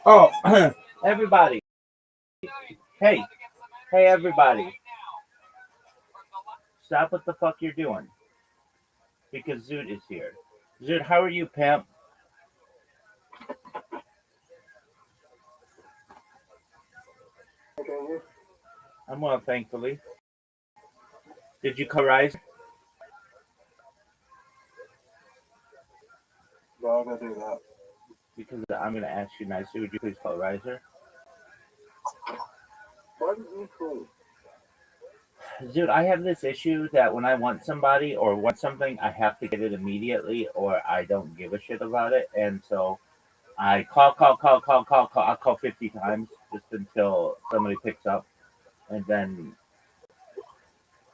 Oh, everybody. Hey, hey, everybody. Stop what the fuck you're doing. Because Zoot is here. Zoot, how are you, pimp? Okay, I'm well, thankfully. Did you call Rise? no, I'm gonna do that. Because I'm going to ask you nicely. Would you please call Riser? Why did you call? Dude, I have this issue that when I want somebody or want something, I have to get it immediately or I don't give a shit about it. And so I call. I call 50 times just until somebody picks up. And then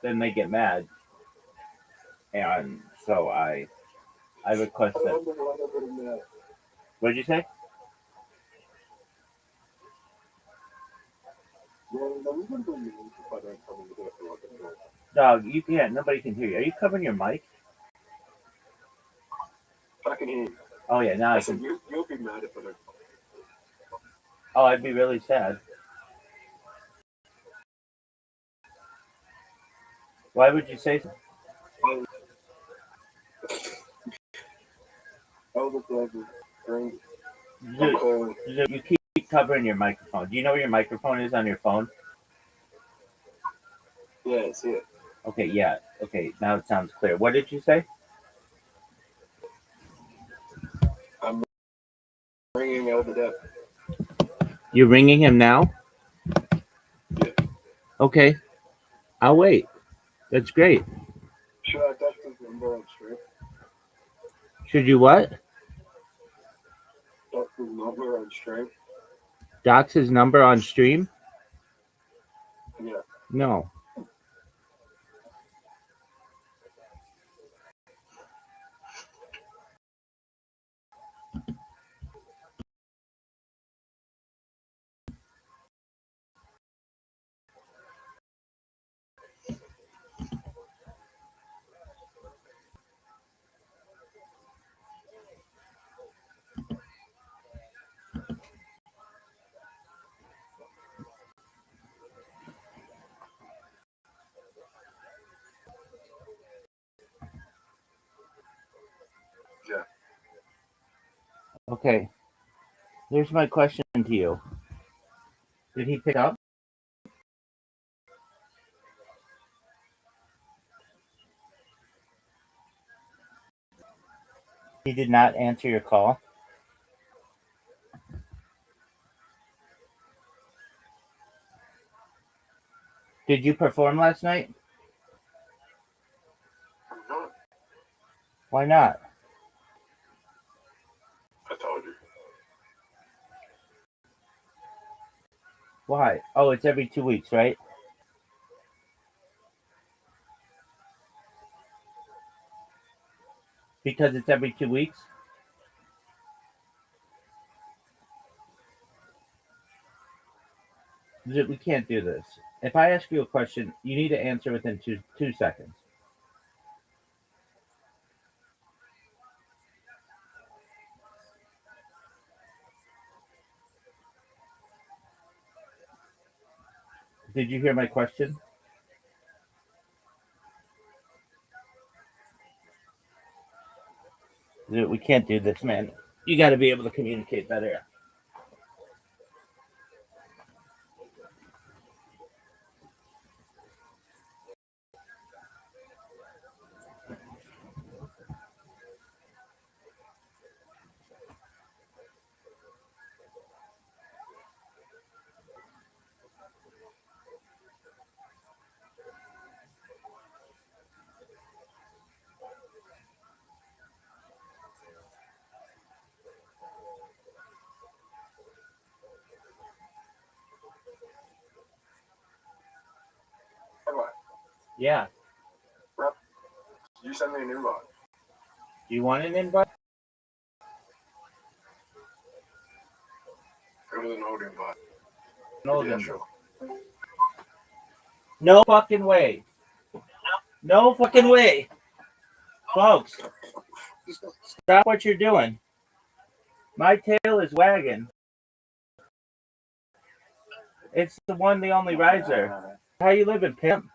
they get mad. And so I request I that. remember when I got in there. What did you say? Yeah, no, we can do it if I don't come in here for like a minute. Dog, you can't. Nobody can hear you. Are you covering your mic? I can hear you. Oh, yeah, now I I said can. you'll be mad if I don't. Oh, I'd be really sad. Why would you say so? I I was like drink. I'm Dude, calling. you keep covering your microphone. Do you know where your microphone is on your phone? Yeah, it's here. Okay, yeah. Okay, now it sounds clear. What did you say? I'm ringing Elder Depp. You're ringing him now? Yeah. Okay, I'll wait. That's great. Should I text his number on stream? Should you what? Text his number on stream? Dox his number on stream? Yeah. No. Yeah. Okay, here's my question to you. Did he pick up? He did not answer your call? Did you perform last night? I'm not. Why not? I told you. Why? Oh, it's every 2 weeks, right? Because it's every 2 weeks? We can't do this. If I ask you a question, you need to answer within two seconds. Did you hear my question? We can't do this, man. You got to be able to communicate better. Anyway, Yeah. Rep, you send me an invite. Do you want an invite? It was an old invite. No, Yeah, then. sure. No fucking way. No fucking way. Folks, stop what you're doing. My tail is wagging. It's the one, the only riser. How you living, pimp?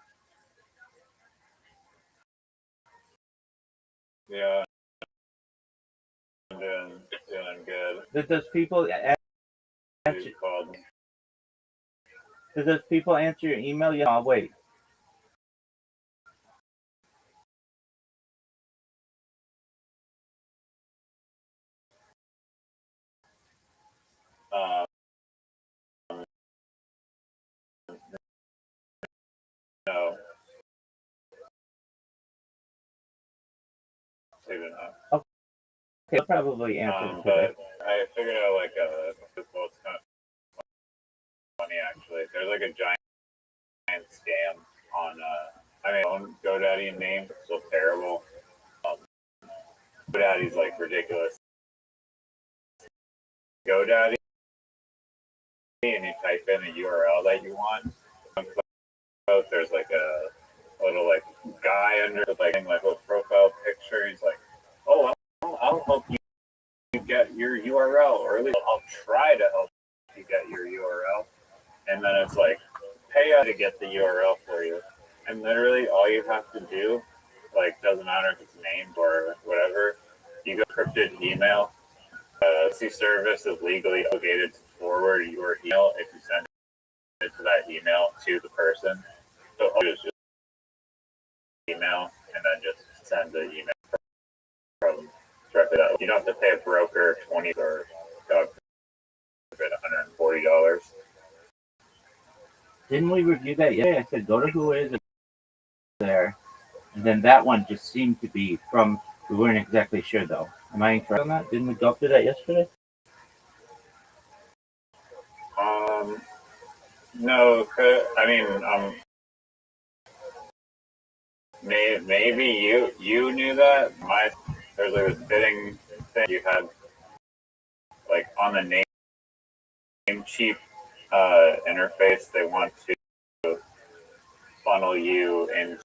Yeah, I'm doing good. Did those people answer? You called. Did those people answer your email? Yeah. I'll wait. No, maybe not. Okay, I'll probably answer But today. I figured out like well, it's kind of funny actually. There's like a giant scam on on GoDaddy name. It's so terrible. GoDaddy's like ridiculous. GoDaddy, and you type in the URL that you want. There's like a little like guy under like a profile picture. He's like, "Oh, I'll help you get your URL, or at least I'll try to help you get your URL." And then it's like, pay us to get the URL for you. And literally all you have to do, like, doesn't matter if it's named or whatever, you go encrypted email. C service is legally obligated to forward your email if you send it to that email to the person. So all you do is just email and then just send the email from directly out. You don't have to pay a broker $20 or $140. Didn't we review that yesterday? I said go to who is there, and then that one just seemed to be from. We weren't exactly sure though. Am I incorrect on that? Didn't we go through that yesterday? No, I mean, maybe you knew that. There's like this bidding thing you had, like on the Namecheap interface. They want to funnel you into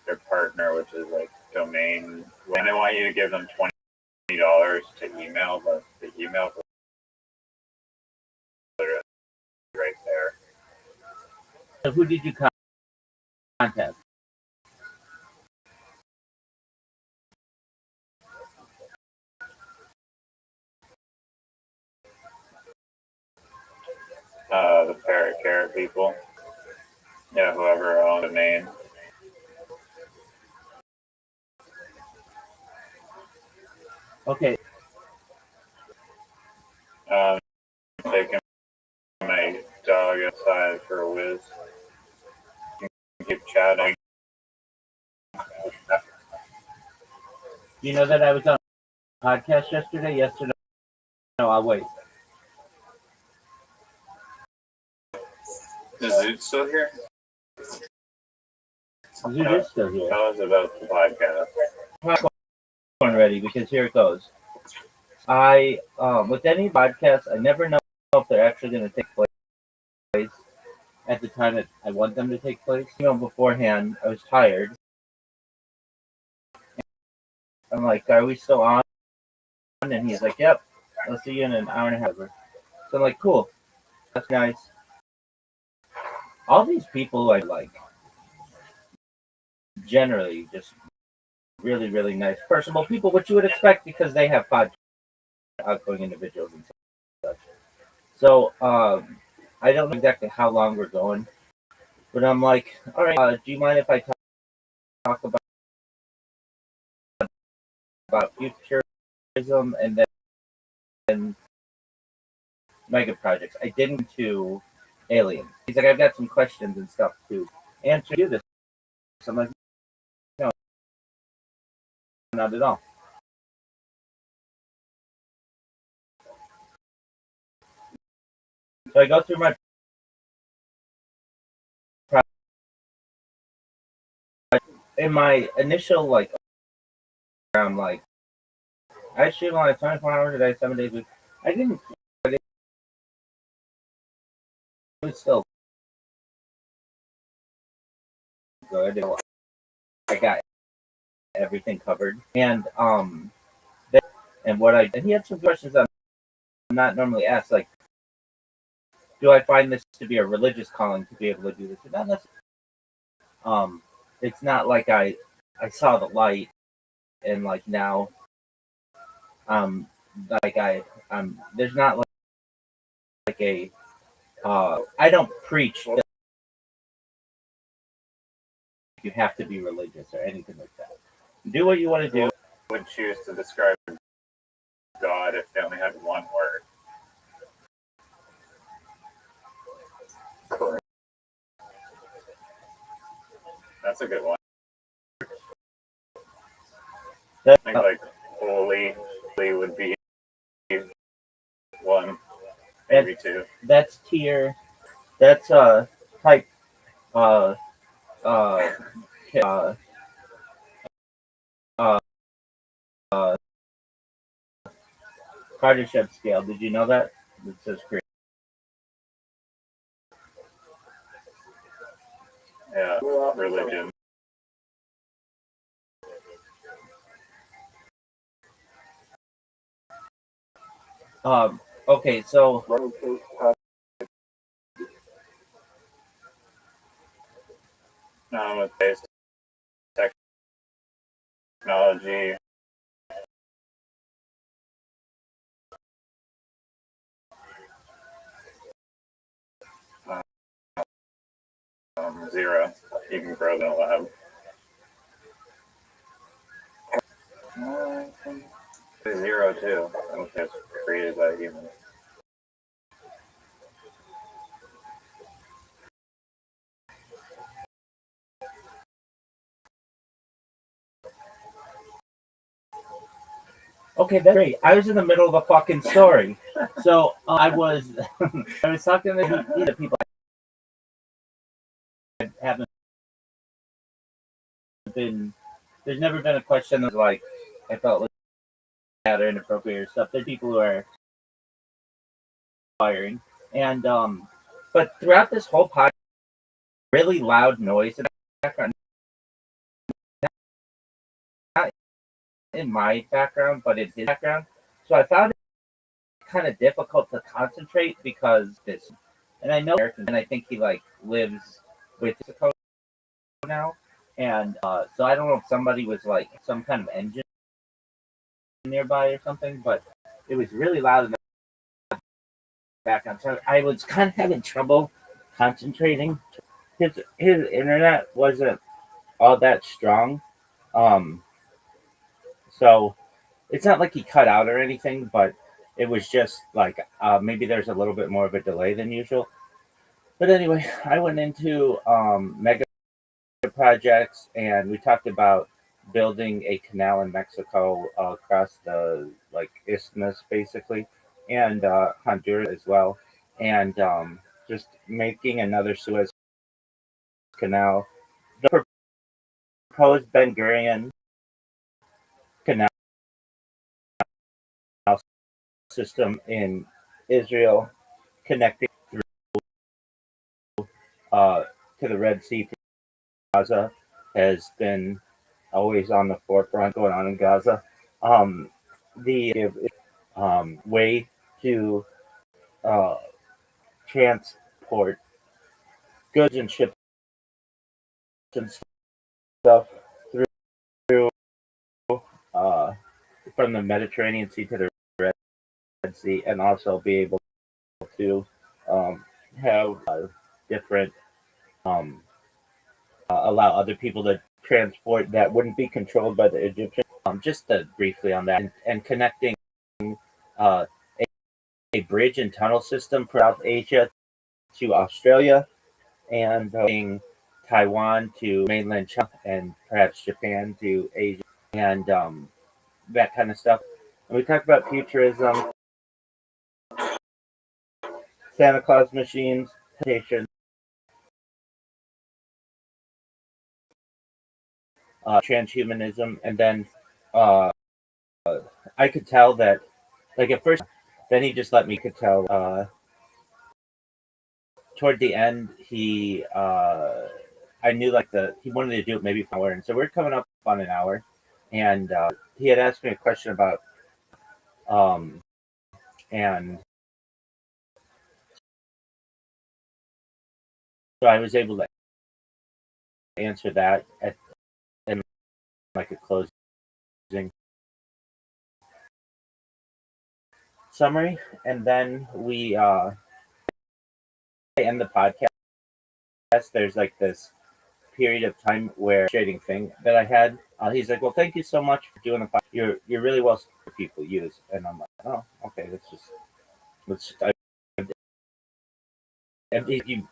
their partner, which is like domain, and they want you to give them $20 to email, but the email right there. So who did you contact? The Parrot Carrot people. Yeah, whoever owned the domain. Okay. Taking my dog outside for a whiz. You can keep chatting. You know that I was on a podcast yesterday? Yesterday. No, I'll wait. Is Zoot still here? Zoot is still here. Tell us about the podcast. Popcorn ready because here it goes. I with any podcast, I never know if they're actually going to take place at the time that I want them to take place. You know, beforehand, I was tired. I'm like, "Are we still on?" And he's like, "Yep, I'll see you in an hour and a half." So I'm like, "Cool, that's nice." All these people I like, generally, just really, really nice, personable people, which you would expect because they have outgoing individuals and such. So I don't know exactly how long we're going, but I'm like, all right, do you mind if I talk about futurism and then mega projects? I didn't to aliens. He's like, I've got some questions and stuff to answer you this. So I'm like, no, not at all. So I go through my in my initial like I'm like I shoot on a 24 hours a day, 7 days a week. I didn't it was still good. I got everything covered. And and what I and he had some questions I'm not normally asked, like do I find this to be a religious calling to be able to do this? Not necessarily. It's not like I saw the light and like now like there's not like a I don't preach that you have to be religious or anything like that. Do what you want to do. Would choose to describe God if they only had one word? Correct. That's a good one. That, I think like holy would be one, maybe two. that's tier. That's type uh uh uh uh, uh Kardashev scale. Did you know that? It says great. Yeah, religion. Okay, so Running case path. With based technology. Zero. You can grow in a lab. Zero too. I don't think it's created by humans. okay, that's great. I was in the middle of a fucking story, so I was I was talking to the people that haven't been. There's never been a question that's like I felt like that or inappropriate or stuff. There's people who are firing, and but throughout this whole podcast, really loud noise in the background. Not in my background, but in his background. So I found it kind of difficult to concentrate because this, and I know, and I think he like lives with Mexico now, and so I don't know if somebody was like some kind of engine nearby or something, but it was really loud in the background. So I was kind of having trouble concentrating. His internet wasn't all that strong, um, so it's not like he cut out or anything, but it was just like maybe there's a little bit more of a delay than usual. But anyway, I went into mega projects and we talked about building a canal in Mexico across the like isthmus basically, and Honduras as well, and just making another Suez Canal. The proposed Ben Gurion Canal system in Israel connecting uh, to the Red Sea from Gaza has been always on the forefront going on in Gaza. The way to uh, transport goods and ships and stuff through uh, from the Mediterranean Sea to the Red Sea, and also be able to have different um, allow other people to transport that wouldn't be controlled by the Egyptians. Just briefly on that, and connecting uh, a bridge and tunnel system from South Asia to Australia, and Taiwan to mainland China, and perhaps Japan to Asia, and that kind of stuff. And we talked about futurism, Santa Claus machines, transhumanism, and then uh, I could tell that, like at first, then he just let me could tell. Toward the end, I knew like he wanted to do it maybe for an hour, and so we're coming up on an hour, and he had asked me a question about um and So I was able to answer that in like a closing summary, and then we end the podcast. There's like this period of time where trading thing that I had. He's like, "Well, thank you so much for doing the podcast. You're really well for people use," and I'm like, "Oh, okay, let's." And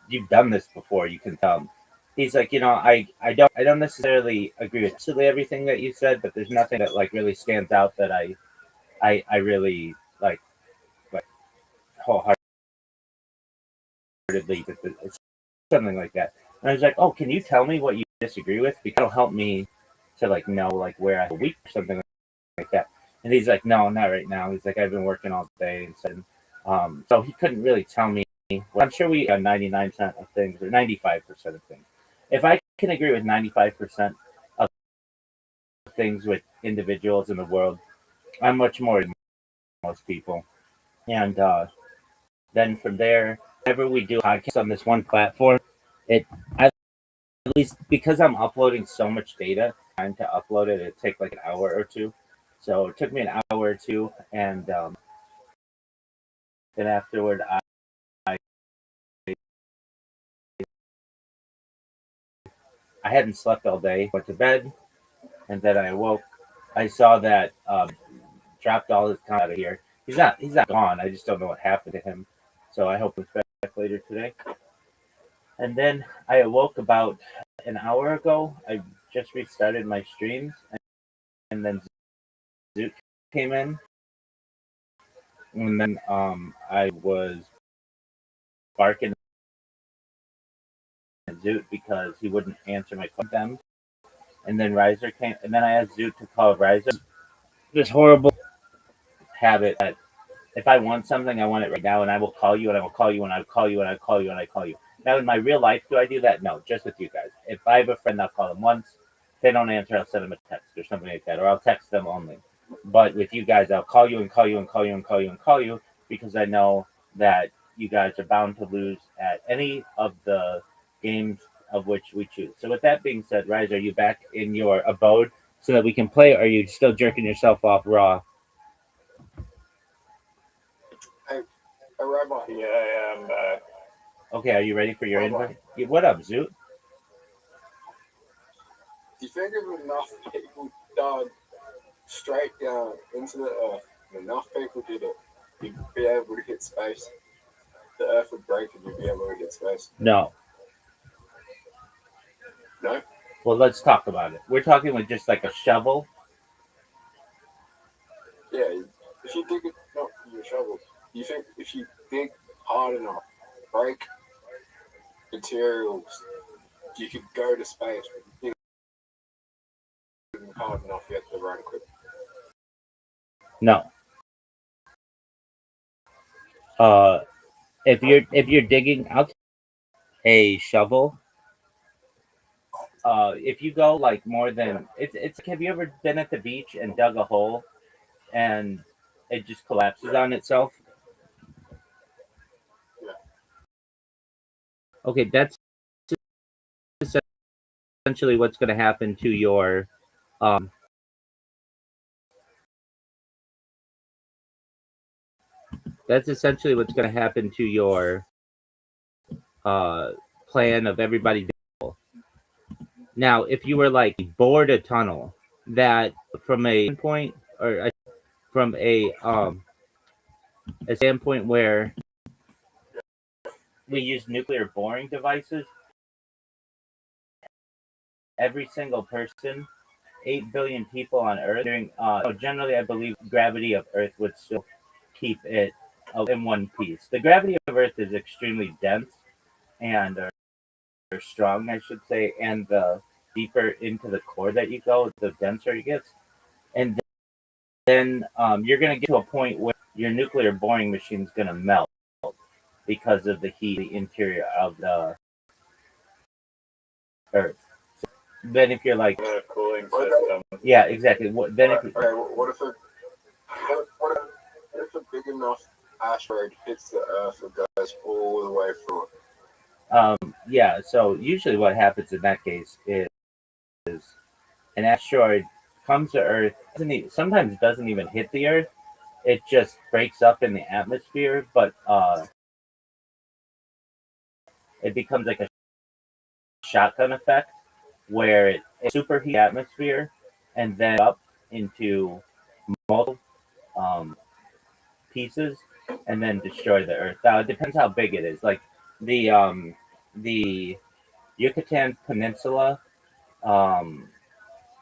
you've done this before. You can tell. He's like, I don't necessarily agree with absolutely everything that you said, but there's nothing that like really stands out that I really like wholeheartedly. It's something like that. And I was like, oh, can you tell me what you disagree with? Because that'll help me to like know like where I have a week or something like that. And he's like, no, not right now. He's like, I've been working all day and said, so he couldn't really tell me. Well, I'm sure we got 99% of things or 95% of things. If I can agree with 95% of things with individuals in the world, I'm much more than most people. And then from there, whenever we do a podcast on this one platform, at least because I'm uploading so much data, time to upload it, it takes like an hour or two. So it took me an hour or two, and then afterward, I hadn't slept all day. Went to bed, and then I awoke. I saw that dropped all his content out of here. He's not gone. I just don't know what happened to him. So I hope he's back later today. And then I awoke about an hour ago. I just restarted my streams, and then Zoot came in, and then I was barking at Zoot because he wouldn't answer my call them. And then Riser came, and then I asked Zoot to call Riser. This horrible habit that if I want something, I want it right now, and I will call you, and I will call you, and I will call you, and I call you, and I call you. Now, in my real life, do I do that? No, just with you guys. If I have a friend, I'll call them once. If they don't answer, I'll send them a text or something like that, or I'll text them only. But with you guys, I'll call you and call you and call you and call you and call you because I know that you guys are bound to lose at any of the games of which we choose. So with that being said, Rise, are you back in your abode so that we can play, or are you still jerking yourself off raw? Hey, Rabbi. Yeah, I am back. Okay, are you ready for your Rabbi. invite? Yeah, what up, Zoot? Do you think if enough people died straight down into the earth, and enough people did it, you'd be able to hit space? The earth would break and you'd be able to hit space? No. No? Well, let's talk about it. We're talking with just like a shovel. Yeah, if you dig it, not your shovel, you think if you dig hard enough, break materials, you could go to space. You know, hard enough, you have the right equipment. No. If you're digging out a shovel, if you go like more than it's like, have you ever been at the beach and dug a hole and it just collapses on itself? Yeah. Okay, that's essentially what's going to happen to your that's essentially what's going to happen to your plan of everybody. Now, if you were like bored a tunnel that from a standpoint or from a standpoint where we use nuclear boring devices, every single person, 8 billion people on Earth, generally, I believe gravity of Earth would still keep it in one piece. The gravity of Earth is extremely dense and or strong, I should say, and the deeper into the core that you go, the denser it gets. And then you're going to get to a point where your nuclear boring machine is going to melt because of the heat, the interior of the Earth. So then, if you're like, The cooling system. yeah, exactly. Then if Okay, what if a big enough asteroid hits the Earth and goes all the way through it? Yeah. So usually, what happens in that case is an asteroid comes to Earth. Sometimes it doesn't even hit the Earth. It just breaks up in the atmosphere, but it becomes like a shotgun effect where it superheats the atmosphere and then up into multiple um, pieces and then destroy the Earth. Now it depends how big it is. Like the Yucatan Peninsula, um,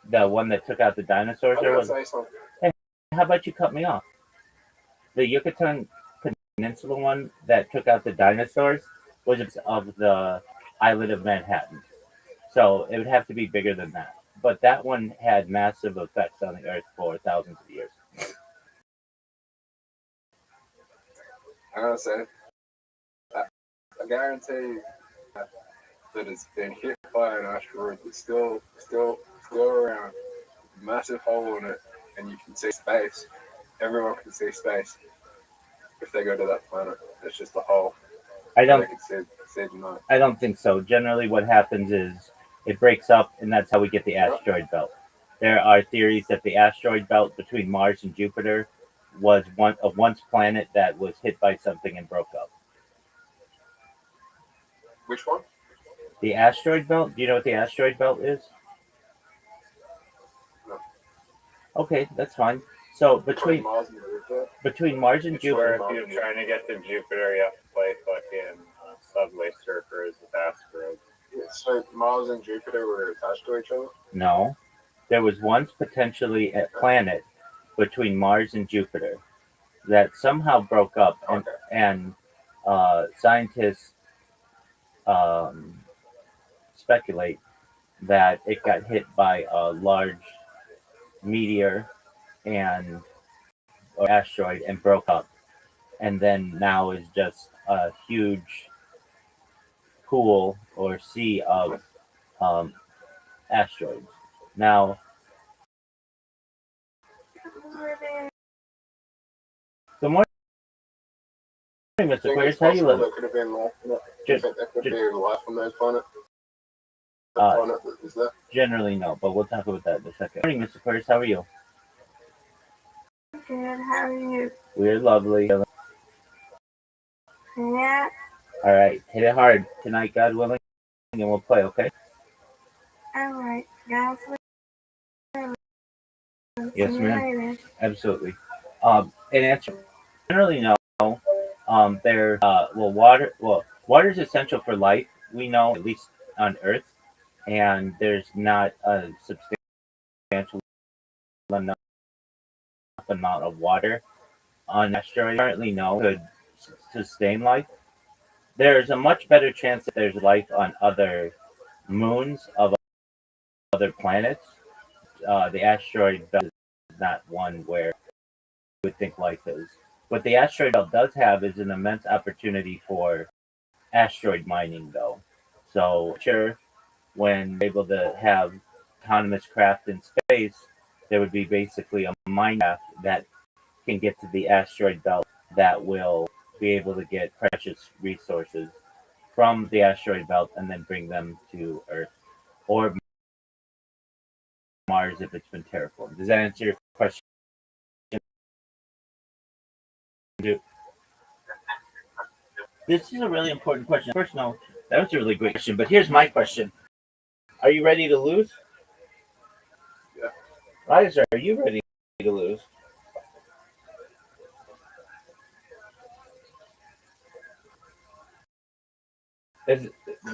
the one that took out the dinosaurs, I'm or gonna was say something. hey, how about you cut me off? The Yucatan Peninsula one that took out the dinosaurs was of the island of Manhattan. So it would have to be bigger than that. But that one had massive effects on the Earth for thousands of years. I'm gonna say, I guarantee you that it's been hit by an asteroid that's still around, massive hole in it, and you can see space. Everyone can see space if they go to that planet. It's just a hole. I They don't can see the night. I don't think so. Generally what happens is it breaks up and that's how we get the Yep. asteroid belt. There are theories that the asteroid belt between Mars and Jupiter was once planet that was hit by something and broke up. Which one? The asteroid belt, do you know what the asteroid belt is? No. Okay, that's fine. So Between Mars and Jupiter. between Mars and It's where Jupiter, if you're trying to get to Jupiter, you have to play fucking subway surfers with asteroids. Yeah, so Mars and Jupiter were attached to each other. no. There was once potentially a planet between Mars and Jupiter that somehow broke up, Okay. and scientists um, speculate that it got hit by a large meteor and or asteroid and broke up, and then now is just a huge pool or sea of um, asteroids. Now, good morning, I Mr. think Queers. it's How you possible living? there could have been more. Do you Just, think there could just be life on those planets? The uh, planet that is there? generally no, but we'll talk about that in a second. Good morning, Mr. Queers. How are you? Good, how are you? We're lovely. Yeah, All right, hit it hard tonight, God willing, and we'll play. Okay? alright, guys. Yes, See you ma'am. later. Absolutely. And answer generally no. There. Well, water. Well, water is essential for life. We know at least on Earth, and there's not a substantial enough amount of water on an asteroid. Currently, no could sustain life. There's a much better chance that there's life on other moons of other planets. The asteroid belt is not one where you would think life is. What the asteroid belt does have is an immense opportunity for asteroid mining, though. So, sure, when we're able to have autonomous craft in space, there would be basically a mine craft that can get to the asteroid belt that will be able to get precious resources from the asteroid belt and then bring them to Earth or Mars if it's been terraformed. Does that answer your question? This is a really important question. First, no, that was a really great question. But here's my question: are you ready to lose? Yeah. Liza, are you ready to lose? Is,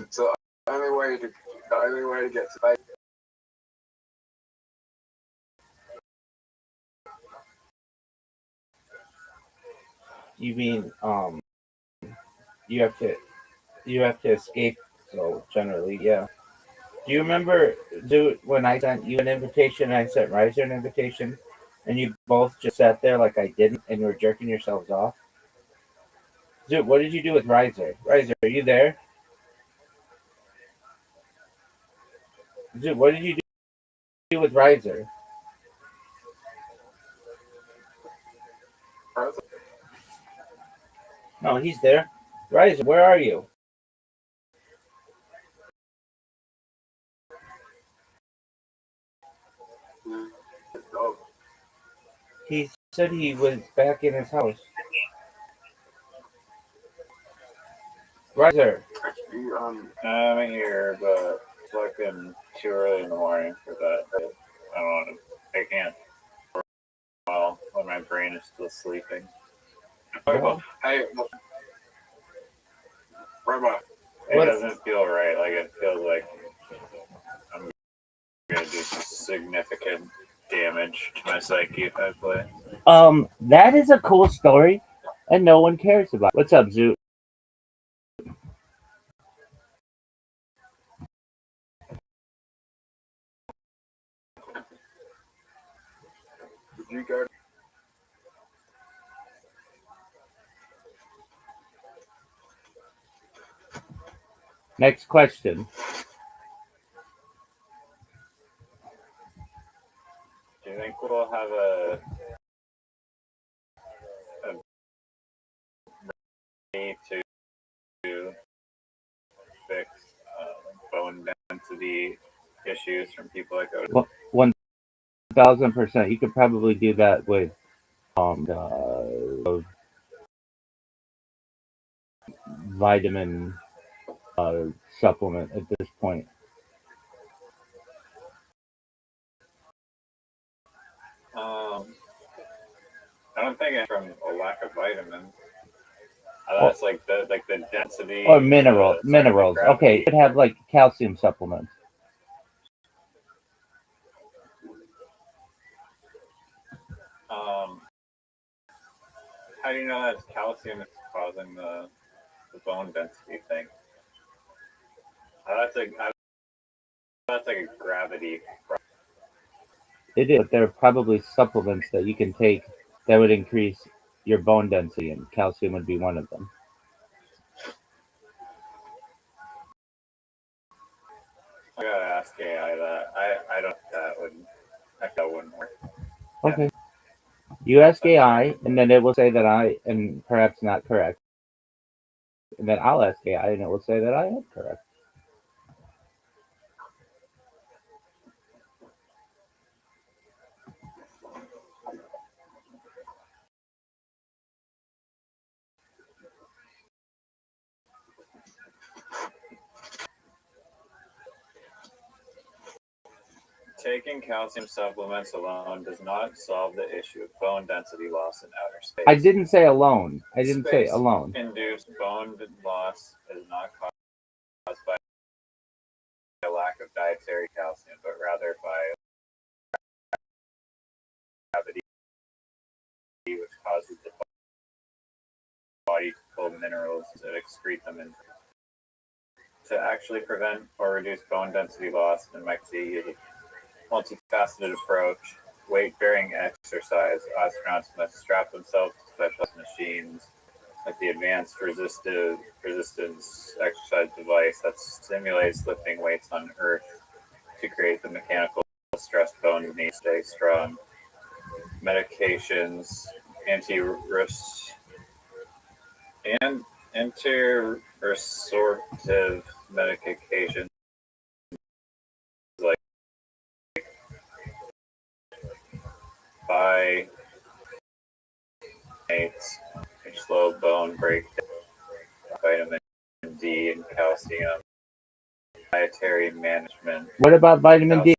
So the only way to get space. you mean you have to escape? So generally, yeah. Do you remember when I sent you an invitation and I sent Riser an invitation, and you both just sat there like I didn't, and were jerking yourselves off? Dude, what did you do with Riser? Riser, are you there? Dude, what did you do with Riser? No, he's there. Riser, where are you? He said he was back in his house. Riser. You, I'm here, but it's fucking too early in the morning for that. I don't want to. I can't. Well, when my brain is still sleeping. Well, hey, Rabbi. It What- doesn't feel right. Like it feels like I'm gonna do significant damage to my psyche if I play. that is a cool story, and no one cares about. What's up, Zoot? Did you go? Next question. Do you think we'll have a need to fix bone density issues from people that go to 1,000%. You could probably do that with vitamin supplement at this point. I don't think it's from a lack of vitamins. That's like the density Or minerals. gravity. Okay, you could have like calcium supplements. How do you know that calcium is causing the bone density thing? That's like a gravity. It is, but there are probably supplements that you can take that would increase your bone density, and calcium would be one of them. I gotta ask AI that. I don't think that wouldn't work. Okay. You ask AI, and then it will say that I am perhaps not correct. And then I'll ask AI, and it will say that I am correct. Taking calcium supplements alone does not solve the issue of bone density loss in outer space. I didn't say alone. I didn't say alone. Induced bone loss is not caused by a lack of dietary calcium, but rather by gravity, which causes the body to pull minerals to excrete them in. To actually prevent or reduce bone density loss in MIC is a multifaceted approach. Weight-bearing exercise. Astronauts must strap themselves to specialized machines like the Advanced Resistance Exercise Device that simulates lifting weights on Earth to create the mechanical stress bones need to stay strong. Medications, anti-resorptive medications like which slow bone breakdown, vitamin D and calcium, dietary management. What about vitamin D?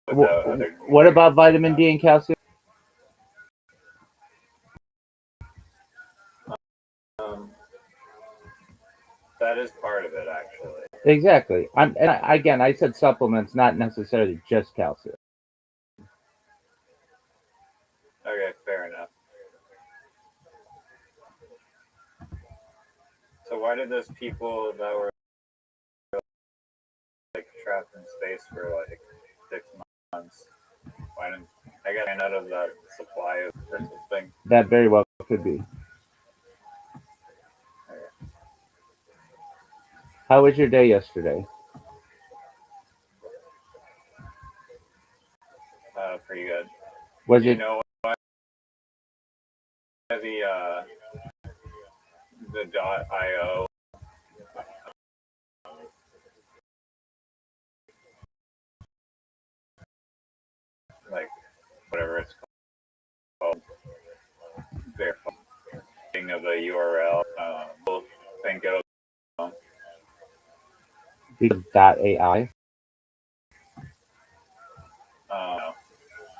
What about vitamin D and calcium? That is part of it, actually. Exactly. Again, I said supplements, not necessarily just calcium. Okay, fair enough. So why did those people that were like trapped in space for like 6 months? Why didn't I get out of that supply of this thing? That very well could be. How was your day yesterday? Pretty good. Was You it? know what? The .io like whatever it's ending of the URL. We'll think it'll. .ai.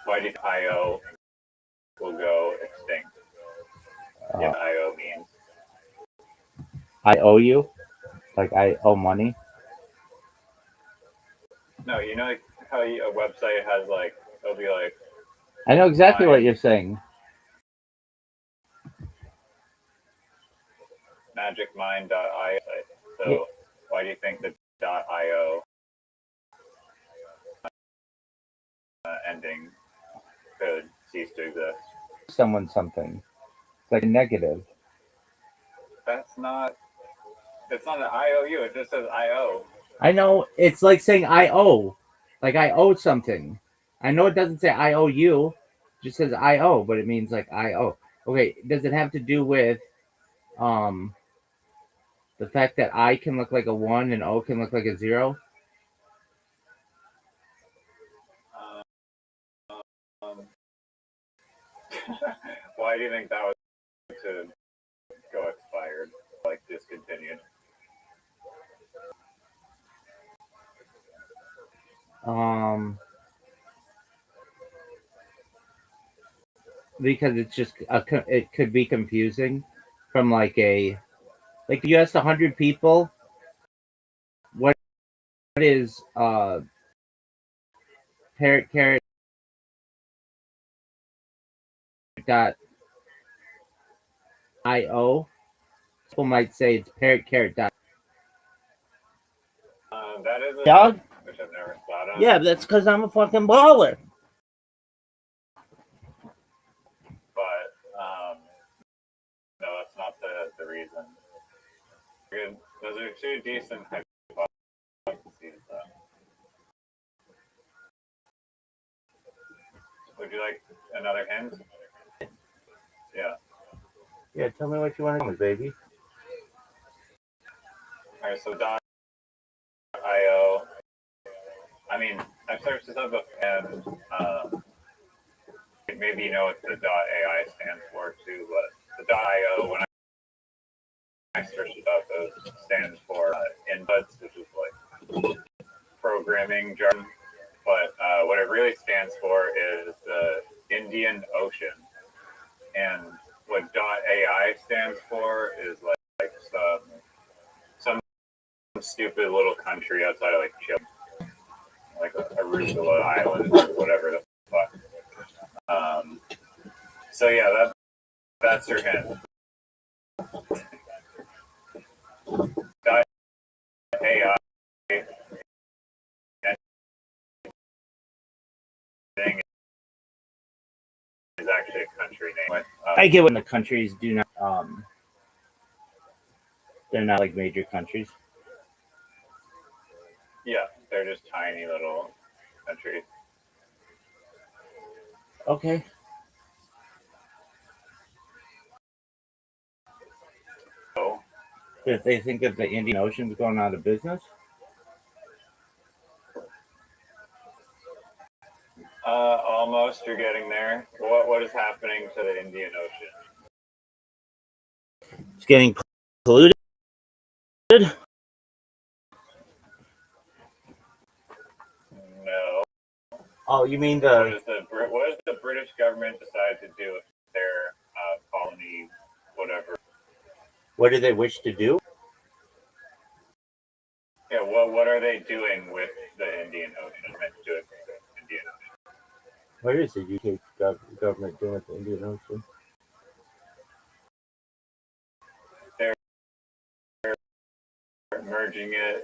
Why did IO will go extinct? If IO means I owe you, like I owe money. no, you know how a website has like it'll be like I know exactly what Fine. you're saying. magicmind.io. So Yeah. why do you think the .io ending could cease to exist? Someone something. It's like a negative. That's not. It's not an IOU. It just says IO. I know it's like saying I owe. Like I owe something. I know it doesn't say I owe you. It just says I owe, but it means like I owe. Okay, does it have to do with the fact that I can look like a 1 and O can look like a 0? Um, why do you think that was to go expired, like discontinued? Because it's just it could be confusing from like you asked 100 people what is parrot carrot .io. People might say it's parrot carrot . That is a Dog? which I've never thought of. Yeah, that's because I'm a fucking baller. But no, that's not the reason. Good. Those are two decent hypotheses. Would you like another hint? Yeah. Yeah, tell me what you want to tell me, baby. All right. So .io. I mean, I've searched this up and maybe you know what the .ai stands for too, but the .io when I searched it up, it stands for inputs, which is like programming jargon. But what it really stands for is the Indian Ocean, and what .ai stands for is like some stupid little country outside of like Chile, like Arugula Island or whatever the fuck. So yeah, that's your hint. .ai thing is actually a country name. I get when the countries do not they're not like major countries. Yeah, they're just tiny little countries. Okay. So If they think that the Indian Ocean's going out of business? Almost, you're getting there. What is happening to the Indian Ocean? It's getting polluted. No. Oh, you mean What does the British government decide to do with their colony, whatever? what do they wish to do? Yeah. What are they doing with the Indian Ocean? Meant to do with the Indian Ocean. What is the UK government doing with the Indian Ocean? They're merging it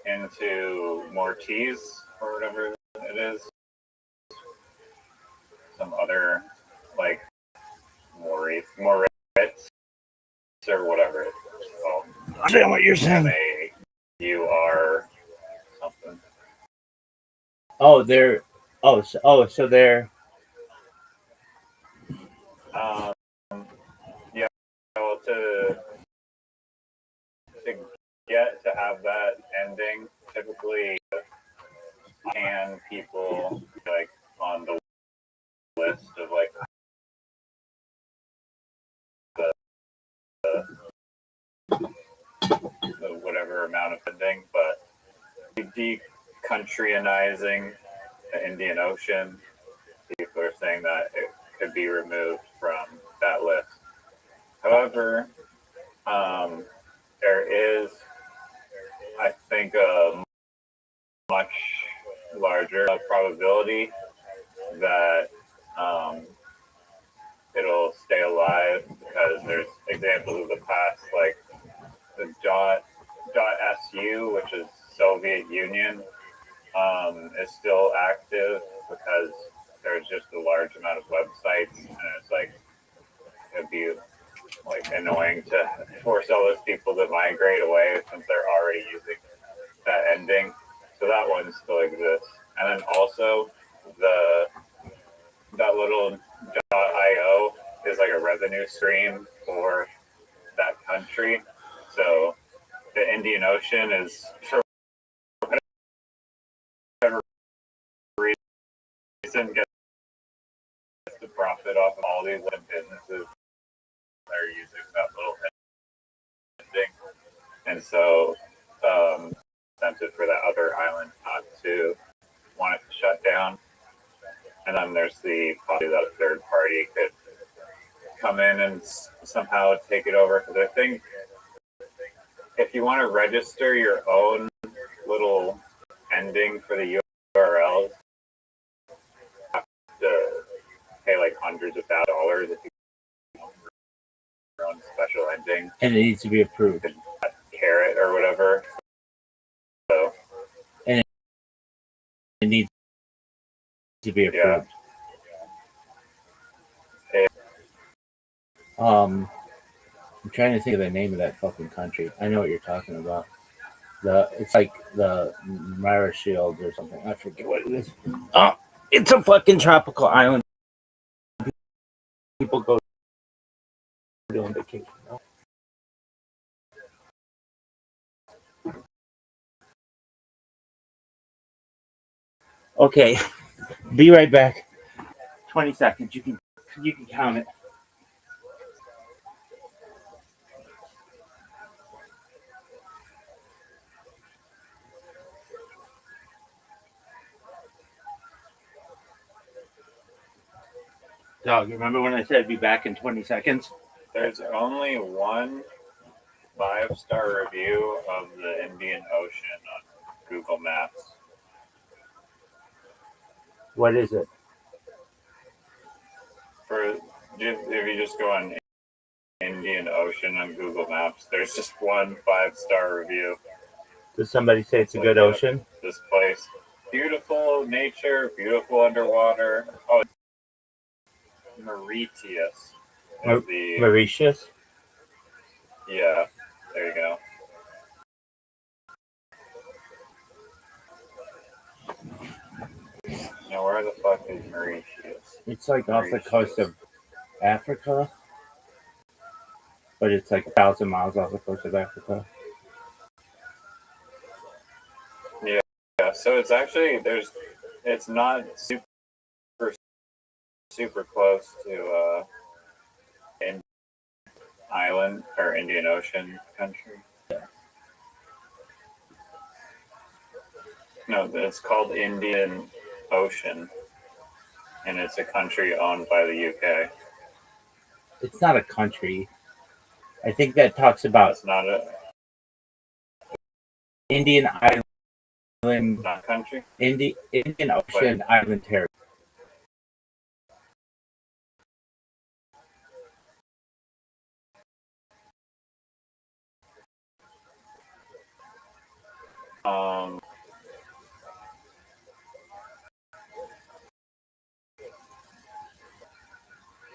into Maltese or whatever it is. Some other like Moritz or whatever it's called. I understand what you're saying. MAUR something. Oh, they're so they're Yeah. Well, to get to have that ending, typically can people like on the list of like larger amount of funding, but decountryizing the Indian Ocean, people are saying that it could be removed from that list. However, there is, I think, a much larger probability that it'll stay alive because there's examples of the past, like the .su, which is Soviet Union, is still active because there's just a large amount of websites, and it's like it'd be like annoying to force all those people to migrate away since they're already using that ending. So that one still exists, and then also that little .io is like a revenue stream for that country. So the Indian Ocean is, for whatever reason, gets to profit off of all these businesses that are using that little ending, and so incentive for that other island not to want it to shut down. And then there's the possibility that a third party could come in and somehow take it over. Because I think if you want to register your own little ending for the URLs, you have to pay like hundreds of $1,000s if you want your own special ending. And it needs to be approved. Carrot or whatever. So, and it needs to be approved. Yeah. I'm trying to think of the name of that fucking country. I know what you're talking about. It's like the Mara Shield or something. I forget what it is. Oh, it's a fucking tropical island. People go on vacation. Okay, be right back. 20 seconds. You can count it. Dog, remember when I said be back in 20 seconds? There's only one 5-star review of the Indian Ocean on Google Maps. What is it? If you just go on Indian Ocean on Google Maps, there's just one 5-star review. Does somebody say it's a good ocean? This place, beautiful nature, beautiful underwater. Oh, Mauritius. Mauritius? Yeah, there you go. Now, where the fuck is Mauritius? It's like off the coast of Africa, but it's like 1,000 miles off the coast of Africa. Yeah, so it's actually it's not super close to an island or Indian Ocean country. Yeah. No, it's called Indian Ocean, and it's a country owned by the UK. It's not a country. I think that talks about It's not a Indian Island, not country. Indian Ocean Island territory.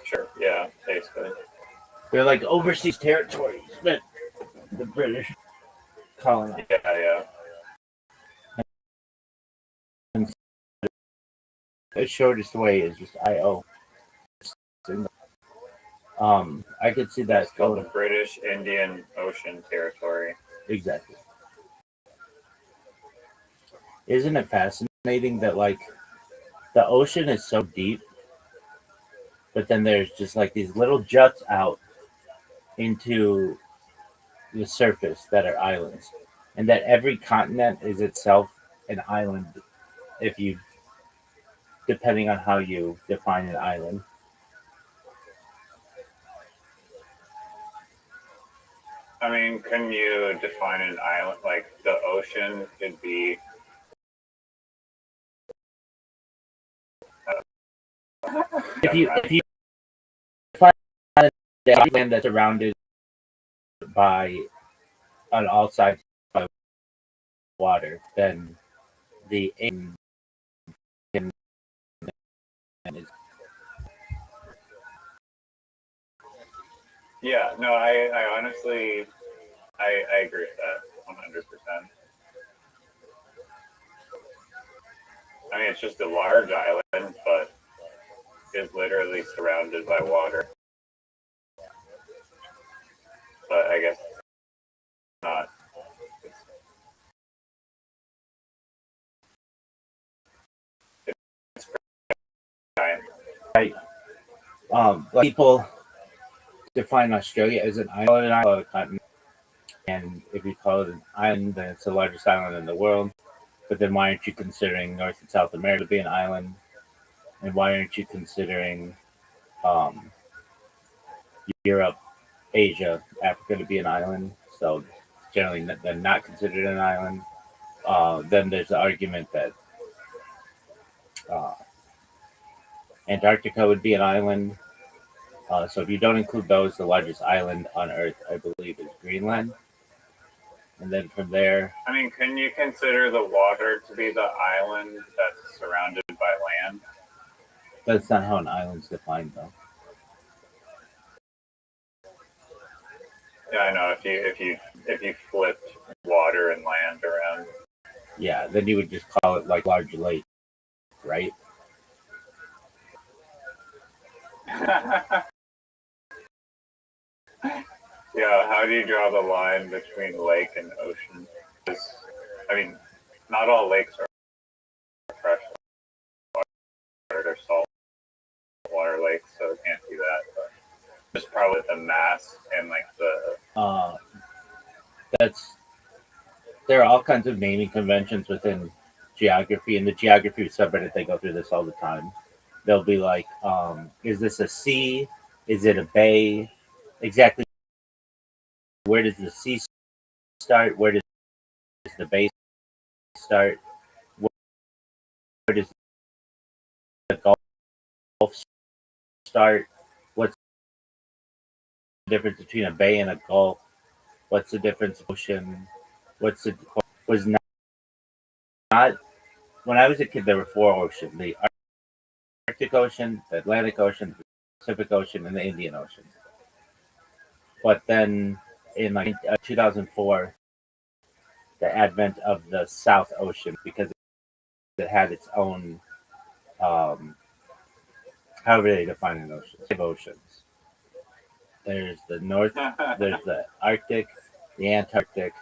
Sure. Yeah, basically. They're like overseas territories that the British colonized. Yeah. And the shortest way is just IO. I could see that. It's called the British Indian Ocean Territory. Exactly. Isn't it fascinating that like the ocean is so deep, but then there's just like these little juts out into the surface that are islands. and that every continent is itself an island. If you, depending on how you define an island. I mean, can you define an island like the ocean could be? If you define the island that's surrounded by on all sides by water, then the is Yeah, no, I honestly, I agree with that 100%. I mean, it's just a large island, but is literally surrounded by water. But I guess not. It's giant. right. Like people define Australia as an island, a continent, and if you call it an island, then it's the largest island in the world. But then why aren't you considering North and South America to be an island? And why aren't you considering um, Europe, Asia, Africa to be an island? So generally, they're not considered an island. Then there's the argument that uh, Antarctica would be an island. So if you don't include those, the largest island on Earth, I believe, is Greenland. And then from there, I mean, can you consider the water to be the island that's surrounded by land? that's not how an island's defined, though. Yeah, I know. If you flipped water and land around, Yeah, then you would just call it like large lake, right? yeah. How do you draw the line between lake and ocean? 'Cause, I mean, not all lakes are fresh water; they're salt water lakes, so it can't do that. But just probably the mass and like the That's there are all kinds of naming conventions within geography. In the geography subreddit, they go through this all the time. They'll be like, is this a sea? Is it a bay? Exactly where does the sea start? Where does the bay start? Where does the Gulf start? What's the difference between a bay and a gulf? What's the difference in ocean? What's the was not when I was a kid there were four oceans: the Arctic Ocean, the Atlantic Ocean, the Pacific Ocean, and the Indian Ocean. But then in like 2004, the advent of the South Ocean because it had its own however they define an ocean, five oceans. There's the North, there's the Arctic, the Antarctic,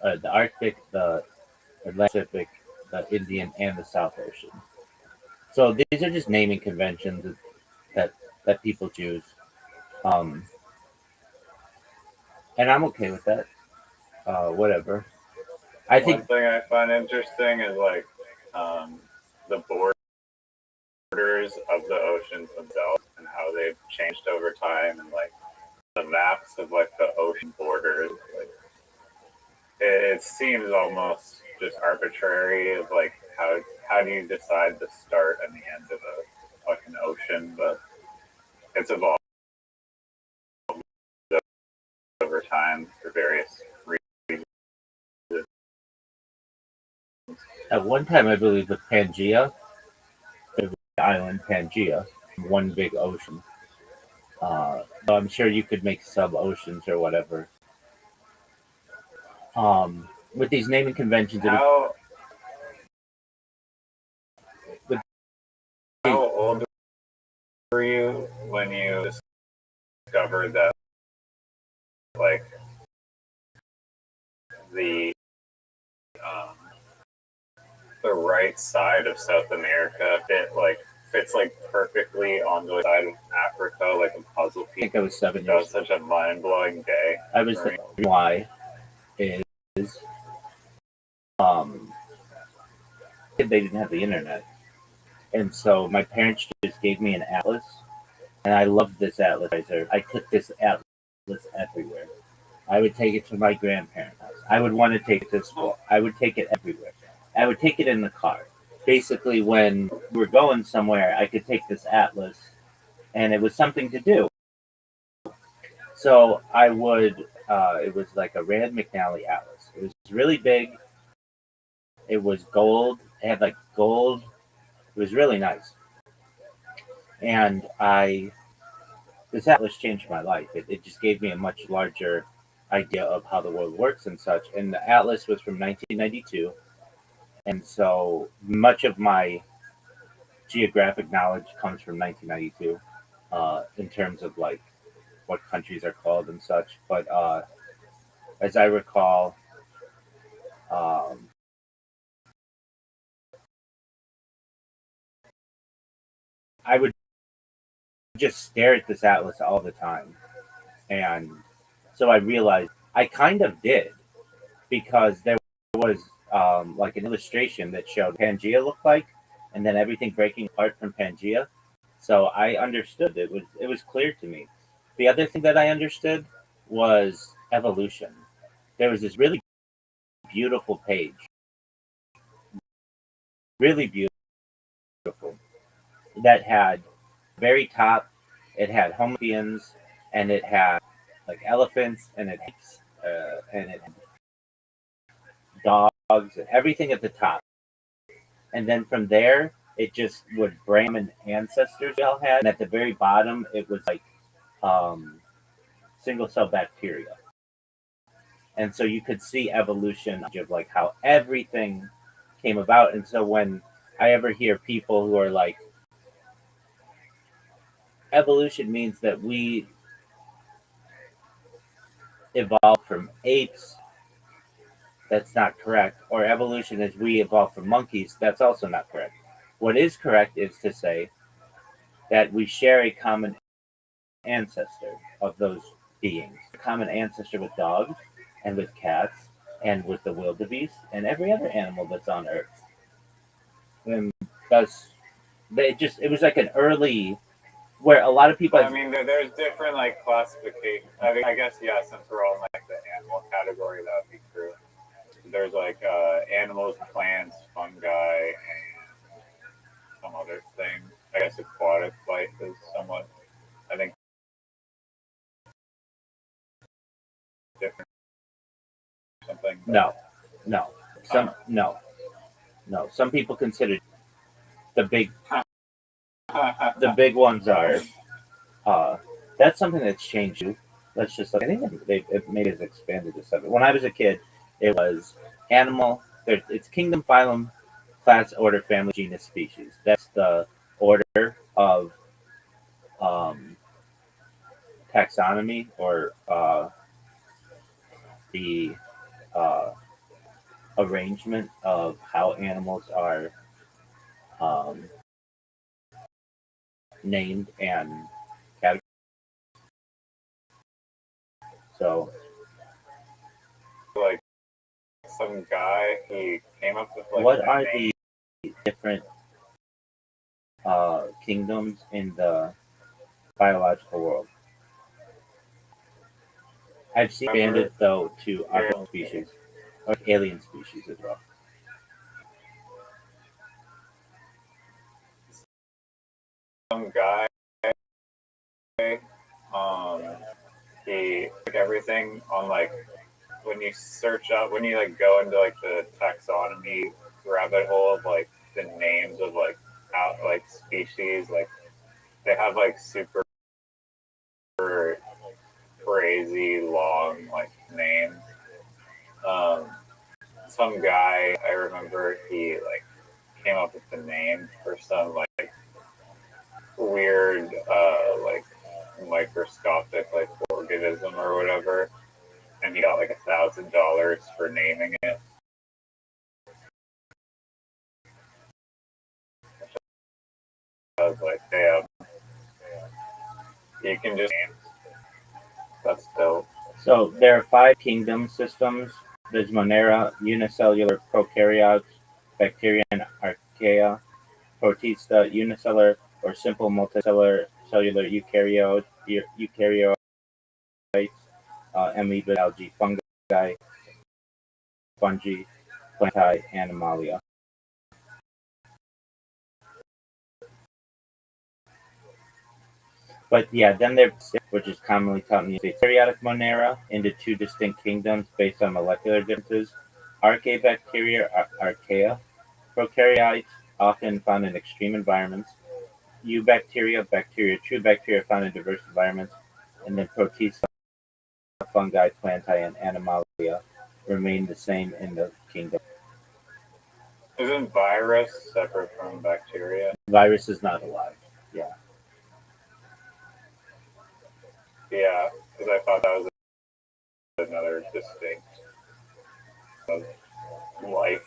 the Arctic, the Atlantic, the Indian, and the South Ocean. So these are just naming conventions that that people choose, um, and I'm okay with that. Whatever. I one think thing I find interesting is like the borders of the oceans themselves and how they've changed over time, and like the maps of like the ocean borders. Like it seems almost just arbitrary of like how do you decide the start and the end of a fucking ocean, but it's evolved over time for various reasons. at one time I believe the Pangea, the island Pangea, one big ocean. So I'm sure you could make sub oceans or whatever. With these naming conventions, How with how old were you when you discovered that like the um, the right side of South America fits like perfectly on the side of Africa like a puzzle I piece? think I was 7 That was years. such a mind blowing day. I was for me. why is kid, they didn't have the internet. And so my parents just gave me an atlas, and I loved this atlas. I took this atlas everywhere. I would take it to my grandparents' house. I would want to take it to school. I would take it everywhere. I would take it in the car. Basically, when we were going somewhere, I could take this atlas, and it was something to do. So I would. It was like a Rand McNally atlas. It was really big. It was gold. It had like gold. It was really nice. And this atlas changed my life. It just gave me a much larger idea of how the world works and such. And the atlas was from 1992. And so much of my geographic knowledge comes from 1992 in terms of like what countries are called and such. But as I recall, I would just stare at this atlas all the time. And so I realized I kind of did because there was like an illustration that showed Pangea looked like, and then everything breaking apart from Pangea. So I understood it was clear to me. The other thing that I understood was evolution. There was this really beautiful page, really beautiful, that had very top. It had Homo sapiens, and it had like elephants, and it had dogs, and everything at the top. And then from there, it just would bring in ancestors we all had. And at the very bottom, it was like single cell bacteria. And so you could see evolution of like how everything came about. And so when I ever hear people who are like, evolution means that we evolved from apes, that's not correct. Or evolution is we evolved from monkeys, that's also not correct. What is correct is to say that we share a common ancestor of those beings, a common ancestor with dogs and with cats and with the wildebeest and every other animal that's on Earth. And thus, it was like an early where a lot of people. I mean, there's different like classifications. I guess yeah, since we're all in like the animal category, that would be true. There's like animals, plants, fungi, and some other thing. I guess aquatic life is somewhat, I think, different. Something. No. Some people consider the big ones are. That's something that's changed. Let's just look. I think it maybe has expanded to seven. When I was a kid, it was animal. It's kingdom, phylum, class, order, family, genus, species. That's the order of taxonomy or the arrangement of how animals are named and categorized. So, like some guy, he came up with like. what are the different kingdoms in the biological world? I've seen expanded though to other species, or alien species as well. Some guy, he took everything on like when you search up, when you like go into like the taxonomy rabbit hole of like the names of like out like species, like they have like super crazy long like names. Some guy I remember he like came up with the name for some like weird like microscopic like organism or whatever, and he got like $1,000 for naming it. I was like, damn, you can just name. That's dope. So there are 5 kingdom systems. There's Monera, unicellular prokaryotes, bacteria and archaea, protista, unicellular or simple multicellular cellular eukaryotes, amoeba, algae, fungi, plantae, animalia. But yeah, then they're, which is commonly taught in the eukaryotic Monera, into two distinct kingdoms based on molecular differences. Archaebacteria, archaea, prokaryotes, often found in extreme environments. Eubacteria, true bacteria found in diverse environments. And then protista, fungi, plantae, and animalia remain the same in the kingdom. Isn't virus separate from bacteria? Virus is not alive. Yeah. Yeah, because I thought that was another distinct of life.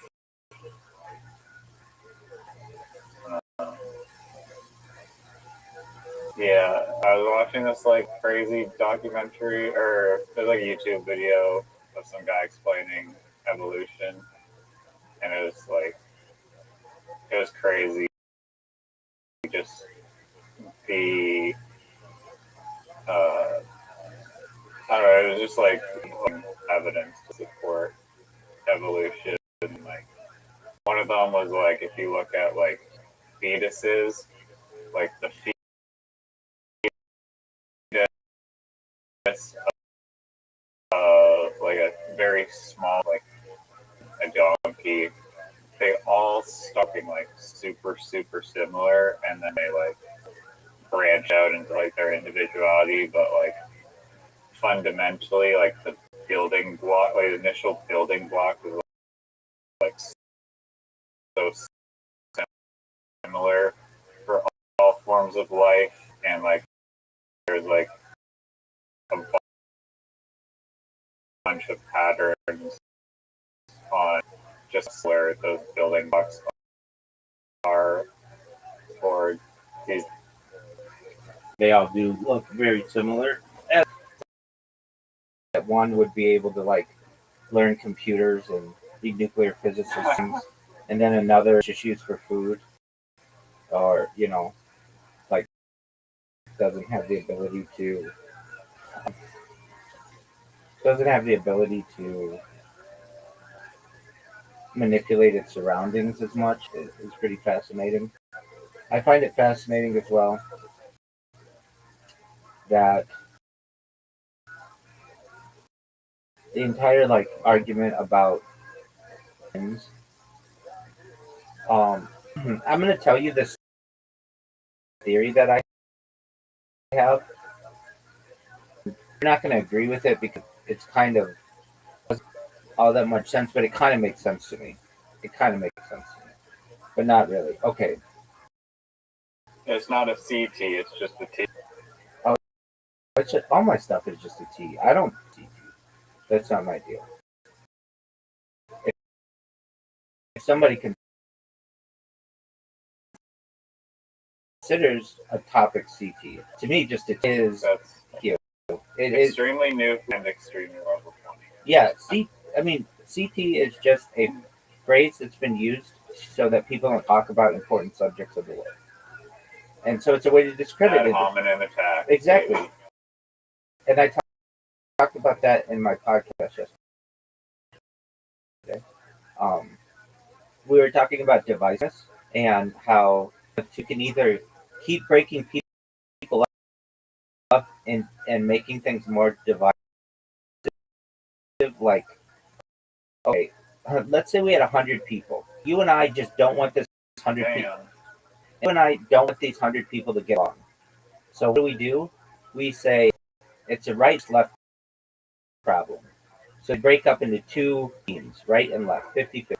Yeah, I was watching this like crazy documentary, or there's like a YouTube video of some guy explaining evolution, and it was crazy. Just the I don't know, it was just like evidence to support evolution. Like one of them was like if you look at like fetuses, like the fetus of like a very small like a donkey, they all start being like super similar, and then they like branch out into like their individuality, but like fundamentally like the building block, like the initial building block is like so similar for all forms of life, and like there's like a bunch of patterns on just where those building blocks are, or these. They all do look very similar. And one would be able to like learn computers and be nuclear physicists, and then another just used for food, or like doesn't have the ability to manipulate its surroundings as much. Is pretty fascinating. I find it fascinating as well that the entire like argument about things. I'm gonna tell you this theory that I have. You're not gonna agree with it because it's kind of all that much sense, but it kind of makes sense to me. It kind of makes sense to me, but not really. Okay. It's not a CT, it's just a T. Oh, all my stuff is just a T. I don't CT. That's not my deal. If somebody considers a topic CT, to me, just it is. That's It is extremely new and extremely level 20. Yeah. CT is just a phrase that's been used so that people don't talk about important subjects of the world. And so it's a way to discredit Ad it. hominem attack. Exactly. Maybe. And I talked about that in my podcast yesterday. We were talking about divisiveness and how you can either keep breaking people up and making things more divisive, like, okay, let's say we had 100 people. You and I just don't want this 100 people. You and I don't want these 100 people to get along. So what do? We say it's a right-left problem. So we break up into two teams, right and left, 50-50.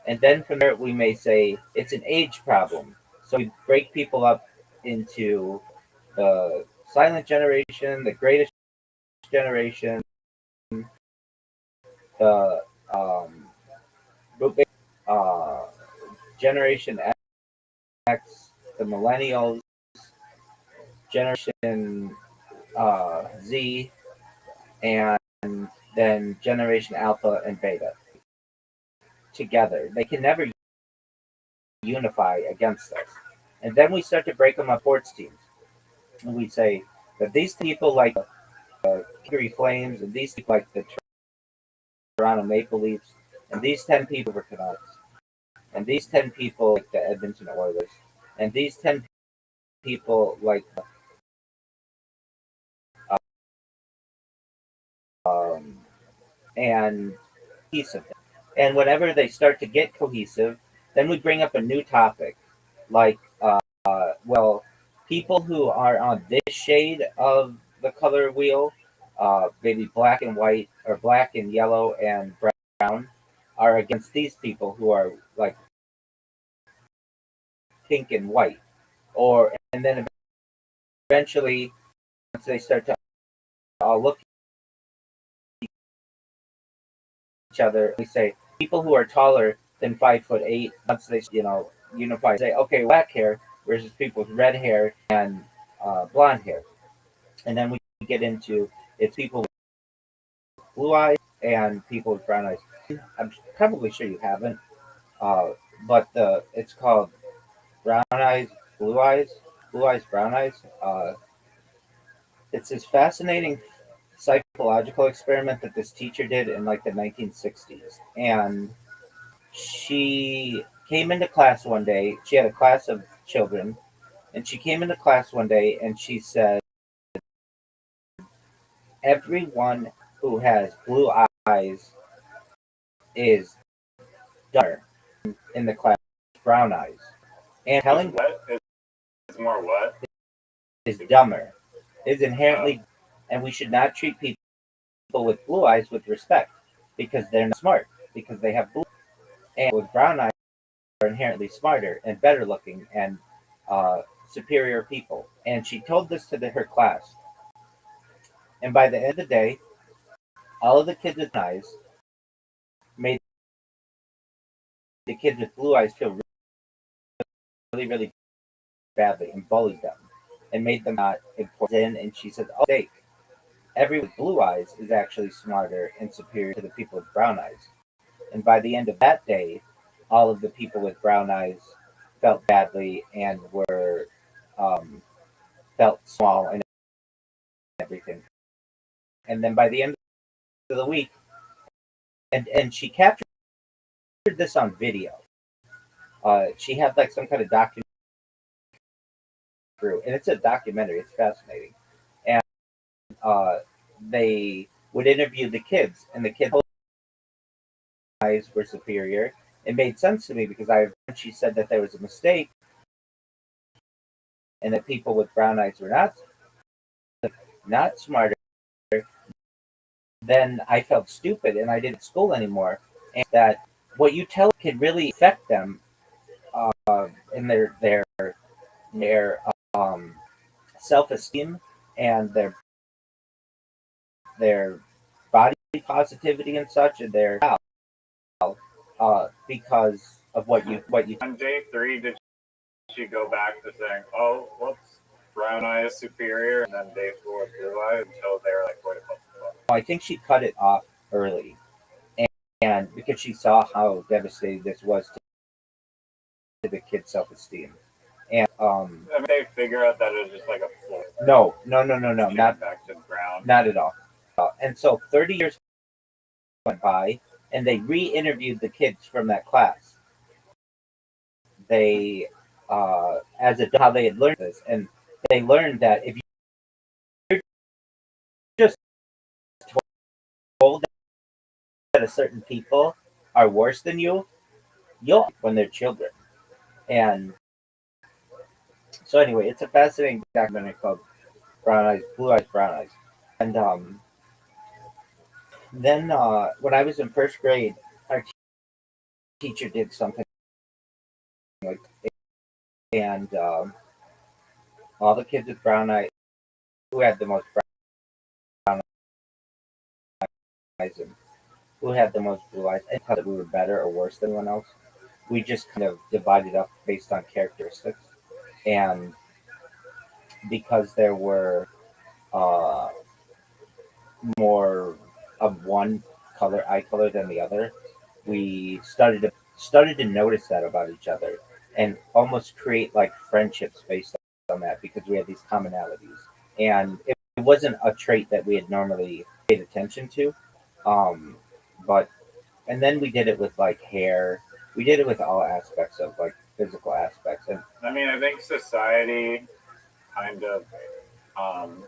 And then from there we may say it's an age problem. So we break people up into the silent generation, the greatest generation, the uh, generation X, the millennials, generation Z, and then generation Alpha and Beta together. They can never unify against us. And then we start to break them up sports teams. And we say that these people like Calgary Flames, and these people like the Toronto Maple Leafs, and these 10 people were Canucks, and these 10 people like the Edmonton Oilers, and these 10 people like um, and cohesive. And whenever they start to get cohesive, then we bring up a new topic, like well, people who are on this shade of the color wheel, maybe black and white or black and yellow and brown, are against these people who are like pink and white. Or and then eventually, once they start to all look at each other, we say people who are taller than 5'8". Once they unify, say okay, black hair versus people with red hair and blonde hair, and then we get into it's people with blue eyes and people with brown eyes. I'm probably sure you haven't, uh, but it's called brown eyes, blue eyes, blue eyes, brown eyes. It's this fascinating psychological experiment that this teacher did in like the 1960s, and she came into class one day. She had a class of children, and she came into class one day and she said, "Everyone who has blue eyes is dumber in the class, brown eyes." And telling what is more what is dumber, is inherently, and we should not treat people with blue eyes with respect because they're not smart, because they have blue, and with brown eyes are inherently smarter and better looking and superior people. And she told this to her class. And by the end of the day, all of the kids with eyes made the kids with blue eyes feel really, really badly and bullied them and made them not important. And she said, "Oh, mistake. Everyone with blue eyes is actually smarter and superior to the people with brown eyes." And by the end of that day, all of the people with brown eyes felt badly and were felt small and everything. And then by the end of the week, and she captured this on video. She had like some kind of documentary through, and it's a documentary. It's fascinating, and they would interview the kids, and the kids' eyes were superior. It made sense to me because she said that there was a mistake, and that people with brown eyes were not smarter. Then I felt stupid, and I didn't school anymore. And that what you tell can really affect them in their self esteem and their body positivity and such, and their because of what you. on day 3 did she go back to saying, "Oh, whoops, brown eye is superior," and then day 4 blue eye until they're like, "What the fuck?" I think she cut it off early, and because she saw how devastating this was to the kid's self esteem, and I mean, they figure out that it's just like a floor. no, not back to ground. not at all. And so 30 years went by, and they re-interviewed the kids from that class. They, how they had learned this, and they learned that if you're just told that a certain people are worse than you'll when they're children. And so anyway, it's a fascinating documentary called Brown Eyes, Blue Eyes, Brown Eyes. And then when I was in first grade, our teacher did something like, and all the kids with brown eyes, who had the most brown eyes and who had the most blue eyes, and thought that we were better or worse than anyone else. We just kind of divided up based on characteristics, and because there were uh, more of one eye color than the other, we started to notice that about each other, and almost create like friendships based on that because we had these commonalities. And it wasn't a trait that we had normally paid attention to. Um, but and then we did it with like hair. We did it with all aspects of like physical aspects. And I mean, I think society kind of um,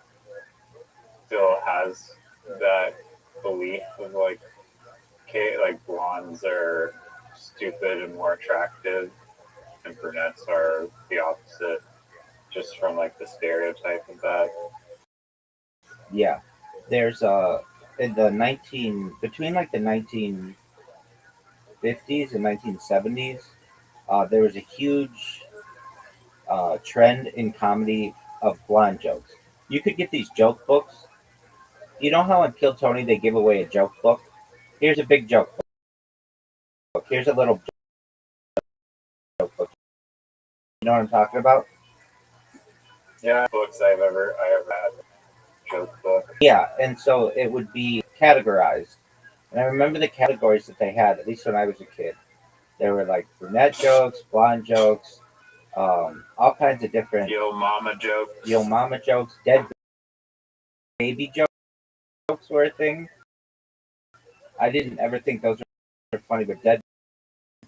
still has that belief of like, okay, like blondes are stupid and more attractive, and brunettes are the opposite, just from like the stereotype of that. yeah, there's in the 19 between like the 1950s and 1970s, there was a huge trend in comedy of blonde jokes. You could get these joke books. You know how on Kill Tony they give away a joke book? Here's a big joke book. Here's a little joke book. You know what I'm talking about? Yeah, books I ever had, joke book. Yeah, and so it would be categorized. And I remember the categories that they had, at least when I was a kid. There were like brunette jokes, blonde jokes, all kinds of different Yo mama jokes. yo mama jokes, dead baby jokes were a thing. I didn't ever think those were funny, but dead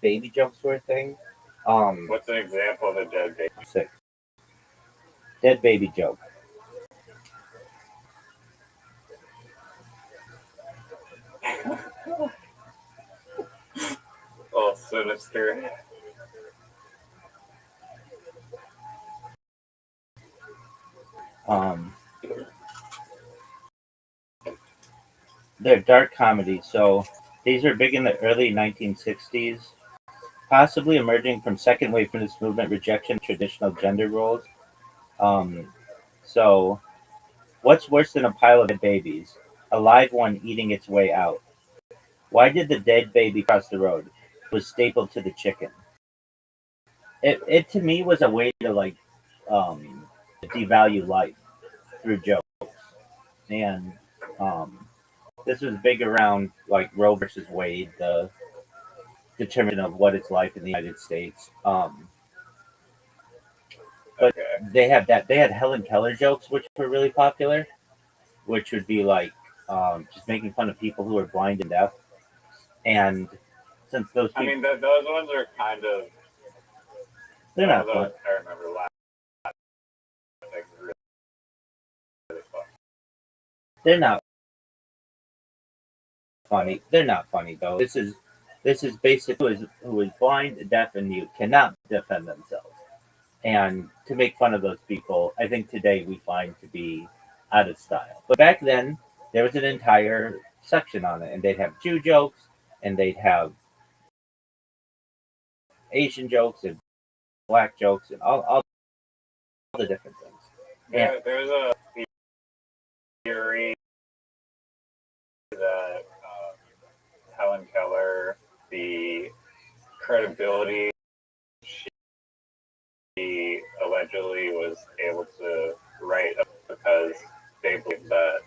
baby jokes were a thing. What's an example of a dead baby? Sick. Dead baby joke. Oh, sinister. Um, they're dark comedies, so these are big in the early 1960s, possibly emerging from second wave feminist movement rejection of traditional gender roles. Um, so, what's worse than a pile of dead babies? A live one eating its way out. Why did the dead baby cross the road? It was stapled to the chicken. It to me was a way to like um, devalue life through jokes. And um, this was big around like Roe versus Wade, the determination of what it's like in the United States. But Okay. they had Helen Keller jokes, which were really popular, which would be like just making fun of people who are blind and deaf. And since those I people, mean, those ones are kind of. they're Some of not those fun. I remember laughing really, really fun. They're not funny. They're not funny though. This is basically who is blind, deaf, and mute cannot defend themselves. And to make fun of those people, I think today we find to be out of style. But back then, there was an entire section on it, and they'd have Jew jokes, and they'd have Asian jokes, and black jokes, and all the different things. Yeah, there's a theory that Helen Keller, the credibility she allegedly was able to write because they believe that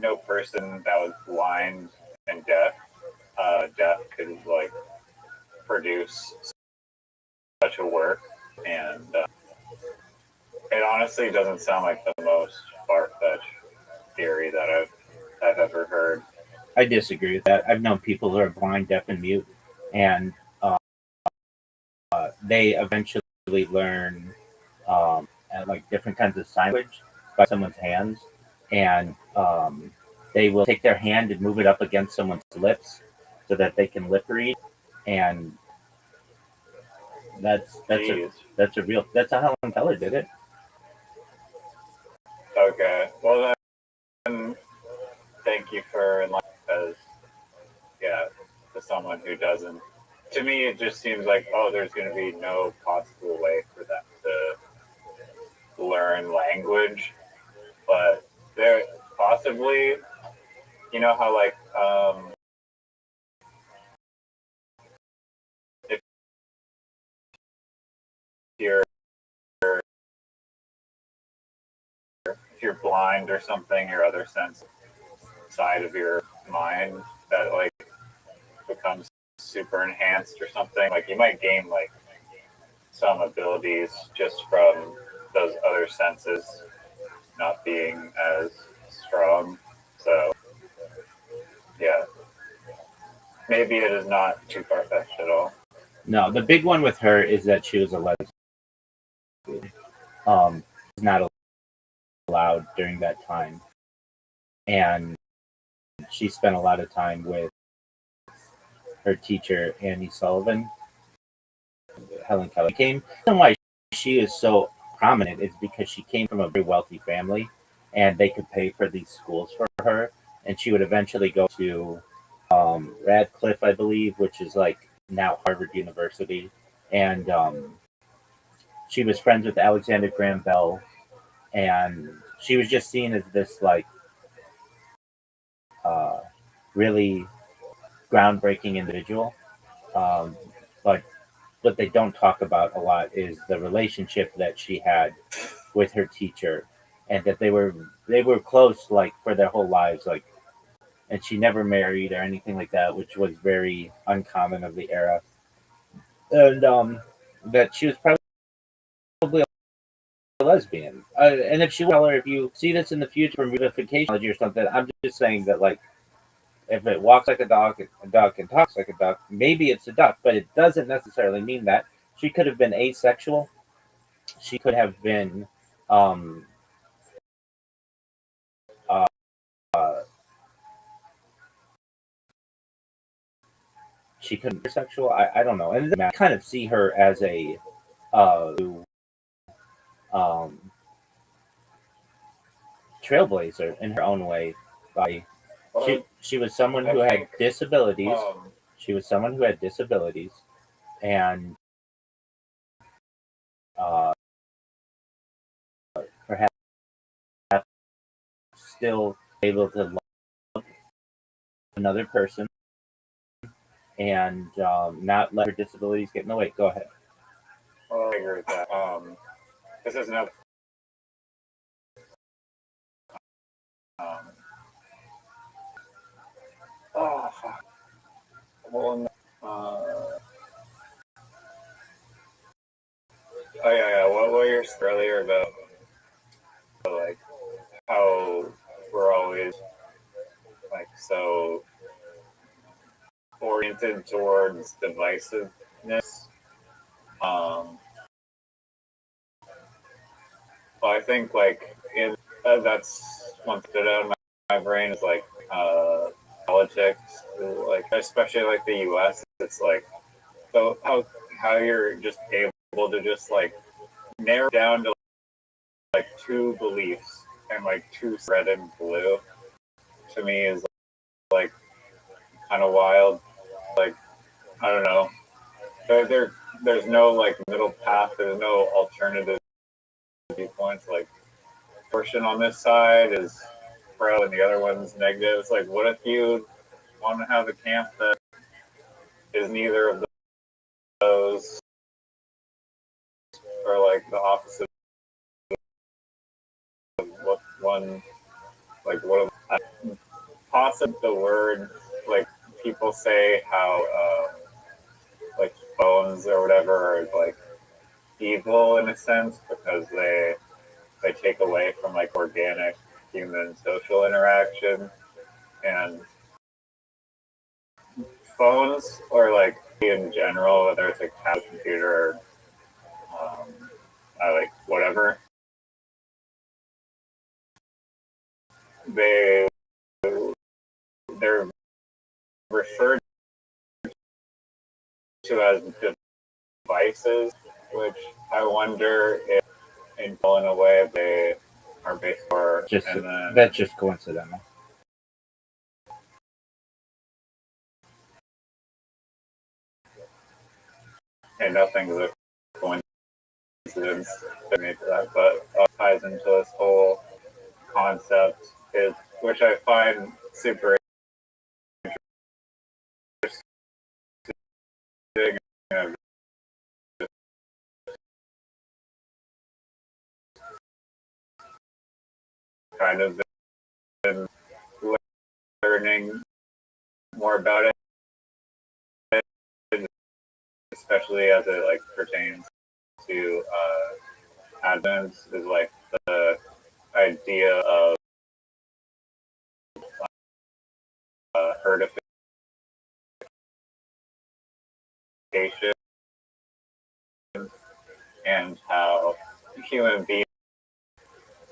no person that was blind and deaf could like produce such a work, and it honestly doesn't sound like the most far-fetched theory that I've ever heard. I disagree with that. I've known people who are blind, deaf, and mute, and they eventually learn like different kinds of sign language by someone's hands, and they will take their hand and move it up against someone's lips so that they can lip read, and Jeez. that's how Helen Keller did it. Okay. Well then, thank you for enlightening, because yeah, to someone who doesn't, to me it just seems like, oh, there's going to be no possible way for them to learn language, but there possibly, you know how like if you're if you're blind or something, your other sense side of your mind that like becomes super enhanced or something, like you might gain like some abilities just from those other senses not being as strong. So, yeah, maybe it is not too far fetched at all. No, the big one with her is that she was a lesbian. Not allowed during that time, and she spent a lot of time with her teacher Annie Sullivan. Helen Keller came. The reason why she is so prominent is because she came from a very wealthy family, and they could pay for these schools for her, and she would eventually go to Radcliffe, I believe, which is like now Harvard University, and she was friends with Alexander Graham Bell, and she was just seen as this like really groundbreaking individual. Um, but what they don't talk about a lot is the relationship that she had with her teacher, and that they were close like for their whole lives, like, and she never married or anything like that, which was very uncommon of the era, and that she was probably a lesbian. And if she will, or if you see this in the future from reunification or something, I'm just saying that like if it walks like a dog can talk like a duck, maybe it's a duck, but it doesn't necessarily mean that. She could have been asexual. She could have been um, uh, uh, she could be sexual. I don't know. And I kind of see her as a um, trailblazer in her own way. By she was someone who had disabilities. She was someone who had disabilities, and uh, perhaps still able to love another person and not let her disabilities get in the way. Go ahead. Well, I agree with that. This is another. Um, oh, fuck. Well, oh yeah. What were you saying earlier about like how we're always like so oriented towards divisiveness? Um, well, I think like in that's one thing out of my brain is like politics, like especially like the U.S. It's like so how you're just able to just like narrow down to like two beliefs and like two red and blue to me is like kind of wild. Like I don't know, there's no like middle path. There's no alternative viewpoints. Like portion on this side is pro and the other one's negative. It's like what if you want to have a camp that is neither of those or like the opposite of what one like what possibly the word like people say how like phones or whatever are like evil in a sense because they take away from like organic human social interaction and phones or like in general whether it's like a computer or like whatever they they're referred to as devices, which I wonder if in a way they are based for Just and then that's just coincidental. and nothing's a coincidence to me for that, but ties into this whole concept is which I find super interesting and kind of been learning more about it, especially as it like pertains to advance is like the idea of herdification and how human beings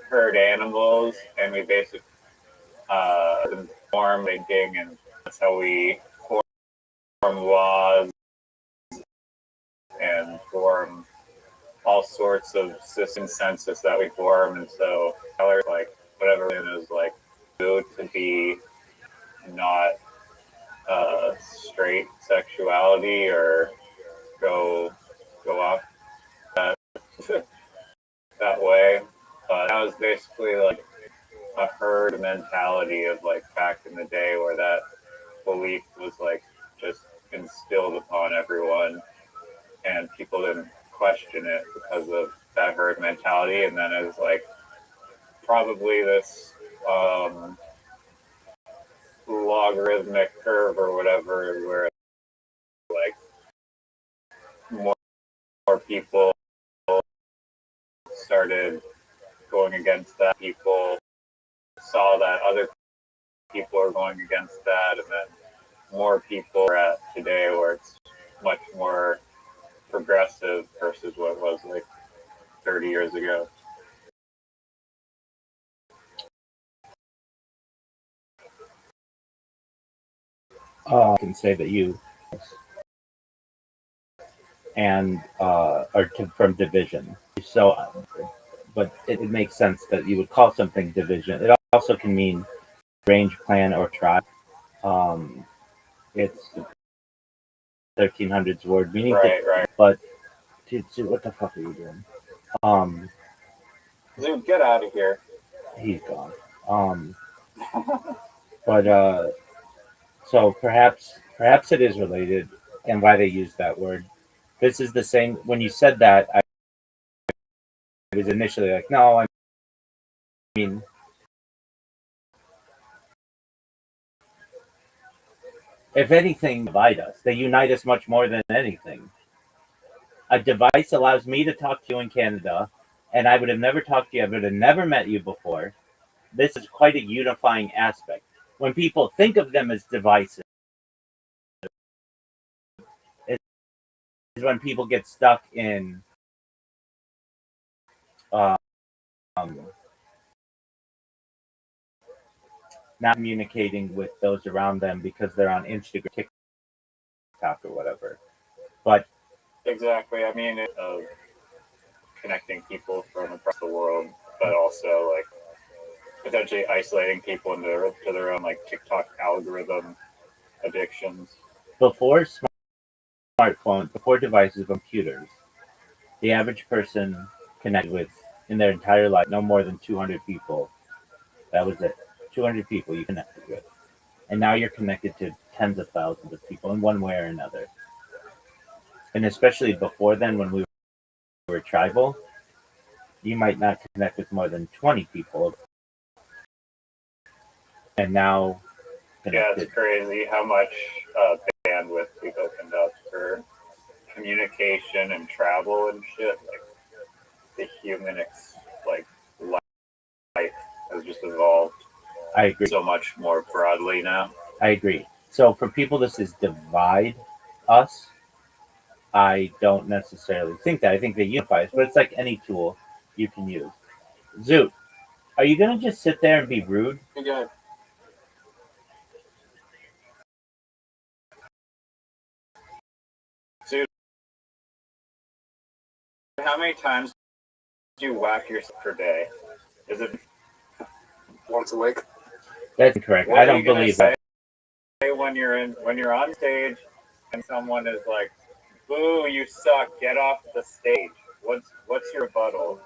herd animals, and we basically form thinking, and that's how we form laws and form all sorts of system census that we form. And so like whatever it is, like go to be not straight sexuality or go off that that way. But that was basically like a herd mentality of like back in the day where that belief was like just instilled upon everyone, and people didn't question it because of that herd mentality. And then it was like probably this logarithmic curve or whatever, where like more people started going against that. People saw that other people are going against that, and then more people are at today where it's much more progressive versus what it was like 30 years ago. I can say that you and from division. So, but it makes sense that you would call something division. It also can mean range, clan, or tribe. It's 1300s word meaning, Right. But dude, what the fuck are you doing? Dude, get out of here. He's gone. But so perhaps it is related, and why they use that word. This is the same. When you said that, I was initially like, no, I mean, if anything, divide us. They unite us much more than anything. A device allows me to talk to you in Canada, and I would have never talked to you. I would have never met you before. This is quite a unifying aspect. When people think of them as devices, is when people get stuck in not communicating with those around them because they're on Instagram, TikTok, or whatever. But exactly. I mean, of connecting people from across the world, but also like potentially isolating people into their own like TikTok algorithm addictions. before smartphones, before devices, computers, the average person connected with in their entire life no more than 200 people. That was it. 200 people you connected with. And now you're connected to tens of thousands of people in one way or another. And especially before then, when we were tribal, you might not connect with more than 20 people. And now, yeah, it's crazy how much bandwidth we've opened up for communication and travel and shit. Like the human life has just evolved. I agree. So much more broadly now. I agree. So for people, this is divide us. I don't necessarily think that. I think they unify us, but it's like any tool you can use. Zoot, are you gonna just sit there and be rude? Yeah. Dude, how many times do you whack yourself per day? Is it Once a week? That's incorrect. I don't believe that. When you're on stage and someone is like, "Boo, you suck! Get off the stage." What's your rebuttal?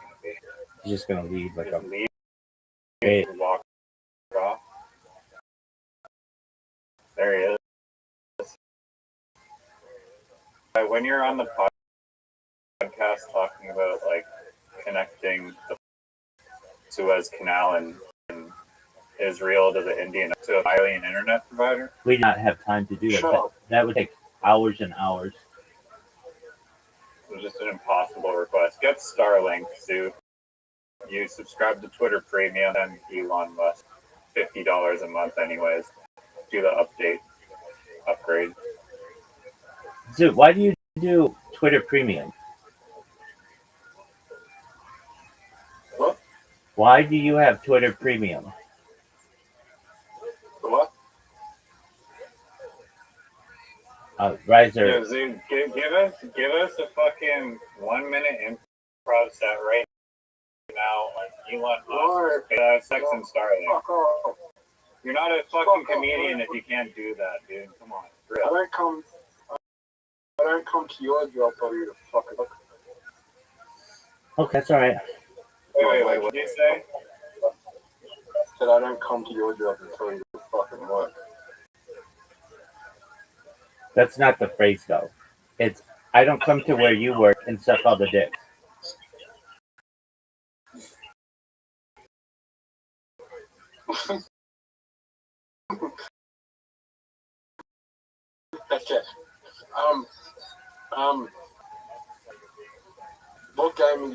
You're just gonna leave like a leave, hey. Walk off. There he is. When you're on the podcast talking about like connecting the Suez Canal and Israel to the Indian to an alien internet provider, We do not have time to do that. That would take hours and hours. just an impossible request. Get Starlink, Zoo. You subscribe to Twitter Premium and Elon Musk. $50 a month anyways. Do the upgrade. Dude, why do you do Twitter Premium? What? Why do you have Twitter Premium? What? Riser. Yeah, Zoo, give us a fucking 1 minute improv set right now on Elon Lord. Musk, sex and Starlink. Fuck off. You're not a fucking comedian if you can't do that, dude. Come on. I don't come to your job for you to fuck it up. Okay, that's all right. Wait, what did you say? Said I don't come to your job and tell you to fucking work. That's not the phrase, though. It's, I don't come to where you work and suck all the dick. Okay. What game are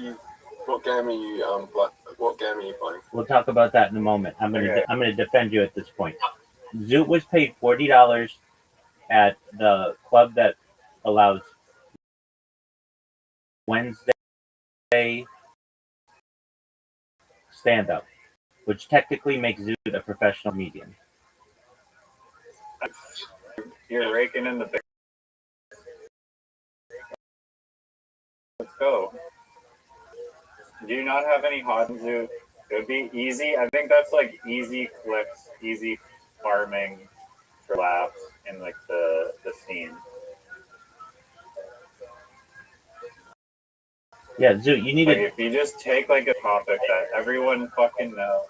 you playing? We'll talk about that in a moment. I'm gonna defend you at this point. Zoot was paid $40 at the club that allows Wednesday stand up, which technically makes Zoot a professional comedian. You're raking in the big. Let's go. Do you not have any hot Zoo? It would be easy. I think that's like easy clicks, easy farming for laughs in like the scene. Yeah, Zoot, you need Like to. if you just take like a topic that everyone fucking knows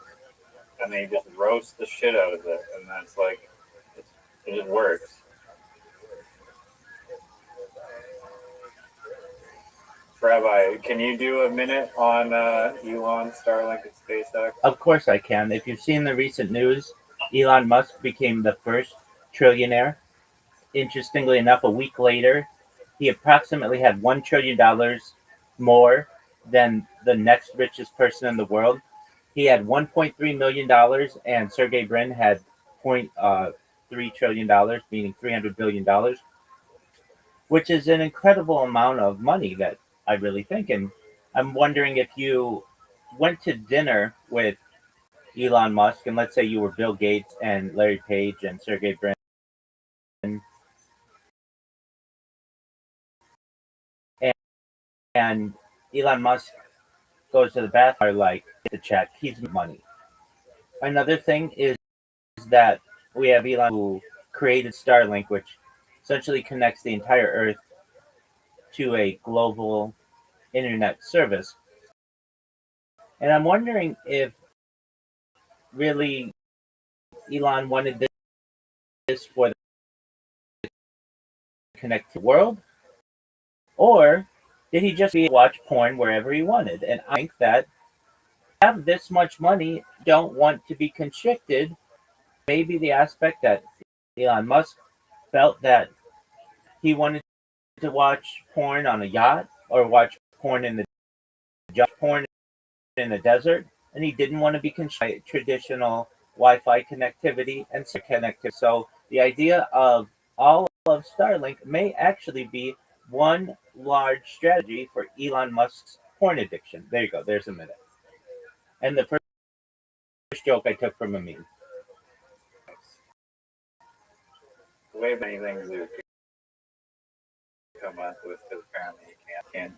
and then you just roast the shit out of it, and that's like it just works. Rabbi, can you do a minute on Elon, Starlink, and SpaceX? Of course I can. If you've seen the recent news, Elon Musk became the first trillionaire. Interestingly enough, a week later, he approximately had $1 trillion more than the next richest person in the world. He had $1.3 million, and Sergey Brin had $0.3 trillion, meaning $300 billion, which is an incredible amount of money that I really think. And I'm wondering if you went to dinner with Elon Musk, and let's say you were Bill Gates and Larry Page and Sergey Brin, and Elon Musk goes to the bathroom, like the check, he's money. Another thing is that we have Elon who created Starlink, which essentially connects the entire Earth to a global internet service. And I'm wondering if really Elon wanted this for the connected world, or did he just watch porn wherever he wanted? And I think that have this much money, don't want to be constricted. Maybe the aspect that Elon Musk felt that he wanted to watch porn on a yacht or watch porn in the desert, and he didn't want to be constrained by traditional Wi-Fi connectivity and connectivity. So the idea of all of Starlink may actually be one large strategy for Elon Musk's porn addiction. There you go. There's a minute. And the first joke I took from a meme. Way many things you come up with because apparently you can't.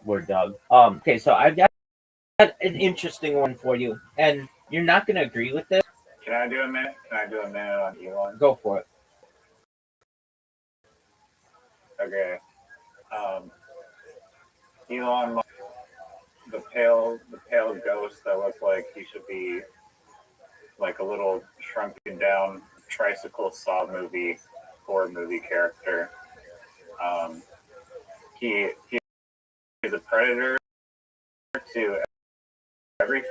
Word dog. Okay, so I've got an interesting one for you, and you're not going to agree with this. Can I do a minute? Can I do a minute on Elon? Go for it. Okay. Elon Musk, the pale ghost that looks like he should be like a little shrunken down tricycle Saw movie, horror movie character. He is a predator to every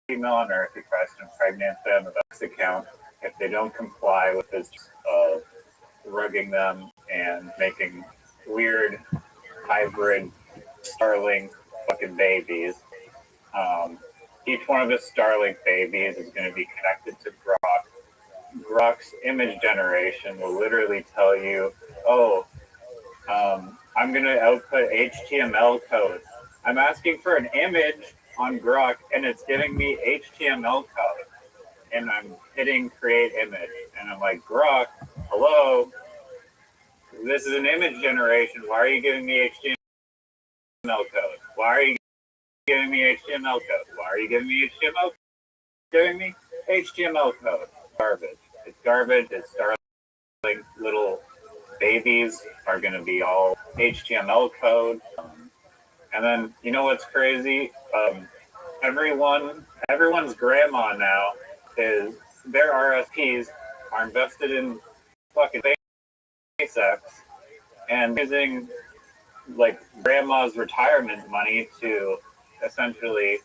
female on Earth. He tries to impregnate them with his account if they don't comply with his rugging them and making weird hybrid starling fucking babies. Each one of his Starlink babies is going to be connected to Grok. Grok's image generation will literally tell you, oh, I'm going to output HTML code. I'm asking for an image on Grok, and it's giving me HTML code. And I'm hitting create image. And I'm like, Grok, hello? This is an image generation. Why are you giving me HTML code? Why are you giving me HTML code? Why are you giving me HTML code? Giving me HTML code. Garbage. It's garbage. It's Starlink. Little babies are going to be all HTML code. And then, you know what's crazy? Everyone's grandma now is, their RSPs are invested in fucking SpaceX and using like grandma's retirement money to essentially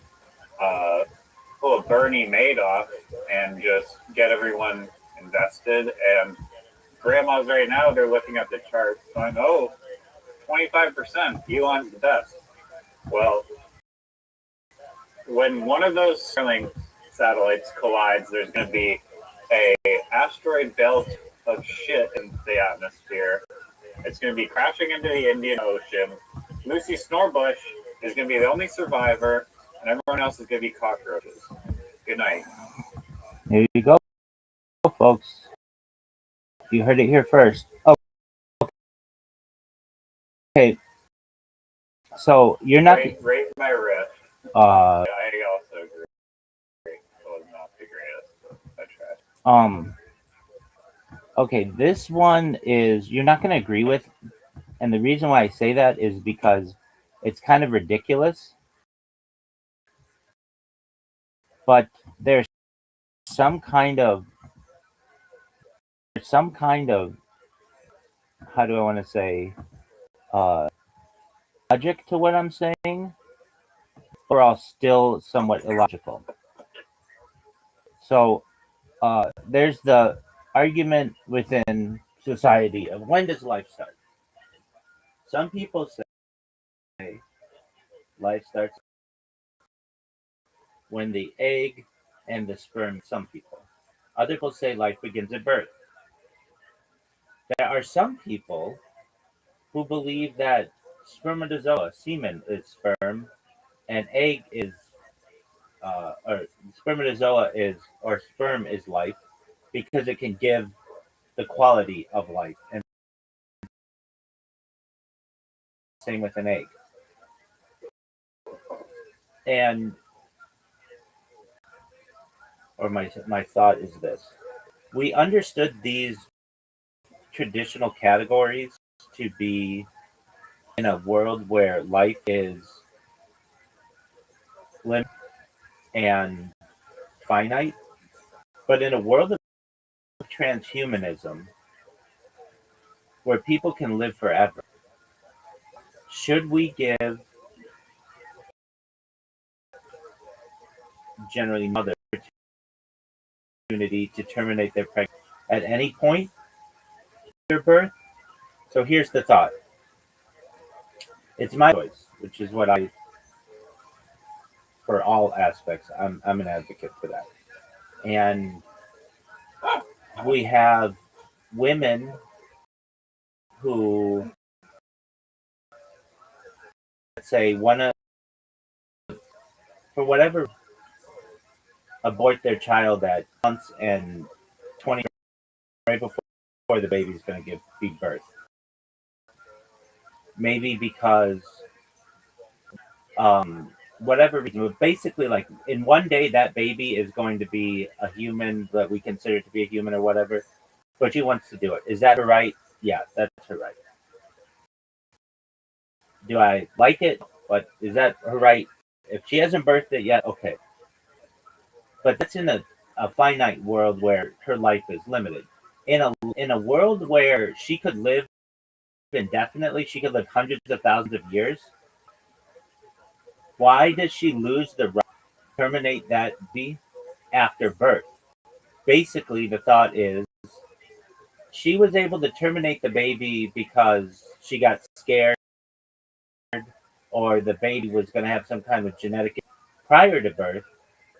pull a Bernie Madoff and just get everyone invested. And grandmas right now, they're looking at the charts going, oh, 25%, Elon's the best. Well, when one of those Starlink satellites collides, there's going to be a asteroid belt of shit in the atmosphere. It's going to be crashing into the Indian Ocean. Lucy Snorebush is going to be the only survivor, and everyone else is going to be cockroaches. Good night. Here you go, folks. You heard it here first. Oh, okay. So you're not. Rate my riff. I also agree. It was not the greatest. I tried. Okay, this one is you're not going to agree with, and the reason why I say that is because it's kind of ridiculous. But there's some kind of how do I want to say logic to what I'm saying, or all still somewhat illogical. So there's the argument within society of when does life start? Some people say life starts when the egg and the sperm. Some people. Other people say life begins at birth. There are some people who believe that spermatozoa, semen, is sperm, and egg is, or spermatozoa is, or sperm is life, because it can give the quality of life. And same with an egg. And, or my thought is this: we understood these traditional categories to be in a world where life is limited and finite, but in a world of transhumanism where people can live forever, should we give generally mother opportunity to terminate their pregnancy at any point after birth? So here's the thought. It's my choice, which is what I, for all aspects, I'm an advocate for that. And we have women who, let's say, want to, for whatever, abort their child at months and 20 right before the baby's going to feed birth. Maybe because whatever reason, but basically, like in one day, that baby is going to be a human that we consider to be a human or whatever. But she wants to do it. Is that her right? Yeah, that's her right. Do I like it? But is that her right? If she hasn't birthed it yet, okay. But that's in a finite world where her life is limited. In a world where she could live indefinitely, she could live hundreds of thousands of years. Why does she lose the right to terminate that baby after birth? Basically, the thought is she was able to terminate the baby because she got scared or the baby was going to have some kind of genetic prior to birth,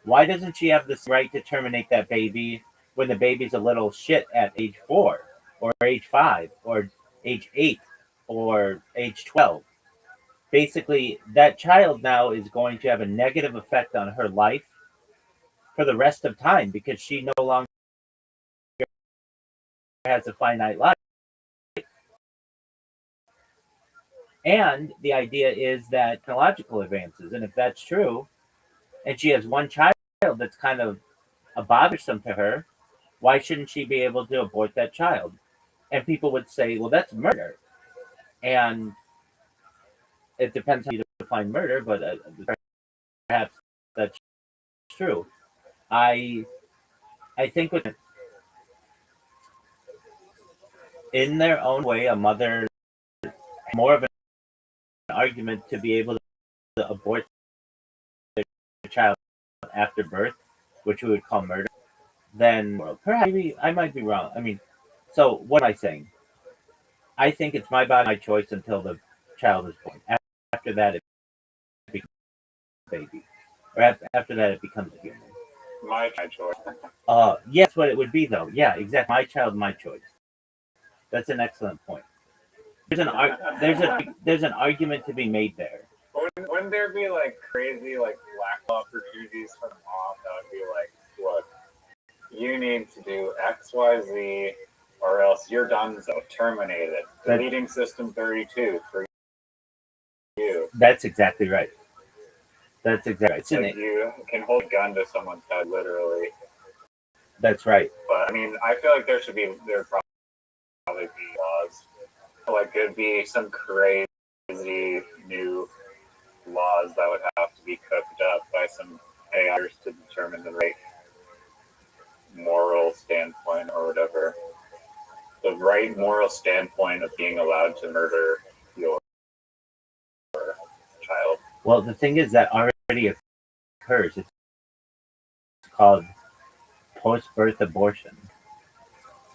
why doesn't she have the right to terminate that baby when the baby's a little shit at age 4 or age 5 or age 8 or age 12? Basically, that child now is going to have a negative effect on her life for the rest of time because she no longer has a finite life. And the idea is that technological advances, and if that's true, and she has one child that's kind of a bothersome to her, why shouldn't she be able to abort that child? And people would say, well, that's murder. And it depends how you define murder, but perhaps that's true. I think with in their own way, a mother has more of an argument to be able to abort their child after birth, which we would call murder, than perhaps maybe I might be wrong. I mean, so what am I saying? I think it's my body, my choice until the child is born. After that, it becomes a baby, or after that, it becomes a human. My choice. Yes, what it would be though. Yeah, exactly. My child, my choice. That's an excellent point. There's an argument to be made there. Wouldn't there be like crazy like black opportunities for mom that would be like, look, you need to do X, Y, Z, or else you're done. So terminated. Deleting system 32 for you. That's exactly right. That's exactly right. So you can hold a gun to someone's head, literally. That's right. But I mean, I feel like there'd probably be laws. Like there'd be some crazy new laws that would have to be cooked up by some AIs to determine the right moral standpoint or whatever. The right moral standpoint of being allowed to murder your child. Well, the thing is that already occurs. It's called post-birth abortion.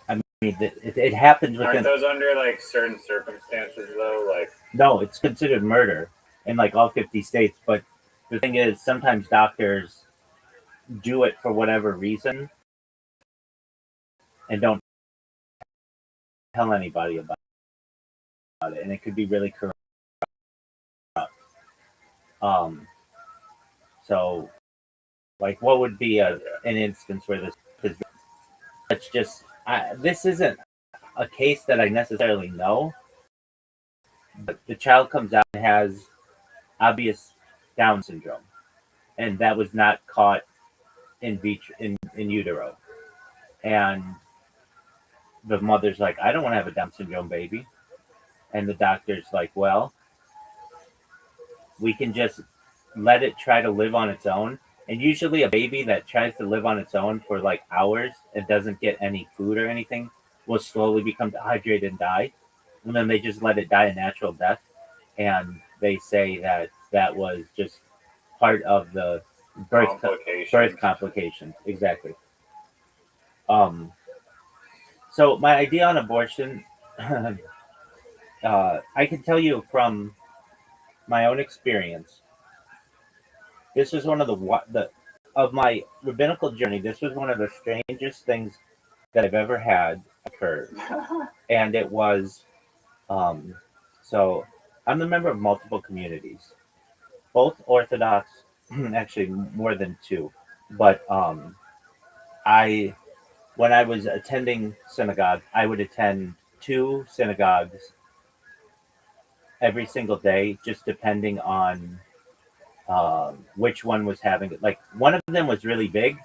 I mean, it happens within. Aren't those under like certain circumstances though? Like no, it's considered murder in like all 50 states. But the thing is, sometimes doctors do it for whatever reason and don't tell anybody about it, and it could be really corrupt. So, like, what would be an instance where this? Because that's just this isn't a case that I necessarily know. But the child comes out and has obvious Down syndrome, and that was not caught in utero. And the mother's like, I don't want to have a Down syndrome baby. And the doctor's like, well, we can just let it try to live on its own. And usually a baby that tries to live on its own for like hours and doesn't get any food or anything will slowly become dehydrated and die. And then they just let it die a natural death. And they say that that was just part of the birth complications. Exactly. So my idea on abortion, I can tell you from my own experience. This was one of the of my rabbinical journey. This was one of the strangest things that I've ever had occur, and it was so I'm a member of multiple communities, both Orthodox, actually more than two, but I when I was attending synagogue, I would attend 2 synagogues every single day, just depending on which one was having it. Like one of them was really big,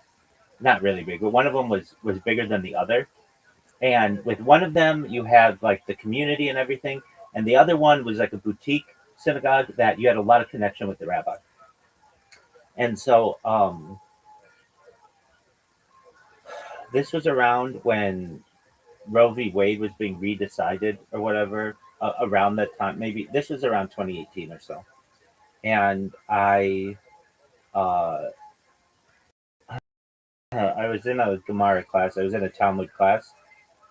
not really big, but one of them was bigger than the other. And with one of them, you have like the community and everything, and the other one was like a boutique synagogue that you had a lot of connection with the rabbi. And so this was around when Roe v. Wade was being redecided or whatever. Around that time, maybe this was around 2018 or so, and I was in a Gemara class. I was in a Talmud class,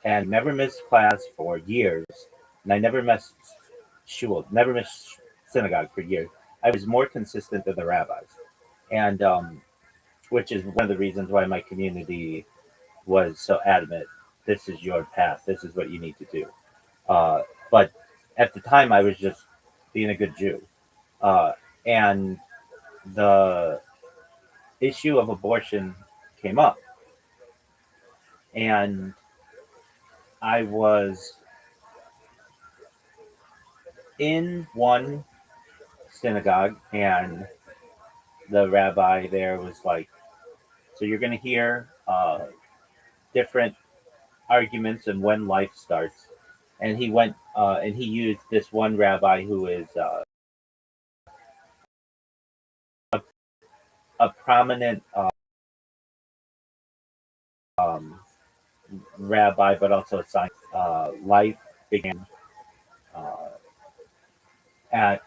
and never missed class for years. And I never missed shul, never missed synagogue for years. I was more consistent than the rabbis, and which is one of the reasons why my community was so adamant. This is your path. This is what you need to do. But at the time, I was just being a good Jew, and the issue of abortion came up, and I was in one synagogue, and the rabbi there was like, "So you're going to hear different arguments and when life starts." And he went and he used this one rabbi who is a prominent um, rabbi, but also a science. Life began uh, at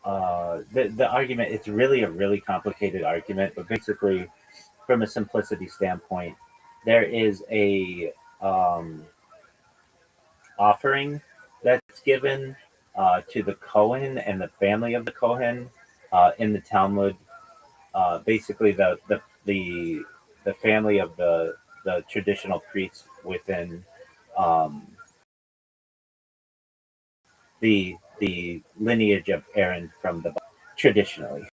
the argument. It's really a really complicated argument, but basically, from a simplicity standpoint, there is a offering that's given to the Kohen and the family of the Kohen in the Talmud. Basically, the family of the traditional priests within um, the lineage of Aaron from the traditionally.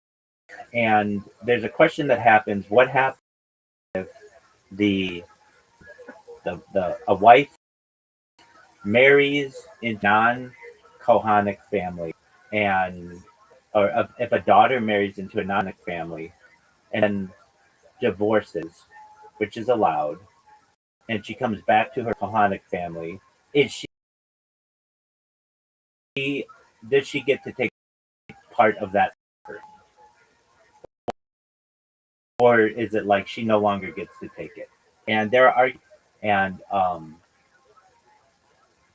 And there's a question that happens: what happens if the a wife marries a non-Kohanic family, and or if a daughter marries into a non-Kohanic family and then divorces, which is allowed, and she comes back to her Kohanic family, is she does she get to take part of that, or is it like she no longer gets to take it? And there are and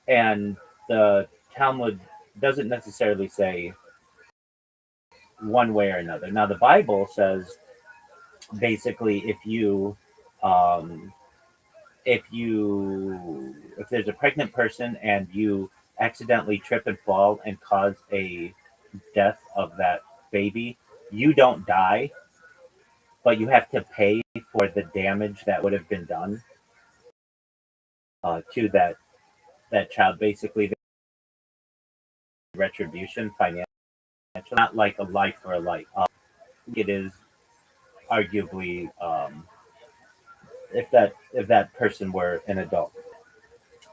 and the Talmud doesn't necessarily say one way or another. Now the Bible says basically um, if there's a pregnant person and you accidentally trip and fall and cause a death of that baby, you don't die, but you have to pay for the damage that would have been done to that child. Basically, retribution, financial, not like a life for a life. It is arguably if that person were an adult.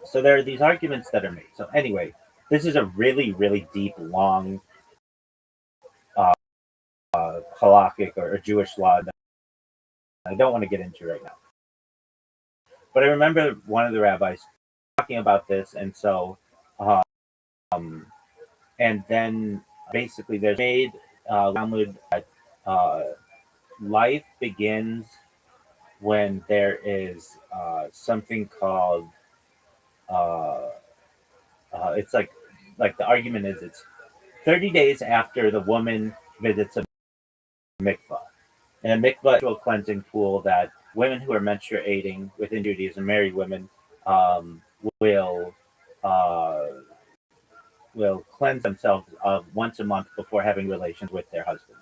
So there are these arguments that are made. So anyway, this is a really really deep, long uh, halakhic or Jewish law that I don't want to get into right now. But I remember one of the rabbis talking about this, and so um, and then basically there's made Talmud that life begins when there is something called uh, it's like the argument is it's 30 days after the woman visits a mikvah. And a mikvah is a cleansing pool that women who are menstruating within Judaism, married women, um, will uh, will cleanse themselves once a month before having relations with their husbands.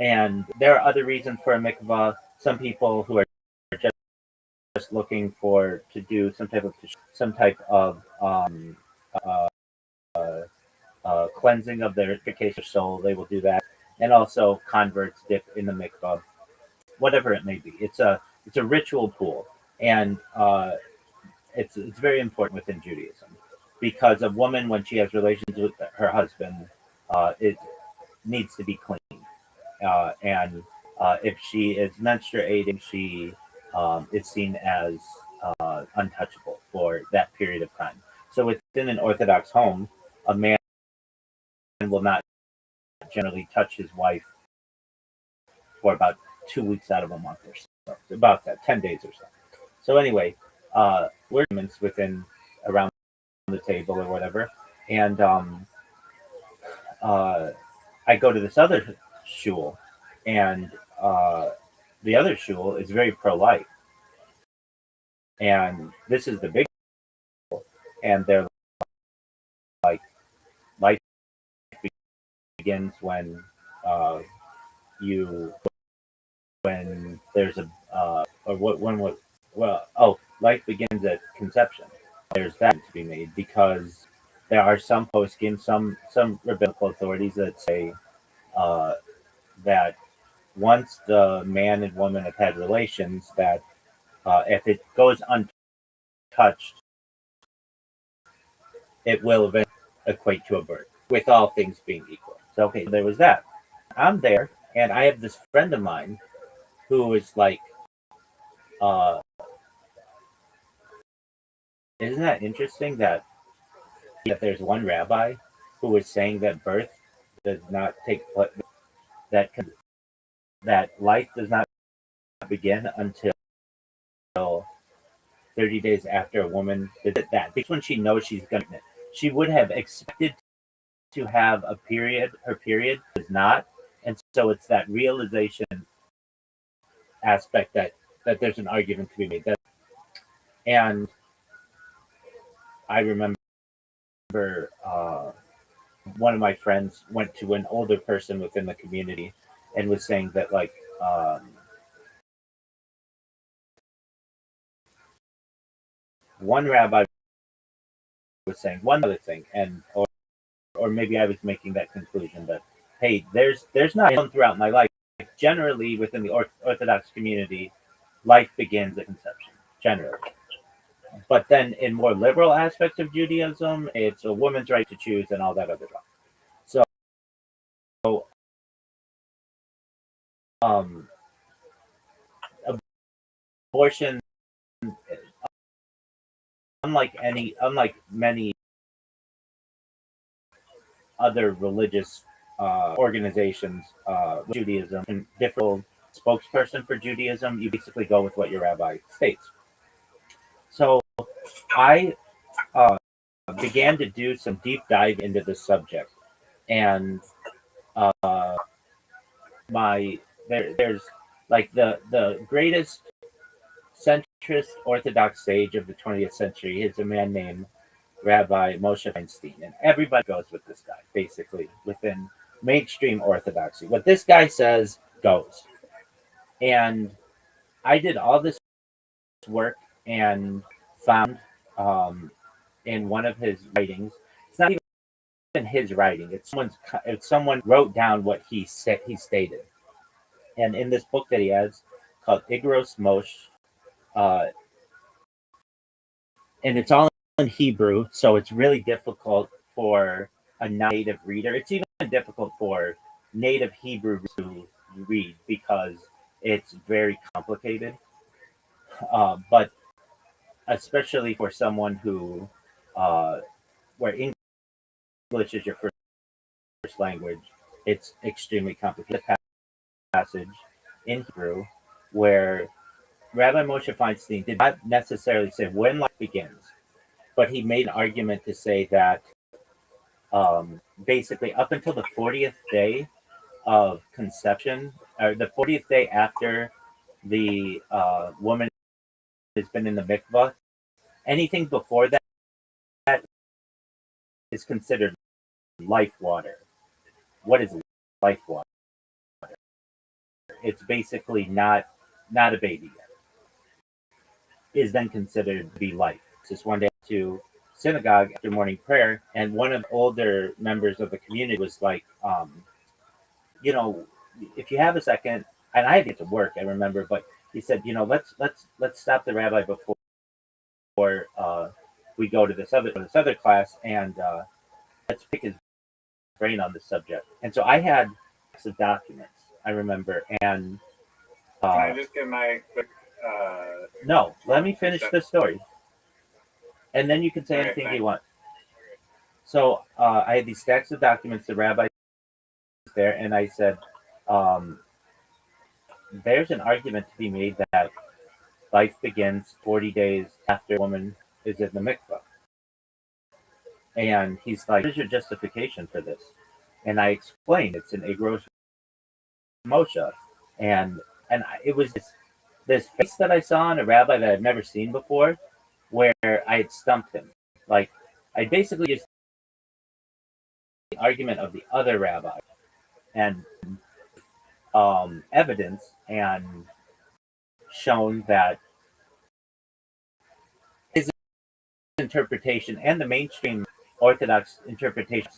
And there are other reasons for a mikvah. Some people who are just looking for to do some type of uh, cleansing of their vacation soul, they will do that. And also converts dip in the mikvah, whatever it may be. It's a ritual pool, and it's very important within Judaism because a woman when she has relations with her husband, it needs to be clean, and if she is menstruating, she is seen as untouchable for that period of time. So within an Orthodox home, a man will not generally touch his wife for about 2 weeks out of a month or so. About that, 10 days or so. So anyway, we're within around the table or whatever. And I go to this other shul, and the other shul is very pro-life. And this is the big shul, and they're like, begins when uh, you when there's a or what when what well oh life begins at conception. There's that to be made because there are some poskim, some rabbinical authorities that say uh, that once the man and woman have had relations, that if it goes untouched, it will eventually equate to a birth, with all things being equal. So okay, there was that. I'm there, and I have this friend of mine who is like, uh, isn't that interesting that there's one rabbi who was saying that birth does not take place, that that life does not begin until 30 days after a woman did that. Because when she knows she's going to, she would have expected to have a period. Her period does not, and so it's that realization aspect that there's an argument to be made. And I remember one of my friends went to an older person within the community and was saying that like one rabbi was saying one other thing, and or maybe I was making that conclusion that hey, there's not throughout my life. Generally, within the Orthodox community, life begins at conception. Generally, but then in more liberal aspects of Judaism, it's a woman's right to choose and all that other stuff. So, abortion, unlike many other religious organizations, Judaism, and different spokesperson for Judaism, you basically go with what your rabbi states. So I began to do some deep dive into the subject, and there's like the greatest centrist Orthodox sage of the 20th century is a man named Rabbi Moshe Feinstein, and everybody goes with this guy basically within mainstream Orthodoxy. What this guy says goes, and I did all this work and found in one of his writings. It's not even his writing. It's someone wrote down what he said. He stated, and in this book that he has called Igros Moshe, and it's all in Hebrew, so it's really difficult for a native reader. It's even difficult for native Hebrew to read because it's very complicated. But especially for someone who, where English is your first language, it's extremely complicated. Passage in Hebrew where Rabbi Moshe Feinstein did not necessarily say when life begins, but he made an argument to say that basically up until the 40th day of conception, or the 40th day after the woman has been in the mikvah, anything before that is considered life water. What is life water? It's basically not a baby yet. Is then considered to be life. Just one day to synagogue after morning prayer, and one of the older members of the community was like, if you have a second, and I had to get to work, I remember, but he said, let's stop the rabbi before we go to this other class, and let's pick his brain on the subject. And so I had some documents, I remember, and can I just get my quick? No, let me finish the story, and then you can say Okay, anything you want. So I had these stacks of documents. The rabbi was there, and I said, "There's an argument to be made that life begins 40 days after a woman is in the mikvah." And he's like, "What is your justification for this?" And I explained, "It's an Igros Moshe," and it was this face that I saw in a rabbi that I'd never seen before, where I had stumped him. Like I basically used the argument of the other rabbi and evidence and shown that his interpretation and the mainstream Orthodox interpretation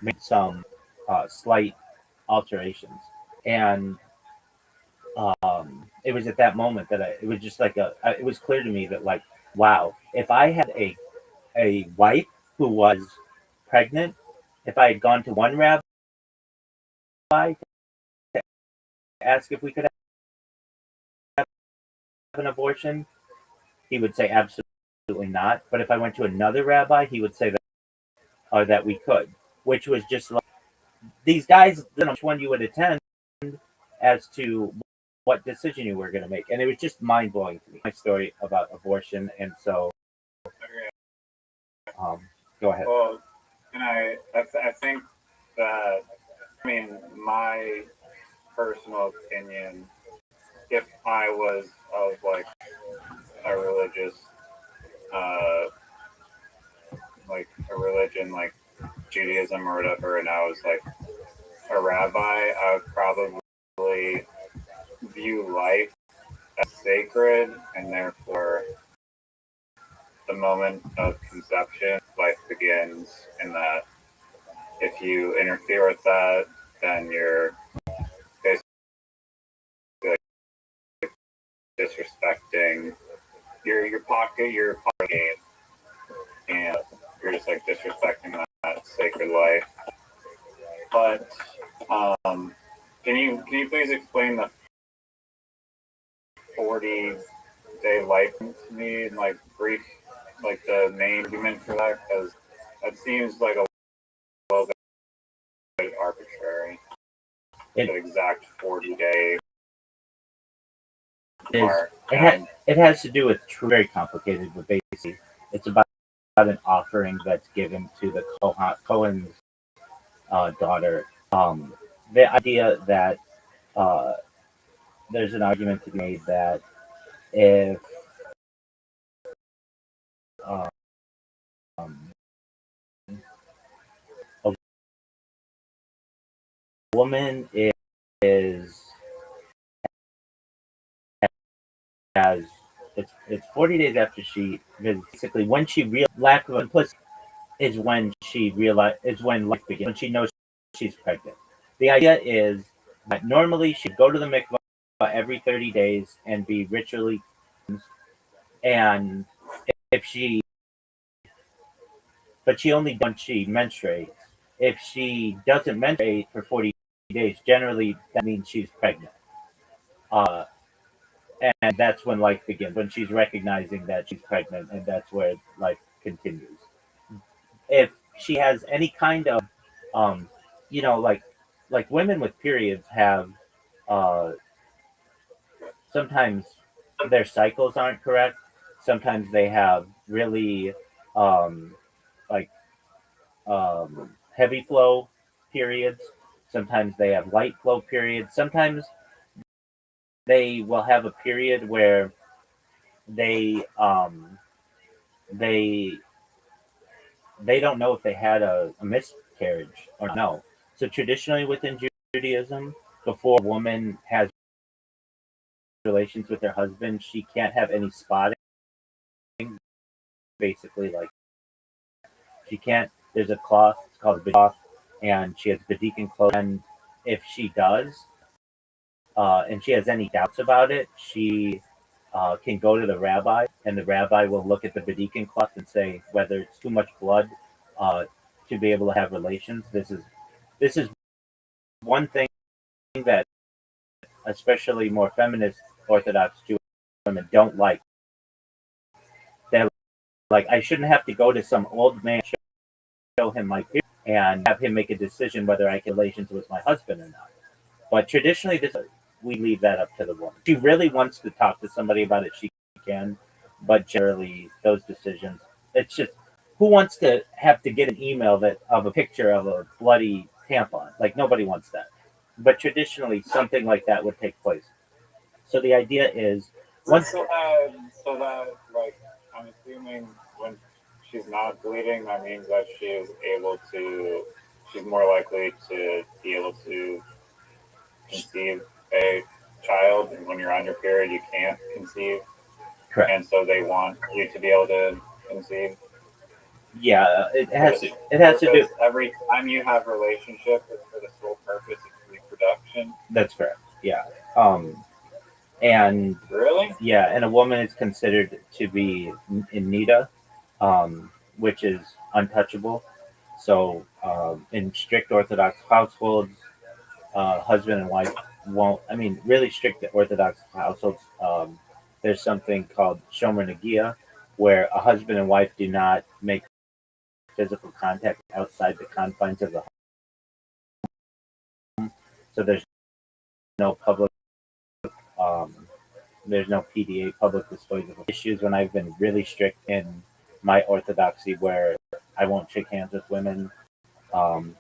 made some slight alterations. And it was at that moment that it was just like it was clear to me that, like, wow, if I had a wife who was pregnant, if I had gone to one rabbi to ask if we could have an abortion, he would say absolutely not. But if I went to another rabbi, he would say that, or that we could, which was just like, these guys didn't know which one you would attend as to what decision you were going to make. And it was just mind blowing to me, my story about abortion. And so, go ahead. Well, and I think that, I mean, my personal opinion, if I was of like a religious, like a religion like Judaism or whatever, and I was like a rabbi, I would probably view life as sacred, and therefore the moment of conception, life begins, and that if you interfere with that, then you're basically disrespecting your pocket, and you're just like disrespecting that sacred life. But can you please explain the 40-day life to me in like brief, like the main argument for that? Because that seems like a little bit arbitrary. The exact 40-day mark. It has to do with very complicated, but basically it's about an offering that's given to the Cohen's daughter. The idea that there's an argument to be made that if um, a woman is has it's 40 days after she basically when she lack of implicit is when she realize is when life begins, when she knows she's pregnant. The idea is that normally she'd go to the mikvah every 30 days and be ritually, and if she but she only once she menstruates. If she doesn't menstruate for 40 days, generally that means she's pregnant. Uh, and that's when life begins, when she's recognizing that she's pregnant, and that's where life continues. If she has any kind of, um, like women with periods have, uh, sometimes their cycles aren't correct. Sometimes they have really, um, like heavy flow periods. Sometimes they have light flow periods. Sometimes they will have a period where they they they don't know if they had a miscarriage or no. So traditionally within Judaism, before a woman has relations with her husband, she can't have any spotting. Basically, like she can't. There's a cloth. It's called a cloth, and she has Bedikin clothes. And if she does, and she has any doubts about it, she can go to the rabbi, and the rabbi will look at the Bedikin cloth and say whether it's too much blood uh, to be able to have relations. This is one thing that especially more feminist Orthodox Jewish women don't like. They're like, I shouldn't have to go to some old man, show him my period, and have him make a decision whether I can have relations with my husband or not. But traditionally, we leave that up to the woman. If she really wants to talk to somebody about it, she can. But generally, those decisions, it's just who wants to have to get an email that of a picture of a bloody tampon? Like nobody wants that. But traditionally, something like that would take place. So the idea is once So that like I'm assuming when she's not bleeding, that means that she's more likely to be able to conceive a child, and when you're on your period, you can't conceive. Correct. And so they want you to be able to conceive. Yeah, it has to do. Every time you have a relationship, it's for the sole purpose of reproduction. That's correct. Yeah. And Really? yeah, and a woman is considered to be in nida, which is untouchable. So in strict Orthodox households, husband and wife won't. I mean, really strict Orthodox households. There's something called shomer negia, where a husband and wife do not make physical contact outside the confines of the home. So there's no public. There's no PDA, public displays of issues. When I've been really strict in my orthodoxy, where I won't shake hands with women,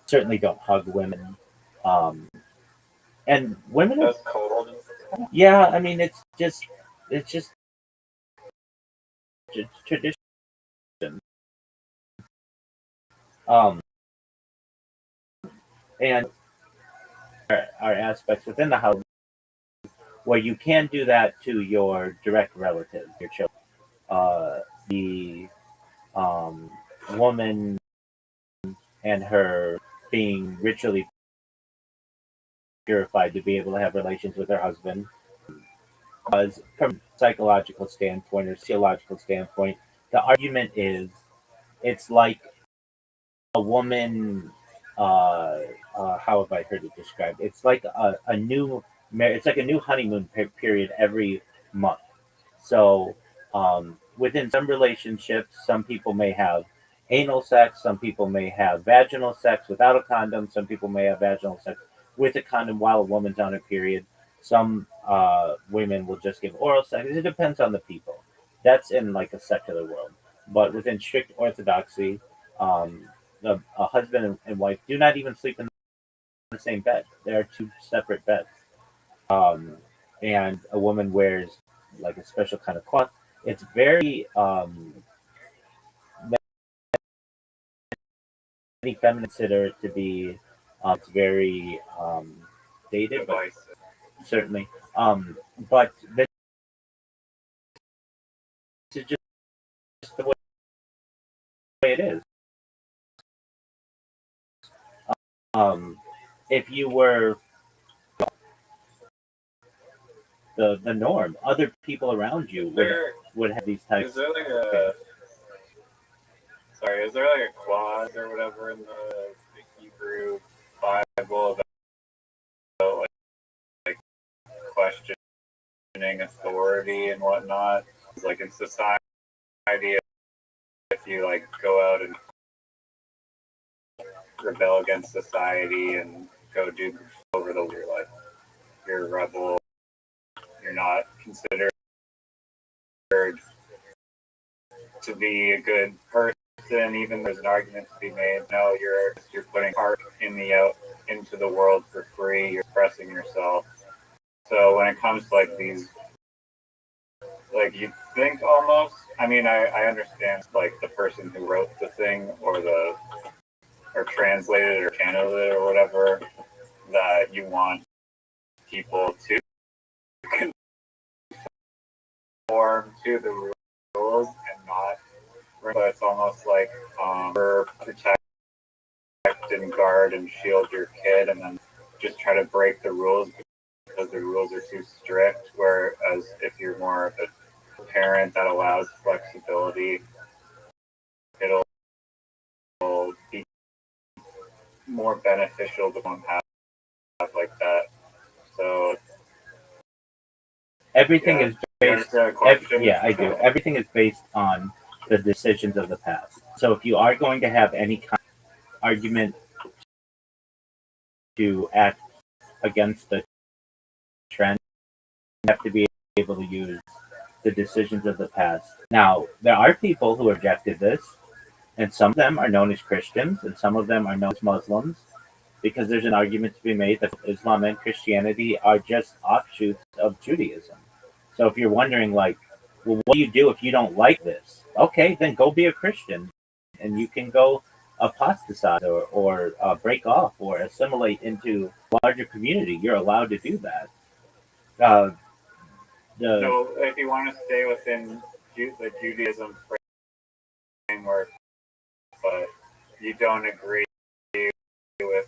certainly don't hug women, and women. That's cold. Yeah, I mean it's just tradition. Um, and are aspects within the house where you can do that to your direct relatives, your children. The woman and her being ritually purified to be able to have relations with her husband. Because from a psychological standpoint or theological standpoint, the argument is it's like a woman. How have I heard it described? It's like a new. It's like a new honeymoon period every month. So within some relationships, some people may have anal sex, some people may have vaginal sex without a condom, some people may have vaginal sex with a condom while a woman's on her period. Some women will just give oral sex. It depends on the people. That's in like a secular world. But within strict orthodoxy, a husband and wife do not even sleep in the same bed. They are two separate beds. And a woman wears like a special kind of cloth. It's very many feminine consider it to be it's very dated, but certainly. But this is just the way it is. If you were the norm, other people around you would have these types. Is there like a is there like a clause or whatever in the Hebrew Bible about like questioning authority and whatnot? Like in society, if you like go out and rebel against society and go do over the you're a rebel, you're not considered to be a good person. Even there's an argument to be made. No, you're putting art into the world for free. You're expressing yourself. So when it comes to like these, like you think almost. I mean, I understand like the person who wrote the thing or translated or channeled it or whatever, that you want people to conform to the rules and not. But it's almost like protect and guard and shield your kid, and then just try to break the rules because the rules are too strict. Whereas if you're more of a parent that allows flexibility, it'll be more beneficial to have like that. So everything is based. Yeah, I do. Everything is based on the decisions of the past. So if you are going to have any kind of argument to act against the trend, you have to be able to use the decisions of the past. Now, there are people who rejected this, and some of them are known as Christians, and some of them are known as Muslims, because there's an argument to be made that Islam and Christianity are just offshoots of Judaism. So if you're wondering, like, well, what do you do if you don't like this? Okay, then go be a Christian, and you can go apostatize or break off or assimilate into a larger community, you're allowed to do that. Uh, the So if you want to stay within the Judaism framework, but you don't agree with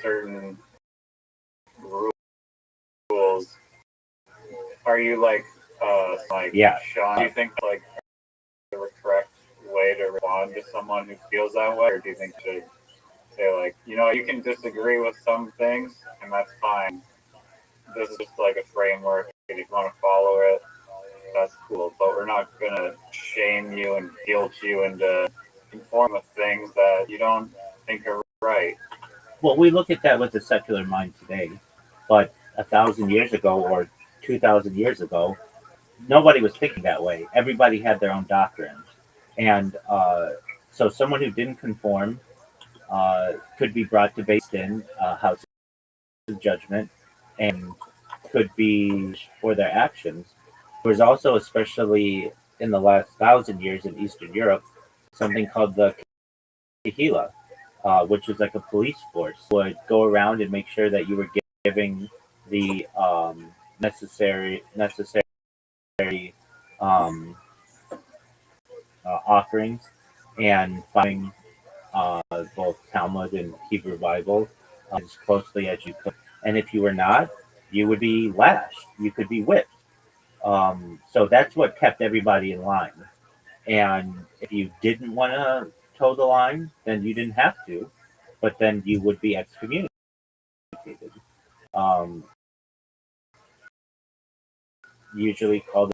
certain rules, are you like Yeah. Sean? Do you think like the correct way to respond to someone who feels that way, or do you think you should say like, you can disagree with some things and that's fine. This is just like a framework, and if you want to follow it, that's cool. But we're not gonna shame you and guilt you into conform with things that you don't think are right. Well, we look at that with the secular mind today, but 1,000 years ago or 2,000 years ago, nobody was thinking that way. Everybody had their own doctrines, and so someone who didn't conform could be brought to based in house of judgment and could be for their actions. There was also, especially in the last 1,000 years in Eastern Europe, something called the Kahila, which was like a police force, would go around and make sure that you were giving the necessary um, offerings and following both Talmud and Hebrew Bible as closely as you could. And if you were not, you would be lashed. You could be whipped. So that's what kept everybody in line. And if you didn't want to toe the line, then you didn't have to, but then you would be excommunicated. Um, Usually called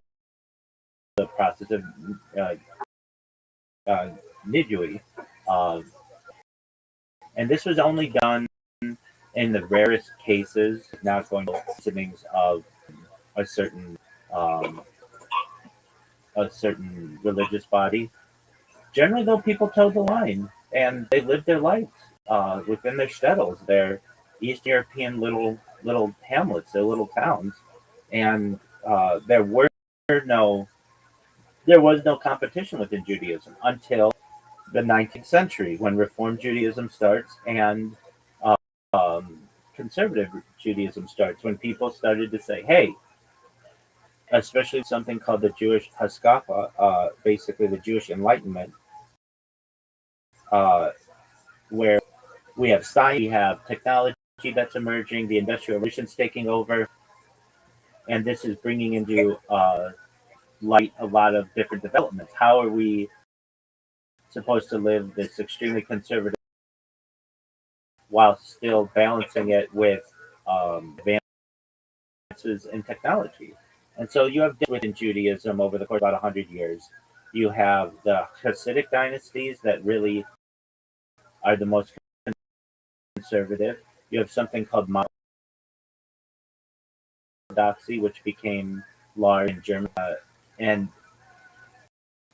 the process of uh, nidui. Uh, and this was only done in the rarest cases, not going to sittings of a certain um, a certain religious body. Generally, though, people toe the line and they live their lives within their shtetls, their East European little hamlets, their little towns, and no there was no competition within Judaism until the 19th century when Reform Judaism starts and um, conservative Judaism starts. When people started to say, "Hey," especially something called the Jewish Haskafa, basically the Jewish Enlightenment, uh, where we have science, we have technology that's emerging, the industrial revolution's taking over, and this is bringing into light a lot of different developments. How are we supposed to live this extremely conservative while still balancing it with advances in technology? And so you have within Judaism over the course of about 100 years, you have the Hasidic dynasties that really are the most conservative. You have something called Orthodoxy, which became large in Germany, and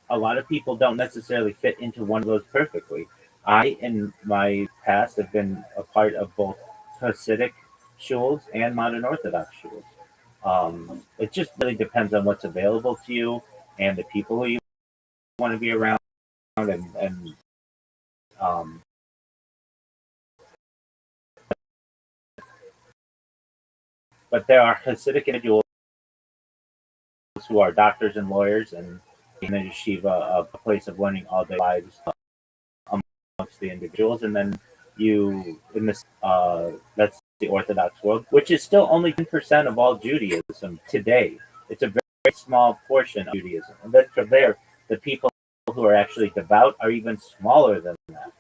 a lot of people don't necessarily fit into one of those perfectly. I, in my past, have been a part of both Hasidic shuls and modern Orthodox shuls. It just really depends on what's available to you and the people who you want to be around, and um, but there are Hasidic individuals who are doctors and lawyers, and in a yeshiva, a place of learning all their lives amongst the individuals, and then you in this that's the Orthodox world, which is still only 10% of all Judaism today. It's a very small portion of Judaism, and then from there, the people who are actually devout are even smaller than that.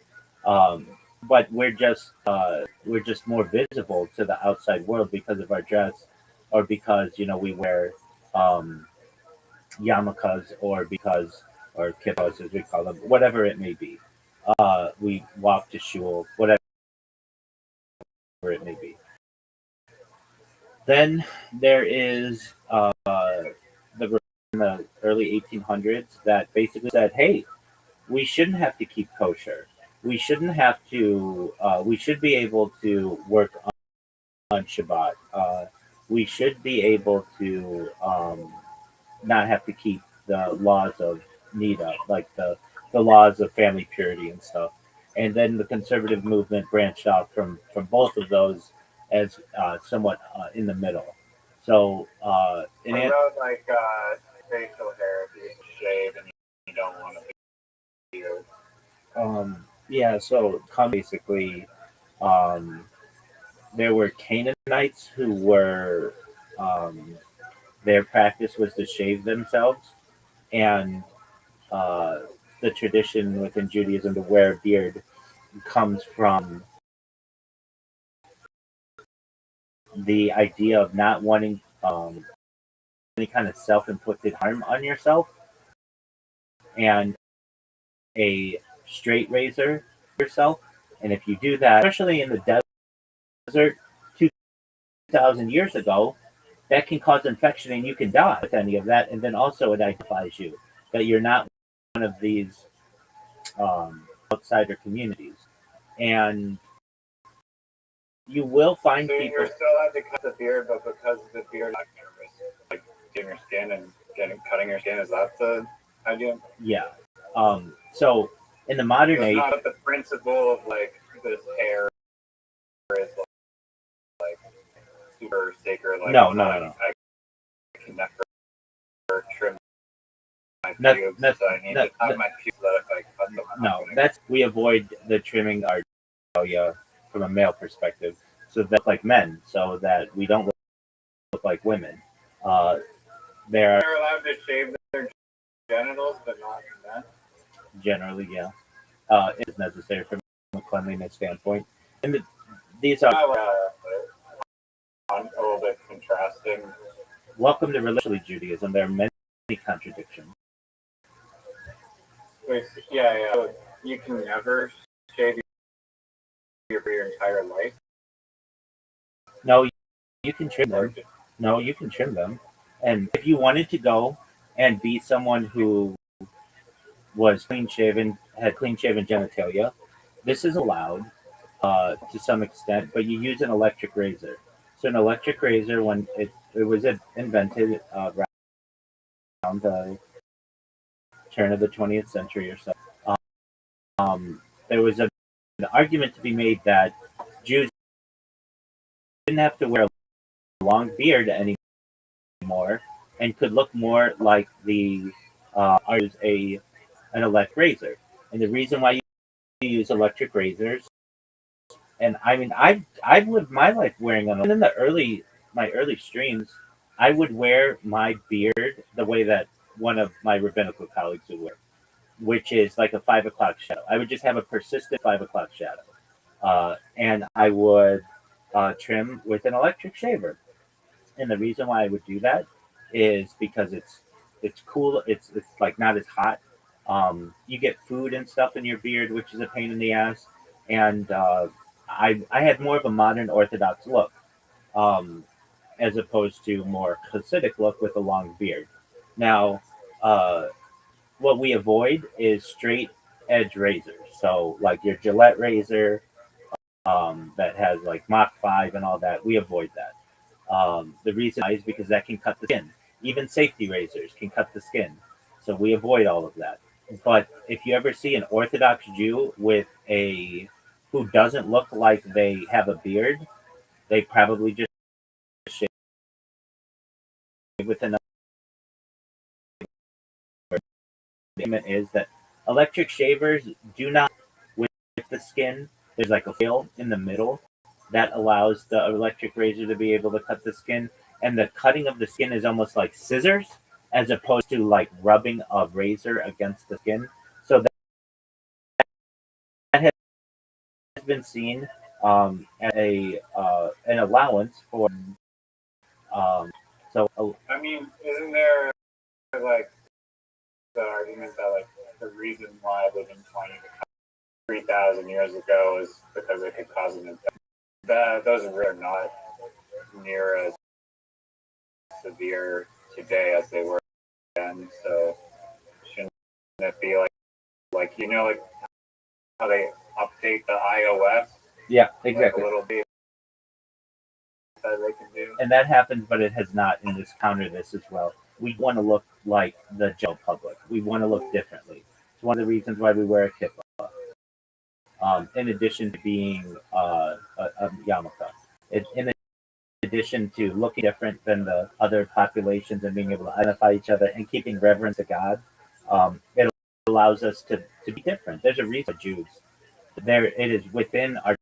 Um, but we're just more visible to the outside world because of our dress, or because we wear um, yarmulkes, or because or kippahs as we call them, whatever it may be. We walk to shul, whatever it may be. Then there is the in the early 1800s that basically said, "Hey, we shouldn't have to keep kosher. We shouldn't have to. We should be able to work on Shabbat. We should be able to not have to keep the laws of Nida, like the the laws of family purity and stuff. And then the conservative movement branched off from both of those as somewhat in the middle. So, What about like facial hair if you shave and you don't want to be beard? yeah, so basically, um, there were Canaanites who were, their practice was to shave themselves, and uh, the tradition within Judaism to wear a beard comes from the idea of not wanting any kind of self-inflicted harm on yourself, and a straight razor yourself. And if you do that, especially in the desert 2,000 years ago, that can cause infection and you can die with any of that. And then also it identifies you that you're not one of these outsider communities. And you will find So people. you still have to cut the beard, but because of the beard, I'm nervous. Like getting your skin and cutting your skin. Is that the idea? Yeah. So in the modern So it's age, not the principle of like this hair is like super sacred. Like no. I can never trim my Not- pubes, not- so I need not- to cut my pubes so that if I cut them, I'm not No, gonna- that's we avoid the trimming our from a male perspective, so that like men, so that we don't look like women. There are They're allowed to shave their genitals, but not men. generally, yeah, it is necessary from a cleanliness standpoint, and these are A little bit contrasting. welcome to religious Judaism. There are many contradictions. Wait, yeah. So you can never shave for your entire life. No, you can trim Or them. No, you can trim them, and if you wanted to go and be someone who was clean shaven, had clean shaven genitalia, this is allowed to some extent, but you use an electric razor. So an electric razor, when it was invented around the turn of the 20th century or so, there was an argument to be made that Jews didn't have to wear a long beard anymore and could look more like the an electric razor. And the reason why you use electric razors, and I mean, I've lived my life wearing them. In the my early streams, I would wear my beard the way that one of my rabbinical colleagues would wear, which is like a 5 o'clock shadow. I would just have a persistent 5 o'clock shadow, and I would trim with an electric shaver. And the reason why I would do that is because it's cool. It's like not as hot. You get food and stuff in your beard, which is a pain in the ass. And I had more of a modern Orthodox look, um, as opposed to more Hasidic look with a long beard. Now, uh, what we avoid is straight edge razors. So like your Gillette razor, that has like Mach 5 and all that, we avoid that. The reason is because that can cut the skin. Even safety razors can cut the skin. So we avoid all of that. But if you ever see an Orthodox Jew with a who doesn't look like they have a beard, they probably just shave with an argument is that electric shavers do not with the skin. There's like a fil in the middle that allows the electric razor to be able to cut the skin, and the cutting of the skin is almost like scissors, as opposed to like rubbing a razor against the skin. So that has been seen as a an allowance for so I mean, isn't there like the argument that like the reason why living 3,000 years ago is because it could cause an infection? Those are not near as severe today as they were then. So shouldn't it be like like how they update the iOS? yeah, Like exactly. a little bit that they can do. And that happens, but it has not in this counter this as well. We want to look like the general public. We want to look differently. one of the reasons why we wear a kippah. In addition to being a yarmulke, in addition to looking different than the other populations and being able to identify each other and keeping reverence to God, it allows us to be different. There's a reason for Jews. There, it is within our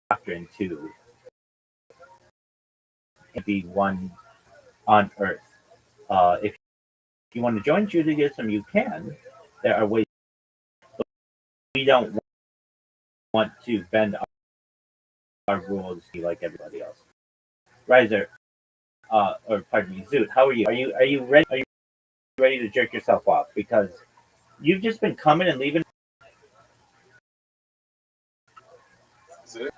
doctrine to be one on earth. If you want to join Judaism, you can. There are ways. But we don't want to bend our rules to be like everybody else. Riser, or pardon me, Zoot, how are you? Are you ready? Are you ready to jerk yourself off? Because you've just been coming and leaving. Zoot?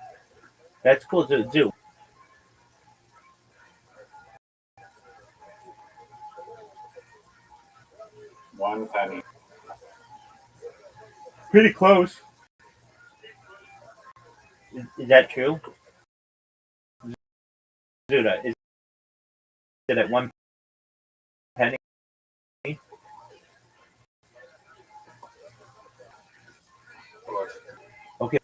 That's cool, Zoot. One penny. Pretty close. Is that true? Zuda, is it at 1 penny? What? Okay.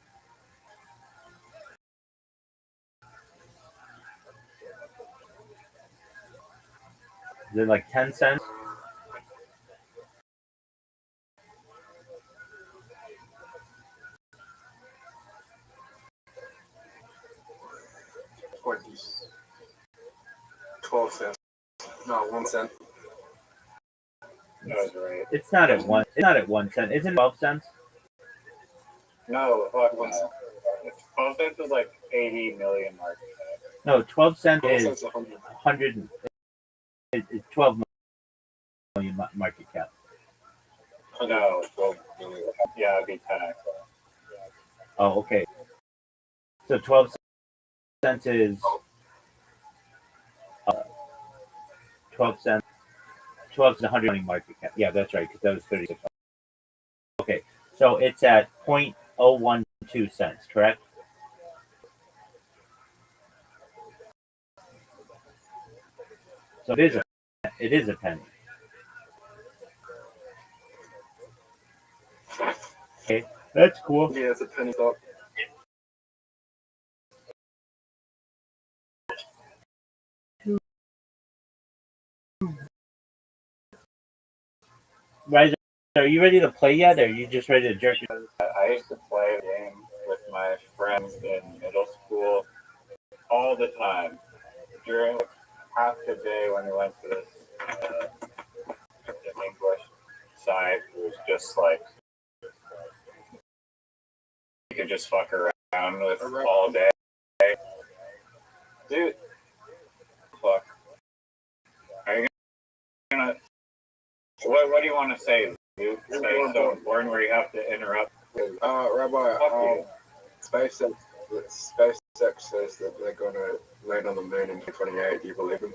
Is it like 10 cents? What? 12 cents. No, 1 cent. That was right. It's not at 1 cent. Isn't it 12 cents? No, fuck 1 no. cent. 12 cents is like 80 million market cap. No, 12 cents 12 is cents 100. 100. It's 12 million market cap. No, 12 million. yeah, it'd be 10x. Oh, okay. So 12 cents is 12 cents. 12 is 100 million market cap. Yeah, that's right, because that was 36. Okay, so it's at 0.012 cents, correct? So it is a penny. Okay, that's cool. Yeah, it's a penny stock. Right, are you ready to play yet, or are you just ready to jerk? I used to play a game with my friends in middle school all the time. During half the day when we went to this English side, it was just like you could just fuck around with all day. Dude, fuck. Are you gonna? What do you want to say, dude? Say so important where you have to interrupt. Rabbi, Fuck you. SpaceX says that they're going to land on the moon in 2028. Do you believe them?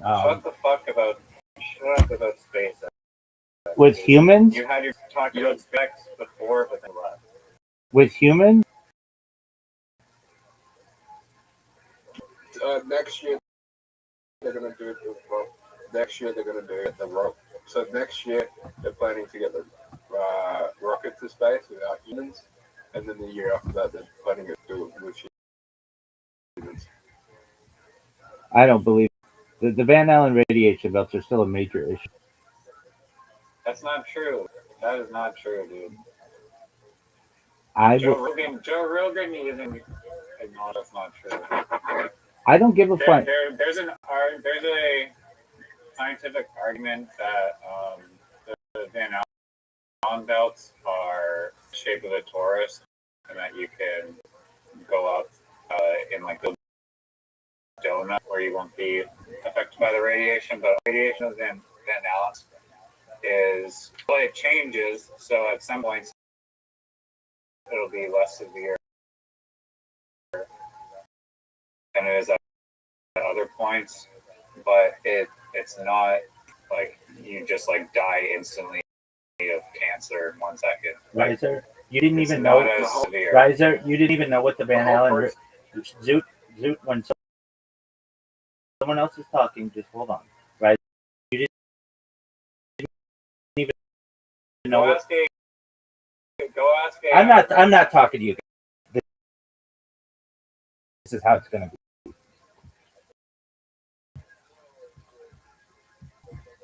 Shut the fuck about. Shut up about space. With humans? You had your talk about specs before, but then what? With humans? Next year they're going to do it. Well, next year they're going to do it the rock. So next year they're planning to get the rocket to space without humans, and then the year after that they're planning to do it with humans. I don't believe the Van Allen radiation belts are still a major issue. That's not true. That is not true, dude. I Joe Rogan even acknowledged that's not true. I don't give a fuck. There's a scientific argument that the Van Allen belts are the shape of a torus, and that you can go up in like the donut where you won't be affected by the radiation. But radiation of Van Allen is, well, it changes, so at some points it'll be less severe than it is at other points, but it's not like you just like die instantly of cancer in 1 second. Riser, you didn't It's even not know. as severe. Riser, you didn't even know what the Van Allen. Zoot, when someone else is talking, just hold on. Riser, you didn't even know what? Go ask AI. I'm not talking to you. This is how it's going to be.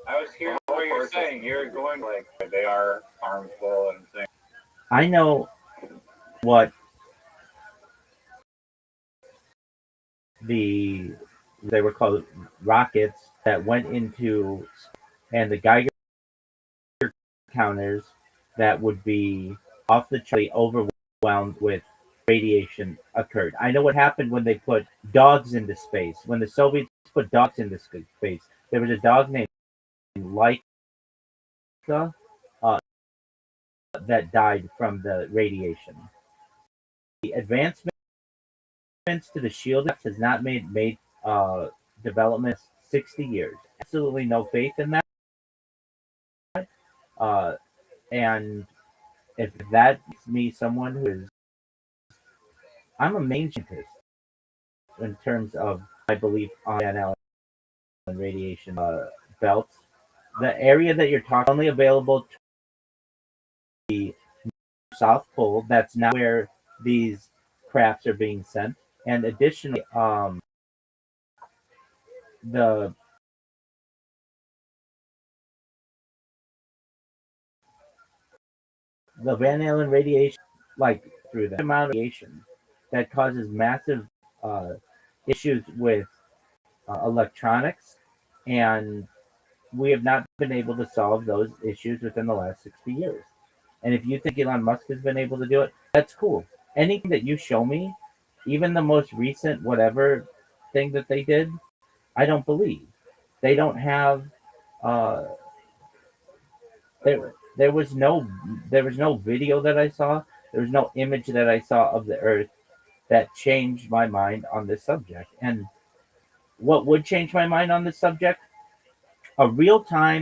I was hearing what you're saying. You're going like they are harmful and things. I know what they were called rockets that went into, and the Geiger counters that would be off the chart, overwhelmed with radiation occurred. I know what happened when they put dogs into space. When the Soviets put dogs into space, there was a dog named Laika that died from the radiation. The advancements to the shield has not made development 60 years. Absolutely no faith in that. And if that makes me someone who is, I'm a main scientist in terms of my belief on Van Allen radiation belts. The area that you're talking only available to the South Pole. That's not where these crafts are being sent. And additionally, the Van Allen radiation, like through the amount of radiation that causes massive issues with electronics, and we have not been able to solve those issues within the last 60 years. And if you think Elon Musk has been able to do it, that's cool. Anything that you show me, even the most recent whatever thing that they did, I don't believe. They don't have. There was no video that I saw. There was no image that I saw of the Earth that changed my mind on this subject. And what would change my mind on this subject? A real time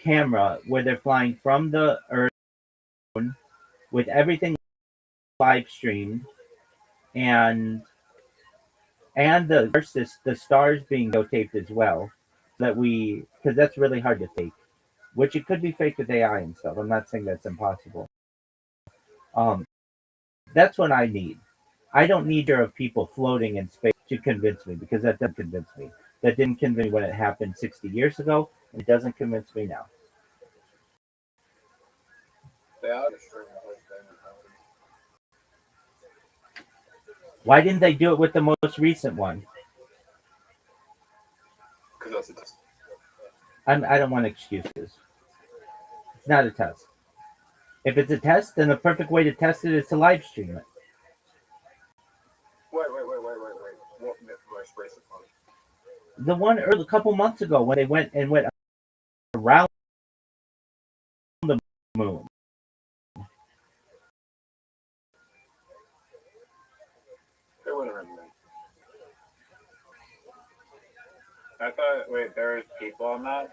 camera where they're flying from the Earth with everything live streamed, and the stars being videotaped as well, because that's really hard to fake, which it could be faked with AI and stuff. I'm not saying that's impossible. That's what I need. I don't need of people floating in space to convince me, because that doesn't convince me. That didn't convince me when it happened 60 years ago, and it doesn't convince me now. They are destroying the whole thing. Why didn't they do it with the most recent one? Because that's a test. I don't want excuses. It's not a test. If it's a test, then the perfect way to test it is to live stream it. Wait. What most recent one? The one a couple months ago when they went around the moon. They went around the moon. I thought, wait, there was people on that?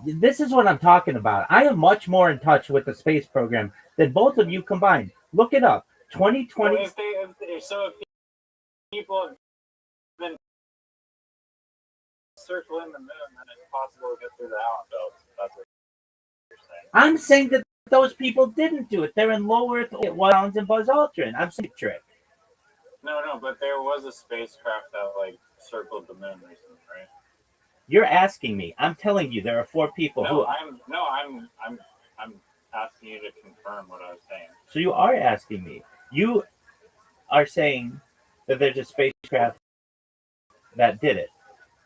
This is what I'm talking about. I am much more in touch with the space program than both of you combined. Look it up. 2020. Well, if people have been circling the moon, then it's possible to get through the Allen belt. That's what you're saying. I'm saying that those people didn't do it. They're in low Earth orbit and Buzz Aldrin. I'm saying trick. No, but there was a spacecraft that circled the moon recently, right? You're asking me. I'm telling you, there are 4 people I'm asking you to confirm what I was saying. So you are asking me. You are saying that there's a spacecraft that did it.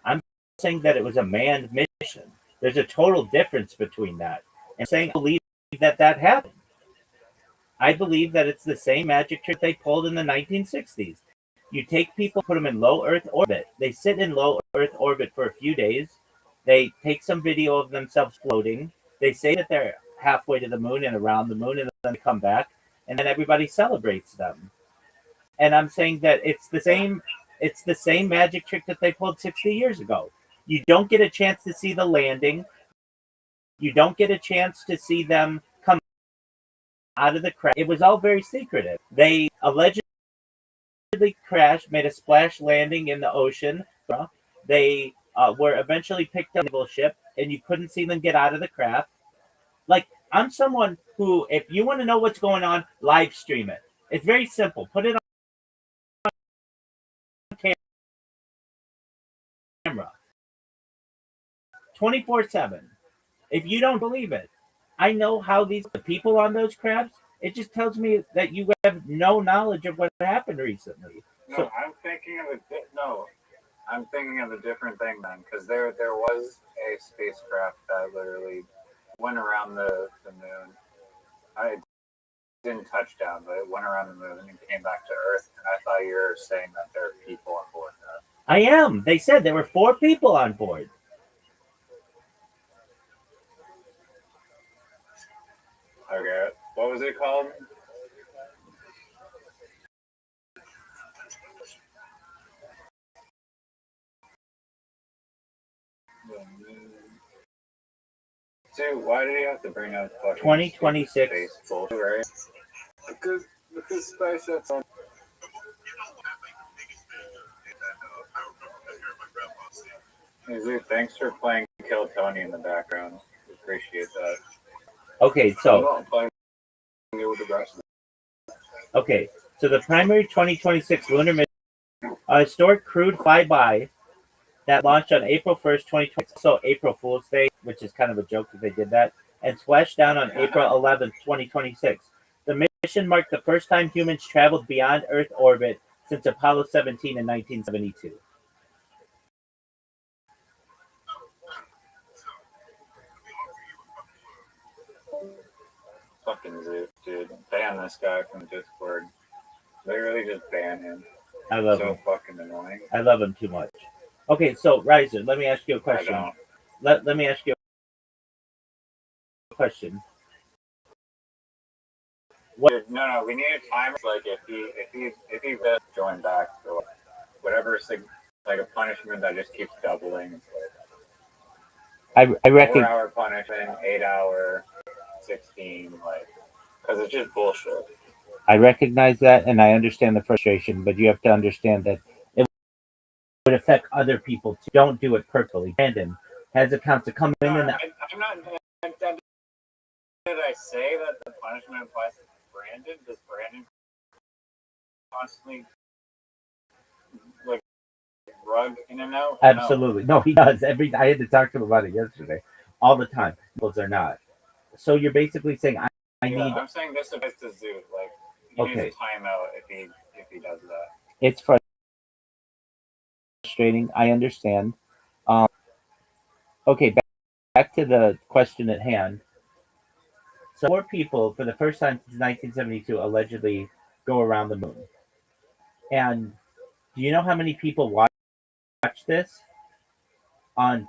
I'm saying that it was a manned mission. There's a total difference between that. And saying I believe that happened. I believe that it's the same magic trick they pulled in the 1960s. You take people, put them in low Earth orbit. They sit in low Earth orbit for a few days. They take some video of themselves floating. They say that they're halfway to the moon and around the moon, and then they come back, and then everybody celebrates them. And I'm saying that it's the same magic trick that they pulled 60 years ago. You don't get a chance to see the landing. You don't get a chance to see them come out of the crash. It was all very secretive. They allegedly crashed, made a splash landing in the ocean. They were eventually picked up on a naval ship, and you couldn't see them get out of the craft. Like, I'm someone who, if you want to know what's going on, live stream it. It's very simple. Put it on camera 24/7. If you don't believe it, I know how the people on those crafts, it just tells me that you have no knowledge of what happened recently. No, So, I'm thinking of no. I'm thinking of a different thing then, because there was a spacecraft that literally went around the moon. I didn't touch down, but it went around the moon and came back to Earth. And I thought you were saying that there are people on board that. I am. They said there were 4 people on board. Okay, what was it called? Dude, why did he have to bring up fucking 2026. space bullshit, right? Because SpaceX on. Hey, dude, thanks for playing Kill Tony in the background. Appreciate that. Okay, I'm so not playing it with the rest of the primary 2026 lunar mission, a historic crewed flyby that launched on April 1st, 2020. So April Fool's Day, which is kind of a joke that they did that, and splashed down on April 11th, 2026. The mission marked the first time humans traveled beyond Earth orbit since Apollo 17 in 1972. Fucking Zoot, dude. Ban this guy from Discord. Literally just ban him. I love So him. fucking annoying. I love him too much. Okay, so Riser, let me ask you a I question. don't. Let me ask you a question. Dude, no, we need a timer. Like if he does join back, so whatever, like a punishment that just keeps doubling. I reckon 4-hour punishment, 8-hour, 16, like, because it's just bullshit. I recognize that and I understand the frustration, but you have to understand that it would affect other people too. Don't do it purposely. Brandon has accounts that come in and out. I'm not. Did I say that the punishment applies to Brandon? Does Brandon constantly like rug in and out? Absolutely. No, he does. I had to talk to him about it yesterday. All the time. Those are not. So you're basically saying I Yeah, need I'm saying this applies to Zoot. Like he Okay. needs a timeout if he does that. it's frustrating. I understand. Okay, back to the question at hand. So 4 people for the first time since 1972 allegedly go around the moon. And do you know how many people watch this on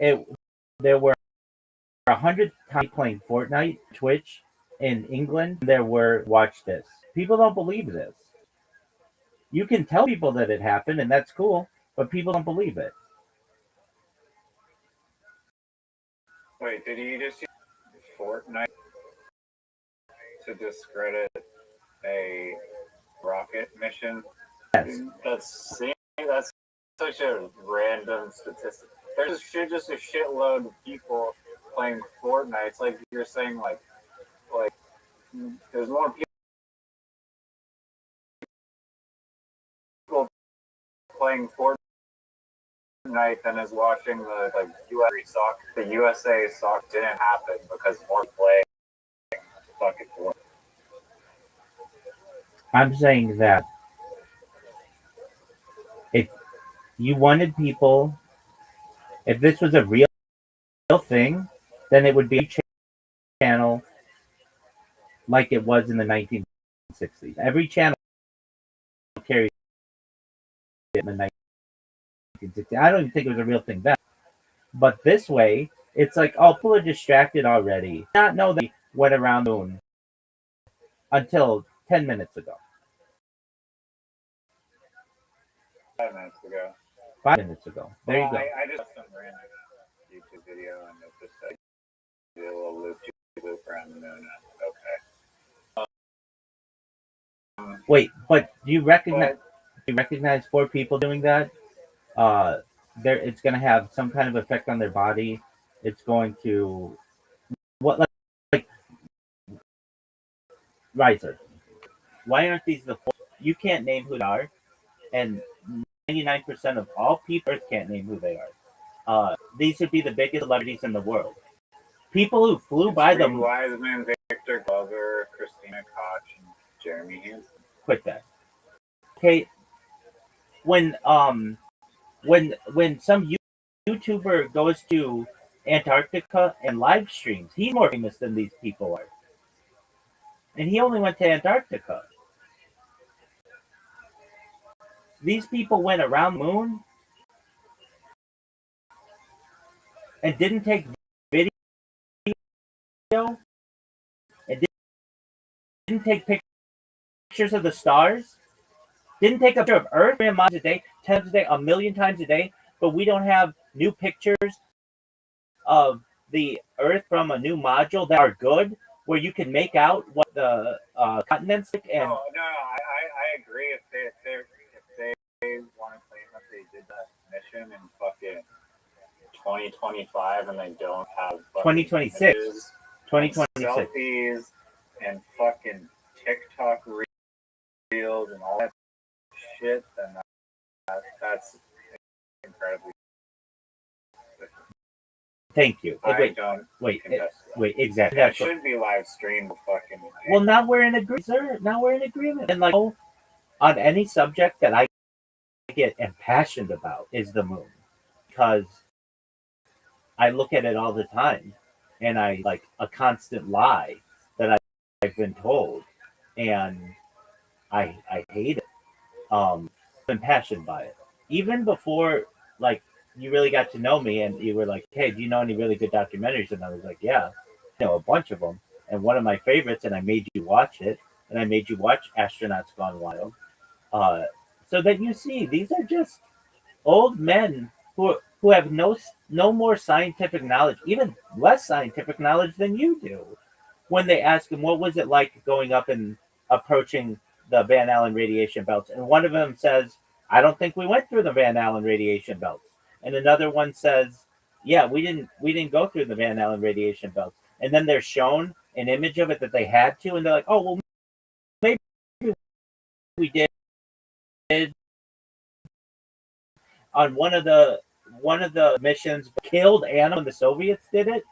it? There were 100 times playing Fortnite, Twitch in England. There were watch this. People don't believe this. You can tell people that it happened, and that's cool, but people don't believe it. Wait, did he just use Fortnite to discredit a rocket mission? Yes. That's such a random statistic. There's just a shitload of people playing Fortnite. It's like you're saying, like there's more people playing Fortnite than is watching the USA soccer. The USA soccer didn't happen because more playing fucking Fortnite. I'm saying that if you wanted people, if this was a real thing, then it would be a channel like it was in the 1960s. Every channel carried it in the 1960s. I don't even think it was a real thing then. But this way, it's like, oh, people are distracted already. Not know that he went around the moon until 10 minutes ago. 5 minutes ago. 5 minutes ago. There you go. I just saw some random YouTube video and it just like did a little loop around the moon. Okay. Wait, but do you recognize? recognize 4 people doing that, it's going to have some kind of effect on their body. It's going to what like Riser. Why aren't these the 4? You can't name who they are, and 99% of all people on Earth can't name who they are. These would be the biggest celebrities in the world. People who flew by Reed them. Wiseman, Victor Glover, Christina Koch, and Jeremy Hansen. Quit that. Okay, when some YouTuber goes to Antarctica and live streams, he's more famous than these people are, and he only went to Antarctica. These people went around the moon and didn't take video and didn't take pictures of the stars, didn't take a picture of Earth 3 miles a day, 10 times a day, a million times a day, but we don't have new pictures of the Earth from a new module that are good, where you can make out what the continents and No, I agree. If they want to claim that they did that mission in fucking 2025 and they don't have 2026. images, 2026. selfies and fucking TikTok reels and all that shit, then that's incredibly. Thank you. I don't Wait, contest that. wait, exactly. That should be live streamed. Fucking. Well, now we're in agreement, sir. Now we're in agreement. And like on any subject that I get impassioned about is the moon, because I look at it all the time, and I like a constant lie that I've been told, and I hate it. I'm impassioned by it. Even before like you really got to know me, and you were like, "Hey, do you know any really good documentaries?" And I was like, "Yeah, I know a bunch of them." And one of my favorites, and I made you watch it, and I made you watch Astronauts Gone Wild, so that you see these are just old men who have no more scientific knowledge, even less scientific knowledge than you do. When they ask him, "What was it like going up and approaching the Van Allen radiation belts?" And one of them says, "I don't think we went through the Van Allen radiation belts." And another one says, "Yeah, we didn't go through the Van Allen radiation belts." And then they're shown an image of it that they had to, and they're like, "Oh, well, maybe we did." On one of the missions, killed Anna when the Soviets did it.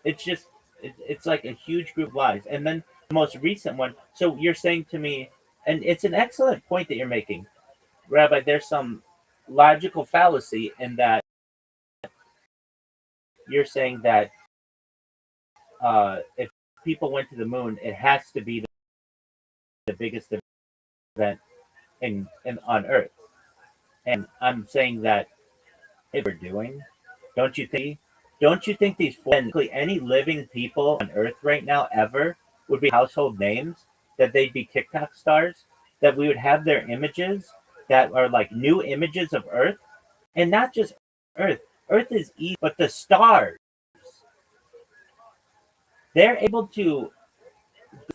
It's like a huge group of lies. And then the most recent one. So you're saying to me, and it's an excellent point that you're making, Rabbi. There's some logical fallacy in that you're saying that if people went to the moon, it has to be the biggest event in on Earth. And I'm saying that if we're doing, don't you think? Don't you think these any living people on Earth right now ever would be household names? That they'd be TikTok stars? That we would have their images that are like new images of Earth, and not just Earth. Earth is easy, but the stars. They're able to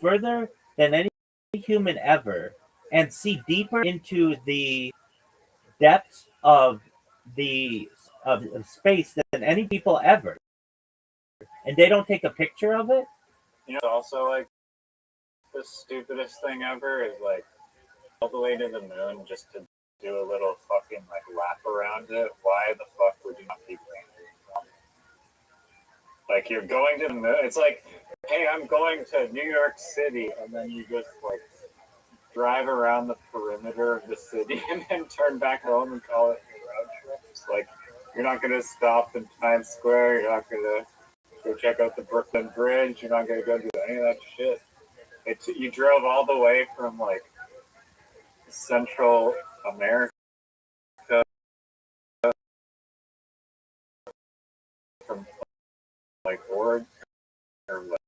further than any human ever and see deeper into the depths of of space than any people ever, and they don't take a picture of it. You know, also like the stupidest thing ever is like all the way to the moon just to do a little fucking like lap around it. Why the fuck would you not keep paying? Like you're going to the moon. It's like, hey, I'm going to New York City, and then you just like drive around the perimeter of the city and then turn back home and call it a road trip. It's like you're not gonna stop in Times Square. You're not gonna go check out the Brooklyn Bridge. You're not gonna go do any of that shit. You drove all the way from like Central America, from like Oregon or like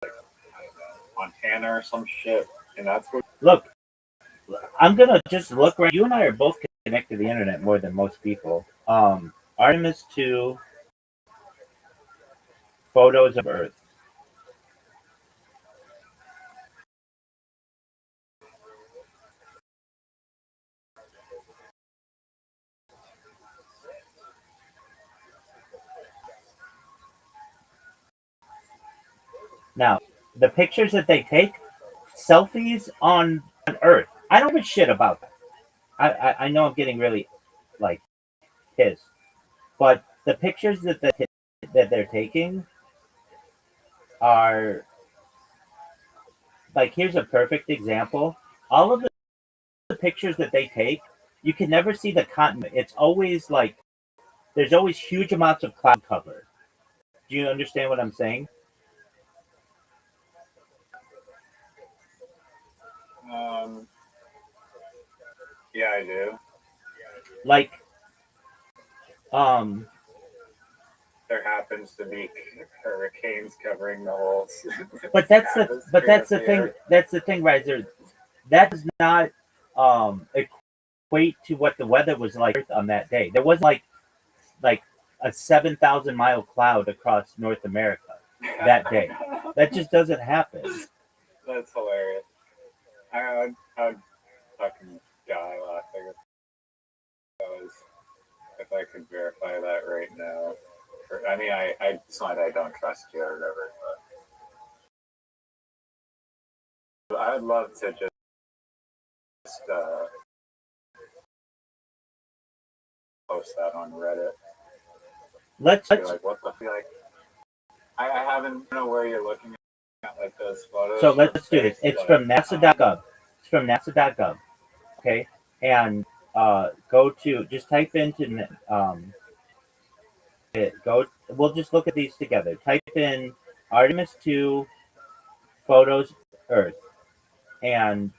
I don't know, Montana or some shit, and that's what. Look, I'm gonna just look right. You and I are both connected to the internet more than most people. Artemis 2 photos of Earth. Now, the pictures that they take, selfies on Earth. I don't give a shit about that. I know I'm getting really like pissed, but the pictures that they're taking are like, here's a perfect example. All of the pictures that they take, you can never see the continent. It's always like there's always huge amounts of cloud cover. Do you understand what I'm saying? Um, yeah, I do. Like, um, There happens to be hurricanes covering the whole. but that's the thing. That's the thing, right there. That does not equate to what the weather was like on that day. There wasn't like a 7,000-mile cloud across North America that day. That just doesn't happen. That's hilarious. I'd fucking die laughing if if I could verify that right now. I mean, it's not that I don't trust you or whatever, but I'd love to just post that on Reddit. Let's Be like, what the like? I haven't know where you're looking at like those photos. so let's do this. It's from NASA.gov. It's from NASA.gov. Okay, and go to just type into go. We'll just look at these together. Type in Artemis 2 photos Earth, and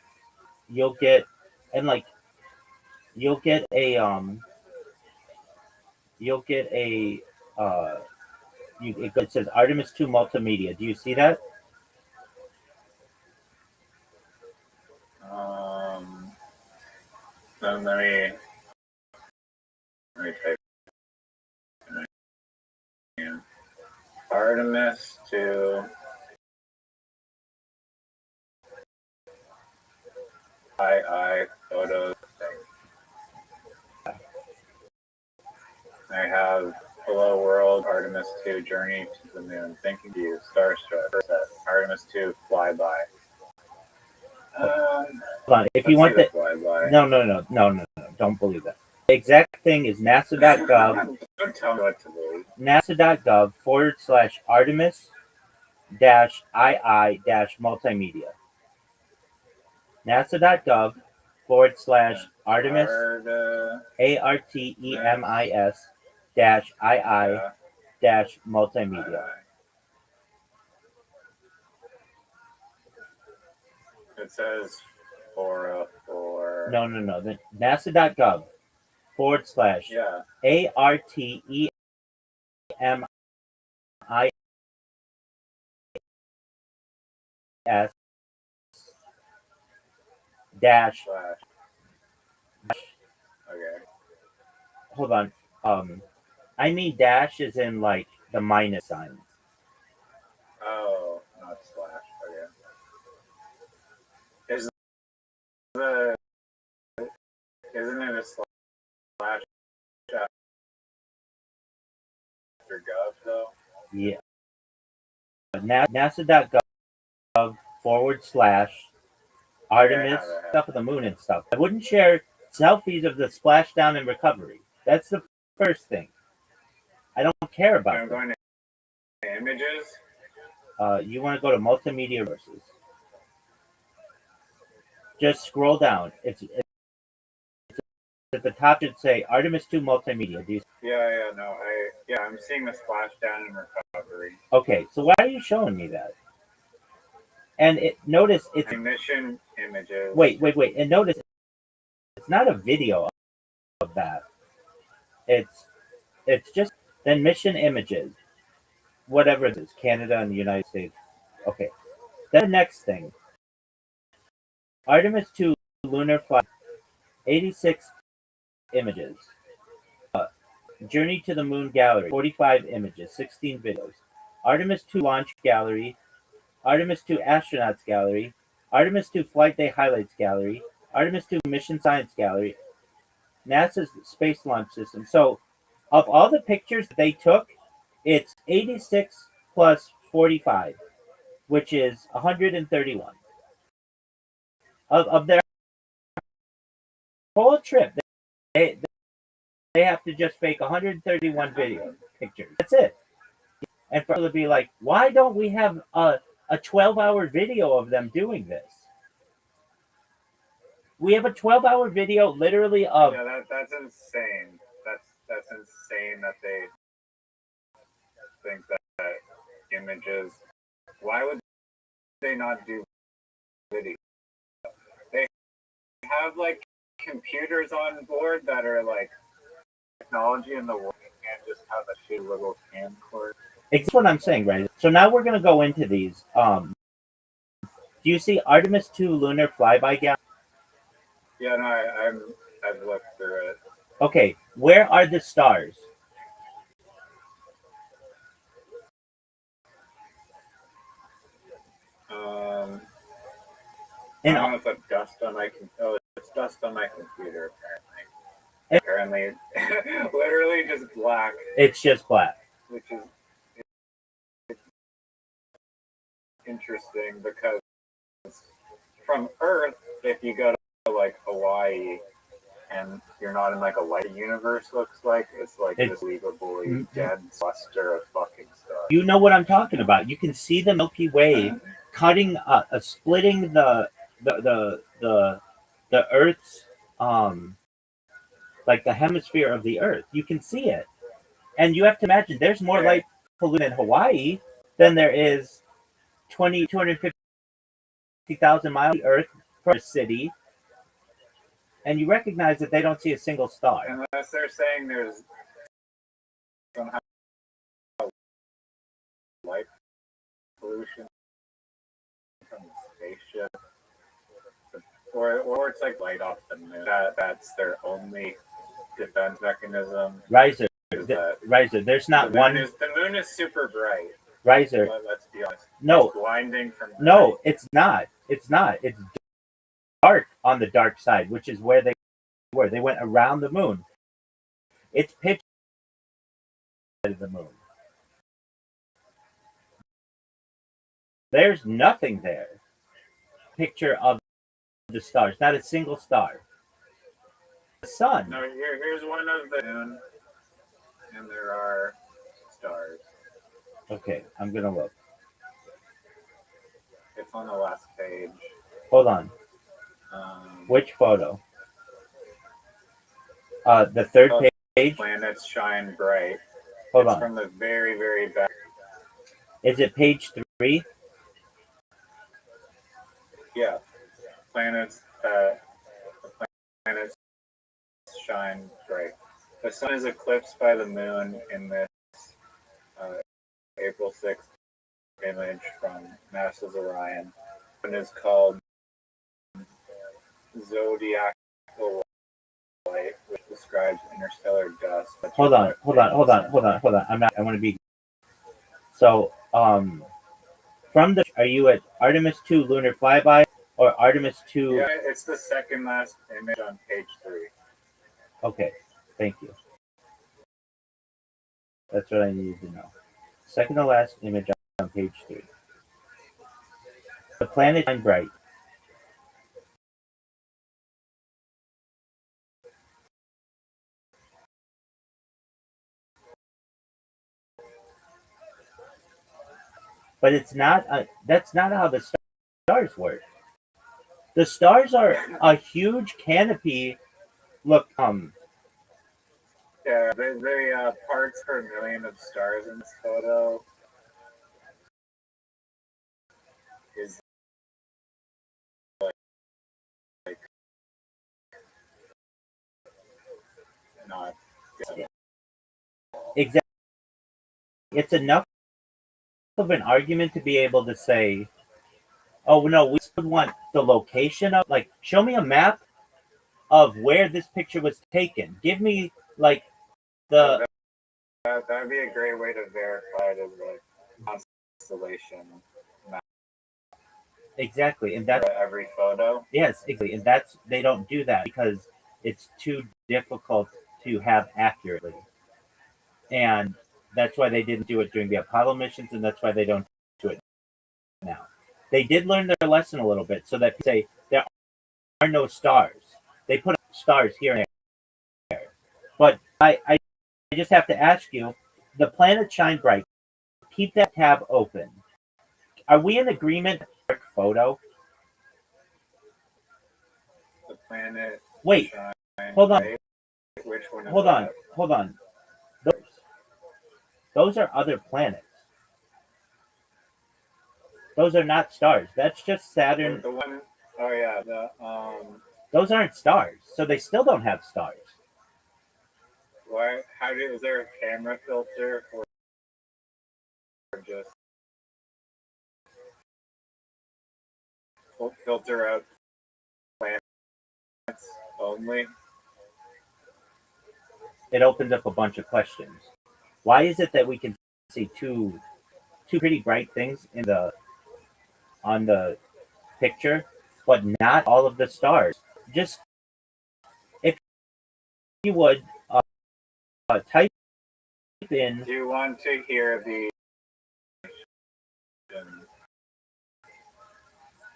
you'll get and like you'll get a you'll get a uh it says Artemis 2 multimedia. Do you see that? Then let me type in Artemis to II photos. I have Hello World, Artemis 2 Journey to the Moon, Thinking of You, Starstruck, Artemis 2 Flyby. Hold on. If you want that, no, don't believe that. The exact thing is NASA.gov. Don't tell me what to believe. NASA.gov / Artemis II multimedia. NASA.gov / Artemis ARTEMIS II multimedia. It says 404. No. The NASA.gov / Yeah. ARTEMIS dash. Slash. Okay. Hold on. I mean dash is in like the minus sign. Oh, not slash. Okay. Isn't it a slash after gov though? Yeah. NASA.gov / Artemis stuff of the moon and stuff. I wouldn't share selfies of the splashdown and recovery. That's the first thing. I don't care about I'm going to images. You want to go to multimedia versus. Just scroll down. It's at the top. Should say Artemis 2 multimedia. Do you? Yeah, no, I'm seeing the splashdown and recovery. Okay, so why are you showing me that? And notice it's mission images. Wait, and notice it's not a video of that. It's just then mission images, whatever it is, Canada and the United States. Okay, then the next thing, Artemis 2 lunar flight, 86 images. Journey to the Moon gallery, 45 images, 16 videos. Artemis 2 launch gallery, Artemis 2 astronauts gallery, Artemis 2 flight day highlights gallery, Artemis 2 mission science gallery, NASA's space launch system. So, of all the pictures they took, it's 86 plus 45, which is 131 of their whole trip. They they have to just fake 131 video pictures. That's it. And for people to be like, why don't we have a 12-hour video of them doing this? We have a 12-hour video literally of Yeah, that's insane. That's insane that they think that images. Why would they not do video? They have like computers on board that are like technology in the world. You can't just have a shitty little camcorder. That's what I'm saying, right? So now we're gonna go into these. Do you see Artemis 2 lunar flyby gal? Yeah, no, I've looked through it. Okay, where are the stars? I don't know if it's dust on my computer. Oh, it's dust on my computer, apparently. Literally just black, It's just black. which is interesting because from Earth, if you go to like Hawaii and you're not in like a light universe, looks like it's like It's- this unbelievably dead cluster of fucking stars. You know what I'm talking about. You can see the Milky Way cutting, splitting the Earth's like the hemisphere of the Earth. You can see it, and you have to imagine there's more light pollution in Hawaii than there is 250,000 miles of Earth per city, and you recognize that they don't see a single star. Unless they're saying there's somehow light pollution from the spaceship, or it's like light off the moon. That's their only defense mechanism. Riser, Is that there's not the one. the moon is super bright. Riser, Let's be honest. no, It's blinding from no, it's not. It's not. It's dark on the dark side, which is where they were. They went around the moon. It's pitch of the moon. There's nothing there. Picture of the stars, not a single star. The sun. No, here's one of the moon, and there are stars. Okay, I'm gonna look. It's on the last page. Hold on. Which photo? The third page. Planets shine bright. Hold It's on. from the very, very back. Is it page 3? Yeah. Planets shine bright. The sun is eclipsed by the moon in this April 6th image from NASA's Orion. It is called zodiacal light, which describes interstellar dust. Hold on. I want to be. So, from the, are you at Artemis 2 lunar flyby or Artemis 2? Yeah, it's the second last image on page 3. Okay, thank you. That's what I needed to know. Second to last image on page 3. The planet shine bright. But it's not. That's not how the stars work. The stars are a huge canopy. Look, Yeah, the parts per million of stars in this photo is like not exactly. It's enough of an argument to be able to say, "Oh no, we would want the location of like show me a map of where this picture was taken. Give me like the that'd be a great way to verify it as a constellation map exactly." And that's for every photo. yes, exactly. And that's they don't do that because it's too difficult to have accurately. And that's why they didn't do it during the Apollo missions, and that's why they don't do it now. they did learn their lesson a little bit, so that they say there are no stars. They put stars here and there. But I just have to ask you, the planet Shine Bright, keep that tab open. Are we in agreement? Photo. The planet. Wait, Shine hold on. Bright. Which one? Hold on. Hold on. Those are other planets. Those are not stars. That's just Saturn. The one. Oh yeah. Those aren't stars, so they still don't have stars. Why? Is there a camera filter for just filter out planets only? It opens up a bunch of questions. Why is it that we can see two pretty bright things on the picture, but not all of the stars? Just if you would type in. Do you want to hear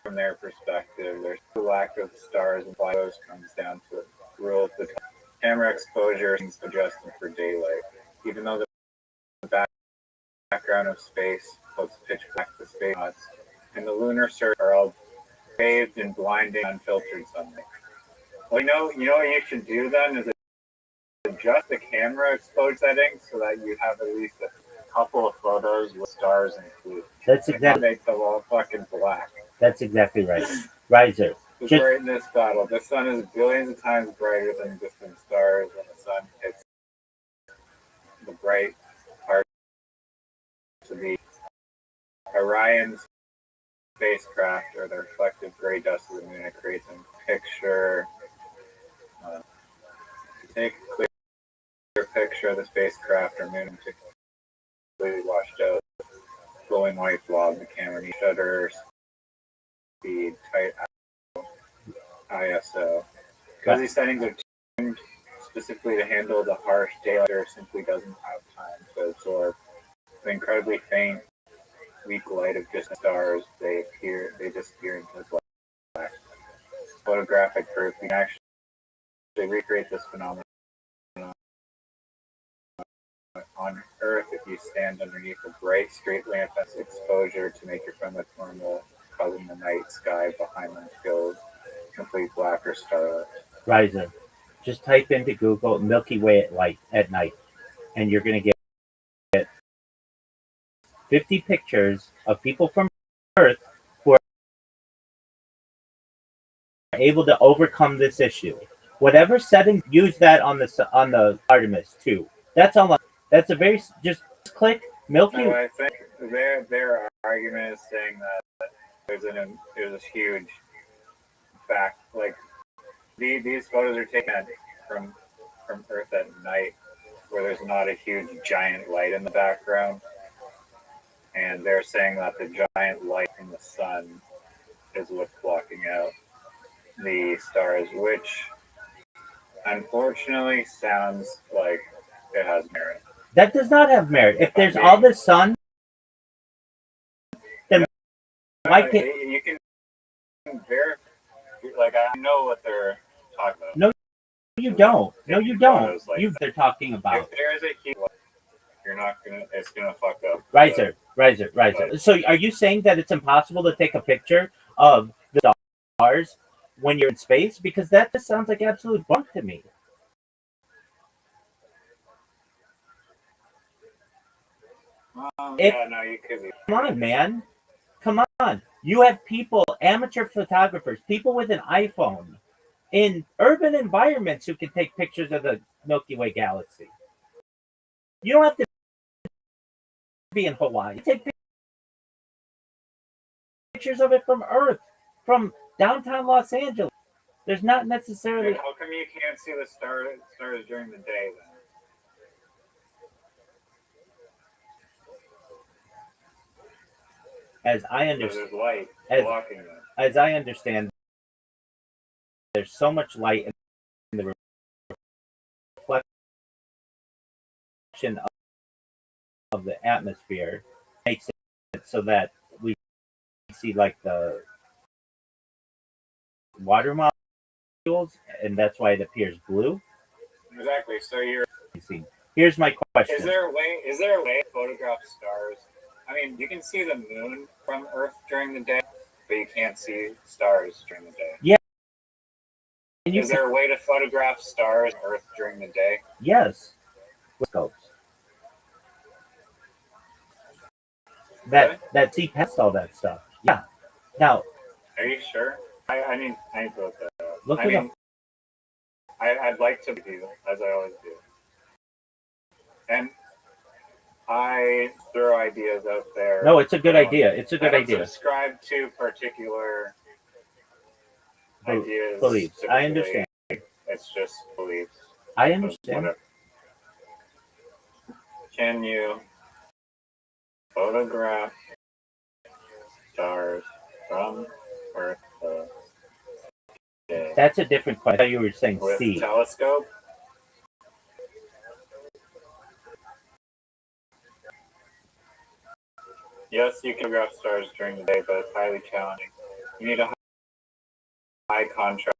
from their perspective? There's the lack of stars and shadows comes down to the rule of the camera exposure is adjusted for daylight. Even though the background of space looks pitch black, the space spots and the lunar surface are all bathed in blinding, unfiltered sunlight. Well, you know what you should do then is adjust the camera exposure settings so that you have at least a couple of photos with stars included. That's exactly. Make them all fucking black. That's exactly right. Riser. The brightness battle. The sun is billions of times brighter than distant stars. When the sun hits the bright parts of the Orion's spacecraft, or the reflective gray dust of the moon, it creates a picture. Take a clear picture of the spacecraft or moon completely washed out. Glowing white blob. The camera needs shutter speed, tight ISO. Because these settings are tuned specifically to handle the harsh daylight, or simply doesn't have time to absorb the incredibly faint, weak light of distant stars. They disappear into black. Photographic proof. You can actually recreate this phenomenon on Earth if you stand underneath a bright, straight lamp as exposure to make your friend look normal, causing the night sky behind them to go complete black or starlit. Riser. Just type into Google Milky Way at night, and you're going to get 50 pictures of people from Earth who are able to overcome this issue. Whatever setting, use that on the Artemis too. That's all. That's a very just click Milky. No, I think their argument is saying that there's a huge fact, like these photos are taken from Earth at night, where there's not a huge giant light in the background, and they're saying that the giant light from the sun is what's blocking out the stars, which unfortunately sounds like it has merit. That does not have merit. If there's all the sun, then why can't you can verify? Like, I know what they're talking about. No, you don't. No, you don't. They're talking about. If there is a heat, you're not gonna. It's gonna fuck up. Riser. So, are you saying that it's impossible to take a picture of the stars when you're in space? Because that just sounds like absolute bunk to me. Yeah, no, you could be. Come on, man. Come on. You have people, amateur photographers, people with an iPhone in urban environments who can take pictures of the Milky Way galaxy. You don't have to be in Hawaii. Take pictures of it from Earth, from downtown Los Angeles. There's not necessarily. How come you can't see the stars during the day then? As I understand, there's light blocking them. As I understand, there's so much light in the reflection of the atmosphere makes it so that we see like the water molecules, and that's why it appears blue. Exactly. So you're. You see. Here's my question. Is there a way to photograph stars? I mean, you can see the moon from Earth during the day, but you can't see stars during the day. Yeah. Is there a way to photograph stars on Earth during the day? Yes. Scopes. That see past all that stuff. Yeah. Now. Are you sure? I need to look that up. Look it up. I'd like to do, as I always do. And I throw ideas out there. No, it's a good idea. It's a good idea. Subscribe to particular ideas. Beliefs. I understand. It's just beliefs. I understand. Whatever. Can you photograph stars from Earth? That's a different question. I thought you were saying with see. Telescope. Yes, you can photograph stars during the day, but it's highly challenging. You need a high contrast,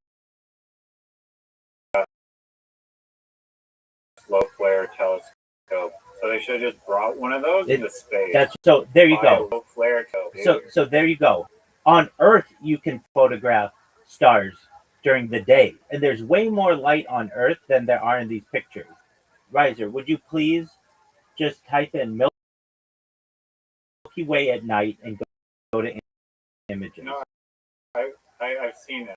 low flare telescope. So they should have just brought one of those into space. So there you go. Low flare telescope. So there you go. On Earth, you can photograph stars during the day, and there's way more light on Earth than there are in these pictures. Riser, would you please just type in Milky Way at night and go to images? No, I've seen it.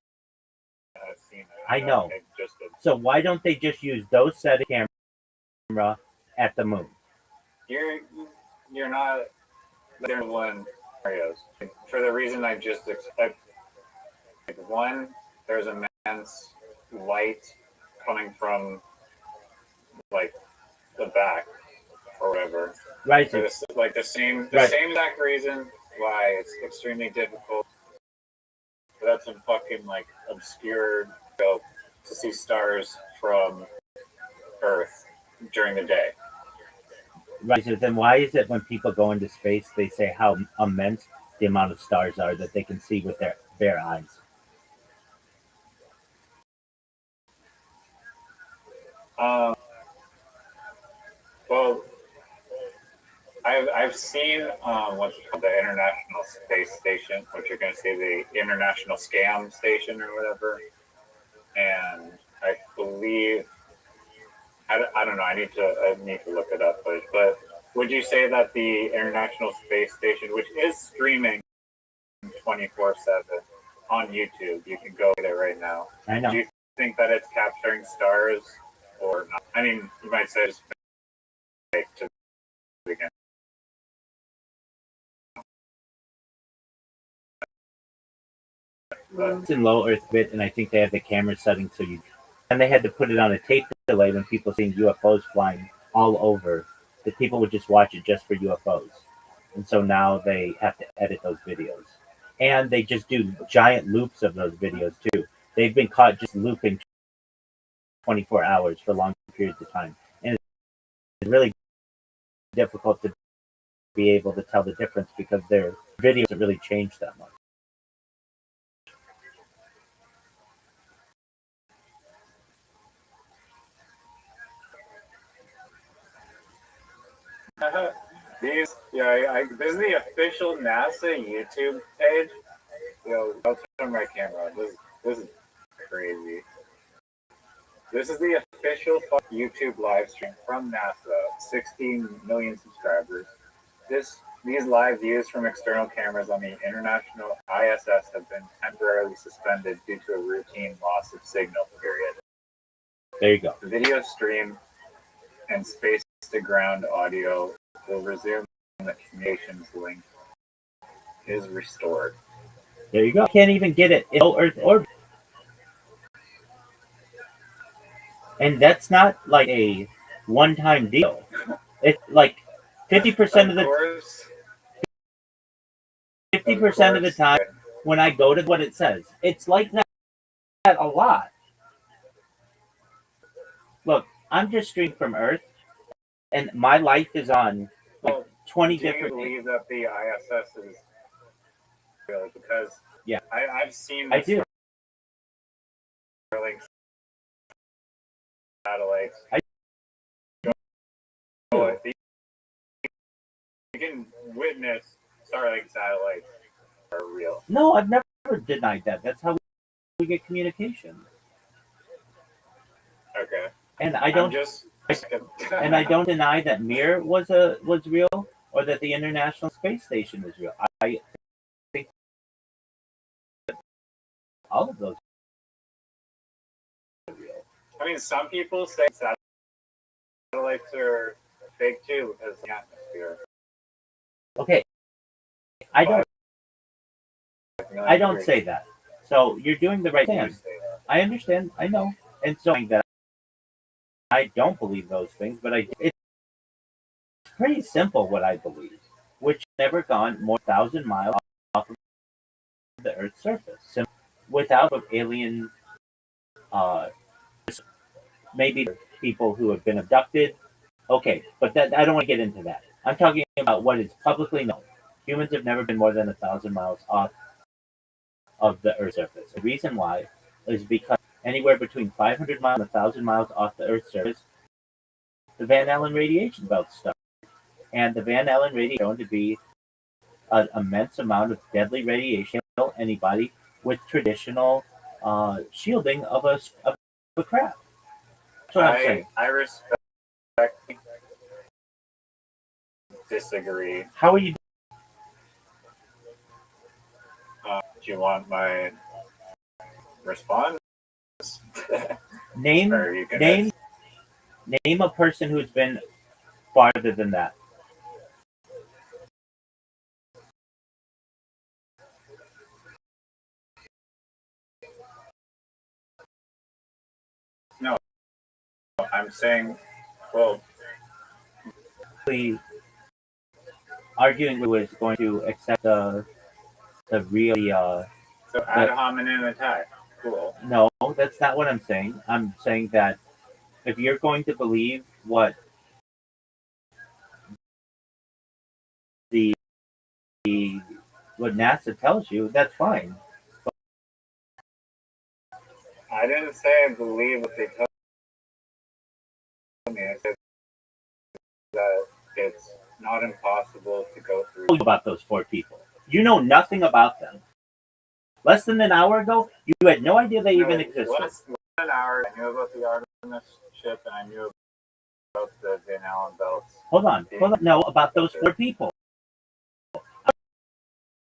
I've seen it. I know. Just so why don't they just use those set of camera at the moon? You're not. There's one scenarios for the reason I just explained. One, there's immense light coming from like the back or whatever. Right. For this, like the same exact reason why it's extremely difficult. That's some fucking like obscure scope to see stars from Earth during the day. Right. So then why is it when people go into space they say how immense the amount of stars are that they can see with their bare eyes? Well, I've seen what's called the International Space Station, which you're going to see the International Scam Station or whatever. And I believe I don't know. I need to look it up. But would you say that the International Space Station, which is streaming 24/7 on YouTube, you can go there right now? I know. Do you think that it's capturing stars or not? I mean, you might say it's fake to begin. It's in low Earth bit, and I think they have the camera settings so you. And they had to put it on a tape delay when people seeing UFOs flying all over. That people would just watch it just for UFOs, and so now they have to edit those videos, and they just do giant loops of those videos too. They've been caught just looping 24 hours for long periods of time, and it's really difficult to be able to tell the difference because their videos don't really change that much. This is the official NASA YouTube page. I'll turn my camera on. This is crazy. This is the official YouTube live stream from NASA. 16 million subscribers. These live views from external cameras on the International ISS have been temporarily suspended due to a routine loss of signal period. There you go. The video stream and space-to-ground audio will resume when the communications link is restored. There you go. Can't even get it in low Earth orbit. And that's not like a one-time deal. It's like 50% of the 50% of the time when I go to what it says. It's like that a lot. Look, I'm just streaming from Earth, and my life is on like 20 different. Do you believe that the ISS is real because Yeah. I've seen I the do. Starlink satellites. I you can witness Starlink satellites are real. No, I've never denied that. That's how we get communication. Okay. And I I'm don't just and I don't deny that Mir was real or that the International Space Station was real. I think all of those are real. I mean, some people say satellites are fake too because of the atmosphere. Okay. I don't say that. So you're doing the right thing. I understand. I know. And so that I don't believe those things, but it's pretty simple what I believe, which never gone more than 1,000 miles off of the Earth's surface, without alien, uh, maybe people who have been abducted. Okay, but that I don't want to get into that. I'm talking about what is publicly known. Humans have never been more than 1,000 miles off of the Earth's surface. The reason why is because anywhere between 500 miles and 1,000 miles off the Earth's surface, the Van Allen radiation belt started. And the Van Allen radiation is shown to be an immense amount of deadly radiation to kill anybody with traditional shielding of a craft. That's what I'm saying. I respect, disagree. How are you? Do you want my response? Name Or you can name a person who's been farther than that. No, I'm saying, well, Arguing who is going to accept the really so ad hominem attack. Cool. no, that's not what I'm saying. I'm saying that if you're going to believe what the what NASA tells you, that's fine. I didn't say I believe what they told me. I said that it's not impossible to go through. About those 4 people, you know nothing about them. Less than an hour ago, you had no idea they even existed. Less than an hour, I knew about the Artemis ship and I knew about the Van Allen belts. Hold on. No, about those 4 people.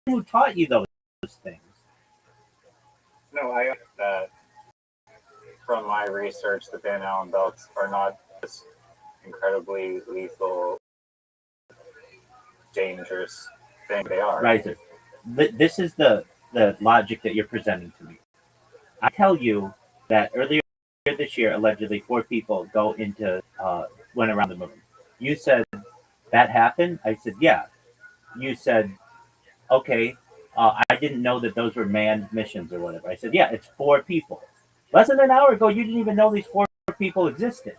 Who taught you those things? No, I that from my research, the Van Allen belts are not this incredibly lethal, dangerous thing they are. Riser, this is the logic that you're presenting to me. I tell you that earlier this year, allegedly 4 people went around the moon. You said that happened. I said yeah. You said okay. I didn't know that those were manned missions or whatever. I said yeah, it's 4 people. Less than an hour ago, you didn't even know these 4 people existed.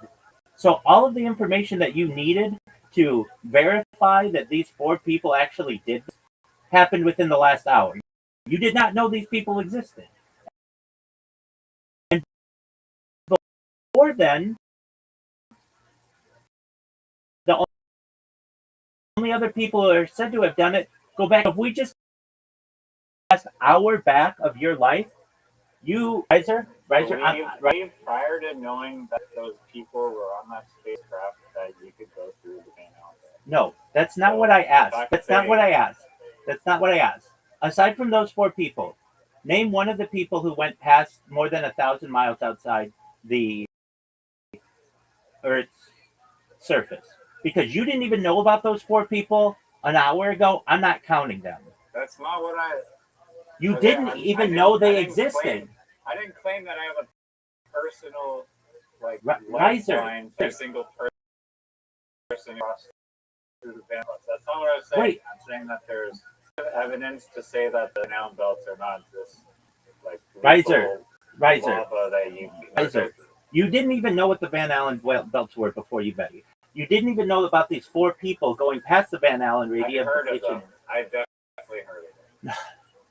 So all of the information that you needed to verify that these 4 people actually did this happened within the last hour. You did not know these people existed. And before then, the only other people who are said to have done it go back. If we just last hour back of your life, you Riser, believe prior to knowing that those people were on that spacecraft that you could go through the Van Allen. No, that's not what I asked. That's not what I asked. Aside from those 4 people, name one of the people who went past more than 1,000 miles outside the Earth's surface. Because you didn't even know about those 4 people an hour ago. I'm not counting them. That's not what I. You didn't even know they existed. I didn't claim that I have a personal Riser, lifeline to a single person across through the Van Allen. That's not what I was saying. Wait. I'm saying that there's evidence to say that the Van Allen belts are not this Riser. lava that you. Riser. You didn't even know what the Van Allen belts were before you met. You didn't even know about these 4 people going past the Van Allen radiation. I heard of them. I definitely heard of them.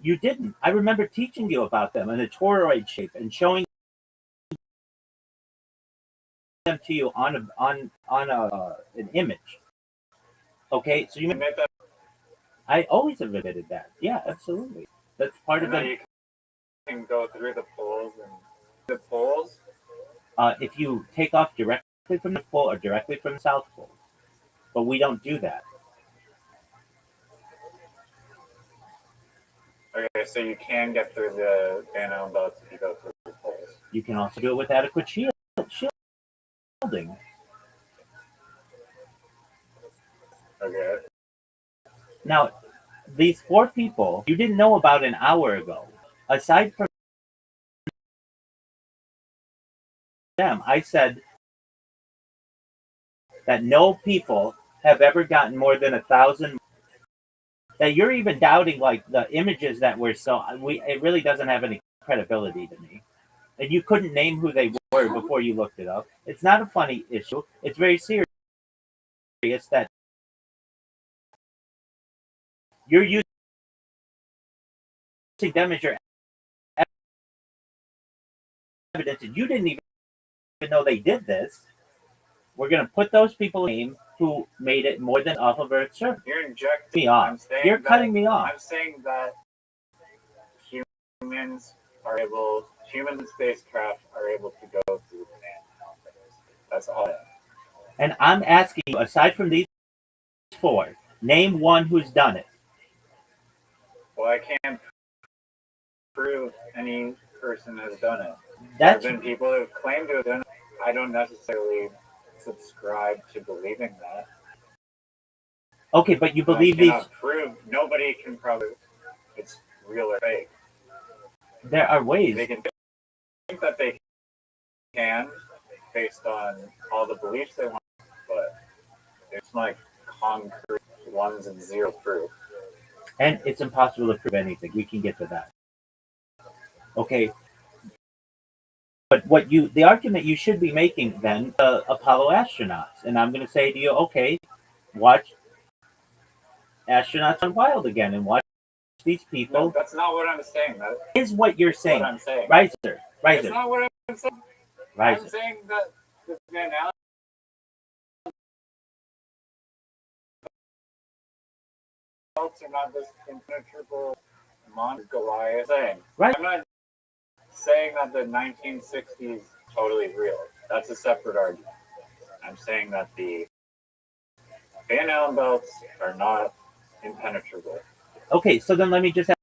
You didn't. I remember teaching you about them in a toroid shape and showing them to you on an image. Okay, so you admit that. I always have admitted that. Yeah, absolutely. That's part of And then it. you can go through the poles and the poles. If you take off directly from the pole or directly from the South Pole, but we don't do that. Okay, so you can get through the Van Allen belts if you go through the poles. You can also do it with adequate shielding. Okay. Now, these 4 people you didn't know about an hour ago. Aside from them, I said that no people have ever gotten more than 1,000. That you're even doubting like the images that were it really doesn't have any credibility to me. And you couldn't name who they were before you looked it up. It's not a funny issue. It's very serious that you're using them as your evidence, and you didn't even know they did this. We're going to put those people in name who made it more than off of Earth's surface. You're injecting Me off. You're cutting me off. I'm saying that humans in spacecraft are able to go through the Van. That's all. And I'm asking you, aside from these 4, name one who's done it. Well, I can't prove any person has done it. That's There have been people who claim to have done it. I don't necessarily subscribe to believing that. okay, but you believe these. Prove. Nobody can probably it's real or fake. There are ways. They can think that they can based on all the beliefs they want, but it's like concrete 1s and 0 proof. And it's impossible to prove anything. We can get to that. Okay. But the argument you should be making then, Apollo astronauts. And I'm going to say to you, okay, watch Astronauts on Wild again and watch these people. No, that's not what I'm saying. That is what you're saying. What I'm saying. Riser. That's not what I'm saying. Riser. I'm saying that the Van Allen belts are not this impenetrable monster Goliath thing. Right. I'm not saying that the 1960s is totally real. That's a separate argument. I'm saying that the Van Allen belts are not impenetrable. Okay, so then let me just ask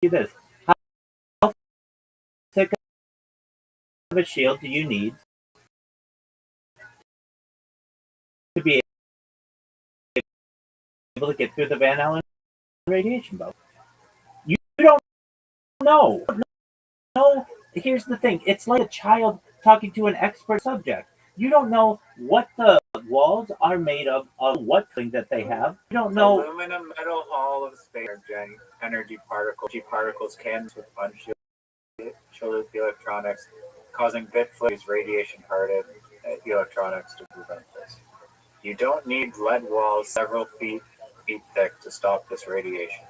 you this. How thick of a shield do you need to be able to get through the Van Allen radiation belt? You don't know. No, here's the thing. It's like a child talking to an expert subject. You don't know what the walls are made of what thing that they have. You don't know. Aluminum metal hull of space energy particles can with unshielded electronics, causing bit flows radiation hardened electronics to prevent this. You don't need lead walls several feet thick to stop this radiation.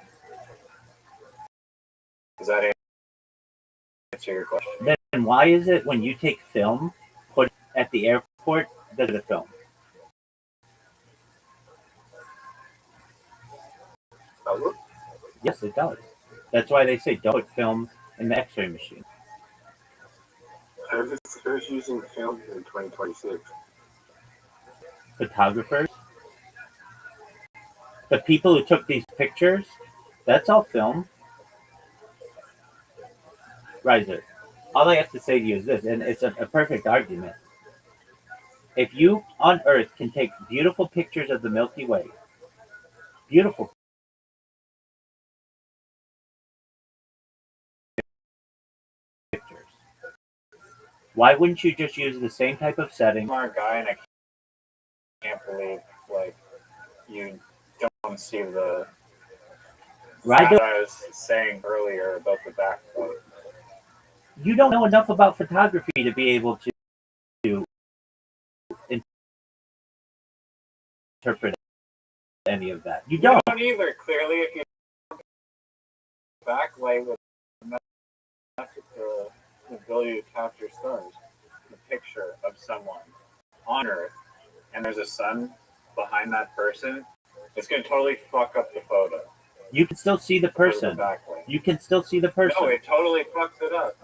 Does that answer your question? Then why is it when you take film, put it at the airport, does it film? Yes, it does. That's why they say don't put film in the X-ray machine. Who's using film in 2026? Photographers. The people who took these pictures, that's all film. Riser. All I have to say to you is this, and it's a perfect argument. If you on Earth can take beautiful pictures of the Milky Way, beautiful pictures, why wouldn't you just use the same type of setting? I'm a guy, and I can't believe you don't see the. Right. I was saying earlier about the backflow. You don't know enough about photography to be able to interpret any of that. You don't either. Clearly, if you backlight with the ability to capture stars. The picture of someone on Earth, and there's a sun behind that person, it's going to totally fuck up the photo. You can still see the person. You can still see the person. No, it totally fucks it up.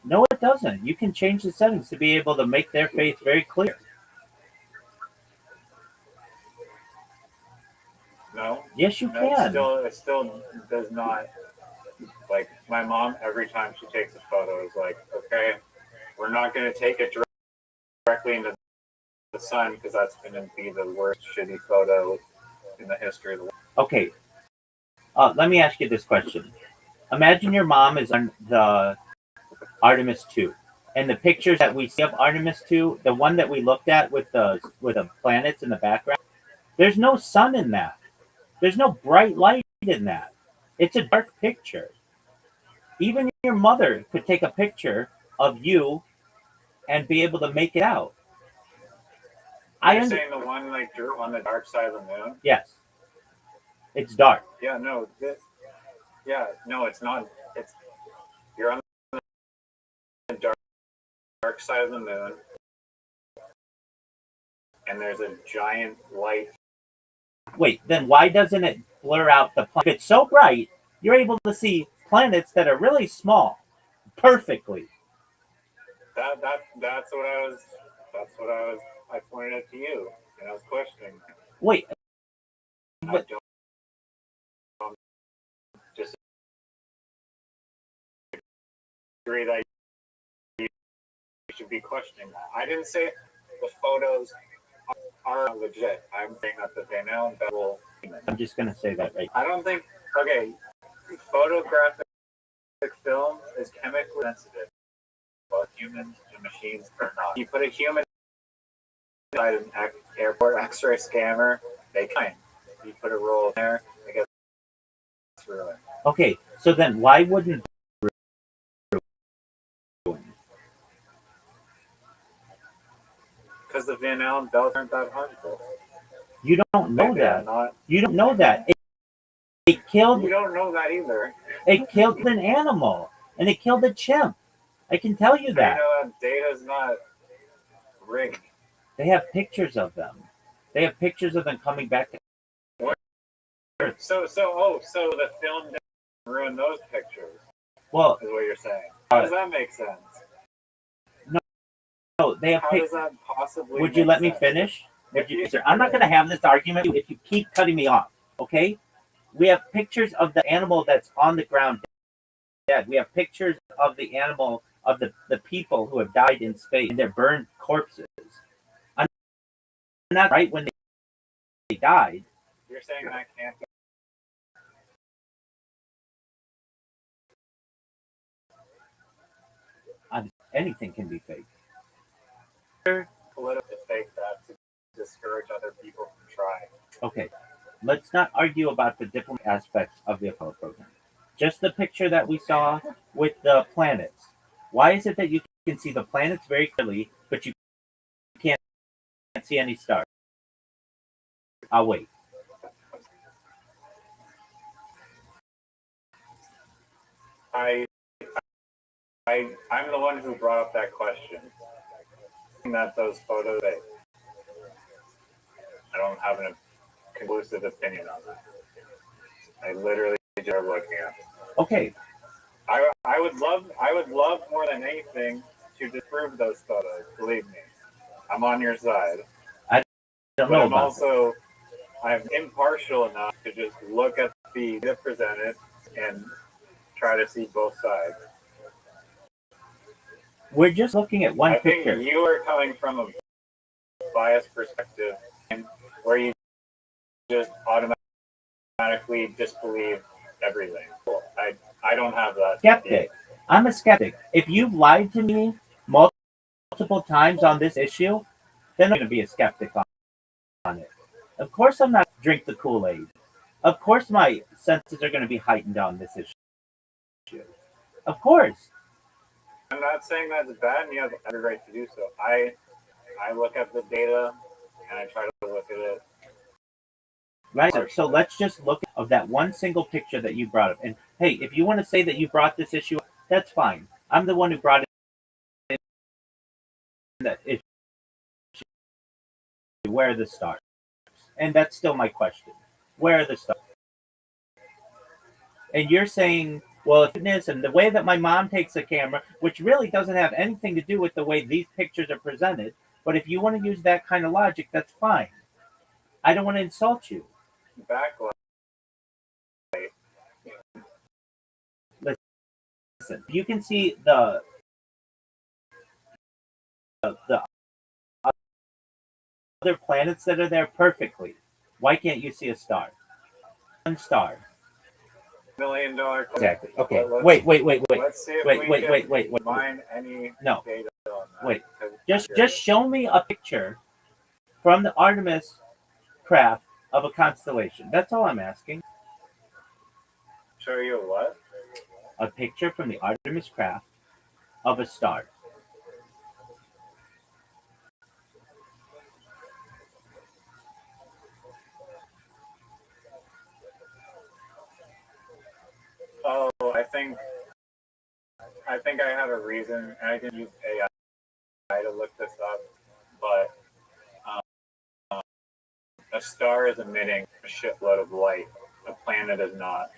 No, it doesn't. You can change the settings to be able to make their face very clear. No? Yes, you No, can. it still does not. Like, my mom, every time she takes a photo, is like, okay, we're not going to take it directly into the sun because that's going to be the worst shitty photo in the history of the world. Okay. Let me ask you this question. Imagine your mom is on the Artemis 2. And the pictures that we see of Artemis 2, the one that we looked at with the planets in the background, there's no sun in that. There's no bright light in that. It's a dark picture. Even your mother could take a picture of you and be able to make it out. You're saying the one like on the dark side of the moon? Yes. It's dark. Yeah, no. No, it's not. You're on the dark side of the moon, and there's a giant light. Wait, then why doesn't it blur out the planet? If it's so bright, you're able to see planets that are really small perfectly. That's what I pointed it to you, and I was questioning. Wait, but I don't just agree that you should be questioning that. I didn't say the photos are legit. I'm saying that the Van Allen Bevel. I'm just going to say that right. I don't think. Okay, photographic film is chemically sensitive. Both humans and machines are not. You put a human inside an airport X-ray scanner, they kind. You put a roll in there, they get through it. Okay, so then why wouldn't because the Van Allen bells aren't that harmful. You don't know that. You don't know that. It killed. You don't know that either. It killed an animal, and it killed a chimp. I can tell you that. You know that data's not rigged. They have pictures of them. They have pictures of them coming back to Earth. So the film didn't ruin those pictures. Well, is what you're saying. How does that make sense? No, they have. How does that possibly? Would you let me finish? I'm not going to have this argument if you keep cutting me off. Okay? We have pictures of the animal that's on the ground dead. We have pictures of the animal of the people who have died in space and their burned corpses. I'm not right when they died. You're saying that can't be. Anything can be fake. Political to fake that to discourage other people from trying. Okay, let's not argue about the different aspects of the Apollo program. Just the picture that we saw with the planets. Why is it that you can see the planets very clearly, but you can't see any stars? I'll wait. I'm the one who brought up that question. That those photos, I don't have a conclusive opinion on that. I literally just are looking at it. Okay. I would love more than anything to disprove those photos. Believe me, I'm on your side. I don't know about I'm impartial enough to just look at the data presented and try to see both sides. We're just looking at one picture. I think you are coming from a biased perspective where you just automatically disbelieve everything. I don't have that. Skeptic. I'm a skeptic. If you've lied to me multiple times on this issue, then I'm going to be a skeptic on it. Of course I'm not drink the Kool-Aid. Of course my senses are going to be heightened on this issue. Of course. I'm not saying that's bad, and you have every right to do so. I look at the data, and I try to look at it Right. So let's just look at that one single picture that you brought up. And hey, if you want to say that you brought this issue up, that's fine. I'm the one who brought it in that issue. Where are the stars? And that's still my question. Where are the stars? And you're saying, well, if it is, and the way that my mom takes a camera, which really doesn't have anything to do with the way these pictures are presented, but if you want to use that kind of logic, that's fine. I don't want to insult you. Backlight. Listen, you can see the other planets that are there perfectly. Why can't you see a star? One star. $1 million question. Exactly. Okay. Let's- Wait. Let's see if we can Wait. mine any No. data on that. Wait. 'Cause Just show me a picture from the Artemis craft of a constellation. That's all I'm asking. show you what? A picture from the Artemis craft of a star. Oh, I think I have a reason, and I can use AI to look this up. But a star is emitting a shitload of light. A planet is not.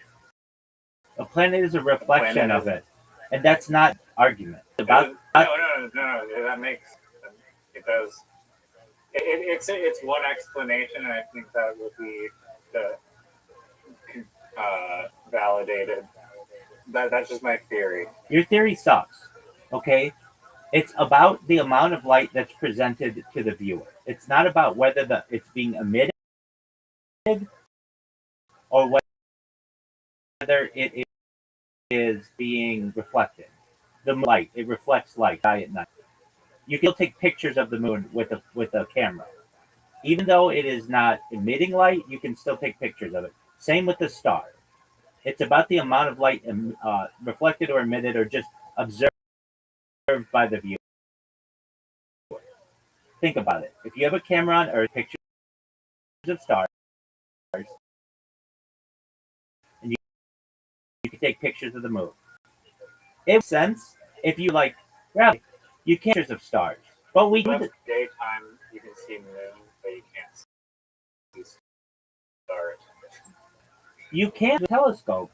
A planet is a reflection Planet of it, and that's not argument. No, About that makes it does. It's one explanation, and I think that would be the validated. That's just my theory. your theory sucks. Okay, it's about the amount of light that's presented to the viewer. It's not about whether it's being emitted or whether it is being reflected. The light, it reflects light at night. You can take pictures of the moon with a camera. Even though it is not emitting light, you can still take pictures of it. Same with the star. It's about the amount of light reflected or emitted or just observed by the viewer. Think about it. If you have a camera on Earth, pictures of stars, and you can take pictures of the moon. It makes sense if you really, you can't pictures of stars. But we But daytime, you can see moon, but you can't see stars. you can't with a telescope.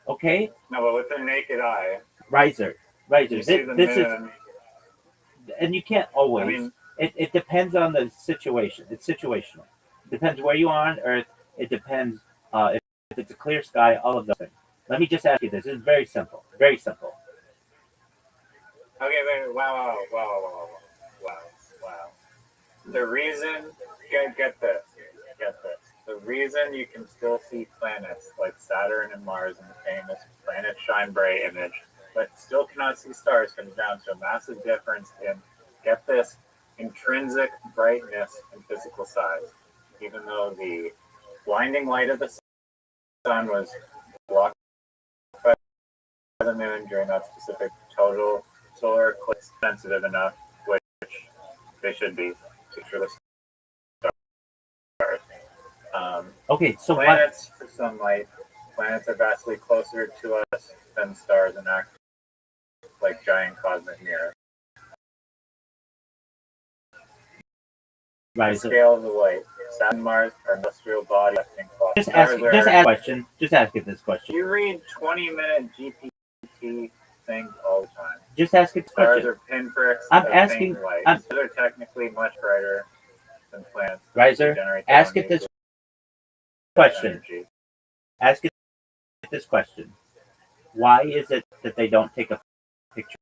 Okay? No, but with the naked eye, Riser. you see the This is, moon. and you can't I always. mean, It depends on the situation. It's situational. It depends where you are on Earth. It depends if it's a clear sky, all of those things. Let me just ask you this. This is very simple. Very simple. okay, wait, wow. The reason, get this. The reason you can still see planets like Saturn and Mars in the famous Planet Shine Bright image, but still cannot see stars comes down to a massive difference in, get this, intrinsic brightness and physical size. Even though the blinding light of the sun was blocked by the moon during that specific total solar eclipse, sensitive enough, which they should be, to truly stars. Okay, so Planets for sunlight. Planets are vastly closer to us than stars and act like giant cosmic mirrors. The scale of the light. Saturn, Mars are industrial body. Just ask a question. Just ask it this question. You read 20-minute GPT things all the time. Just ask it this Stars question. are pinpricks. I'm of asking- faint light. I'm- They're technically much brighter than planets. Riser, Generate their ask own it this nuclear question. energy. Ask it this question. Why is it that they don't take a picture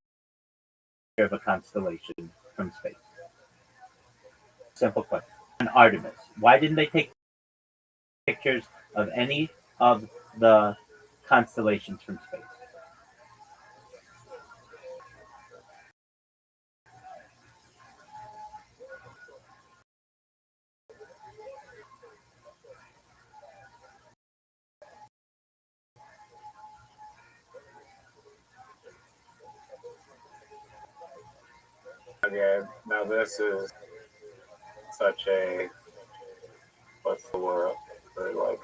of a constellation from space? Simple question. On Artemis, why didn't they take pictures of any of the constellations from space? Okay, now this is such a, what's the word? for like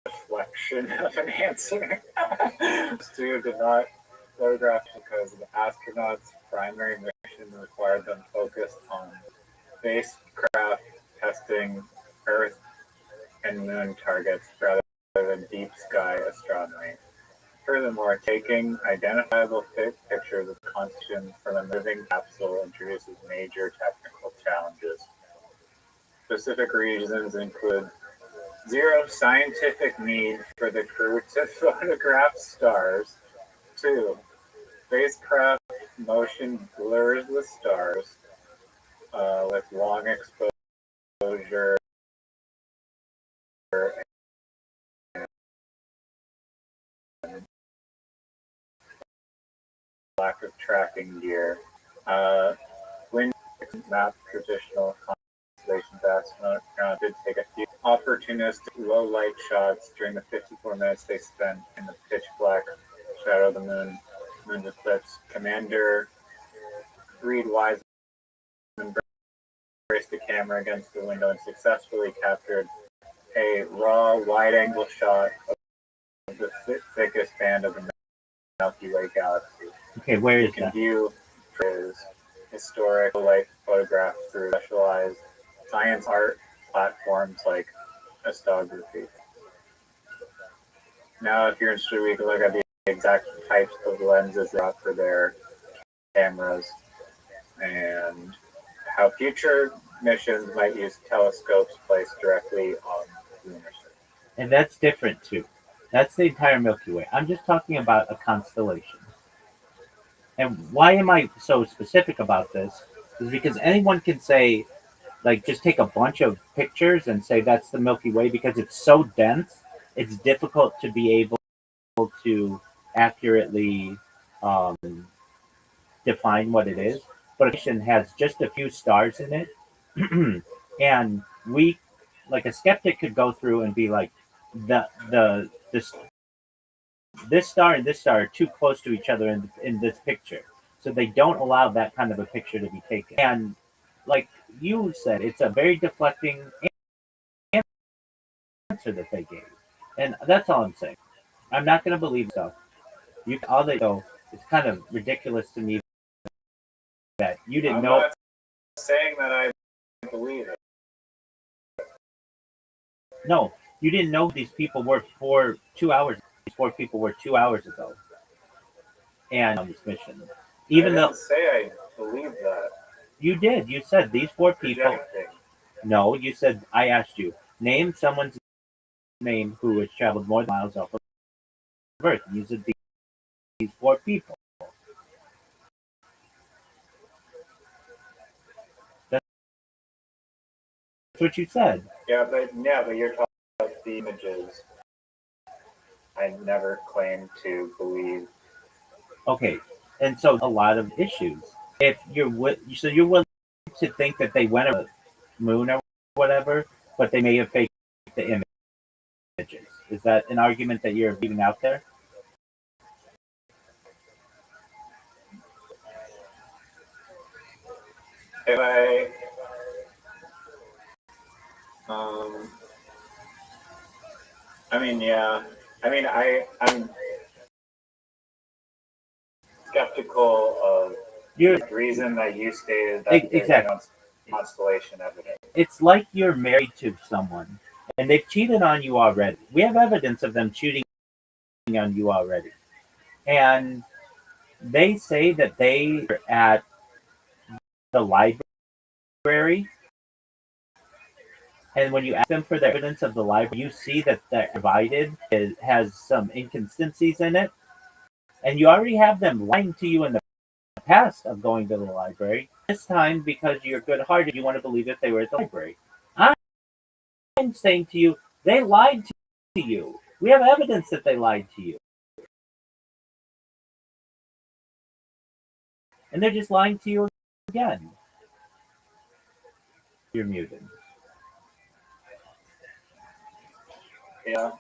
deflection of an answer. Stu did not photograph because the astronauts' primary mission required them focused on spacecraft testing Earth and Moon targets rather than deep sky astronomy. Furthermore, taking identifiable pictures of Constitution from a moving capsule introduces major technical challenges. Specific reasons include zero scientific need for the crew to photograph stars. 2. Spacecraft motion blurs the stars with long exposure and lack of tracking gear. When map traditional constellations, astronauts did take a few opportunistic low light shots during the 54 minutes they spent in the pitch black shadow of the moon's eclipse. Commander Reed Wiseman braced the camera against the window and successfully captured a raw wide-angle shot of the thickest band of the Milky Way galaxy. Okay, where You is can that? view his historic light photograph through specialized science art platforms like Astography. Now, if you're interested, we can look at the exact types of lenses they got for their cameras and how future missions might use telescopes placed directly on the lunar surface. And that's different too. That's the entire Milky Way. I'm just talking about a constellation. And why am I so specific about this? Is because anyone can say, like, just take a bunch of pictures and say that's the Milky Way because it's so dense, it's difficult to be able to accurately um, define what it is. But a nation has just a few stars in it, and we, like a skeptic, could go through and be like, this star and this star are too close to each other in this picture, so they don't allow that kind of a picture to be taken. And like you said, it's a very deflecting answer that they gave, and that's all I'm saying. I'm not going to believe stuff. You all they know. It's kind of ridiculous to me that you didn't I'm know. not saying that I believe it. No, you didn't know these people were for 2 hours. These 4 people were 2 hours ago, and on this mission. Even I though didn't say I believe that. you did, you said these 4 people. Projecting. No, you said I asked you name someone's name who has traveled more miles off of Earth. You said these 4 people. That's what you said. Yeah, but you're talking about the images. I never claimed to believe. Okay, and so a lot of issues. If you're so you're willing to think that they went to the moon or whatever, but they may have faked the images. Is that an argument that you're leaving out there? If um, I mean, yeah. I mean, I'm skeptical of You're the reason that you stated that there's exactly. no constellation evidence. It's like you're married to someone and they've cheated on you already. We have evidence of them cheating on you already. And they say that they were at the library. And when you ask them for the evidence of the library, you see that the provided has some inconsistencies in it. And you already have them lying to you in the past of going to the library. This time, because you're good hearted, you want to believe that they were at the library. I'm saying to you, they lied to you. We have evidence that they lied to you. And they're just lying to you again. You're muted. Yeah.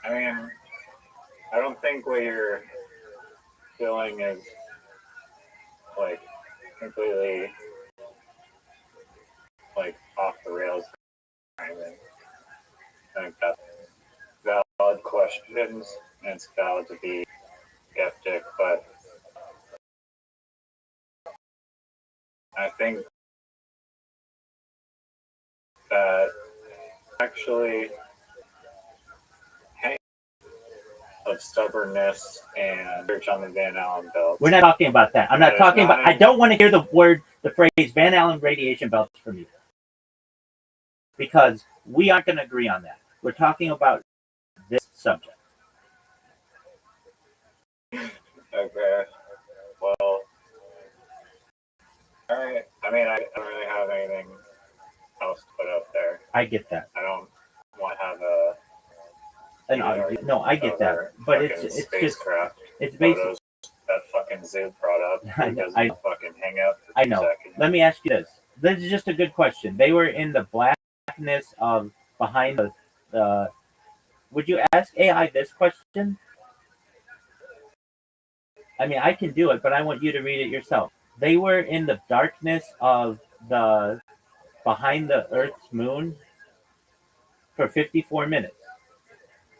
I mean, I don't think what you're feeling is like completely like off the rails. anything. I think that's valid questions, and it's valid to be skeptic, but I think that actually of stubbornness and research on the Van Allen belts. We're not talking about that. I'm not There's talking not about. I don't want to hear the phrase Van Allen radiation belts from you, because we aren't going to agree on that. We're talking about this subject. Okay. Well, all right. I mean, I don't really have anything else to put up there. I get that. I don't want to have a No, I get that. But it's just spacecraft it's basically. photos that fucking Zoo brought up. I Because know. fucking hang out for 2 I know. seconds. Let me ask you this. This is just a good question. They were in the blackness of behind the. Would you ask AI this question? I mean, I can do it, but I want you to read it yourself. They were in the darkness of the behind the Earth's moon for 54 minutes.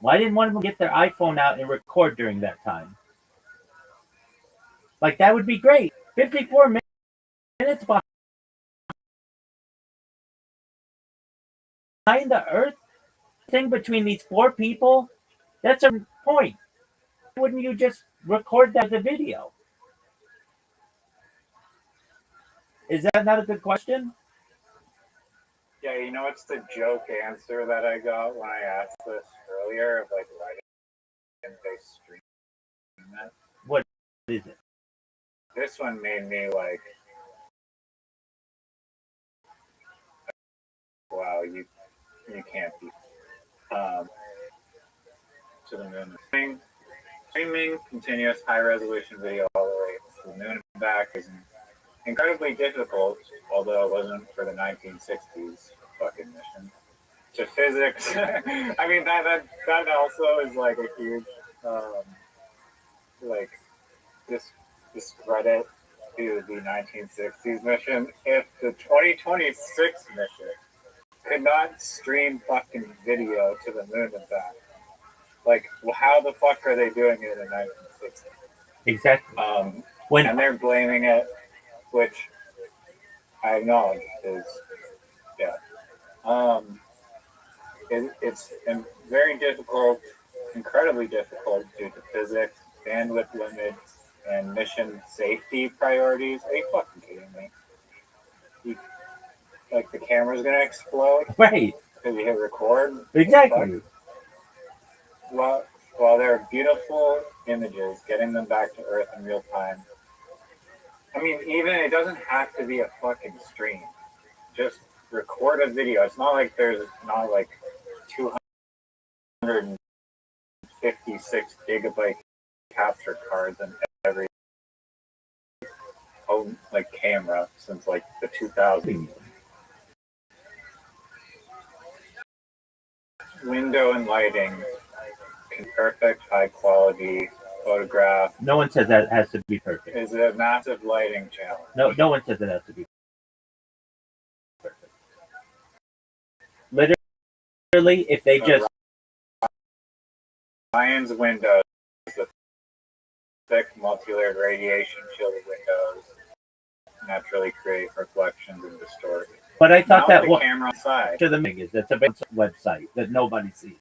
Why didn't one of them get their iPhone out and record during that time? Like, that would be great. 54 minutes behind the Earth thing between these 4 people. That's a point. Why wouldn't you just record that as a video? Is that not a good question? Yeah, you know what's the joke answer that I got when I asked this earlier? Of like, why didn't they stream it? What is it? This one made me like, wow, you can't be to the moon. Streaming continuous high resolution video all the way to the moon and back is incredibly difficult, although it wasn't for the 1960s fucking mission. To physics, I mean that also is like a huge like discredit to the 1960s mission. If the 2026 mission could not stream fucking video to the moon and back, like, well, how the fuck are they doing it in 1960? Exactly. And they're blaming it, which I acknowledge is, yeah. It's very difficult, incredibly difficult due to physics, bandwidth limits, and mission safety priorities. Are you fucking kidding me? Like, the camera's gonna explode? Right. Because you hit record? Exactly. While there are beautiful images, getting them back to Earth in real time. I mean, even it doesn't have to be a fucking stream. Just record a video. It's not like there's not like 256 gigabyte capture cards in every like camera since like the 2000s. Window and lighting, perfect high quality photograph. No one says that has to be perfect. Is a massive lighting challenge. No one says it has to be perfect. Literally, if they just Ryan's windows, the thick multi-layered radiation shielded windows naturally create reflections and distort. But I thought that the camera side to the is that's a website that nobody sees.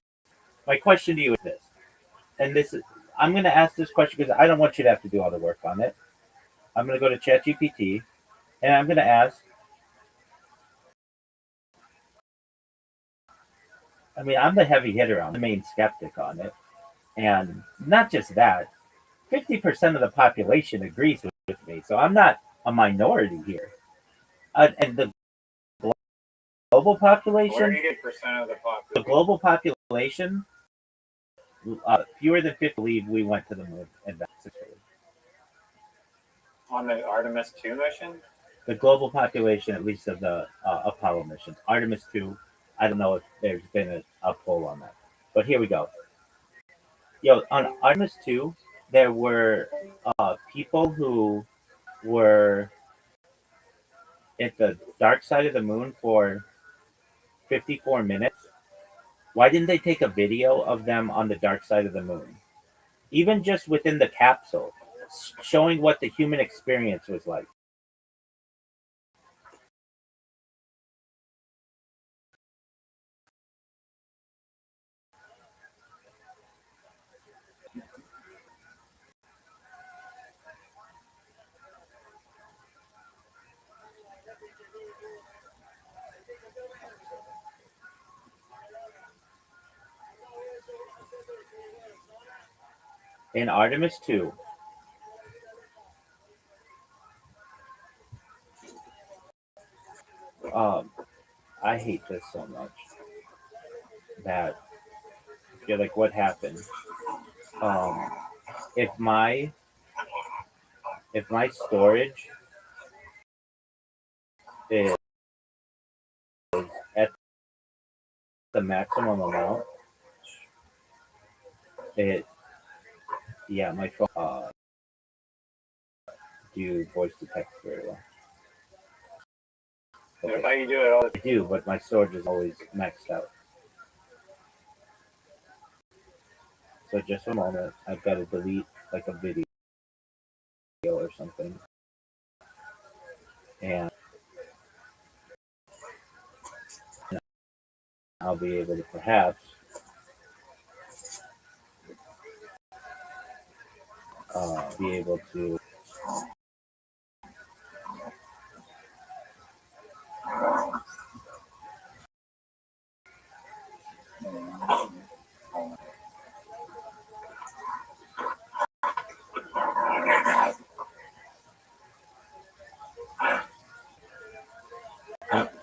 My question to you is this, and this is I'm going to ask this question because I don't want you to have to do all the work on it. I'm going to go to ChatGPT, and I'm going to ask. I mean, I'm the heavy hitter. I'm the main skeptic on it, and not just that. 50% of the population agrees with me, so I'm not a minority here. And the global population, 48% of the population. The global population, fewer than 50 believe we went to the moon and back successfully. On the Artemis 2 mission? The global population, at least of the Apollo missions. Artemis 2, I don't know if there's been a poll on that. But here we go. On Artemis 2, there were people who were at the dark side of the moon for 54 minutes. Why didn't they take a video of them on the dark side of the moon? Even just within the capsule, showing what the human experience was like. In Artemis 2, I hate this so much that you're like, what happened? Um, if my storage is at the maximum amount, my phone do voice to text very well. If I can do it all the I do, but my storage is always maxed out. So just a moment, I've got to delete like a video or something, and I'll be able to perhaps be able to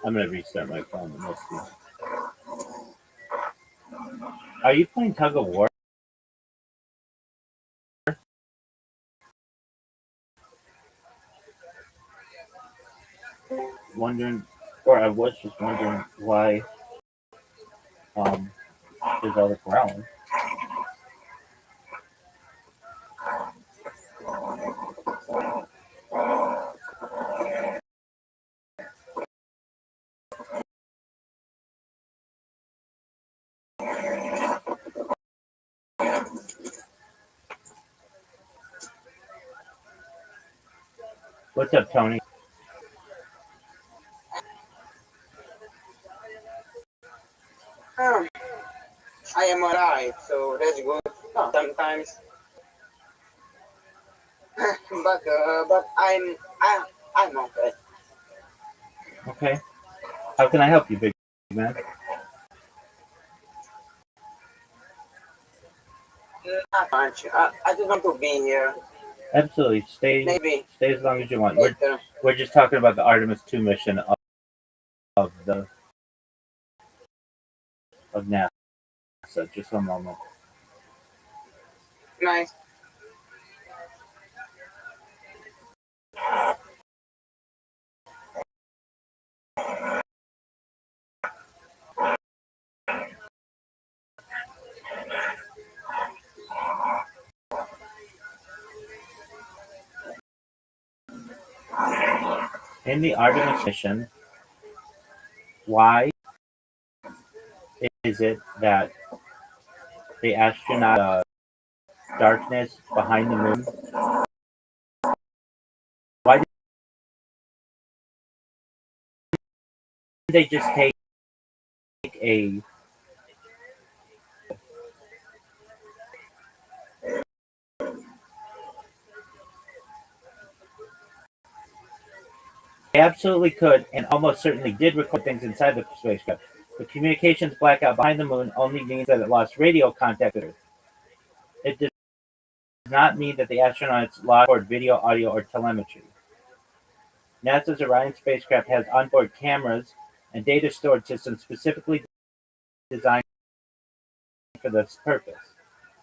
I'm gonna restart my phone and let's see. Are you playing tug of war? Wondering, or I was just wondering why there's all the growling. What's up, Tony? I am alright, so that's good. No, sometimes, but I'm okay. Okay. How can I help you, big man? Not much. I just want to be here. Absolutely. Maybe Stay as long as you want. later. We're just talking about the Artemis 2 mission of NASA. Just one moment. Nice. In the Artemis mission, why is it that the astronaut darkness behind the moon? Why did they just take a They absolutely could, and almost certainly did record things inside the spacecraft. The communications blackout behind the moon only means that it lost radio contact with Earth. It does not mean that the astronauts lost video, audio, or telemetry. NASA's Orion spacecraft has onboard cameras and data storage systems specifically designed for this purpose.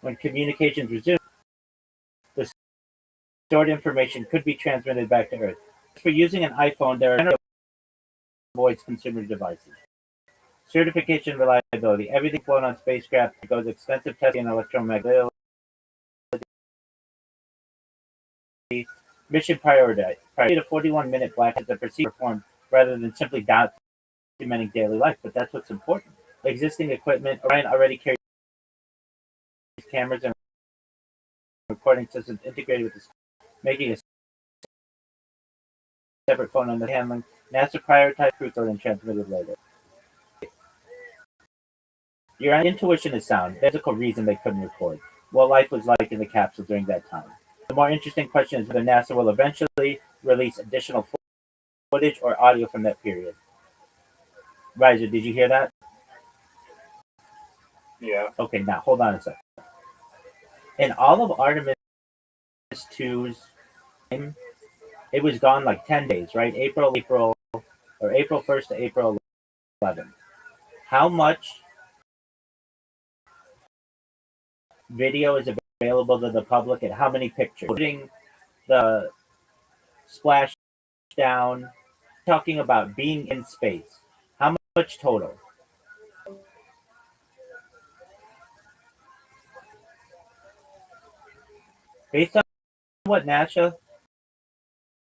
When communications resume, the stored information could be transmitted back to Earth. For using an iPhone, there are avoids consumer devices. Certification reliability. Everything flown on spacecraft goes extensive testing and electromagnetic. Mission priority. A 41-minute blackout is a procedure performed rather than simply documenting daily life, but that's what's important. Existing equipment, Orion already carries cameras and recording systems integrated with this, making a separate phone on the handling. NASA prioritized truth and transmitted later. Your intuition is sound. Physical reason they couldn't record what life was like in the capsule during that time. The more interesting question is whether NASA will eventually release additional footage or audio from that period. Riser, did you hear that? Yeah. Okay, now hold on a second. In all of Artemis 2's time, it was gone like 10 days, right? April 1st to April 11th. How much video is available to the public and how many pictures? Including the splash down, talking about being in space. How much total? Based on what NASA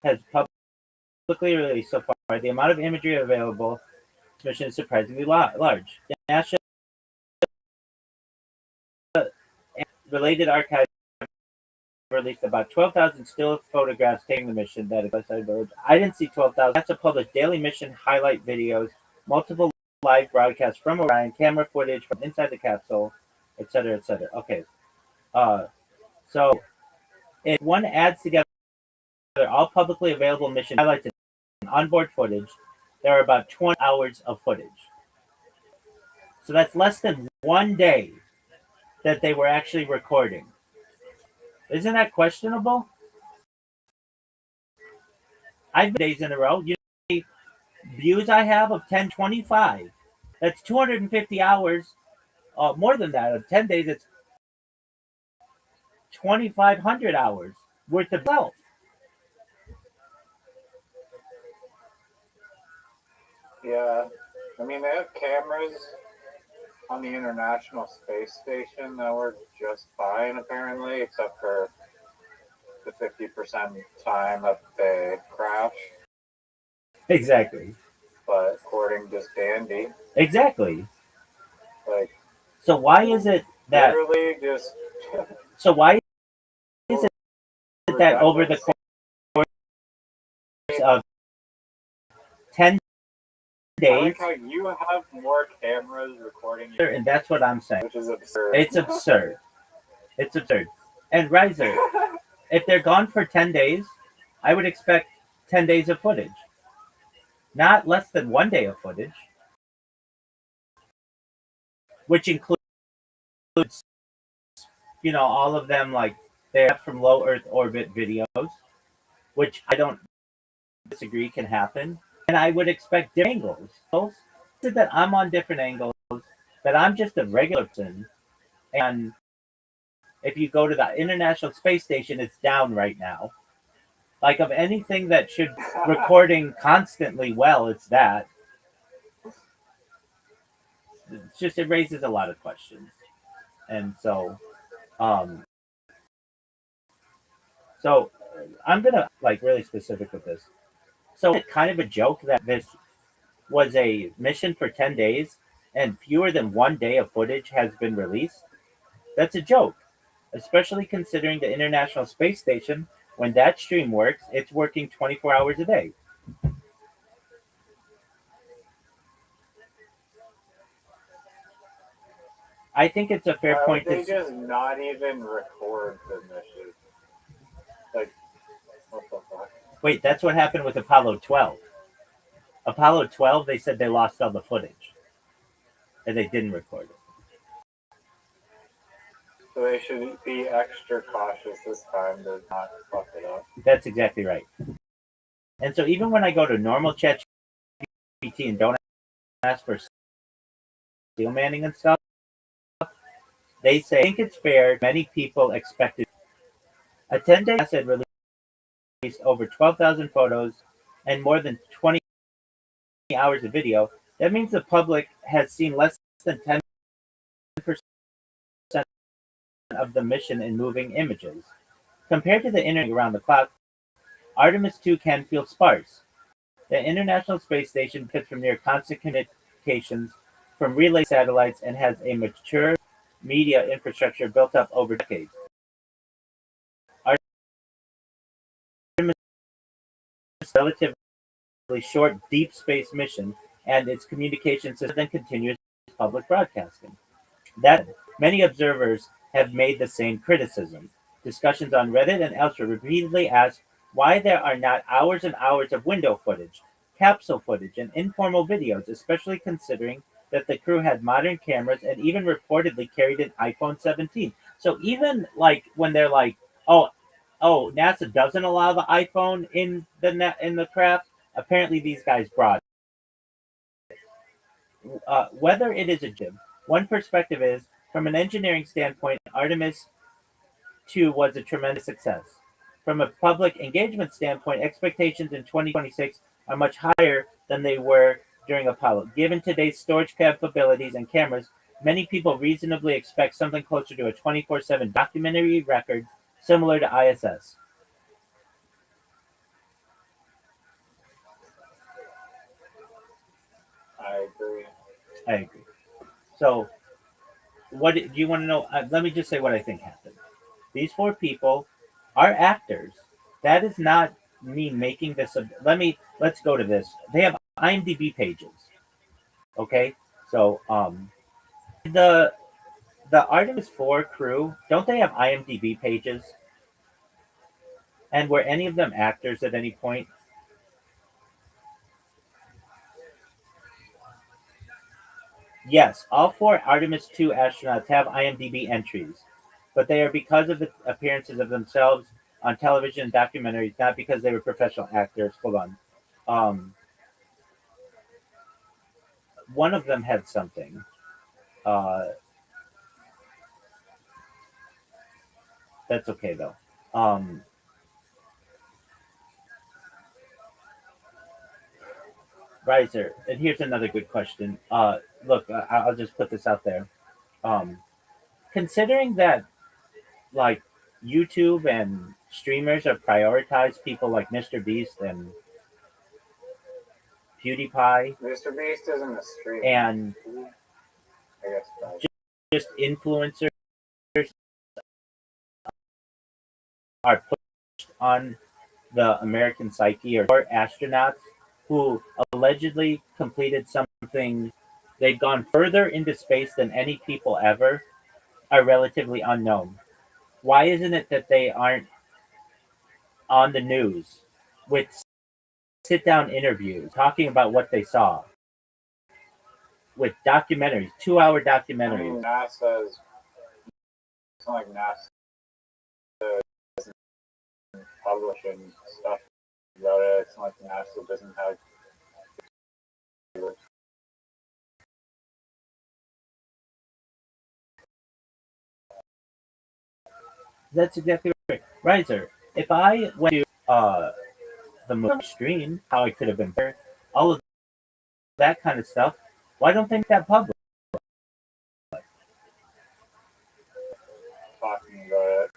has publicly released so far, the amount of imagery available mission is surprisingly large. NASA related archives released about 12,000 still photographs taking the mission. I didn't see 12,000. NASA published daily mission highlight videos, multiple live broadcasts from Orion, camera footage from inside the capsule, etc., etc. Okay, so if one adds together all publicly available mission highlights and onboard footage, there are about 20 hours of footage. So that's less than 1 day that they were actually recording. Isn't that questionable? I've been days in a row. You know, views I have of 1025. That's 250 hours. More than that. Of 10 days, it's 2,500 hours worth of wealth. Yeah. I mean, they have cameras on the International Space Station that work just fine, apparently, except for the 50% time that they crash. Exactly. But according to Dandy, Exactly. like, so why is it that? Literally just. So why is it that over the course of 10 days? I like how you have more cameras recording you, and that's what I'm saying. which is absurd. It's absurd. It's absurd. And Riser, if they're gone for 10 days, I would expect 10 days of footage. Not less than 1 day of footage. Which includes, all of them, like, they're from low Earth orbit videos, which I don't disagree can happen. And I would expect different angles. That I'm on different angles, that I'm just a regular person. And if you go to the International Space Station, it's down right now. Like, of anything that should recording constantly well, it's that. It's just, it raises a lot of questions. And so I'm gonna really specific with this. So it's kind of a joke that this was a mission for 10 days and fewer than 1 day of footage has been released. That's a joke, especially considering the International Space Station, when that stream works, it's working 24 hours a day. I think it's a fair point. They just not even record the mission. Like, what the fuck? Wait, that's what happened with Apollo 12. Apollo 12, they said they lost all the footage. And they didn't record it. So they should be extra cautious this time to not fuck it up. That's exactly right. And so even when I go to normal ChatGPT and don't ask for steel manning and stuff, they say, I think it's fair. Many people expected. A 10-day asset released over 12,000 photos and more than 20 hours of video. That means the public has seen less than 10% of the mission in moving images. Compared to the internet around the clock, Artemis 2 can feel sparse. The International Space Station benefits from near constant communications from relay satellites and has a mature media infrastructure built up over decades. Artemis is a relatively short deep space mission, and its communication system continues public broadcasting. That many observers have made the same criticism. Discussions on Reddit and elsewhere repeatedly ask why there are not hours and hours of window footage, capsule footage, and informal videos, especially considering that the crew had modern cameras and even reportedly carried an iPhone 17. So even like when they're like, oh, NASA doesn't allow the iPhone in the craft. Apparently, these guys brought whether it is a jib. One perspective is, from an engineering standpoint, Artemis 2 was a tremendous success. From a public engagement standpoint, expectations in 2026 are much higher than they were during Apollo. Given today's storage capabilities and cameras, many people reasonably expect something closer to a 24/7 documentary record similar to ISS. I agree. I agree. So, what do you want to know? Let me just say what I think happened. These four people are actors. That is not me making this. Let's go to this. They have IMDb pages. Okay, so the the Artemis 4 crew, don't they have IMDb pages? And were any of them actors at any point? Yes, all four Artemis 2 astronauts have IMDb entries, but they are because of the appearances of themselves on television and documentaries, not because they were professional actors. Hold on. Um, One of them had something. Uh, that's okay though. Um, Riser, and here's another good question. Look, I'll just put this out there. Um, Considering that like YouTube and streamers have prioritized people like Mr. Beast and PewDiePie Mr. Beast isn't a streamer. and I guess not. just influencers are pushed on the American psyche, or astronauts who allegedly completed something, they've gone further into space than any people ever, are relatively unknown. Why isn't it that they aren't on the news with sit down interviews talking about what they saw? With documentaries, 2 hour I documentaries. mean, NASA's. It's not like NASA isn't publishing stuff about it. It's not like NASA doesn't have. That's exactly right. Riser, if I went to the movie stream, how I could have been better, all of that kind of stuff, why don't they make that public? Talking about it.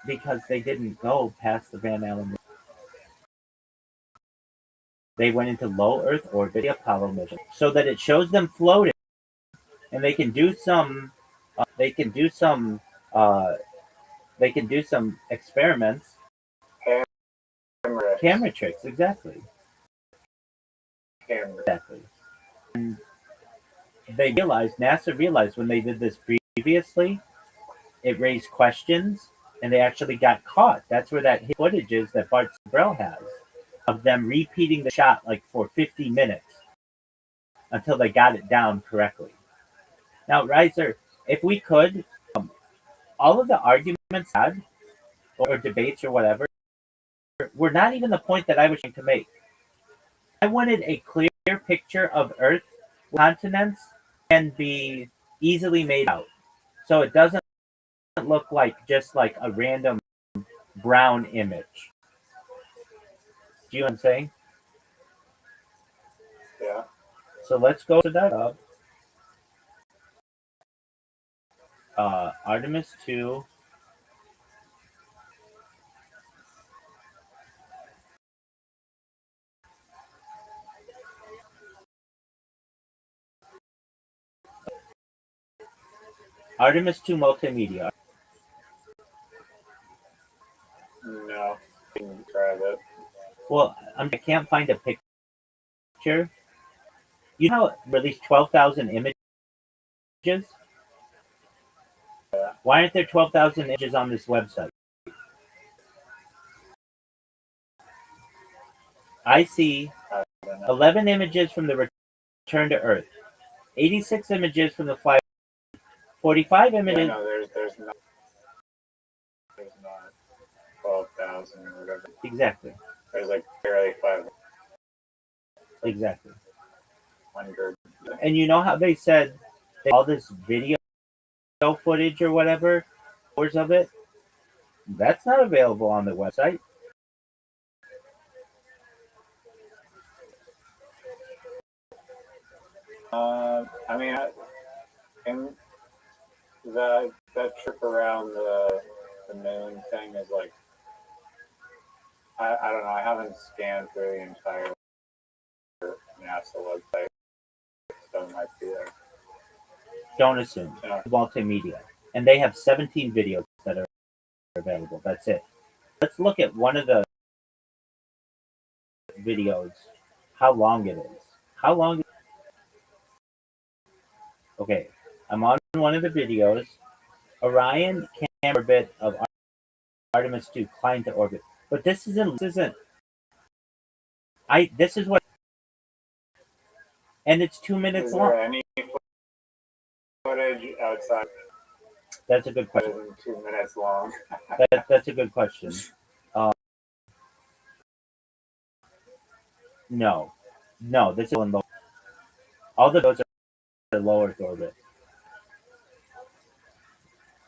Because they didn't go past the Van Allen. They went into low Earth orbit, the Apollo mission, so that it shows them floating, and they can do some. They can do some. They can do some experiments. Camera. Camera tricks, exactly. Camera. Exactly. And NASA realized when they did this previously, it raised questions, and they actually got caught. That's where that footage is that Bart Brell has of them repeating the shot like for 50 minutes until they got it down correctly. Now, Riser, if we could, all of the arguments had or debates or whatever were not even the point that I was trying to make. I wanted a clear picture of Earth continents and be easily made out, so it doesn't look like just like a random brown image. Do you know what I'm saying? Yeah. So let's go to that up. Artemis 2 Artemis 2 Multimedia. No, you can grab it. Well, I can't find a picture. You know how it released 12,000 images? Why aren't there 12,000 images on this website? I see I don't know. 11 images from the return to Earth, 86 images from the flight, 45 Yeah, images. no, there's not 12,000 or whatever. Exactly. There's like barely 500. Exactly. And you know how they said all this video footage or whatever, hours of it? That's not available on the website. I mean, and that trip around the moon thing is like, I don't know. I haven't scanned through the entire NASA website, so it might be there. Don't assume. Yeah. Multimedia. And they have 17 videos that are available. That's it. Let's look at one of the videos, how long it is. How long? Okay, I'm on one of the videos. Orion camera orbit of Artemis 2 climbed to orbit. But this isn't this is what, and it's 2 minutes Is long. there any footage outside That's a good that question. isn't 2 minutes long? That's a good question. No, this is in low. All the videos are low Earth orbit.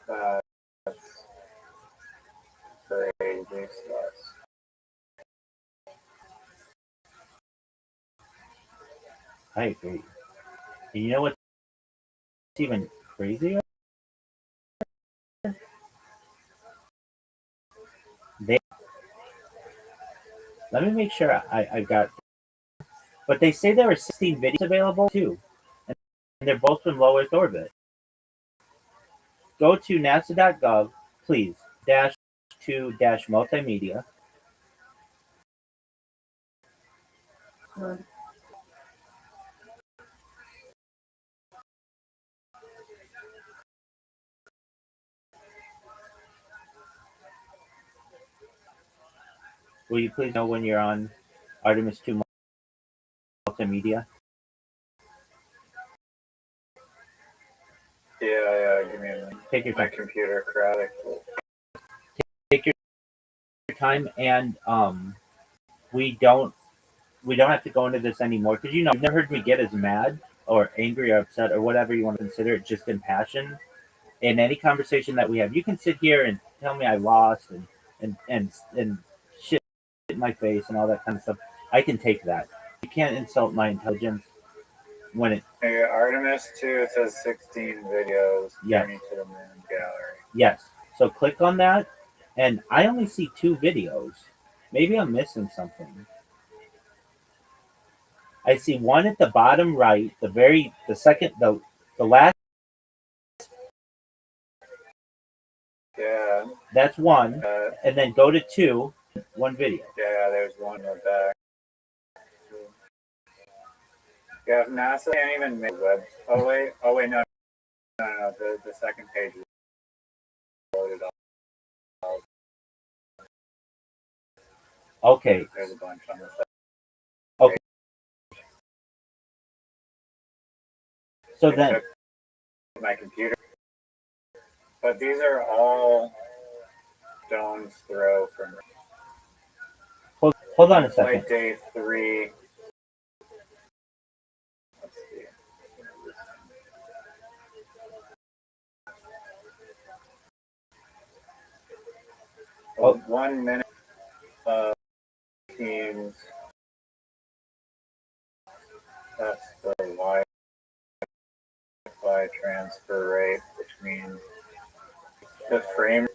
That's crazy stuff. I agree. And you know what's even crazier? Let me make sure I got. But they say there are 16 videos available too, and they're both from low Earth orbit. Go to nasa.gov, please, -2-multimedia. Will you please know when you're on Artemis 2 Multimedia? Yeah, give me a minute. Take your My time. computer crowded. Take your time, and we don't have to go into this anymore because you've never heard me get as mad or angry or upset or whatever you want to consider it, just in passion. In any conversation that we have, you can sit here and tell me I lost and shit in my face and all that kind of stuff. I can take that. You can't insult my intelligence when it. Hey, Artemis 2, it says 16 videos. Yeah. Journey to the Moon Gallery. Yes. So click on that, and I only see 2 videos. Maybe I'm missing something. I see one at the bottom right, the last. Yeah. That's one, and then go to 2, one video. Yeah, there's one in the back. Yeah, NASA can't even make web. Oh wait, no. The second page is loaded up. Okay. There's a bunch on the side. Okay. So I then, took my computer. But these are all stone's throw from hold on a second. flight day 3. Let's see. Oh. 1 minute of teams. That's the Wi-Fi transfer rate, which means the frame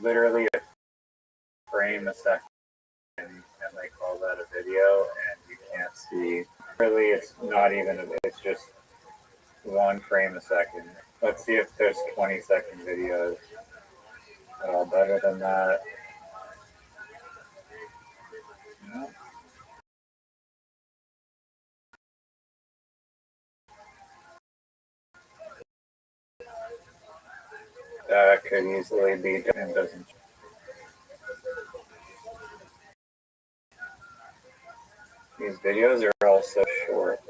literally a frame a second, and they call that a video, and you can't see. Really, it's not even. It's just 1 frame a second. Let's see if there's 20-second videos at all better than that. No. That could easily be done. Doesn't. These videos are all so short.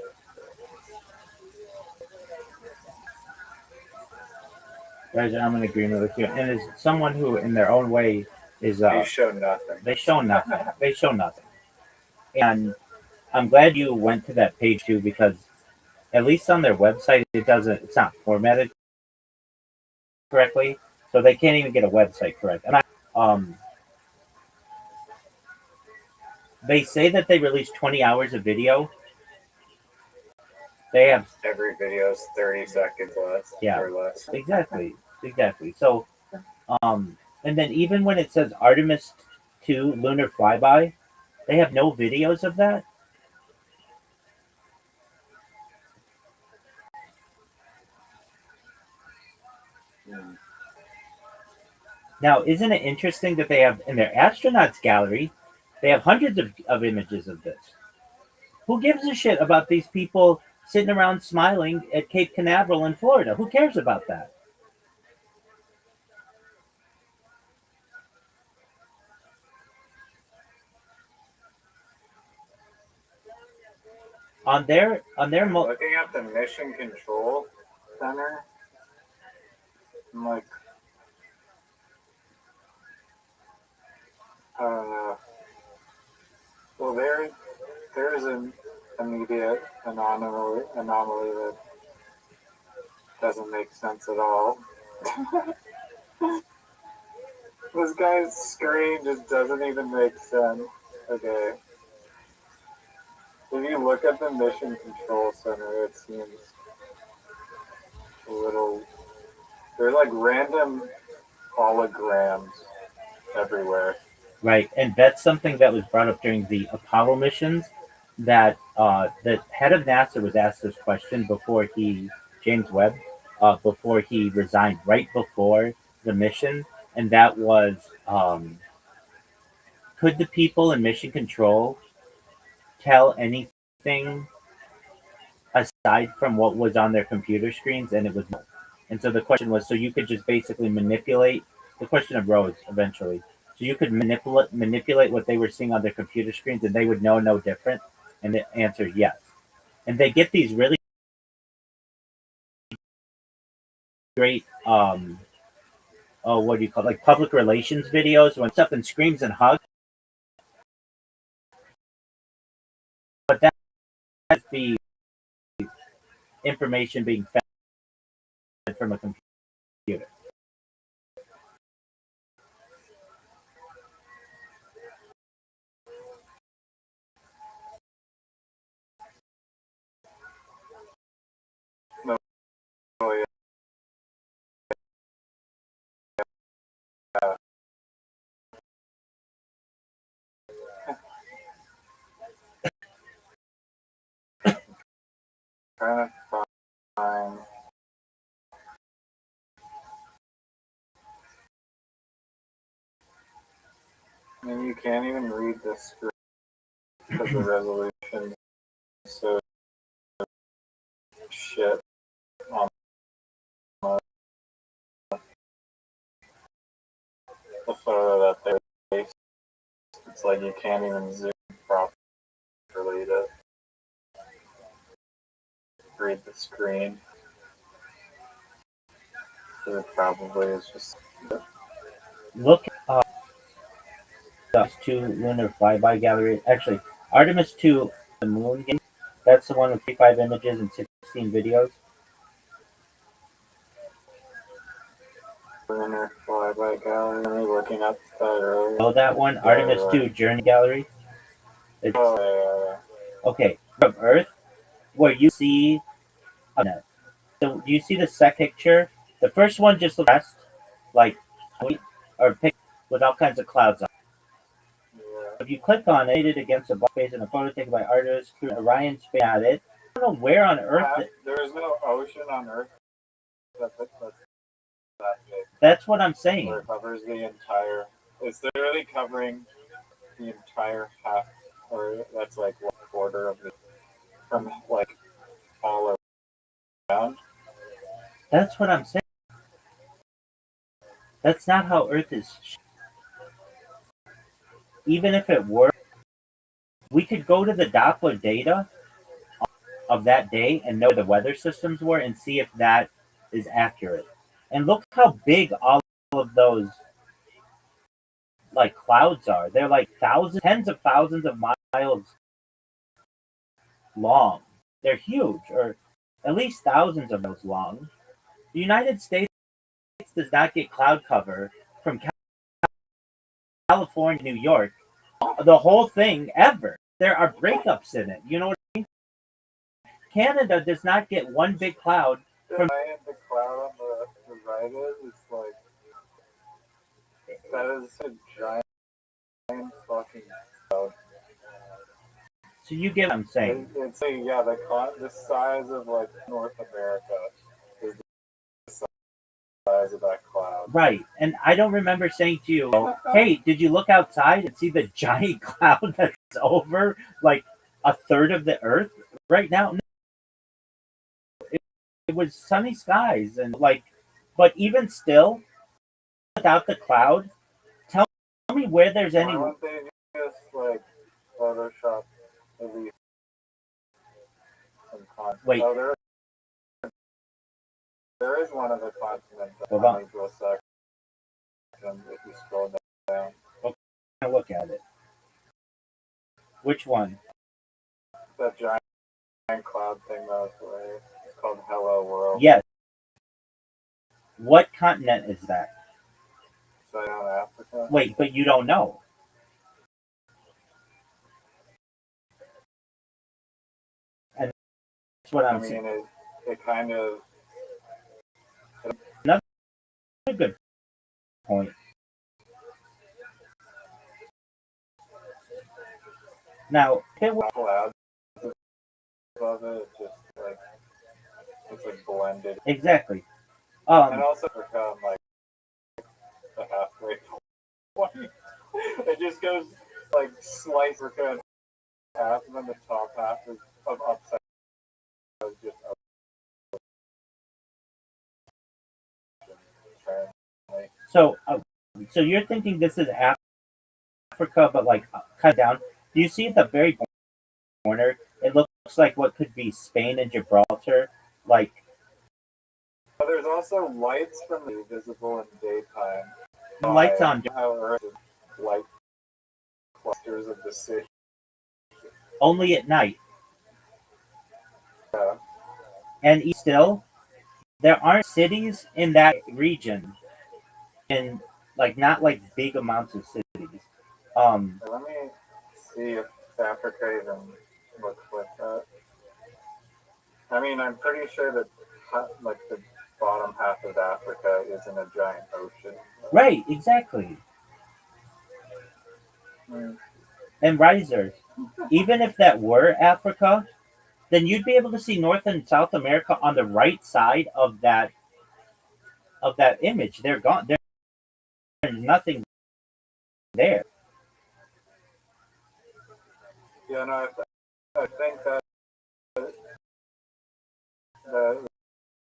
Guys, I'm in agreement with you. And as someone who, in their own way, is They show nothing. they show nothing. They show nothing. And I'm glad you went to that page too, because at least on their website, it's not formatted correctly, so they can't even get a website correct. And they say that they release 20 hours of video. They have Every video is 30 seconds less or less. exactly. So, and then even when it says Artemis 2 lunar flyby, they have no videos of that. Hmm. Now, isn't it interesting that they have in their astronauts gallery, they have hundreds of images of this? Who gives a shit about these people sitting around smiling at Cape Canaveral in Florida? Who cares about that? Looking at the Mission Control Center, I'm like, I don't know. Well, there's an immediate anomaly that doesn't make sense at all. This guy's screen just doesn't even make sense. Okay. If you look at the Mission Control Center, it seems a little... They're like random holograms everywhere. Right, and that's something that was brought up during the Apollo missions. That the head of NASA was asked this question James Webb, before he resigned, right before the mission, and that was, could the people in Mission Control tell anything aside from what was on their computer screens? And it was no. And so the question was, so you could just basically manipulate. The question arose eventually. So you could manipulate what they were seeing on their computer screens, and they would know no different. And the answer is yes. And they get these really great, what do you call it? Like public relations videos when something screams and hugs. But that's the information being fed from a computer. Oh, yeah. Trying to find... I mean, you can't even read the screen because the resolution is so shit on the photo that they released. It's like you can't even zoom properly to read the screen. So it probably is just... Look at Artemis 2 lunar flyby gallery. Actually, Artemis 2 the moon game. That's the one with 35 images and 16 videos. Lunar flyby gallery. Looking up that earlier. Oh, that one, Yeah, Artemis right. 2 Journey Gallery. It's, Oh, yeah. okay, from Earth, where you see. So do you see the second picture? The first one just looks like sweet or pic with all kinds of clouds on it. Yeah. If you click on it against a block face in a photo taken by artist through Orion space at it, don't know where on earth. There is no ocean on Earth that's that big. That's what I'm saying. Where it covers the entire. It's literally covering the entire half, or that's like 1/4 of the from like all around. That's what I'm saying. That's not how Earth is. Even if it were, we could go to the Doppler data of that day and know where the weather systems were and see if that is accurate. And look how big all of those like clouds are. They're like thousands, tens of thousands of miles long. They're huge, or at least thousands of miles long. The United States does not get cloud cover from California, New York, the whole thing ever. There are breakups in it. You know what I mean? Canada does not get one big cloud. The cloud on the right is like that is a giant fucking cloud. So you get what I'm saying. It's like, yeah, the size of like North America is the size of that cloud. Right. And I don't remember saying to you, hey, did you look outside and see the giant cloud that's over like a third of the earth right now? No. It was sunny skies and like, but even still, without the cloud, tell me where there's any. Why don't they just like Photoshop at least some content? Wait. Oh, there is one of the continents that Hold on. only for a second if you scroll down. Okay, look at it. Which one? That giant cloud thing that was right. It's called Hello World. Yes. What continent is that? South Africa. Wait, but you don't know. And that's what I'm saying. It kind of. Another good point. Now, it was Clouds above it, it's like blended. exactly. And also become like the halfway point. It just goes like slice Africa in half, and then the top half is of upside is just up. So you're thinking this is Africa, but like cut down. Do you see at the very corner? It looks like what could be Spain and Gibraltar. Like, But there's also lights from the visible in daytime. lights on How Earth is light clusters of the city. only at night. Yeah. And still, there aren't cities in that region, in like not like big amounts of cities. Let me see if Africa even looks like that. I mean, I'm pretty sure that like the bottom half of Africa is in a giant ocean. Right, exactly. And risers, even if that were Africa, then you'd be able to see North and South America on the right side of that image. They're gone. There's nothing there. Yeah, no, I think that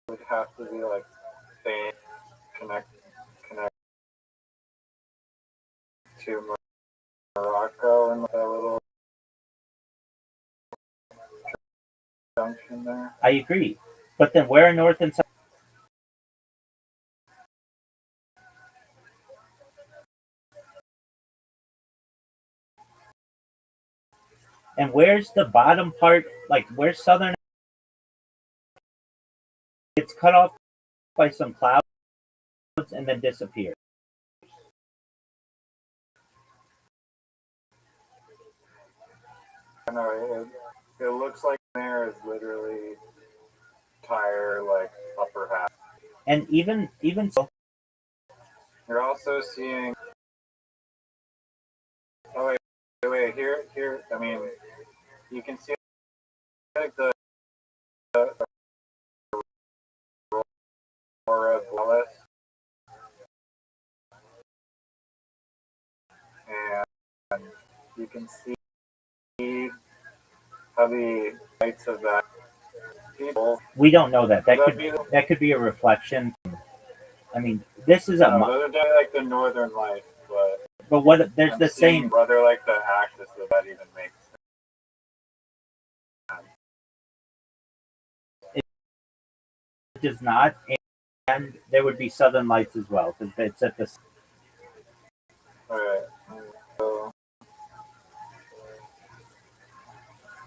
would have to be like Spain connect to Morocco and that little junction there. I agree. But then where are North and South? And where's the bottom part? Like, where's Southern? It's cut off by some clouds and then disappears. I know it looks like there is literally entire like upper half. And even so, You're also seeing. Oh wait! Here. I mean, you can see like the aurora borealis, and you can see how the lights of that people. We don't know that. That That'd be the, that could be a reflection. I mean, this is a no, those are definitely like the northern lights, but what there's I'm the seeing same. whether like the axis of that even makes sense. It does not, and there would be southern lights as well because it's at the. Alright, so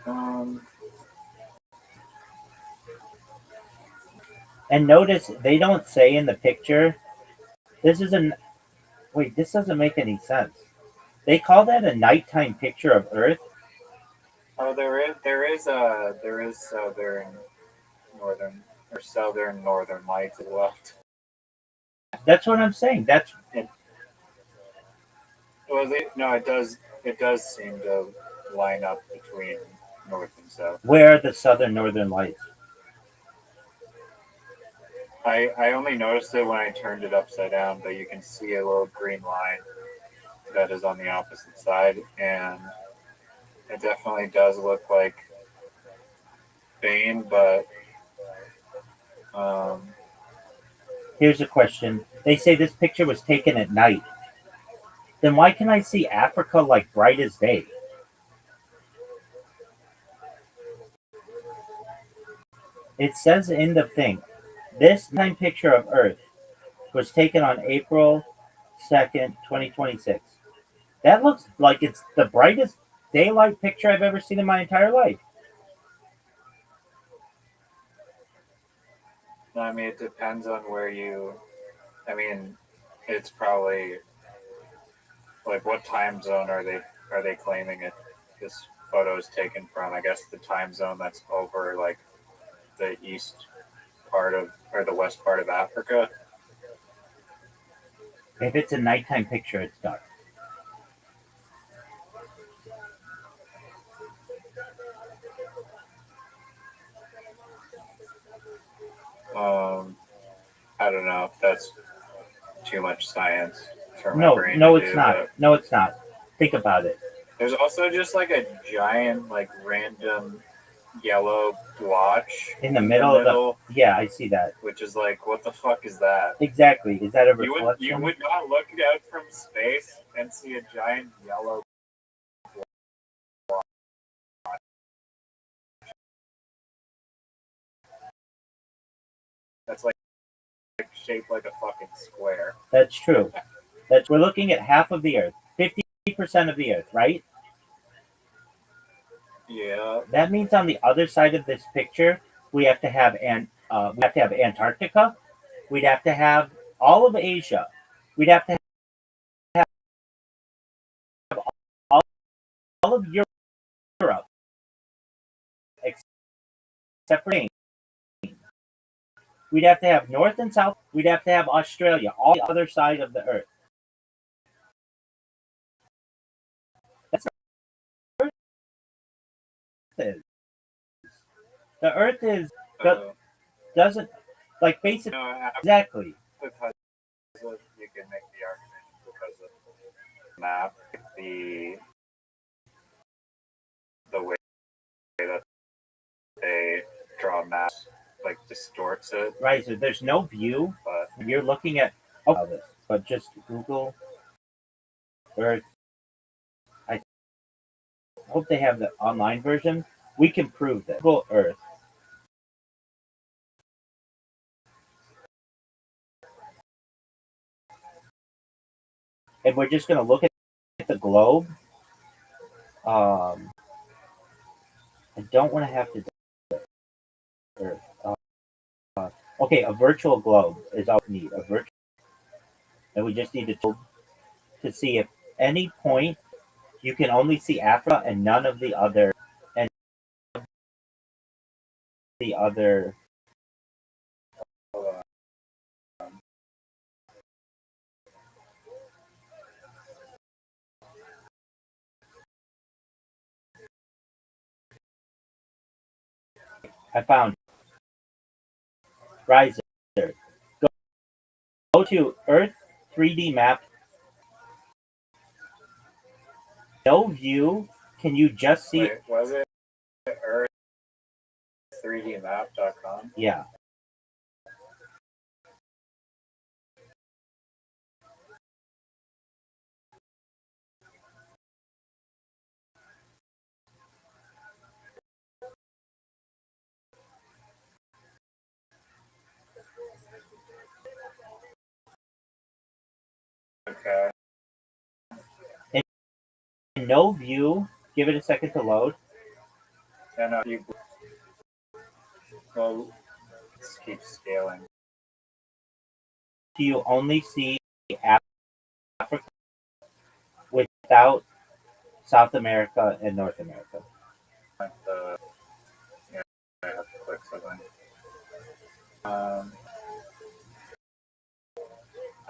um, And notice they don't say in the picture. This is an wait. This doesn't make any sense. They call that a nighttime picture of Earth. oh, there is southern northern lights as well. That's what I'm saying. That's Well, it does seem to line up between north and south. where are the southern northern lights. I only noticed it when I turned it upside down, but you can see a little green line that is on the opposite side, and it definitely does look like Bane, but Here's a question. They say this picture was taken at night. Then why can I see Africa like bright as day? It says in the thing, this nighttime picture of Earth was taken on April 2nd, 2026. That looks like it's the brightest daylight picture I've ever seen in my entire life. I mean, it depends on where you. I mean, it's probably like what time zone are they claiming it? This photo is taken from. I guess the time zone that's over like the east part of or the west part of Africa. If it's a nighttime picture, it's dark. I don't know if that's too much science for my No, brain no, to it's do, not. but No, it's not. Think about it. there's also just like a giant, like random yellow blotch In the middle of the. Yeah, I see that. which is like, what the fuck is that? Exactly. Is that a You reflection? would not look out from space and see a giant yellow. That's like shaped like a fucking square. That's true. We're looking at half of the Earth, 50% of the Earth, right? Yeah. That means on the other side of this picture, we have to have Antarctica. We'd have to have all of Asia. We'd have to have all of Europe, except for Spain. We'd have to have North and South. We'd have to have Australia, all the other side of the Earth. That's what the Earth is. The Earth is doesn't like basically exactly. Because you can make the argument because of the map, the way that they draw maps like distorts it. Right, so there's no view. But You're looking at this, but just Google Earth. I hope they have the online version. We can prove that. Google Earth. And we're just going to look at the globe. I don't want to have to do Earth. Okay, a virtual globe is all we need. A virtual, and we just need to see if any point you can only see Africa and none of the other I found Riser. Go to Earth 3D map. No view. Can you just see? Wait, was it Earth3dmap.com? Yeah. Okay. No view. Give it a second to load. And you well, let's keep scaling. Do you only see Africa without South America and North America? Yeah, I have to click something.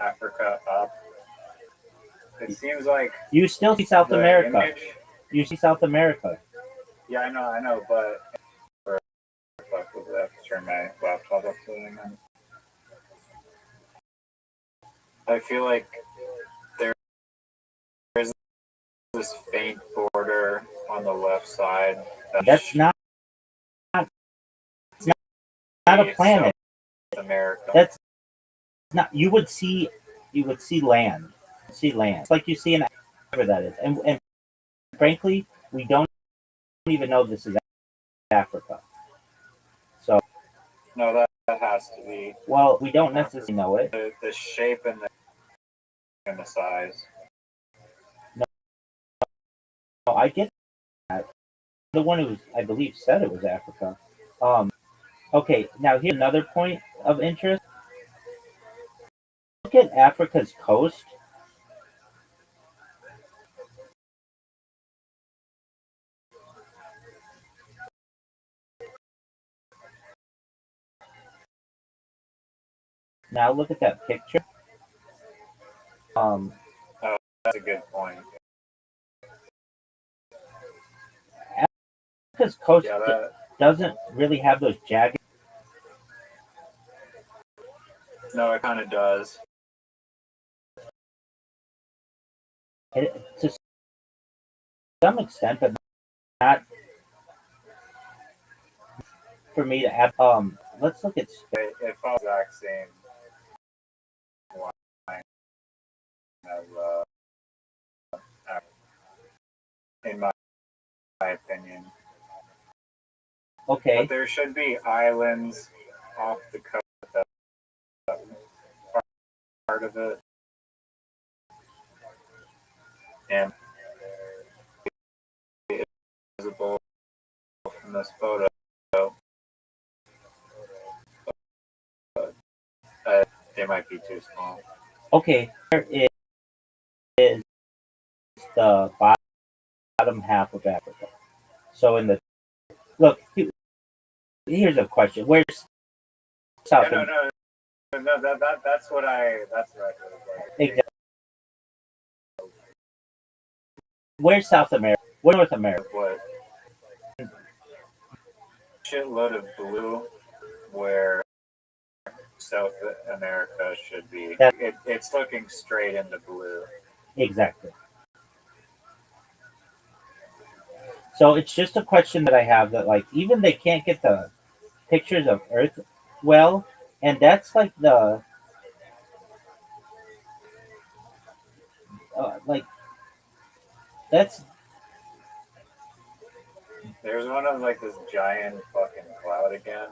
Africa up. It seems like You still see South the America. image. You see South America. Yeah, I know, but I have to turn my laptop up to it again. I feel like there's this faint border on the left side. That's not a planet. South America. That's not. You would see land. See land. It's like you see in whatever that is. And frankly, we don't even know this is Africa. So No, that has to be. well, we don't necessarily know it. The shape and the size. No, I get that. The one who I believe said it was Africa. Okay, now here's another point of interest. Look at Africa's coast. Now look at that picture. Oh, that's a good point. Africa's coast Yeah, doesn't really have those jagged. no, it kind of does. To some extent, but not for me to have. Let's look at space. It follows the exact same line as, in my opinion. Okay, But there should be islands off the coast. That part of it, and visible from this photo. They might be too small. okay. Here is the bottom half of Africa. So in the look, here's a question: where's South? No. That's what I do. Exactly. Where's South America? Where's North America? What shitload of blue where South America should be. It's looking straight into blue. Exactly. So it's just a question that I have that like even they can't get the pictures of Earth well, and that's like the like that's There's one of like this giant fucking cloud again.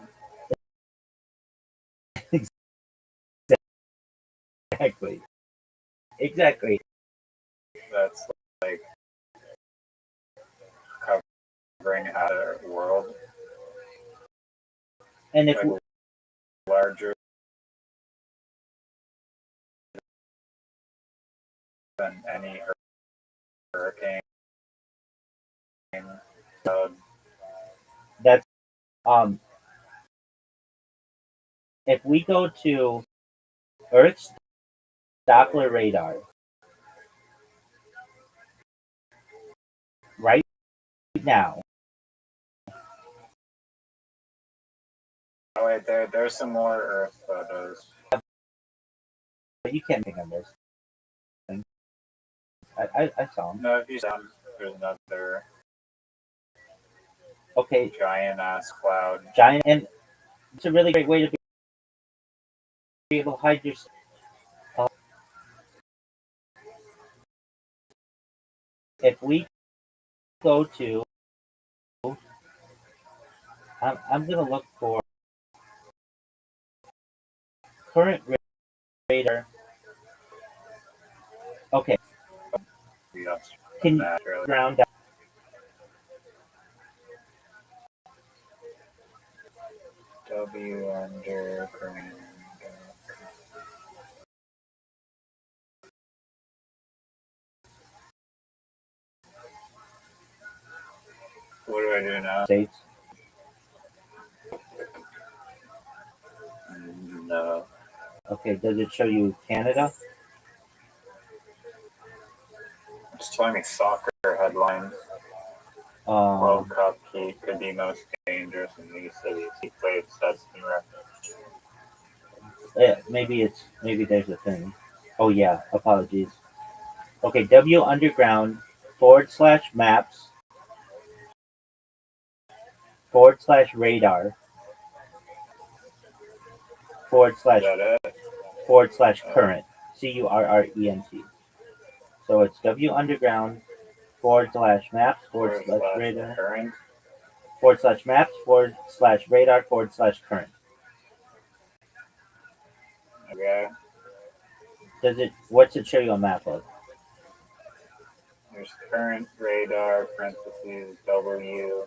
exactly. That's like covering our world. And if like larger than any hurricane. that's if we go to Earth's Doppler radar right now, Oh wait, there's some more Earth photos. But you can't think of this thing. I saw them. No, if you saw, there's another Okay, giant ass cloud. giant, and it's a really great way to be able to hide your. If we go to, I'm gonna look for current radar. Okay, Yes, can you naturally. ground down? W underground. What do I do now? States. No. Okay, does it show you Canada? Just telling me soccer headlines. World Cup key could be most dangerous in these cities. He played Stetson record. Yeah, maybe there's a thing. Oh yeah, apologies. Okay, W underground /maps /radar Is / that it? current CURRENT. So it's W underground /maps /radar Current. /maps /radar current. Okay. What's it show you a map of? There's current radar parentheses W.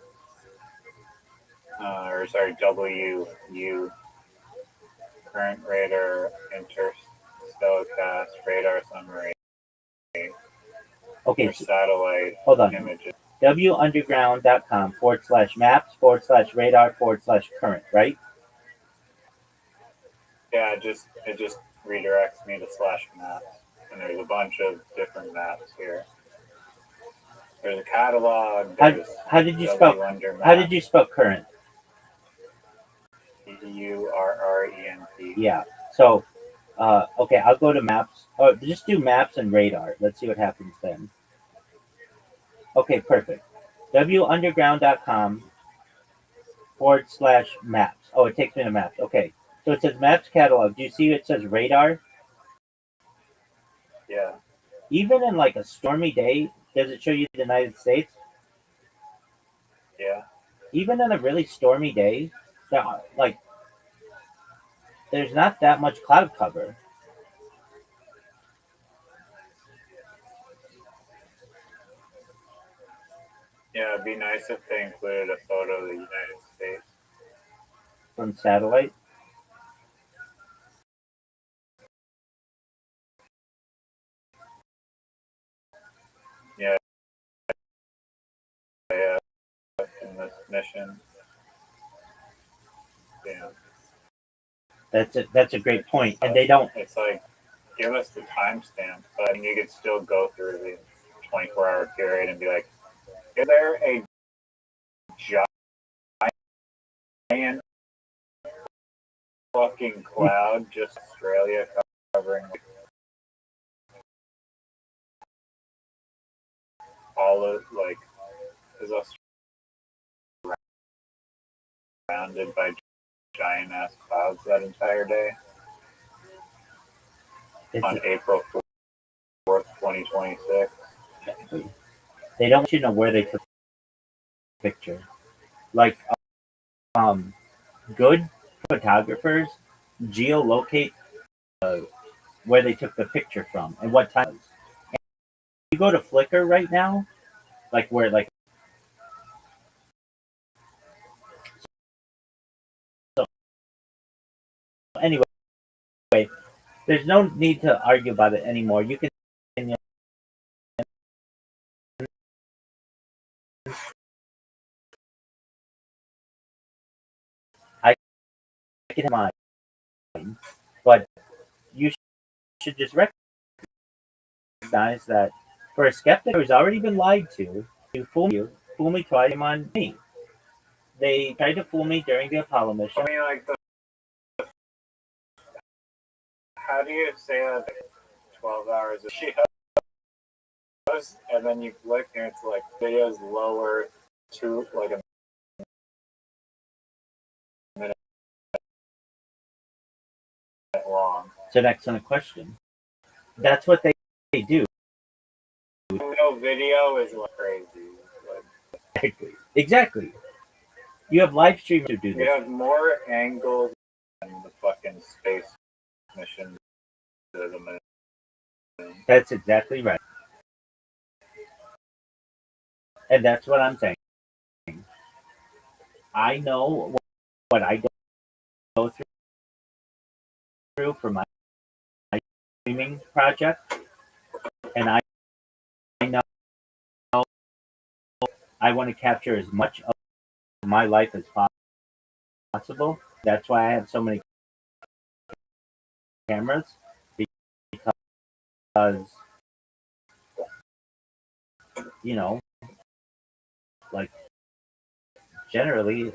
W U. Current radar interstellar radar summary. Okay, Your satellite hold on. images. wunderground.com /maps /radar current, right? Yeah, it just redirects me to /maps, and there's a bunch of different maps here. There's a catalog. How did you spell current? CURRENT. Yeah. So, okay, I'll go to maps. Oh, just do maps and radar. Let's see what happens then. Okay, perfect. wunderground.com /maps. Oh, it takes me to maps. Okay. So it says maps catalog. Do you see it says radar? Yeah. Even in like a stormy day, does it show you the United States? Yeah. Even in a really stormy day, like there's not that much cloud cover. Yeah, it'd be nice if they included a photo of the United States. From satellite. Yeah. Yeah. In this mission. Yeah. That's a great point. And they don't. It's like, give us the timestamp, but you could still go through the 24-hour period and be like, is there a giant fucking cloud just Australia covering all of, like, is Australia surrounded by giant ass clouds that entire day on April 4th, 2026? They don't want you to know where they took the picture. Like, good photographers geolocate where they took the picture from and what time. And you go to Flickr right now, like where like. So anyway, there's no need to argue about it anymore. You can. I can have mine, but you should just recognize that for a skeptic who's already been lied to, fool me twice on me. They tried to fool me during the Apollo mission. I mean, like, the how do you say that? Like 12 hours of she hosts, and then you click and it's like videos lower to like a minute long. It's an excellent question. That's what they do. No video is like crazy. Like, Exactly. You have live streamers who do we this. have more angles than the fucking space mission to the moon. That's exactly right. And that's what I'm saying. I know what I go through for my streaming project, and I know I want to capture as much of my life as possible. That's why I have so many cameras, because you know, like generally,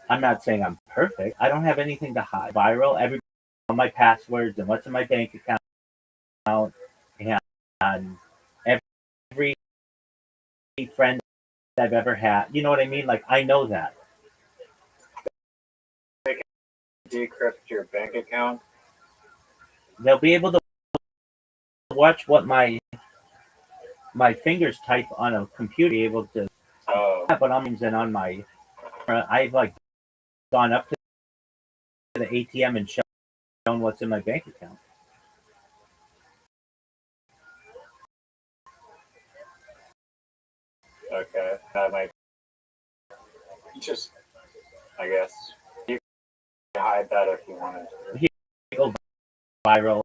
I'm not saying I'm perfect. I don't have anything to hide. Viral, every all my passwords and what's in my bank account, and every friend I've ever had. You know what I mean? Like I know that. Decrypt your bank account. They'll be able to watch what my fingers type on a computer. Be able to, Oh, but and on my, I've like gone up to the ATM and shown what's in my bank account. okay. That might, You just I guess, you can hide that if you wanted to. Go viral.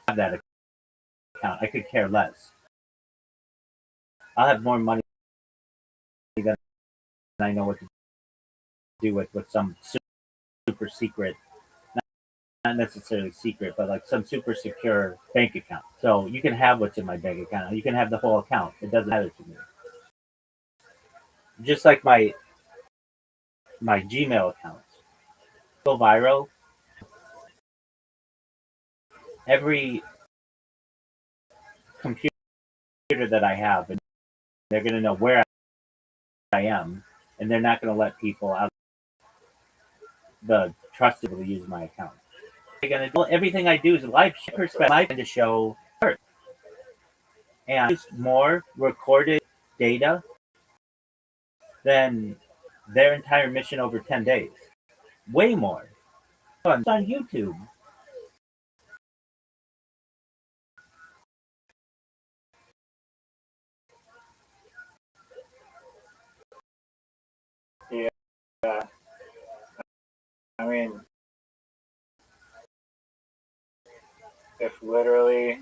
Have that account. I could care less. I'll have more money than I know what to do with some super secret, not necessarily secret, but like some super secure bank account. So you can have what's in my bank account. You can have the whole account. It doesn't matter to me. Just like my Gmail account. Go viral. Every computer that I have, and they're going to know where I am, and they're not going to let people out the trusted to use my account. They're going to do everything I do is live perspective to show Earth, and use more recorded data than their entire mission over 10 days. Way more. It's on YouTube. Yeah. I mean, if literally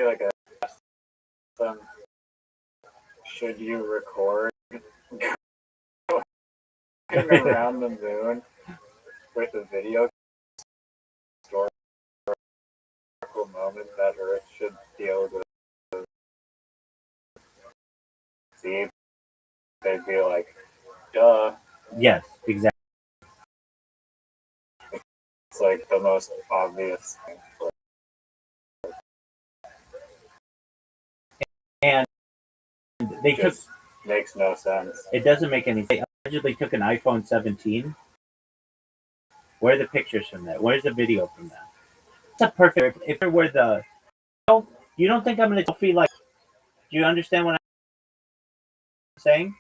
like a should you record going around the moon with a video historical moment that Earth should be able to see, they'd be like, duh. Yes, exactly. It's like the most obvious thing. And they took. Just makes no sense. It doesn't make any sense. They allegedly took an iPhone 17. Where are the pictures from that? Where's the video from that? It's a perfect. If it were the, you don't think I'm going to selfie like? Do you understand what I'm saying?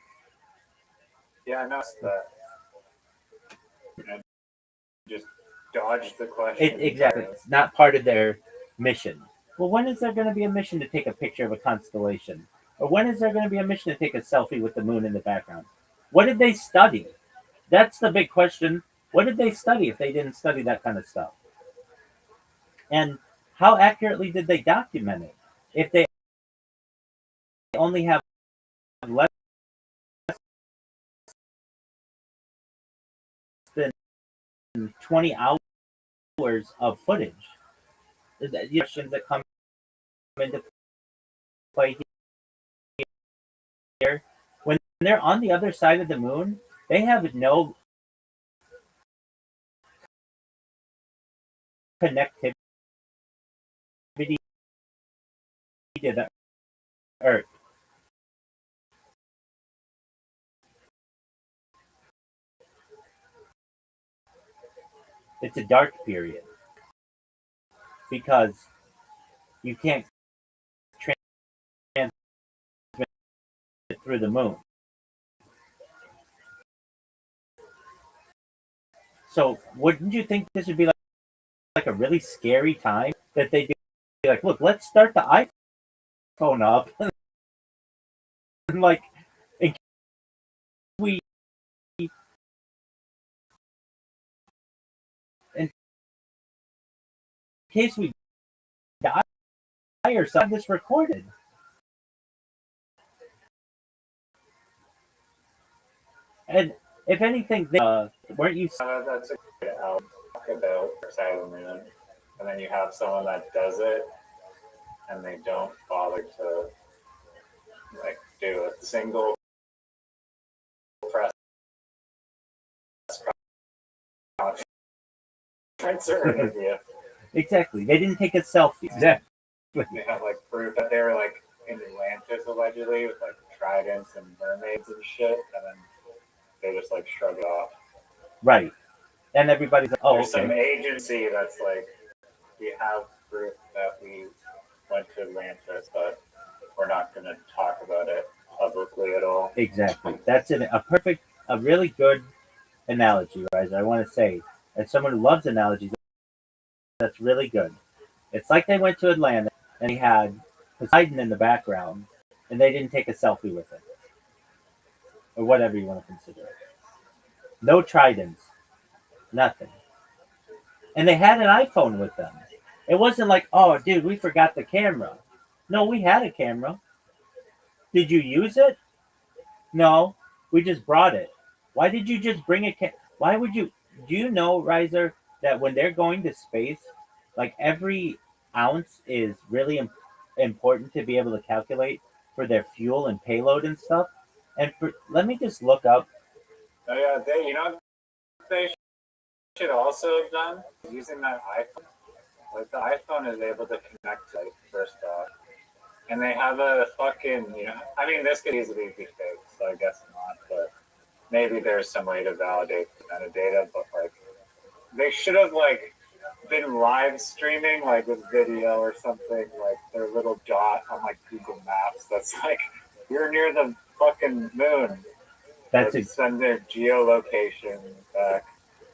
Yeah, I noticed that. And just dodge the question. Exactly. It's not part of their mission. Well, when is there going to be a mission to take a picture of a constellation? Or when is there going to be a mission to take a selfie with the moon in the background? What did they study? That's the big question. What did they study if they didn't study that kind of stuff? And how accurately did they document it? If they only have less than 20 hours of footage, the questions that come into play here, when they're on the other side of the moon, they have no connectivity to the earth. It's a dark period because you can't transmit it through the moon. So wouldn't you think this would be like a really scary time that they'd be like, look, let's start the iPhone up and like in case we in case we die or something this recorded. And if anything, weren't you? That's a good album about side of the moon, and then you have someone that does it, and they don't bother to like do a single press conference or interview. Exactly. They didn't take a selfie. Exactly. They have like proof that they were like in Atlantis allegedly with like tridents and mermaids and shit, and then they just like shrug it off. Right. And everybody's like, oh, There's some okay. agency that's like, we have proof that we went to Atlantis, but we're not going to talk about it publicly at all. Exactly. That's a really good analogy, right? I want to say, as someone who loves analogies, that's really good. It's like they went to Atlanta and they had Poseidon in the background, and they didn't take a selfie with it, or whatever you want to consider it. No tridents, nothing. And they had an iPhone with them. It wasn't like, oh, dude, we forgot the camera. No, we had a camera. Did you use it? No, we just brought it. Why did you just bring a Why would you? Do you know, Riser, that when they're going to space, like every ounce is really important to be able to calculate for their fuel and payload and stuff? And let me just look up. Oh yeah, they should also have done using that iPhone. Like the iPhone is able to connect to it first off, and they have a fucking I mean, this could easily be fake, so I guess not. But maybe there's some way to validate the metadata. But like, they should have like been live streaming like with video or something, like their little dot on like Google Maps that's like, you're near the fucking moon. Send their geolocation back.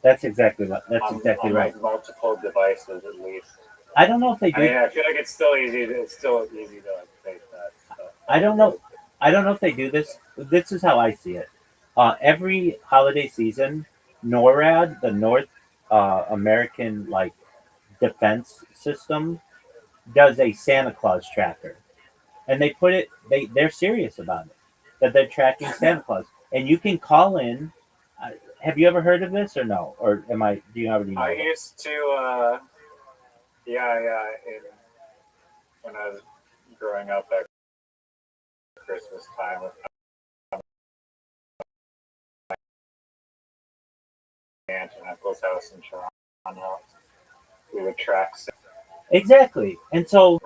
That's exactly exactly right. Like multiple devices at least. I don't know if they do. I mean, I feel like it's still easy to like fake that stuff. I don't know if they do this. This is how I see it. Every holiday season, NORAD, the North American like defense system, does a Santa Claus tracker, and they put it. They're serious about it, that they're tracking Santa Claus, and you can call in. Have you ever heard of this or no? Or am I? Do you already know? I used to. When I was growing up at Christmas time with my aunt and uncle's house in Toronto, we would track. Exactly, and so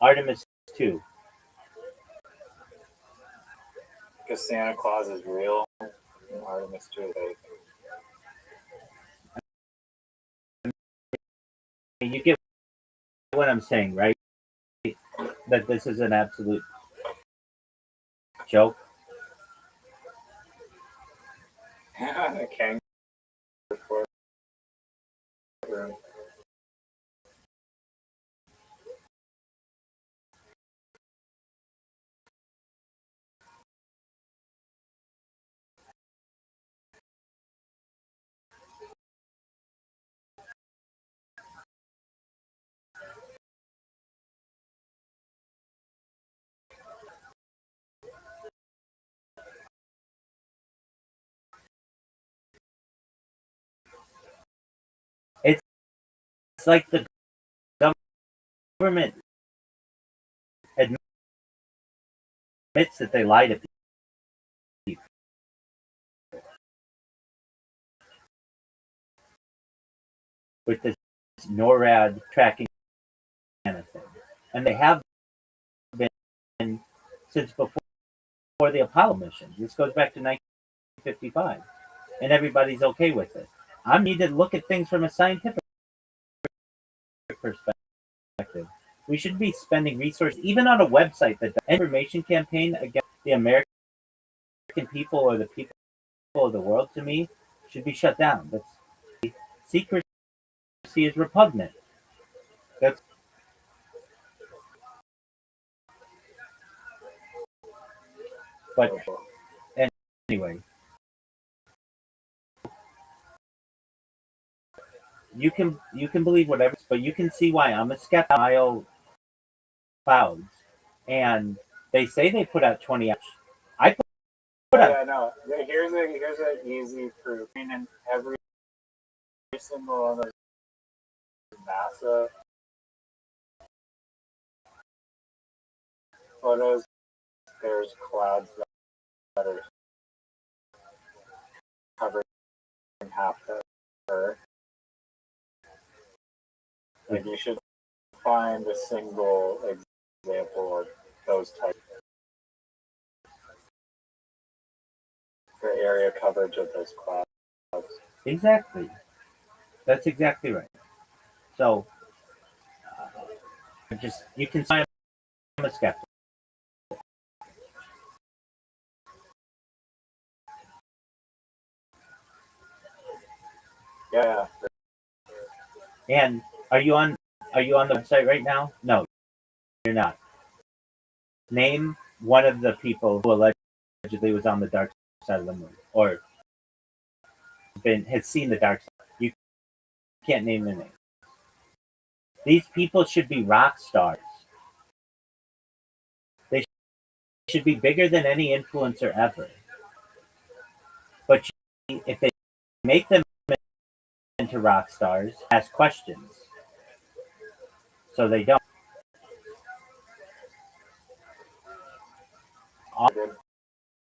Artemis 2. Because Santa Claus is real, and Artemis 2 is fake. You get what I'm saying, right? That this is an absolute joke. The kangaroo room. It's like the government admits that they lie to people. With this NORAD tracking anything, and they have been since before the Apollo missions. This goes back to 1955, and everybody's okay with it. I need to look at things from a scientific perspective. We should be spending resources, even on a website that the information campaign against the American people or the people of the world, to me, should be shut down. That's secrecy is repugnant. That's but anyway, you can believe whatever, but you can see why I'm a skeptic. Clouds, and they say they put out 20 hours. I put out. Yeah, no. Here's an easy proof. I mean, in every single one of those NASA photos, there's clouds that are covering half the Earth. Like, you should find a single example of those types. The area coverage of those clouds. Exactly. That's exactly right. So, just you can see I'm a skeptic. Yeah. And are you on the website right now? No, you're not. Name one of the people who allegedly was on the dark side of the moon or has seen the dark side. You can't name their name. These people should be rock stars. They should be bigger than any influencer ever. But if they make them into rock stars, ask questions. So they don't.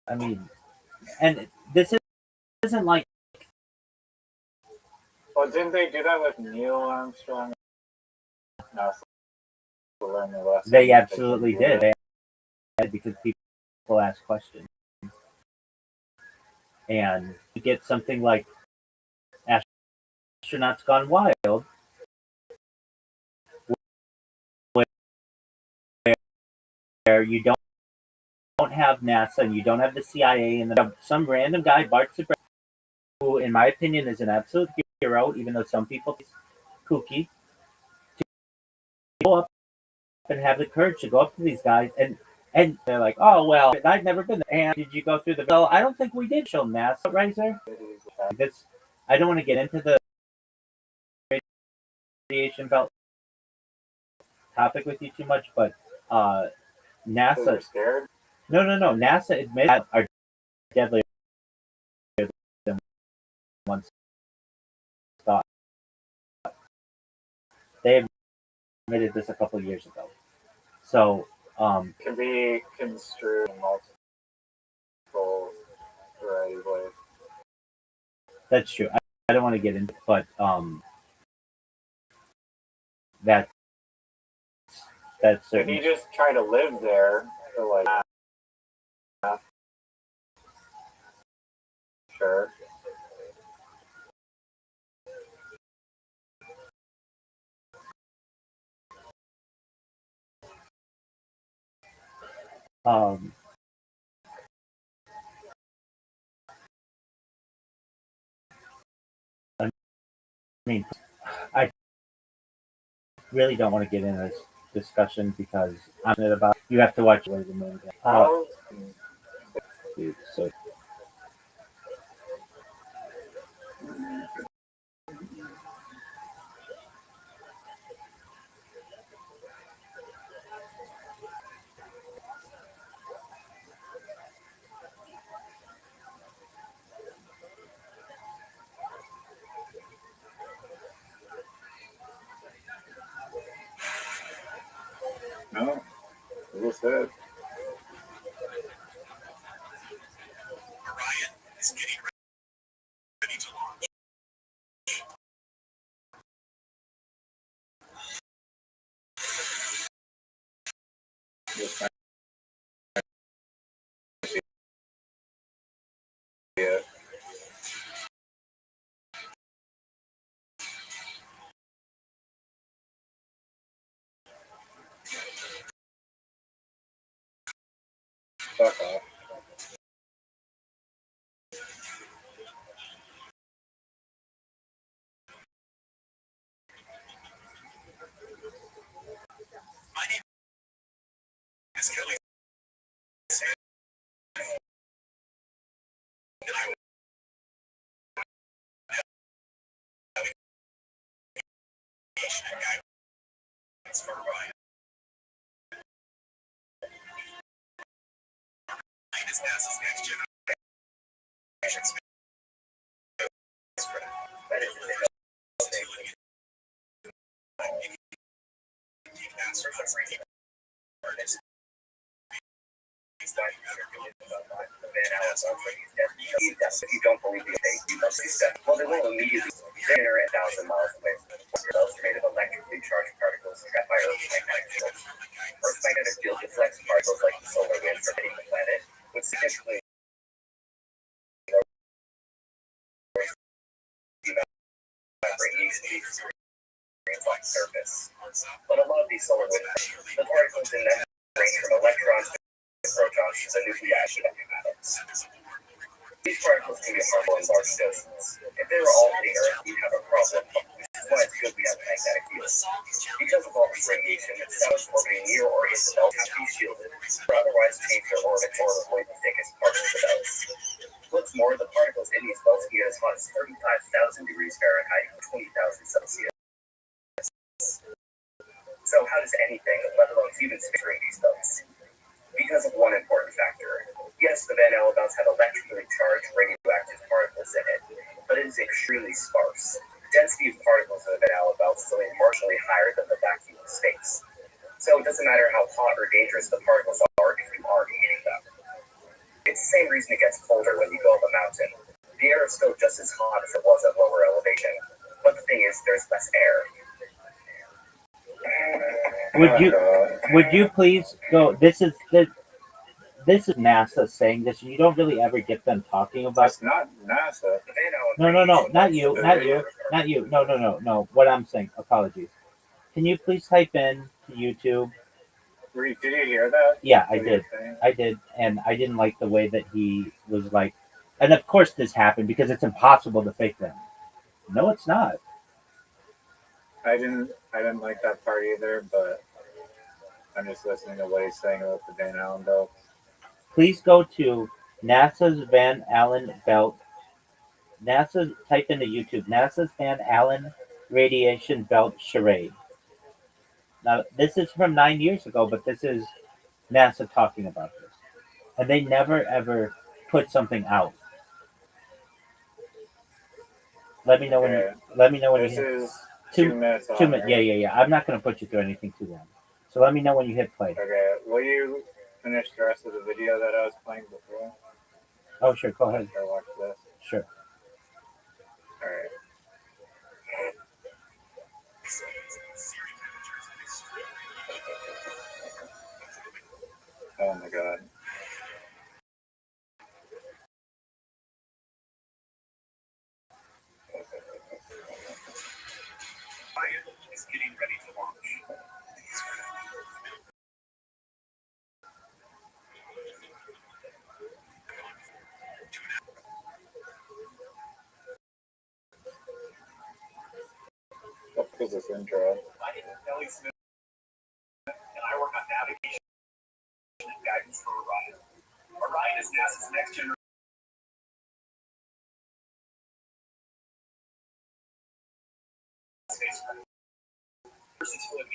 I mean, and this isn't like. Well, didn't they do that with Neil Armstrong? No, to learn the lesson. They absolutely did. They did because people ask questions. And you get something like Astronauts Gone Wild, where you don't have NASA and you don't have the CIA and some random guy, Bart Sabret, who, in my opinion, is an absolute hero, even though some people think he's kooky, to go up and have the courage to go up to these guys and they're like, oh, well, I've never been there. And did you go through the bill? I don't think we did show NASA, right, sir? I don't want to get into the radiation belt topic with you too much, but NASA. Scared? No. NASA admitted that are deadlier than once thought. They admitted this a couple of years ago. So, can be construed in multiple variety of ways. That's true. I don't want to get into it, but that's If certainly. you just try to live there for like, sure. I mean, I really don't want to get into this discussion because I'm about. You have to watch Way the Moon. So. No, as I said. Orion is getting ready to launch. This might be it. Fuck off. If you don't believe the fake, you must be stuck. Well, they will immediately. They're at 1,000 miles away. Cells are made of electrically charged particles trapped by Earth's magnetic field. Earth's magnetic field deflects particles like the solar wind from hitting the planet, which significantly radiation experience on the surface. But a lot of these solar wind, the particles in them range from electrons to protons to the nuclei of atoms. These particles can be harmful in large doses. If they were all hitting Earth, we'd have a problem, which is why it's good we have magnetic fields. Because of all this radiation, cells orbiting near or in the belt have to be shielded, or otherwise change their orbit or avoid the thickest parts of the belts. What's more, the particles in these belts can get as hot as 35,000 degrees Fahrenheit or 20,000 Celsius. So how does anything, let alone human space, enter these belts? Because of one important factor. Yes, the Van Allen belts have electrically charged radioactive particles in it, but it is extremely sparse. The density of particles in the Van Allen belts is only marginally higher than the vacuum of space. So it doesn't matter how hot or dangerous the particles are if you aren't hitting them. It's the same reason it gets colder when you go up a mountain. The air is still just as hot as it was at lower elevation, but the thing is, there's less air. Would you please go? This is NASA saying this. You don't really ever get them talking about. That's not NASA. The Van Allen No, not you. No. What I'm saying. Apologies. Can you please type in to YouTube? Did you hear that? Yeah, I What did. you're saying? I did, and I didn't like the way that he was like. And of course, this happened because it's impossible to fake them. No, it's not. I didn't like that part either, but I'm just listening to what he's saying about the Van Allen belt. Please go to NASA's Van Allen belt. NASA, type into YouTube, NASA's Van Allen radiation belt charade. Now, this is from 9 years ago, but this is NASA talking about this. And they never, ever put something out. Let me know when you, This hit is 2 2 minutes. 2 minutes. Yeah. I'm not going to put you through anything too long. So let me know when you hit play. Okay, will you finish the rest of the video that I was playing before? Oh, sure. Go ahead. Or watch this? Sure. Alright. Oh my god. is getting ready to launch. What is this intro? My name is Ellie Smith, and I work on navigation and guidance for Orion. Orion is NASA's next generation spacecraft. Persons who have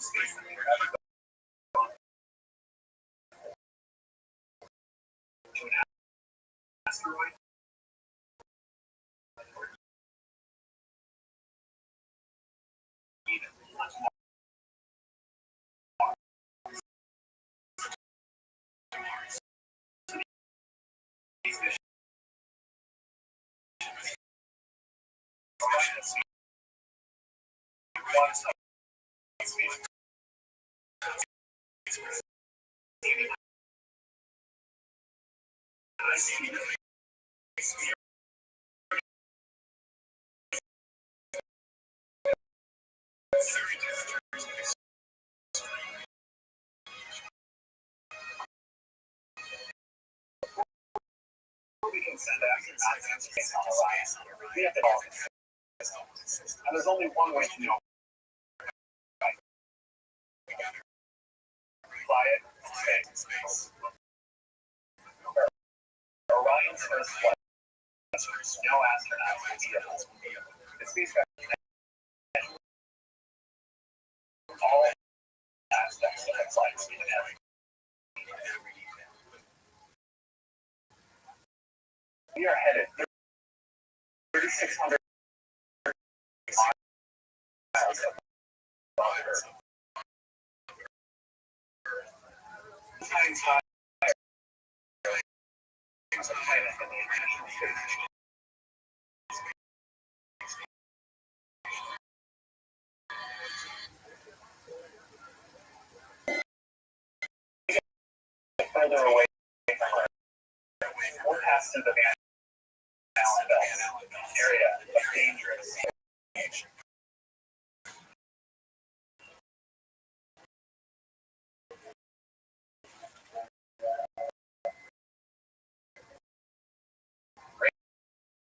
space than they're ever going to an asteroid. Even launch We can send out based on Orion. We have to call it. And there's only one way to know. Fly it in space. Orion's first flight. No astronauts will be able to be able. The spacecraft all aspects of its flight speed and everything. We are headed 3,600 miles above Earth. Times higher than the planet in the International Space Station. Further away from Earth, we'll pass through the Van Allen Belt area of dangerous radiation.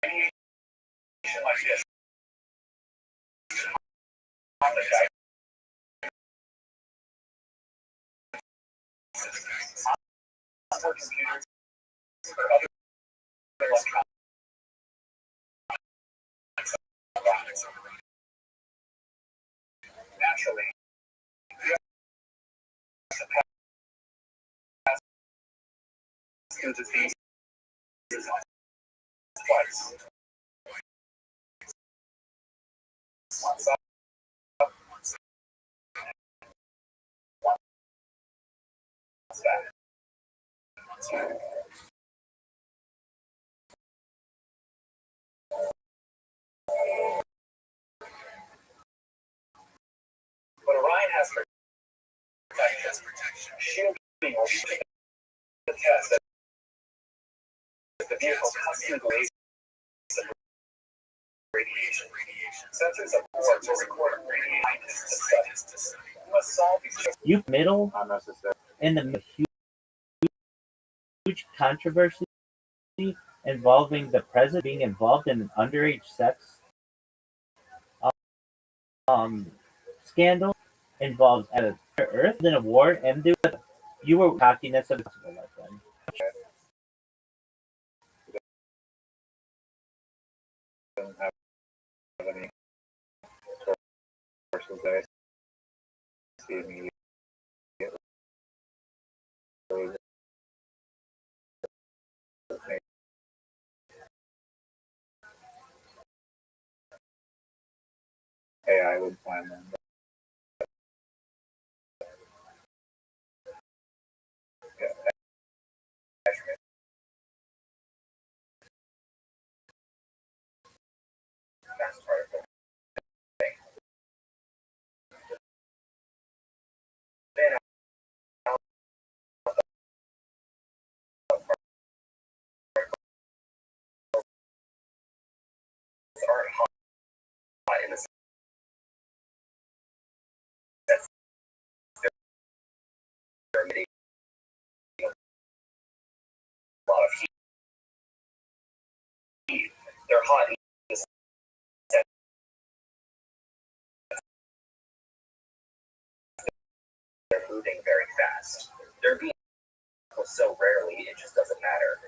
Radiation like this on the sky. For computers or other electronics. Naturally, we have to pass into these twice. Once up, once back. But Orion has protection. Shielding will be the test as the vehicle comes through the laser radiation. Sensors of board will record radiation to study. We must solve these You middle Not necessarily. in the huge controversy involving the president being involved in an underage sex scandal involves at a Earth an award and you were cockiness of my friend. Doesn't have any sources that I see immediately. AI would find them. Yeah. That's part of the thing. Then aren't hot in the sense they're emitting a lot of heat. They're hot in the sense they're moving very fast. They're being so rarely, it just doesn't matter.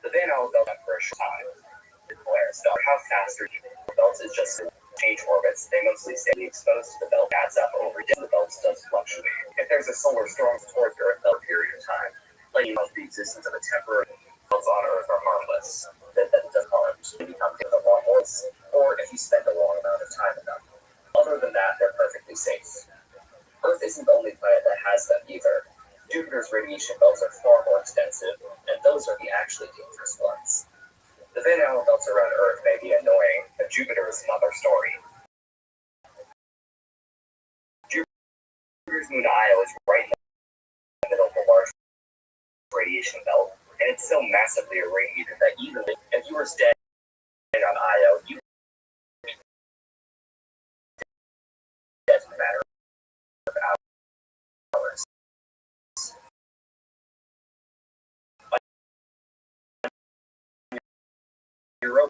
The Van Allen belt for a short time. Polaris belt. How fast are you? The belts is just change orbits. They mostly stay exposed to the belt. Adds up over time. The belts does fluctuate. If there's a solar storm toward Earth for a period of time, letting you know the existence of a temporary belts on Earth are harmless. That does harm. They become given a long voice, or if you spend a long amount of time in them. Other than that, they're perfectly safe. Earth isn't the only planet that has them either. Jupiter's radiation belts are far more extensive, and those are the actually dangerous ones. The Van Van Allen belts around Earth may be annoying, but Jupiter is another story. Jupiter's moon Io is right in the middle of a large radiation belt, and it's so massively irradiated that even if you were standing on Io, you dead in a matter of hours. Europa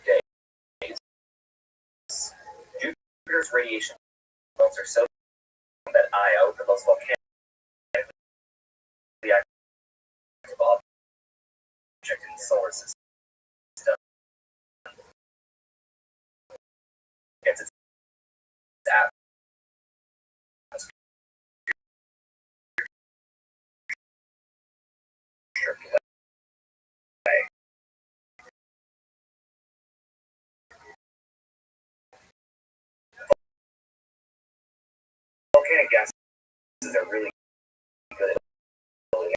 days, Jupiter's radiation belts are so that Io, the most volcanically active object in the solar system, gets its atmosphere stripped away. Volcanic gases are really good at building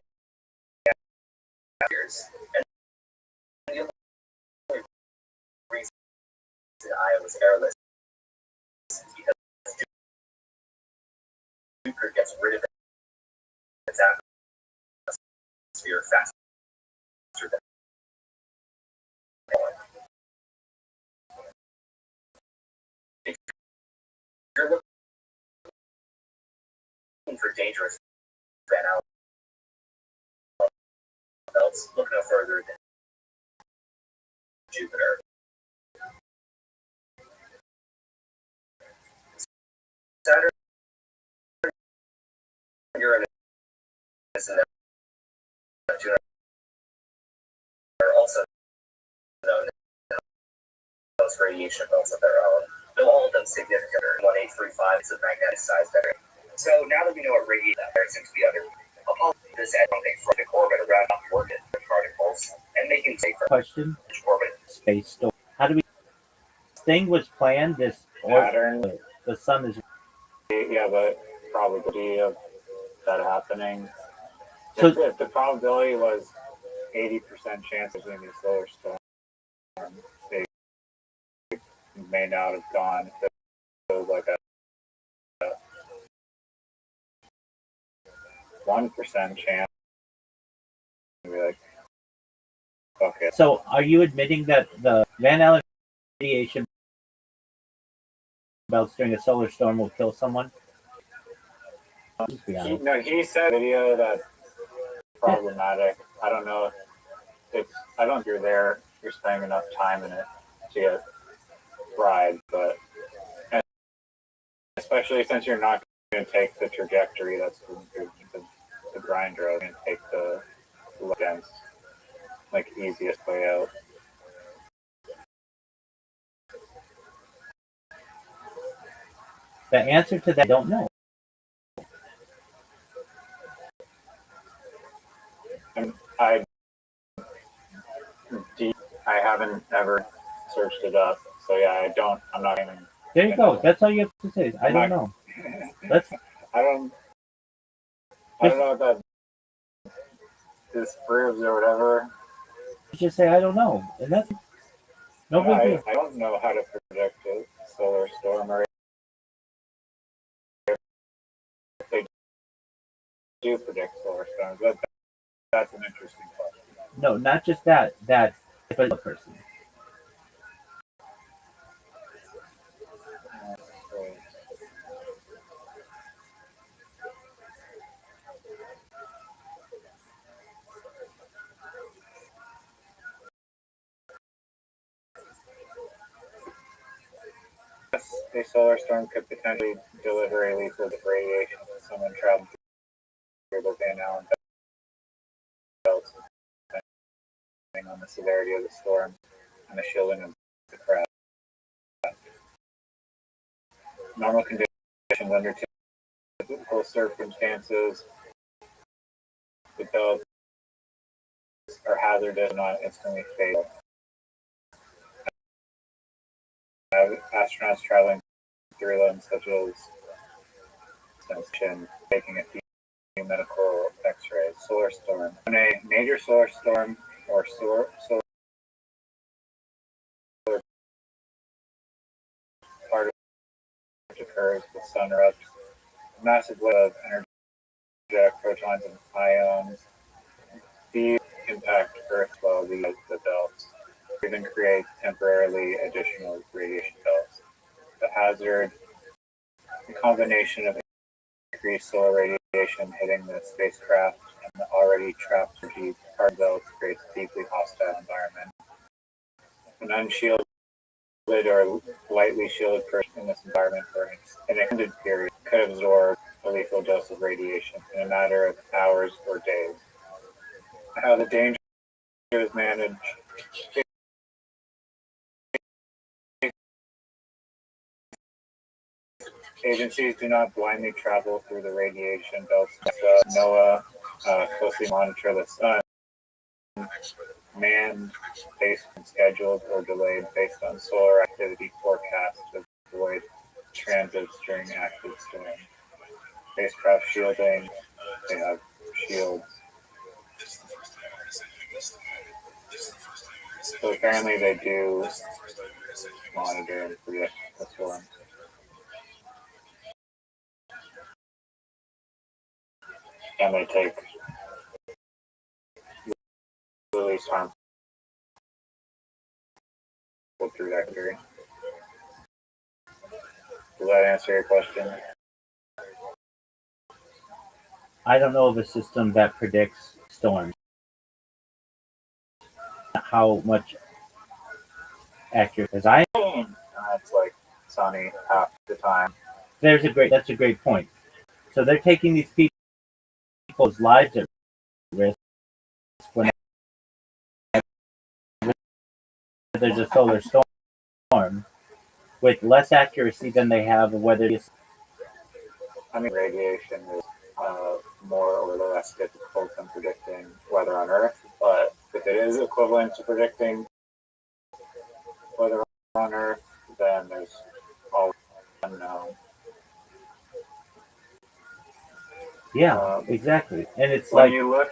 atmospheres, and the only reason Io was airless is because Jupiter gets rid of its atmosphere faster than anyone. If you're looking for dangerous Van Allen belts, look no further than Jupiter. Saturn, Uranus, and Neptune are also known as those radiation belts of their own, though all of them significantly 1835 is a magnetic size better. So now that we know what radiation compares to the other, Apollo did this at something from the orbit around orbit with particles and making safer Question: orbit. Space storm. How do we? Thing was planned. This Pattern. The sun is. Yeah, but probability of that happening. So- if the probability was 80% chance of being a solar storm, they may not have gone. If it was like a 1% chance, you'd be like, okay. So, are you admitting that the Van Allen radiation belts during a solar storm will kill someone? Just be honest. He said video that's problematic. I don't know if I don't think you're there, you're spending enough time in it to get fried, but especially since you're not going to take the trajectory that's the grinder, you're going to take the dense, like easiest way out. The answer to that, I don't know. And I haven't ever searched it up, so yeah, I'm not even. There you go. That's all you have to say. I don't know. That's I don't know what that disproves or whatever. just say I don't know, and that's no big deal. I don't know how to predict a solar storm, or if they do predict solar storms. That's an interesting question. No, not just that. That if a person. A solar storm could potentially deliver a lethal radiation to someone traveling through the Van Allen belts, depending on the severity of the storm and the shielding of the craft. Normal conditions under typical circumstances, the belts are hazardous and not instantly fatal. Astronauts traveling through them, such as taking a few medical X-rays. Solar storm. When a major solar storm or solar part of which occurs, the sun erupts, a massive wave of energetic protons and ions. These impact Earth while these the belts, even create temporarily additional radiation belts. The hazard, the combination of increased solar radiation hitting the spacecraft and the already trapped energy carbon belts creates a deeply hostile environment. An unshielded or lightly shielded person in this environment for an extended period could absorb a lethal dose of radiation in a matter of hours or days. How the danger is managed. Agencies do not blindly travel through the radiation belts. NOAA closely monitor the sun. Manned based scheduled or delayed based on solar activity forecasts to avoid transits during active storm. Spacecraft shielding, they have shields. So apparently they do monitor and predict the storm. And they take the least harmful trajectory. Does that answer your question? I don't know of a system that predicts storms. How much accurate? Because It's like sunny half the time. that's a great point. So they're taking these people's lives at risk when there's a solar storm with less accuracy than they have whether it's. I mean, radiation is more or less difficult than predicting weather on Earth, but if it is equivalent to predicting weather on Earth, then there's always unknown. Yeah, exactly. And it's When like, you look,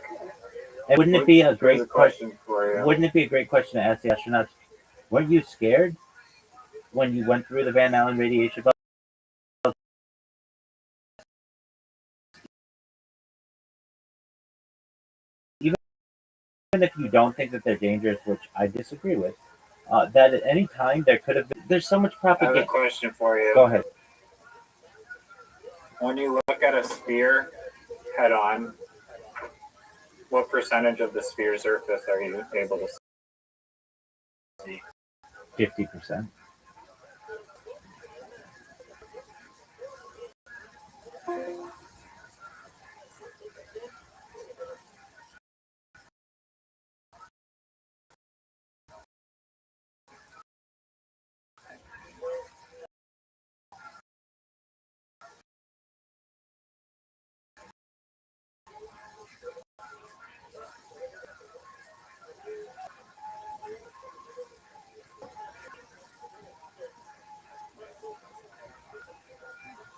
and wouldn't it be a here's great question? question for you. Wouldn't it be a great question to ask the astronauts? Weren't you scared when you went through the Van Allen radiation belt? Even if you don't think that they're dangerous, which I disagree with, that at any time there could have been. There's so much I have a propaganda. question for you. Go ahead. When you look at a sphere head on, what percentage of the sphere surface are you able to see? 50%.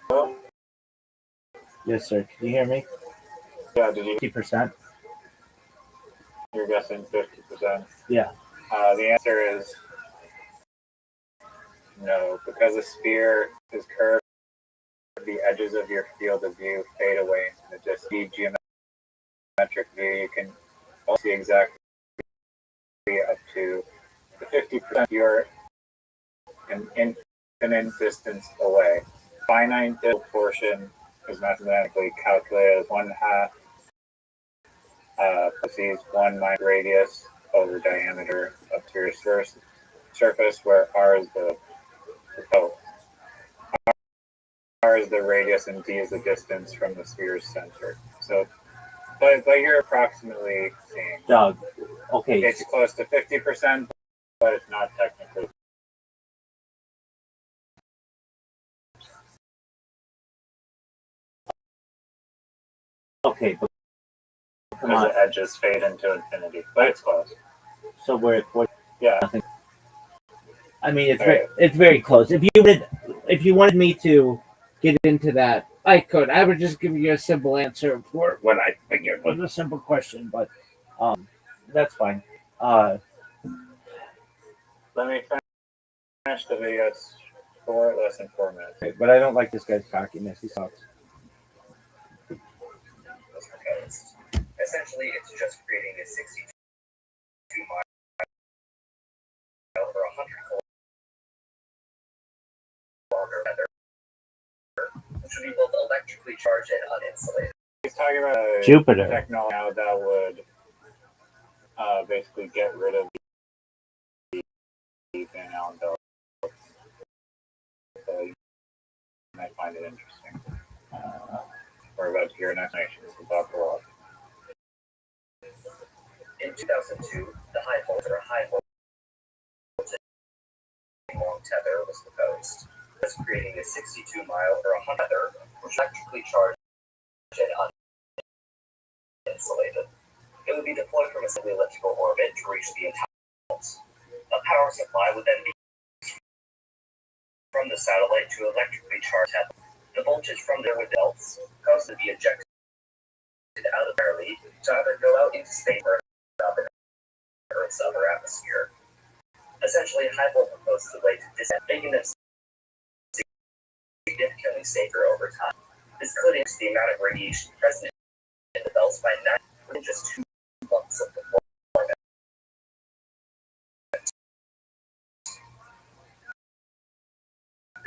Well, Yes, sir. Can you hear me? yeah, did you? 50%. You're guessing 50%. Yeah. The answer is no, because a sphere is curved. The edges of your field of view fade away into the distant geometric view. You can also see exactly up to the 50%. You're an infinite distance away. Finite portion is mathematically calculated as 1/2 parentheses 1 minus radius over diameter up to your surface, where r is the r is the radius and d is the distance from the sphere's center. So, but you're approximately seeing. Doug. Okay. It's close to 50%, but it's not technically. Okay. But come Because on. the edges fade into infinity, but it's close. So we're Yeah. I mean, it's very close. If you wanted me to get into that I could. I would just give you a simple answer for what I figured was a simple question, but that's fine. Let me finish the video. It's less than 4 minutes. But I don't like this guy's cockiness. He sucks. was proposed. Essentially, it's just creating a 62 mile or 100 kilometer weather, which would be both electrically charged and uninsulated. He's talking about Jupiter. technology now that would basically get rid of the Van Allen belts. So you might find it interesting. We're about to hear an explanation from Dr. Ross. In 2002, the high voltage long tether was proposed, thus creating a 62 mile or 100 tether, which is electrically charged and uninsulated. It would be deployed from a semi-elliptical orbit to reach the entire world. A power supply would then be from the satellite to electrically charge tether. The voltage from there with belts caused to be ejected out of early to either go out into space or up in Earth's upper atmosphere. Essentially, High-Volt proposes a way to descend, making them significantly safer over time. This could increase the amount of radiation present in the belts by 9 within just 2 months of deployment.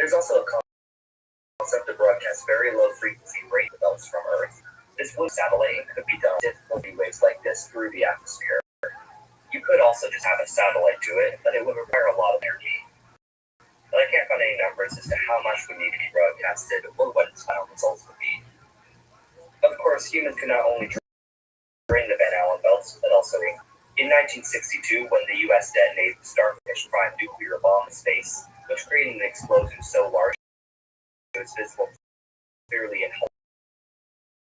There's also a concept to broadcast very low frequency radio belts from Earth. This would satellite could be done with difficulty waves like this through the atmosphere. You could also just have a satellite do it, but it would require a lot of energy. But I can't find any numbers as to how much would need to be broadcasted or what its final results would be. Of course, humans could not only drain the Van Allen belts, but also in 1962, when the U.S. detonated the Starfish Prime nuclear bomb in space, which created an explosion so large it was visible clearly in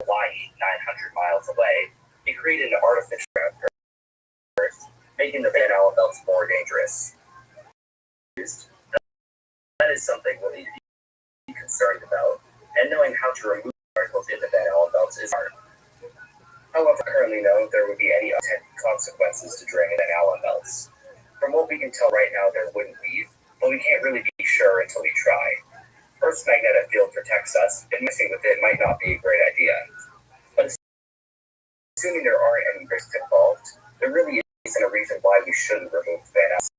Hawaii, 900 miles away, it created an artificial Earth, making the Van Allen belts more dangerous. That is something we'll need to be concerned about, and knowing how to remove particles in the Van Allen belts is hard. However, I currently know there would be any unintended consequences to draining Van Allen belts. From what we can tell right now, there wouldn't be, but we can't really be sure until we try. Earth's magnetic field protects us, and messing with it might not be a great idea. But assuming there aren't any risks involved, there really isn't a reason why we shouldn't remove Van Allen.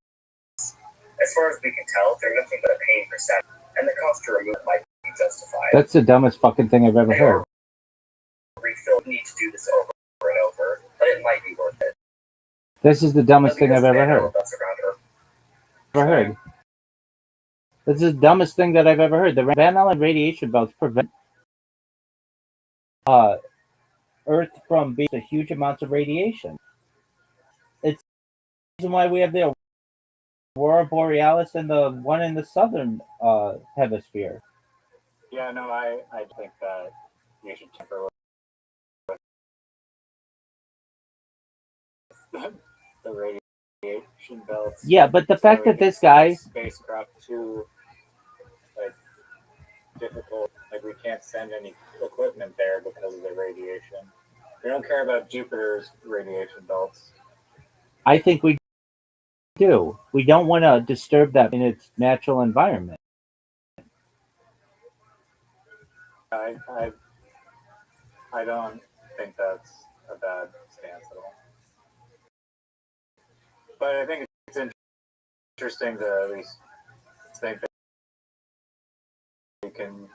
As far as we can tell, they're nothing but a pain for Saturn, and the cost to remove might be justified. That's the dumbest fucking thing I've ever heard. Refill need to do this over and over, but it might be worth it. This is the dumbest thing I've ever heard. This is the dumbest thing that I've ever heard. The Van Allen radiation belts prevent Earth from being huge amounts of radiation. It's the reason why we have the Aurora Borealis and the one in the southern hemisphere. Yeah, no, I think that you should temper the radiation belts. Yeah, but the fact that this guy spacecraft too difficult, like we can't send any equipment there because of the radiation. We don't care about Jupiter's radiation belts. I think we do. We don't want to disturb that in its natural environment. I don't think that's a bad stance at all. But I think it's interesting to at least think that we can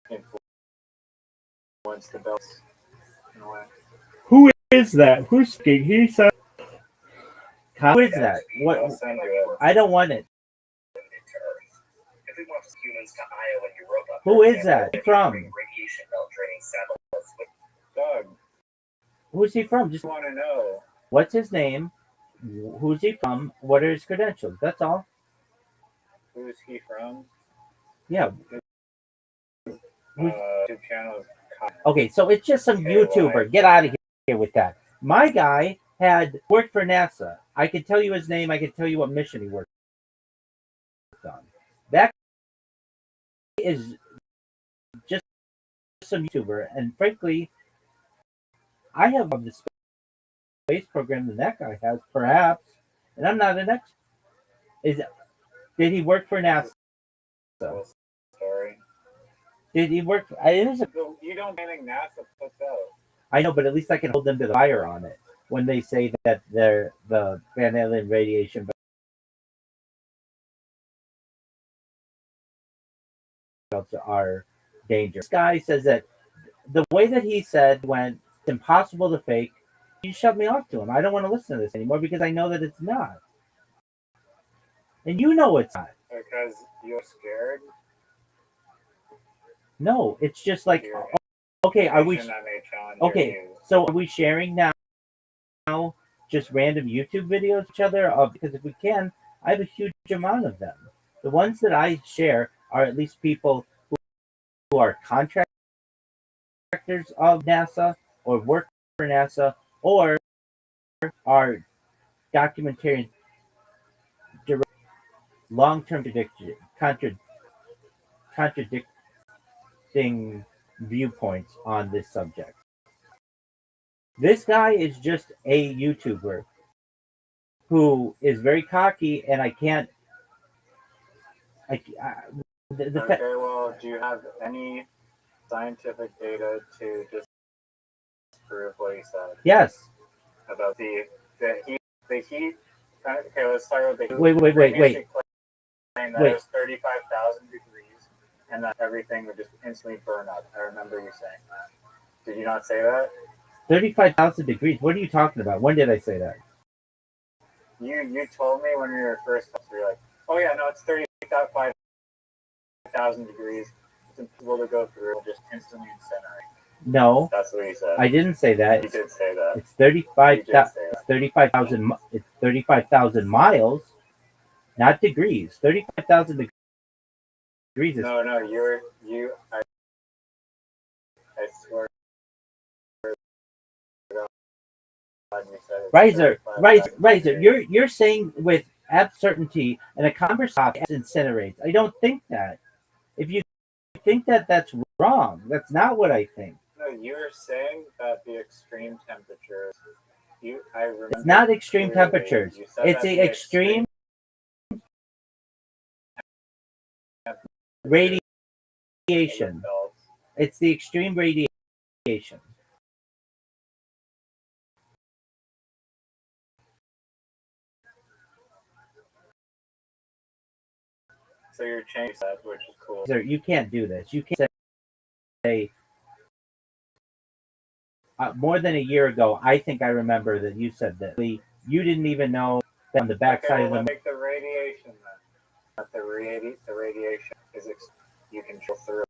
influence the belts in a way. Who is that? Who's speaking? He said, "Who is that? What? I don't want it." If we want humans to Io and Europa, Who is that from? Radiation belt draining satellites with Doug, Who's he from? Just want to know. what's his name? Who's he from? What are his credentials? That's all. Who's he from? Yeah. YouTube channel. Okay, so it's just some YouTuber. Get out of here with that. My guy had worked for NASA. I can tell you his name. I can tell you what mission he worked on. That is just some YouTuber, and frankly, I have the space program than that guy has, perhaps, and I'm not an expert. Did he work for NASA? Cool story. Did he work? It is You don't think NASA puts out. I know, but at least I can hold them to the fire on it when they say that the Van Allen radiation belts are dangerous. This guy says that the way that he said when it's impossible to fake, you shut me off to him. I don't want to listen to this anymore because I know that it's not. And you know it's not. Because you're scared. No, it's just like, You're okay, are we that may challenge your okay? views. So are we sharing now just random YouTube videos of each other? Because if we can, I have a huge amount of them. The ones that I share are at least people who are contractors of NASA or work for NASA or are documentarian long-term contradicting viewpoints on this subject. This guy is just a YouTuber who is very cocky, and I can't. Okay, well, do you have any scientific data to disprove what he said Yes. about the heat? Okay, let's start with the heat. Wait. Claim that it was 35,000 degrees and that everything would just instantly burn up. I remember you saying that. Did you not say that? 35,000 degrees. What are you talking about? When did I say that? You told me when we were first, you were like, oh yeah, no, it's 35,000 degrees. It's impossible to go through. It'll just instantly incinerate. No, that's what he said. I didn't say that. You did say that. It's 35,000. It's 35,000. It's 35,000 miles, not degrees. 35,000 degrees is. No, you. I swear. Riser, you're saying with certainty and a conversation incinerates. I don't think that. If you think that, that's wrong. That's not what I think. No, you're saying that the extreme temperatures. I remember. It's not extreme clearly, temperatures. you said It's that the extreme radiation. It's the extreme radiation. So you're changing that, which is cool. You can't do this. You can't say more than a year ago. I think I remember that you said that you didn't even know that on the backside of the. Take the radiation then. That the radiation is you can chill through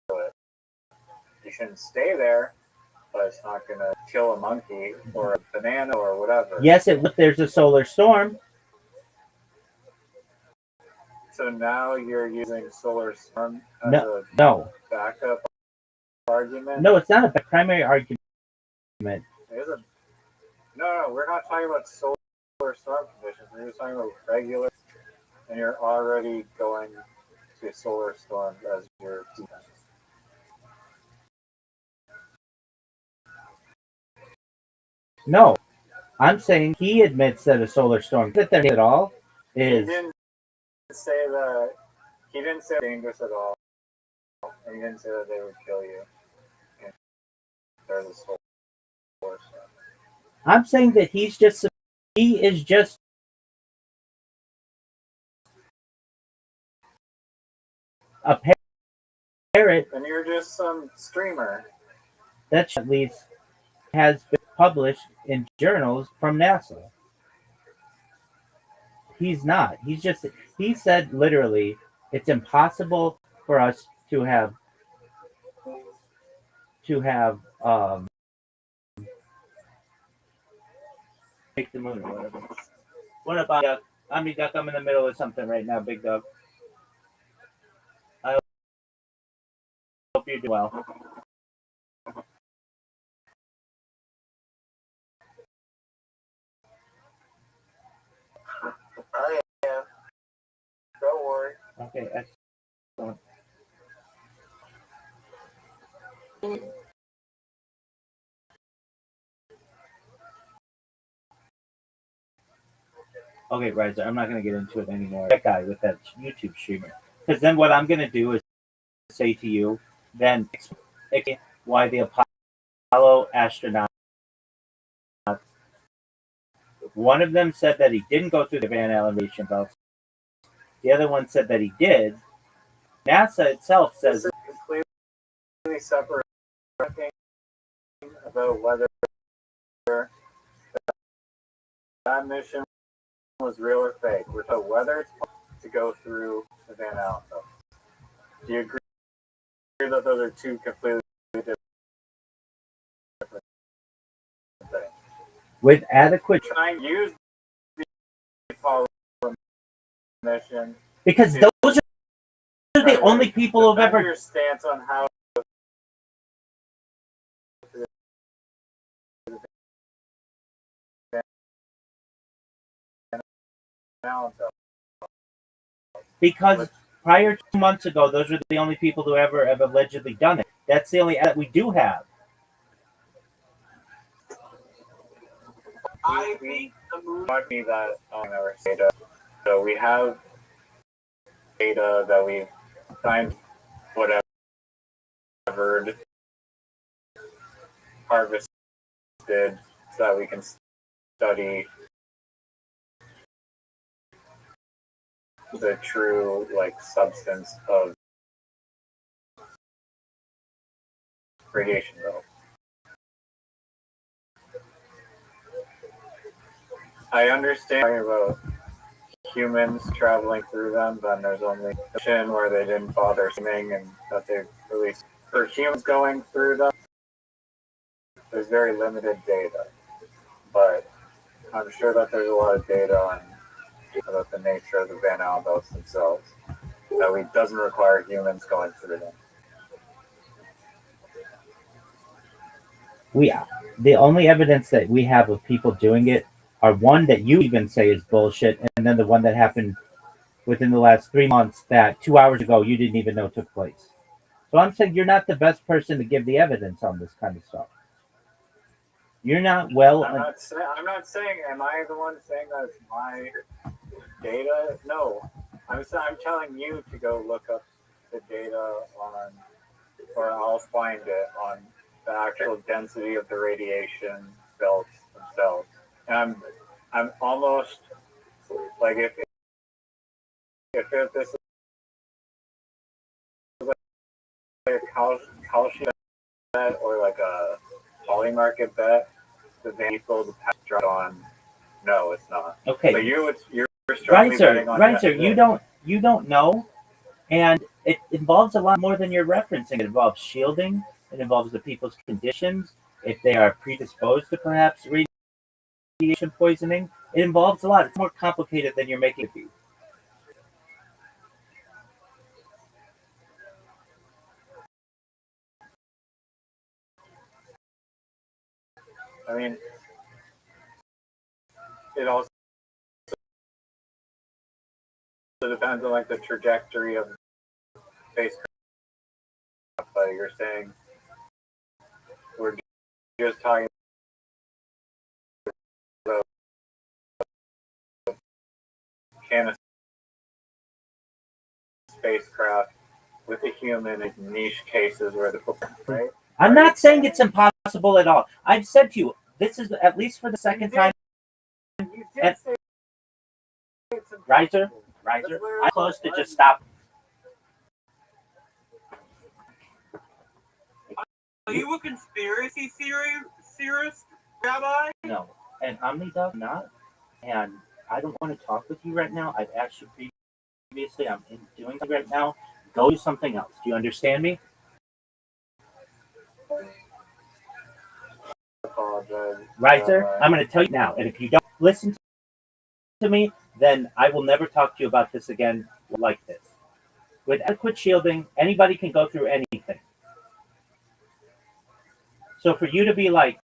it. You shouldn't stay there, but it's not gonna kill a monkey or a banana or whatever. Yes, there's a solar storm. So now you're using solar storm as No, a backup argument? No, it's not a primary argument. It is a, no, we're not talking about solar storm conditions. We're just talking about regular, and you're already going to solar storm as your defense. No, I'm saying he admits that a solar storm that there at all is. He didn't say that. He didn't say dangerous at all. And he didn't say that they would kill you. And there's a solar storm. I'm saying that he is just a parrot. And you're just some streamer. That at least has been published in journals from NASA. He's not. He said literally, it's impossible for us to have take the moon or whatever. What about Duck? I'm in the middle of something right now, Big Dog. I hope you do well. Oh yeah. Don't worry. Okay, excellent. Okay, Riser, I'm not going to get into it anymore. That guy with that YouTube streamer. Because then what I'm going to do is say to you, then explain why the Apollo astronaut, one of them said that he didn't go through the Van Allen radiation belts. The other one said that he did. NASA itself says This is completely separate about whether that mission was real or fake. We're talking whether it's possible to go through the Van Allen belt. Do you agree that those are two completely different things? with adequate, Trying to use the Apollo mission because those are the only people who've ever. your stance on how Because prior to 2 months ago, those were the only people who ever have allegedly done it. That's the only that we do have. I think the movie might be that on our data. So we have data that we find whatever harvested so that we can study the true substance of radiation though. I understand about humans traveling through them, then there's only a mission where they didn't bother swimming and that they released. For humans going through them, there's very limited data. But I'm sure that there's a lot of data on about the nature of the Van Allen belts themselves that doesn't require humans going through them. The only evidence that we have of people doing it are one that you even say is bullshit, and then the one that happened within the last 3 months that 2 hours ago you didn't even know took place. So I'm saying you're not the best person to give the evidence on this kind of stuff. You're not well. I'm not saying. Am I the one saying that it's my data? No, I'm telling you to go look up the data on, or I'll find it on the actual density of the radiation belts themselves. And I'm almost like if this is like a calcium bet or like a poly market bet, the people the pass drop on. No, it's not. Okay. So you're strongly betting on Riser, you don't know, and it involves a lot more than you're referencing. It involves shielding. It involves the people's conditions, if they are predisposed to perhaps radiation poisoning. It involves a lot. It's more complicated than you're making it be. I mean, it also depends on the trajectory of spacecraft. But you're saying we're just talking about can a spacecraft with a human in niche cases where the right? I'm not saying it's impossible at all. I've said to you, this is at least for the second time. You did say it's Riser, I'm close to just stop. Are you a conspiracy theorist, Rabbi? No, and Omnidog not. And I don't want to talk with you right now. I've asked you previously. I'm doing it right now. Go do something else. Do you understand me? Riser, I'm going to tell you now. And if you don't listen to me, then I will never talk to you about this again like this. With adequate shielding, anybody can go through anything. So for you to be like,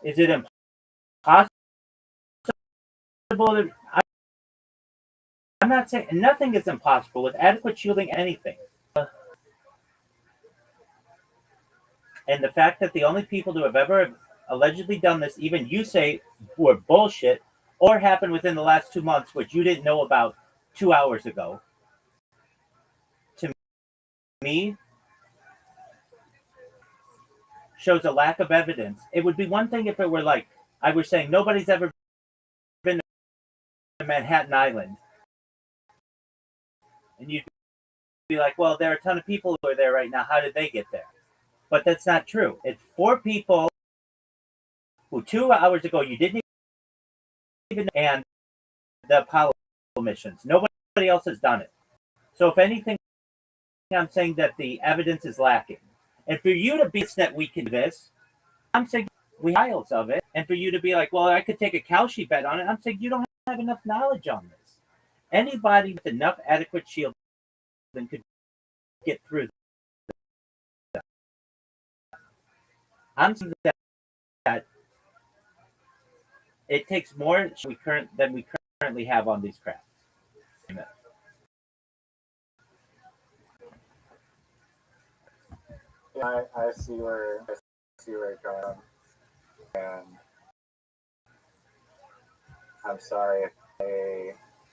is it impossible? I'm not saying nothing is impossible with adequate shielding. Anything. And the fact that the only people who have ever allegedly done this, even you say, were bullshit or happened within the last 2 months, which you didn't know about 2 hours ago, to me, shows a lack of evidence. It would be one thing if it were like I was saying nobody's ever been to Manhattan Island, and you'd be like, well, there are a ton of people who are there right now. How did they get there? But that's not true. It's 4 people who 2 hours ago you didn't even, and the Apollo missions. Nobody else has done it. So if anything, I'm saying that the evidence is lacking. And for you to be that we can do this, I'm saying we have files of it. And for you to be like, well, I could take a Kalshi bet on it, I'm saying you don't have enough knowledge on this. Anybody with enough adequate shielding could get through that. I'm saying that it takes more than we currently have on these crafts. Amen. Yeah, I see where you're going, and I'm sorry if I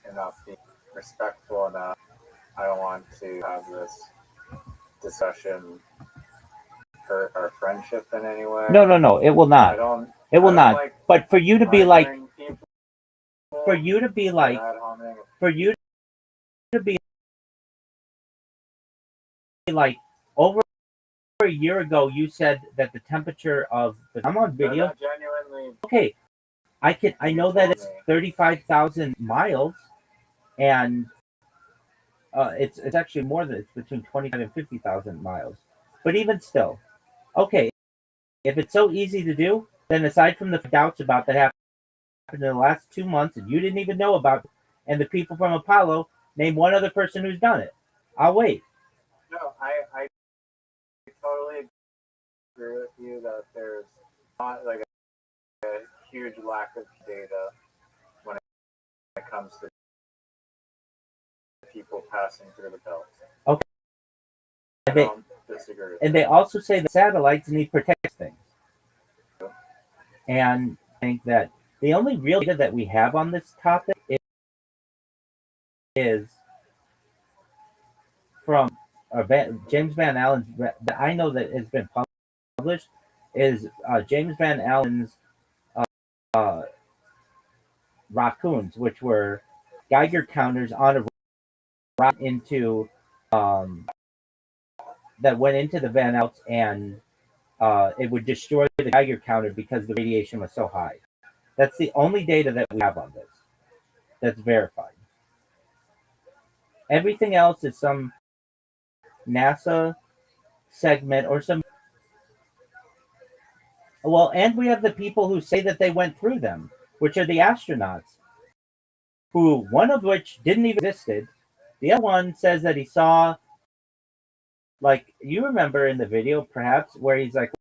am not being respectful enough. I don't want to have this discussion hurt our friendship in any way. No, it will I not. don't. It will I don't not. like But for you to be like, murdering people, for you to be like, ad hominem. for you to be like, over a year ago, you said that the temperature of the. I'm on No, video. not genuinely. Okay, I know that it's 35,000 miles, and it's actually more than it's between 25 and 50,000 miles. But even still, okay, if it's so easy to do, then aside from the doubts about that happened in the last 2 months and you didn't even know about, and the people from Apollo, name one other person who's done it. I'll wait. No, I totally agree with you that there's not like a huge lack of data when it comes to people passing through the belt. Okay. I don't disagree with And that. they also say that satellites need protecting. And I think that the only real data that we have on this topic is from James Van Allen's, that I know that has been published, is James Van Allen's uh, raccoons, which were Geiger counters on a rock into that went into the Van Alts, and it would destroy the Geiger counter because the radiation was so high. That's the only data that we have on this that's verified. Everything else is some NASA segment or some. Well, and we have the people who say that they went through them, which are the astronauts, who one of which didn't even existed. The other one says that he saw, like, you remember in the video perhaps where he's like,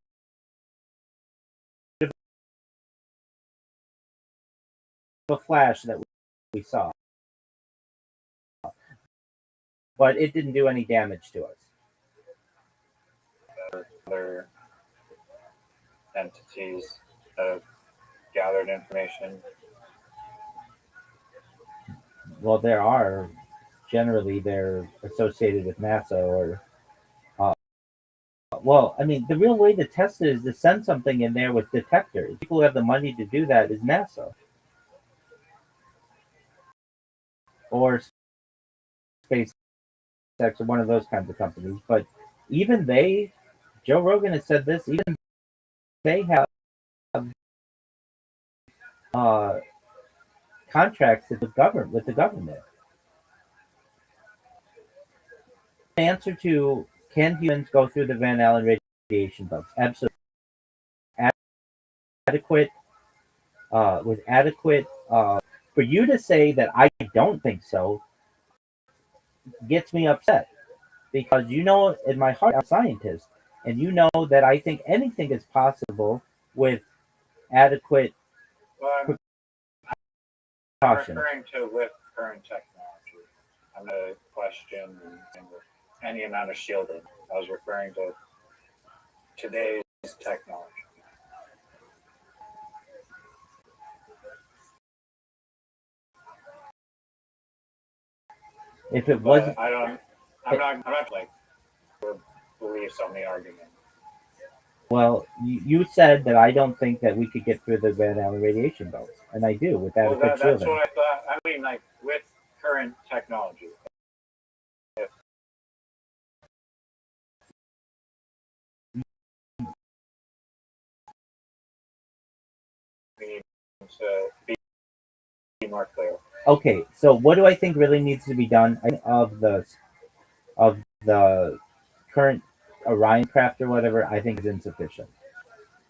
a flash that we saw, but it didn't do any damage to us. Other entities that have gathered information. Well, there are. Generally, they're associated with NASA or. Well, I mean, the real way to test it is to send something in there with detectors. People who have the money to do that is NASA or SpaceX or one of those kinds of companies. But even they, Joe Rogan has said this, even they have contracts with the government. The answer to can humans go through the Van Allen radiation belts? Absolutely. Adequate, with adequate. For you to say that I don't think so gets me upset, because you know in my heart I'm a scientist, and you know that I think anything is possible with adequate Well, I'm caution. referring to with current technology. I'm going to question any amount of shielding. I was referring to today's technology. If it But wasn't, I'm not like for beliefs on the argument. well, you said that I don't think that we could get through the Van Allen radiation belts, and I do with Well, adequate that's shielding. what I thought. I mean, like with current technology, if we need to be more clear. Okay, so what do I think really needs to be done of the current Orion craft or whatever? I think is insufficient.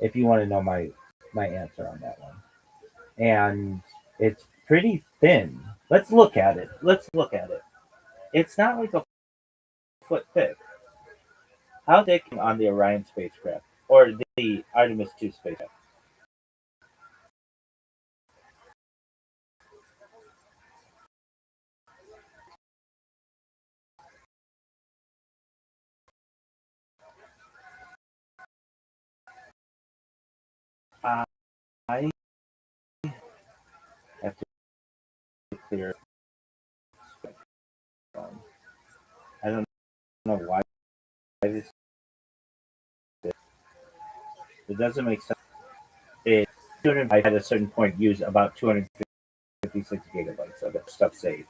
If you want to know my answer on that one, and it's pretty thin. Let's look at it. It's not like a foot thick. How thick on the Orion spacecraft or the Artemis 2 spacecraft? I have to clear. I don't know why this. It doesn't make sense. It 205 at a certain point use about 256 gigabytes of that stuff saved.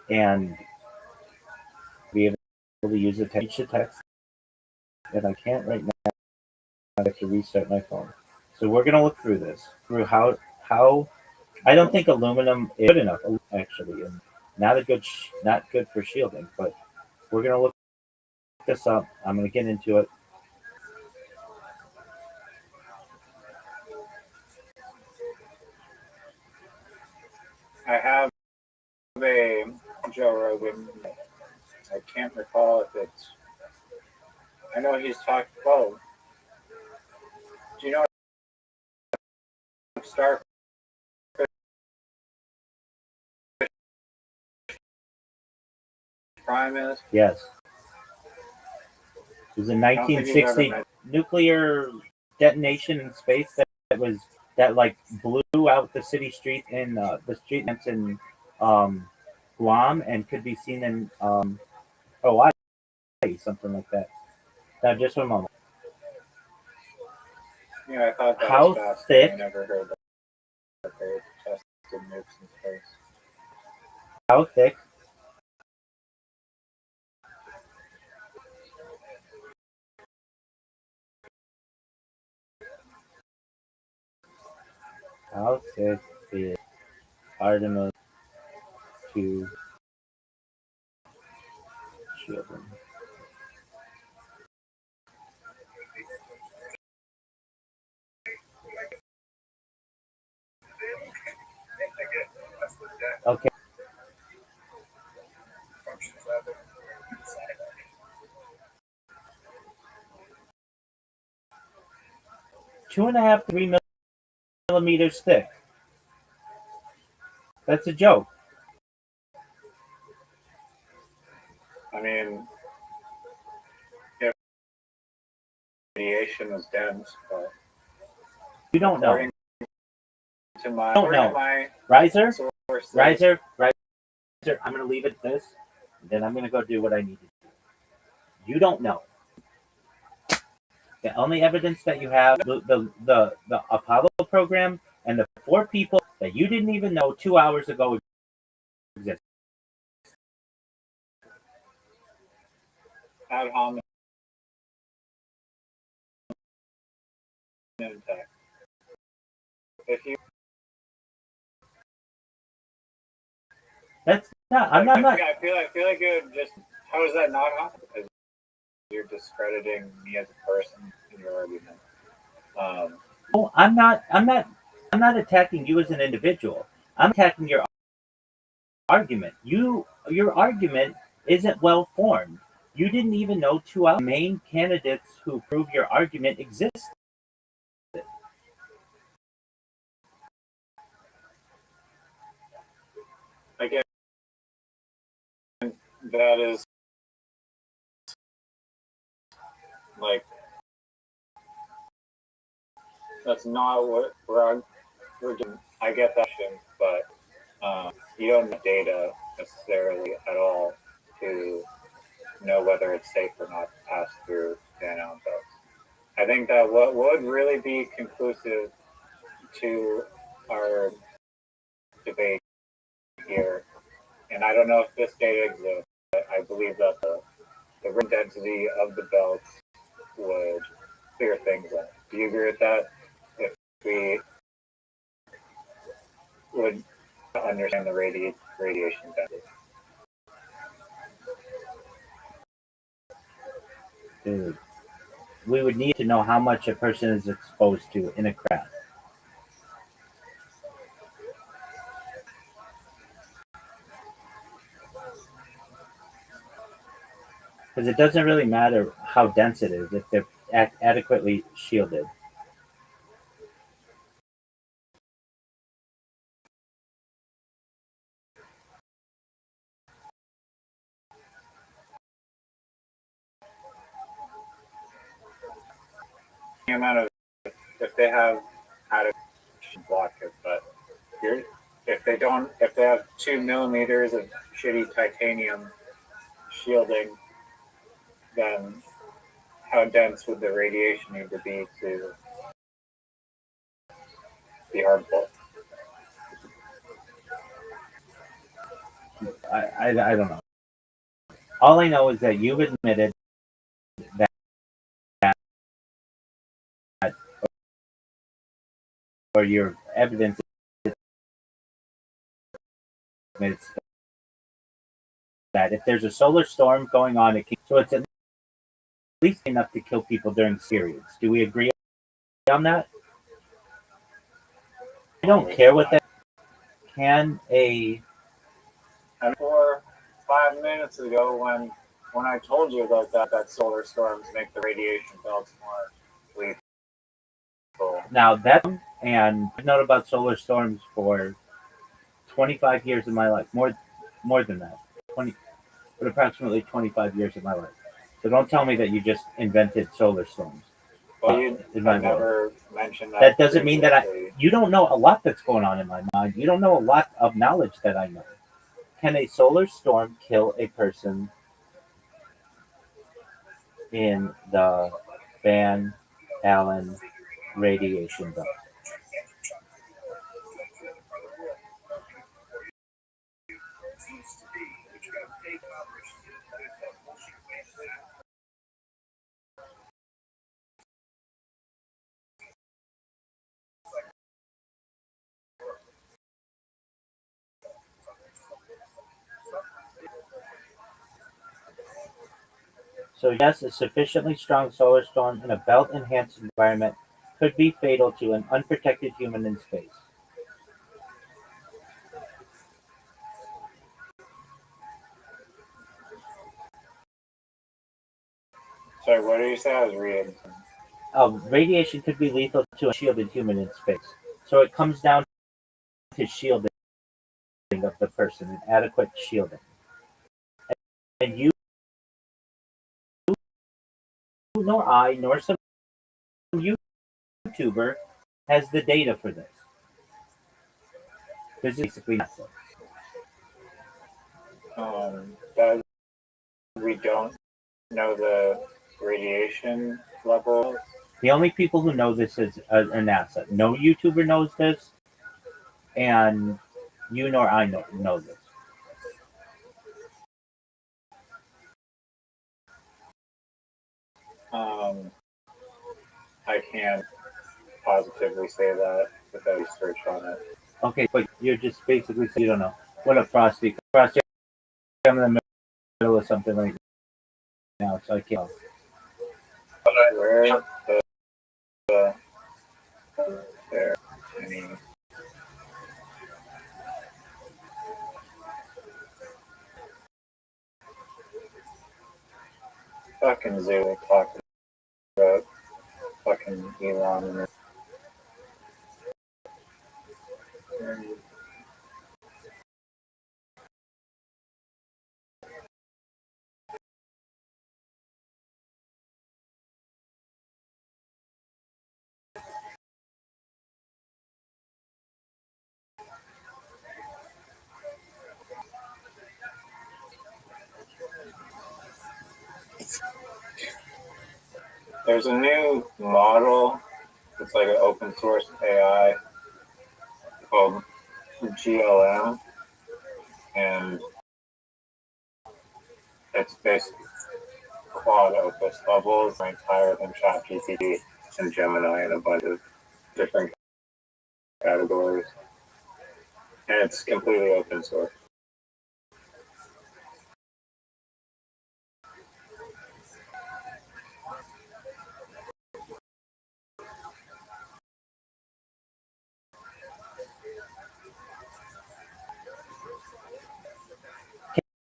And be able to use it to teach the text, and I can't right now. I have to restart my phone. So we're gonna look through this, through how I don't think aluminum is good enough actually, and not good for shielding. But we're gonna look this up. I'm gonna get into it. I have a Joe Rogan. I can't recall if it's. I know he's talked. Oh, do you know what Starfish Prime is? Yes, it was a I don't think you've 1960 ever met. nuclear detonation in space that like blew out the city street in the street lamps in Guam and could be seen in Hawaii, something like that. Now, just one moment. Yeah, I thought that How was fast. thick? I never heard that they tested nukes in space. How thick? How thick is Artemis 2 shielding? Okay. Two and a half, 3 millimeters thick. That's a joke. I mean, if radiation is dense, but You don't know. according to my, Don't know. my Riser? sources, Riser? I'm going to leave it at this. And then I'm going to go do what I need to do. You don't know. The only evidence that you have, the Apollo program and the 4 people that you didn't even know 2 hours ago exist. ad hominem tech. If you, That's not. I'm not. I feel like it would just. How is that not happening? Because you're discrediting me as a person in your argument. No, I'm not. I'm not attacking you as an individual. I'm attacking your argument. Your argument isn't well formed. You didn't even know 2 other main candidates who prove your argument exist. Again, that is like that's not what we're doing. I get that, but you don't have data necessarily at all to know whether it's safe or not to pass through Van Allen belts. I think that what would really be conclusive to our debate here, and I don't know if this data exists, but I believe that the rim density of the belts would clear things up. Do you agree with that? If we would understand the radiation density. Dude, we would need to know how much a person is exposed to in a crowd. Because it doesn't really matter how dense it is if they're adequately shielded. The amount of if they have adequate block it, but if they have 2 millimeters of shitty titanium shielding, then how dense would the radiation need to be harmful? I don't know. All I know is that you've admitted that or your evidence admits that if there's a solar storm going on, so it's at least enough to kill people during periods. Do we agree on that? I don't care what that can a. And 5 minutes ago, when I told you about that solar storms make the radiation belts more lethal. Now that, and I've known about solar storms for 25 years of my life, more than that, but approximately 25 years of my life. So don't tell me that you just invented solar storms. Well, you never mentioned that. That doesn't mean that you don't know a lot that's going on in my mind. You don't know a lot of knowledge that I know. Can a solar storm kill a person in the Van Allen radiation belt? So yes, a sufficiently strong solar storm in a belt-enhanced environment could be fatal to an unprotected human in space. Sorry, what did you say? I was reading. Radiation could be lethal to a shielded human in space. So it comes down to shielding of the person, and adequate shielding. And you nor I, nor some YouTuber has the data for this. This is basically nothing. That we don't know the radiation level. The only people who know this is NASA. No YouTuber knows this, and you nor I know this. I can't positively say that without research on it. Okay, but you're just basically saying you don't know. What a Frosty. Frosty, I'm in the middle of something right now, so I can't. Where there any fucking zoo talking about fucking Elon and There's a new model. It's like an open source AI called GLM, and it's basically quad opus levels, ranked higher than ChatGPT and Gemini in a bunch of different categories. And it's completely open source.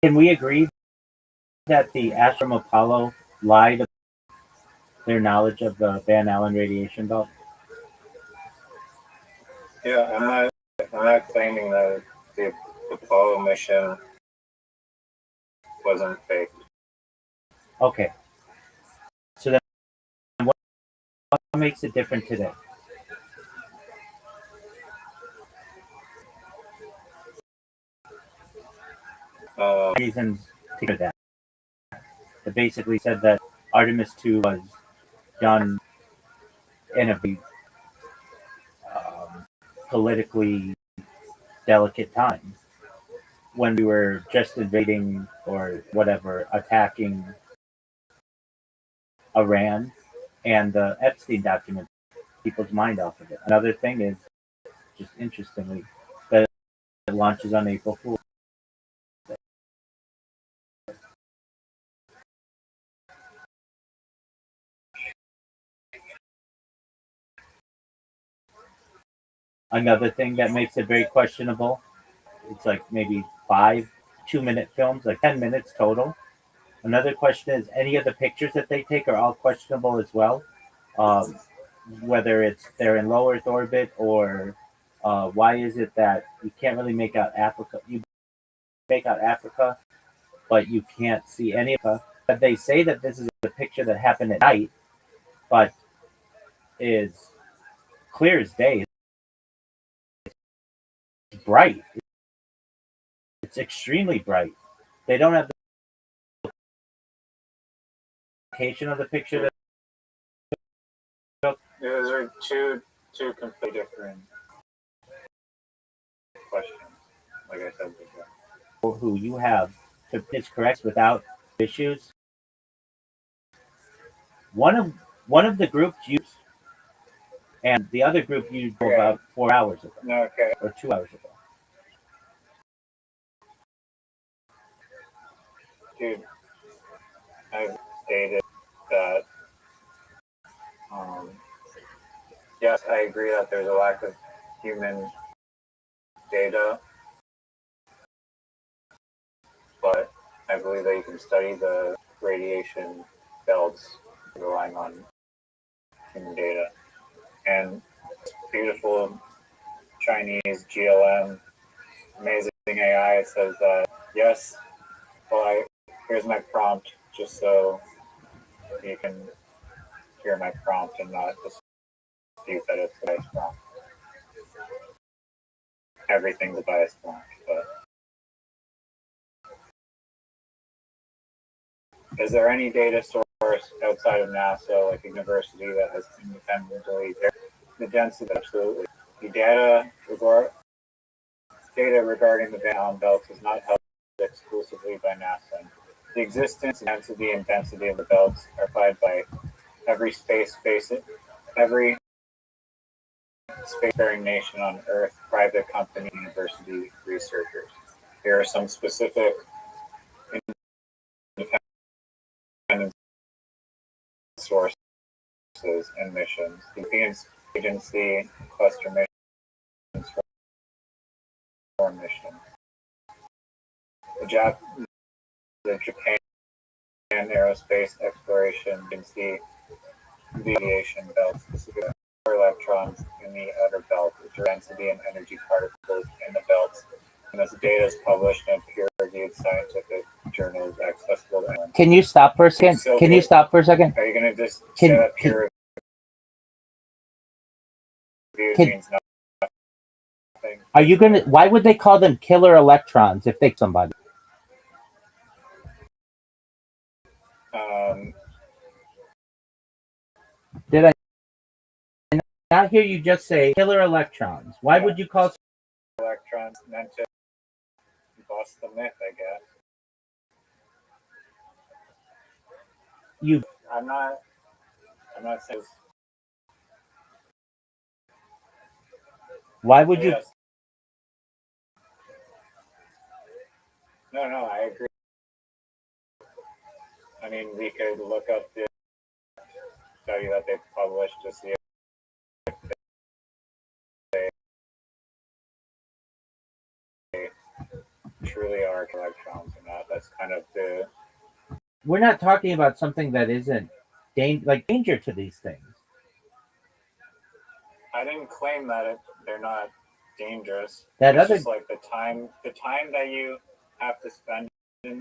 Can we agree that the Astrom Apollo lied about their knowledge of the Van Allen radiation belt? Yeah, I'm not claiming that the Apollo mission wasn't fake. Okay. So then what makes it different today? Reasons to do that. It basically said that Artemis 2 was done in a politically delicate time when we were just invading or whatever, attacking Iran, and the Epstein document people's mind off of it. Another thing is, just interestingly, that it launches on April Fool's. Another thing that makes it very questionable, it's like maybe 5 2-minute films, like 10 minutes total. Another question is, any of the pictures that they take are all questionable as well. Whether it's they're in low Earth orbit, or why is it that you can't really make out Africa? You make out Africa, but you can't see any of it. But they say that this is a picture that happened at night, but is clear as day. It's bright. It's extremely bright. They don't have the location of the picture. Those are two completely different questions. Like I said before, Who you have to pitch correct without issues. One of the groups used, and the other group used about 4 hours ago, okay. or 2 hours ago. Dude, I've stated that, yes, I agree that there's a lack of human data, but I believe that you can study the radiation belts relying on human data. And beautiful Chinese GLM, amazing AI, says that, yes, well, here's my prompt, just so you can hear my prompt and not dispute that it's a biased prompt. Everything's a biased prompt, but is there any data source outside of NASA, like a university, that has independently the density? Absolutely. The data regarding the Van Allen belts is not held exclusively by NASA. The existence, density, and density of the belts are provided by every spacefaring nation on Earth, private company, university researchers. Here are some specific independent sources and missions. The European Agency Cluster Missions for mission. The Japan Aerospace Exploration Agency, the aviation belt, specific for electrons in the outer belt, which are density and energy particles in the belts. And this data is published in peer-reviewed scientific journals accessible to anyone. Can you stop for a second? So Can you stop for a second? Are you going to just say that peer-reviewed means nothing? Are you gonna? Why would they call them killer electrons if they somebody? Did I not hear you just say killer electrons? Why would you call Electrons meant to bust the myth, I guess. you? I'm not saying. Why would you? Yes. No, I agree. I mean, we could look up the study that they published to see if they truly are electrons or not. That's kind of the. We're not talking about something that isn't danger to these things. I didn't claim that they're not dangerous. That It's other just like the time that you have to spend in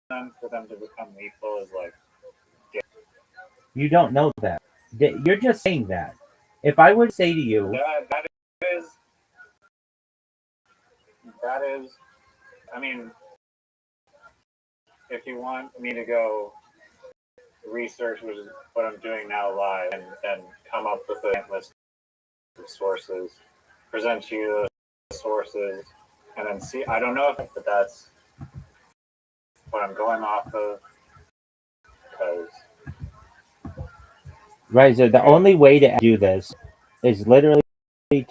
them for them to become lethal is like. you don't know that. You're just saying that. If I would say to you, That is. I mean, if you want me to go research, which is what I'm doing now live, and then come up with a list of sources, present you the sources, and then see. I don't know if that's what I'm going off of, because right, so the only way to do this is literally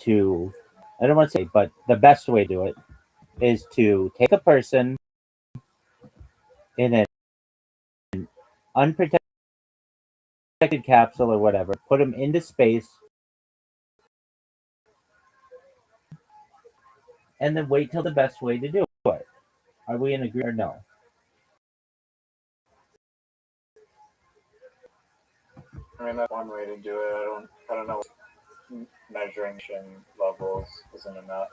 to, I don't want to say, but the best way to do it is to take a person in an unprotected capsule or whatever, put them into space, and then wait till the best way to do it. Are we in agreement or no? I mean that's one way to do it. I don't know. Measuring levels isn't enough.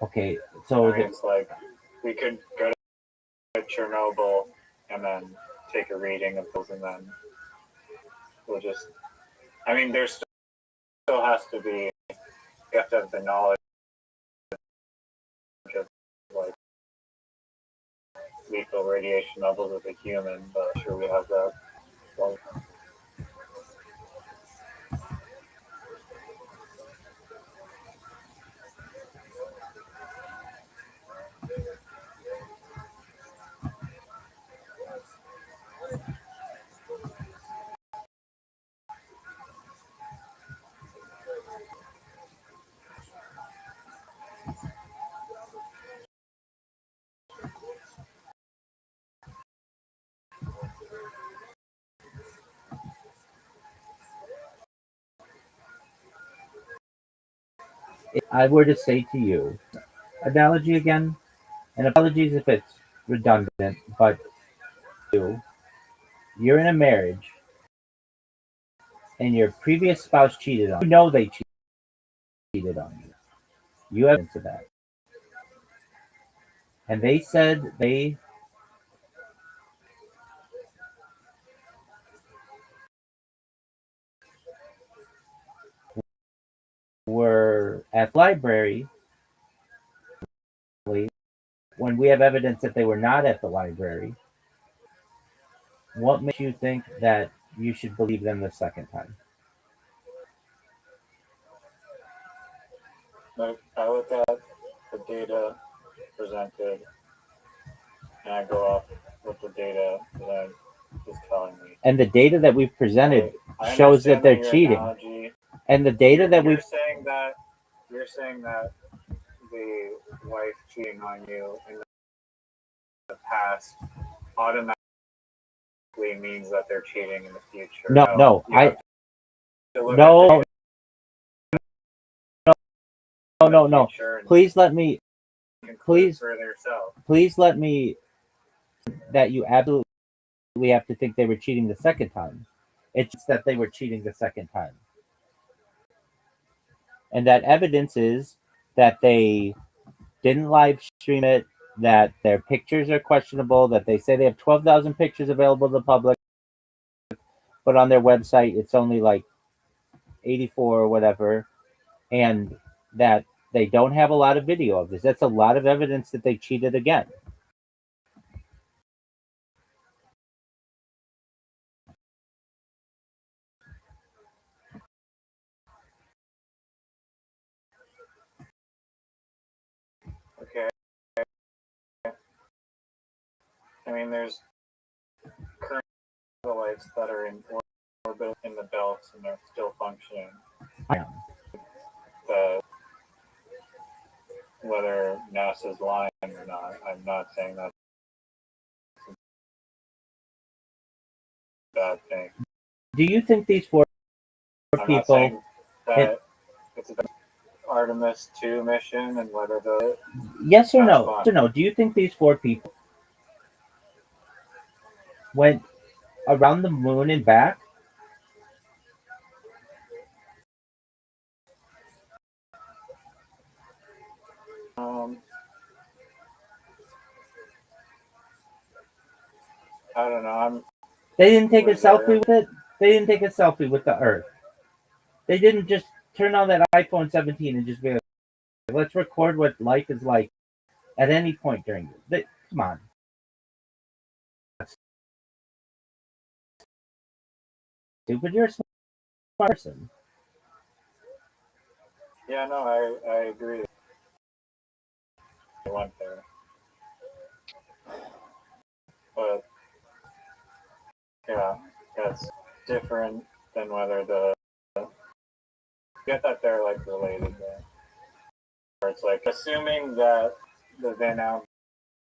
Okay, so I mean, it's like we could go to Chernobyl and then take a reading of those, and then we'll just. I mean, there still has to be. You have to have the knowledge of like lethal radiation levels of a human, but I'm sure we have that. Well, if I were to say to you, analogy again, and apologies if it's redundant, but you're in a marriage and your previous spouse cheated on you. You know they cheated on you. You have evidence of that. And they said they were at the library when we have evidence that they were not at the library. What makes you think that you should believe them the second time? I look at the data presented, and I go off with the data that is telling me. And the data that we've presented I shows that understand they're your cheating. analogy. And the data that You're we've saying that the wife cheating on you in the past automatically means that they're cheating in the future. no, you have to look at no, the no. future and Please let me conclude for yourself. please let me that you absolutely have to think they were cheating the second time. It's just that they were cheating the second time. And that evidence is that they didn't live stream it, that their pictures are questionable, that they say they have 12,000 pictures available to the public, but on their website it's only like 84 or whatever, and that they don't have a lot of video of this. That's a lot of evidence that they cheated again. I mean, there's current satellites that are in orbit in the belts and they're still functioning. Yeah. Whether NASA's lying or not, I'm not saying that's a bad thing. Do you think these four I'm not people? saying that it's an Artemis 2 mission and whether the Yes or That's no? fine. Yes or no? Do you think these four people went around the moon and back? I don't know. They didn't take a Was there- selfie with it. They didn't take a selfie with the Earth. They didn't just turn on that iPhone 17 and just be like, let's record what life is like at any point during it. Come on. Stupid, you're a smart person. Yeah, no, I agree. I went there. But, yeah, that's different than whether get that they're like related there. Or it's like assuming that the Van Allen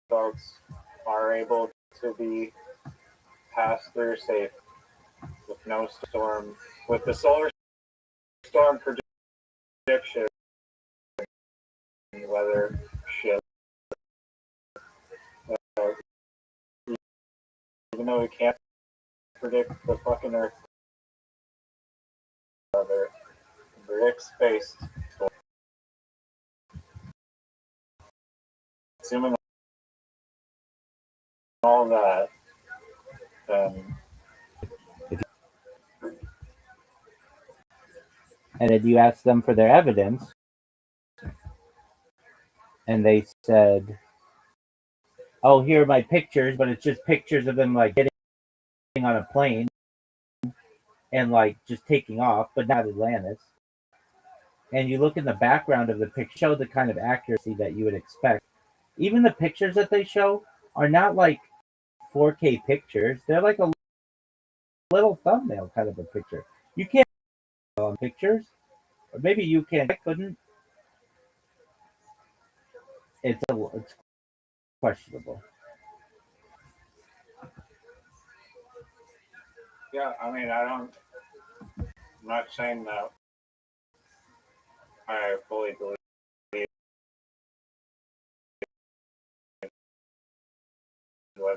folks are able to be passed through safe with no storm, with the solar storm prediction, weather shit. Even though we can't predict the fucking Earth weather, predict space. Assuming all that, then And if you ask them for their evidence, and they said, "Oh, here are my pictures," but it's just pictures of them like getting on a plane and like just taking off, but not Atlantis. And you look in the background of the picture, show the kind of accuracy that you would expect. Even the pictures that they show are not like 4K pictures. They're like a little thumbnail kind of a picture. You can't on pictures, or maybe you can. I couldn't. It's questionable. yeah, I mean, I'm not saying that I fully believe whether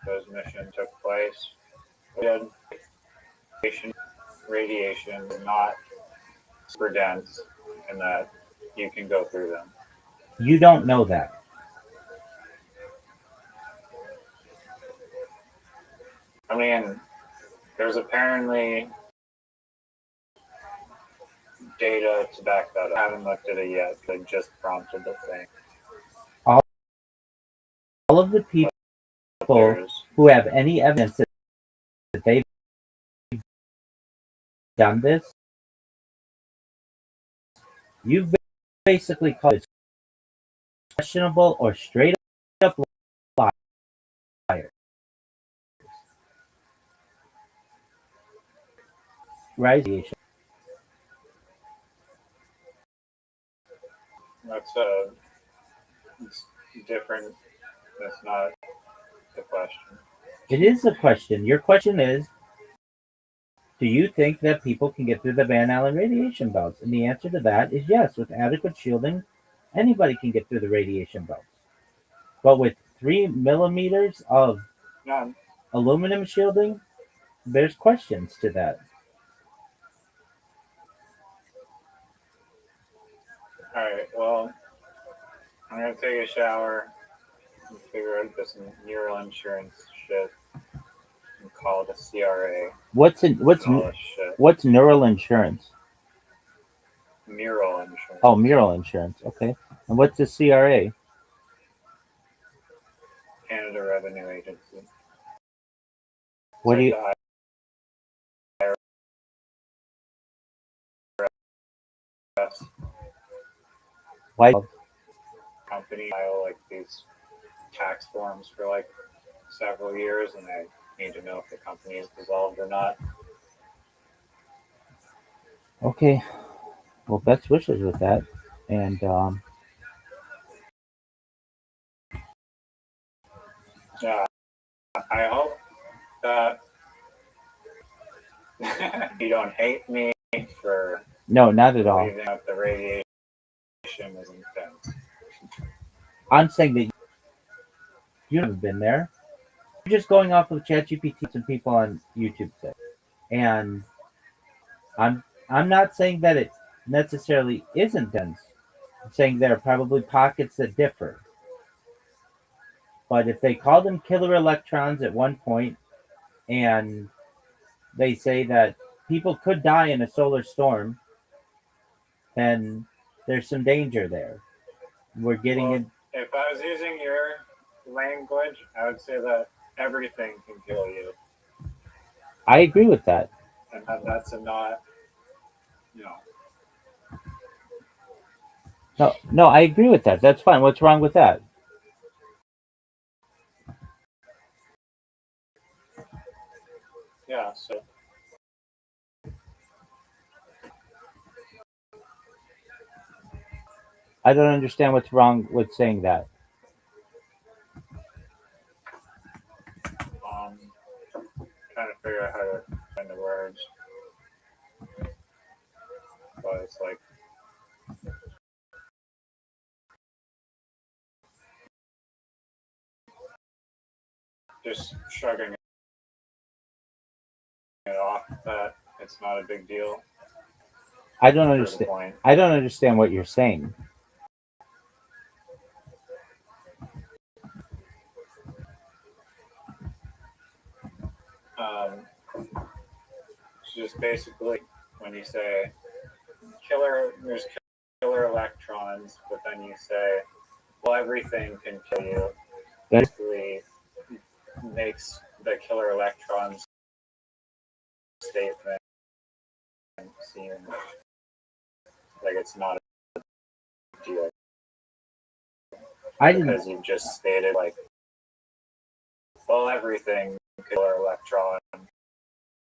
those missions took place. Radiation is not super dense, and that you can go through them. You don't know that. I mean, there's apparently data to back that up. I haven't looked at it yet. They just prompted the thing. All of the people who have any evidence that they've done this, you've basically called it questionable or straight up liar. Radiation. That's it's different. That's not the question. It is a question. Your question is, do you think that people can get through the Van Allen radiation belts? And the answer to that is yes. With adequate shielding, anybody can get through the radiation belts. But with 3 millimeters of No, aluminum shielding, there's questions to that. all right. Well, I'm gonna take a shower and figure out this neural insurance shit and call it a CRA. What's All this shit. what's neural insurance? Mural insurance. Oh, mural insurance. Okay. And what's the CRA? Canada Revenue Agency. What do you? IRS Why? company file like these tax forms for like several years, and they need to know if the company is dissolved or not. Okay. Well, best wishes with that. And Yeah, I hope that you don't hate me for no, not at all. believing that the radiation is intense. I'm saying that you haven't been there. You're just going off of ChatGPT and people on YouTube say. And I'm not saying that it necessarily isn't dense. I'm saying there are probably pockets that differ. But if they call them killer electrons at one point, and they say that people could die in a solar storm, then there's some danger there. We're getting Well, in. if I was using your language, I would say that everything can kill you, I agree with that. and that's a not, you know. No, I agree with that. That's fine. What's wrong with that? Yeah, so I don't understand what's wrong with saying that. trying to figure out how to find the words, but it's like just shrugging it off that it's not a big deal. I don't For the understand. point. I don't understand what you're saying. It's just basically when you say there's killer electrons, but then you say, well, everything can kill you. Basically, makes the killer electrons statement seem like it's not a deal. I didn't. Because you just stated like, well, everything killer electron.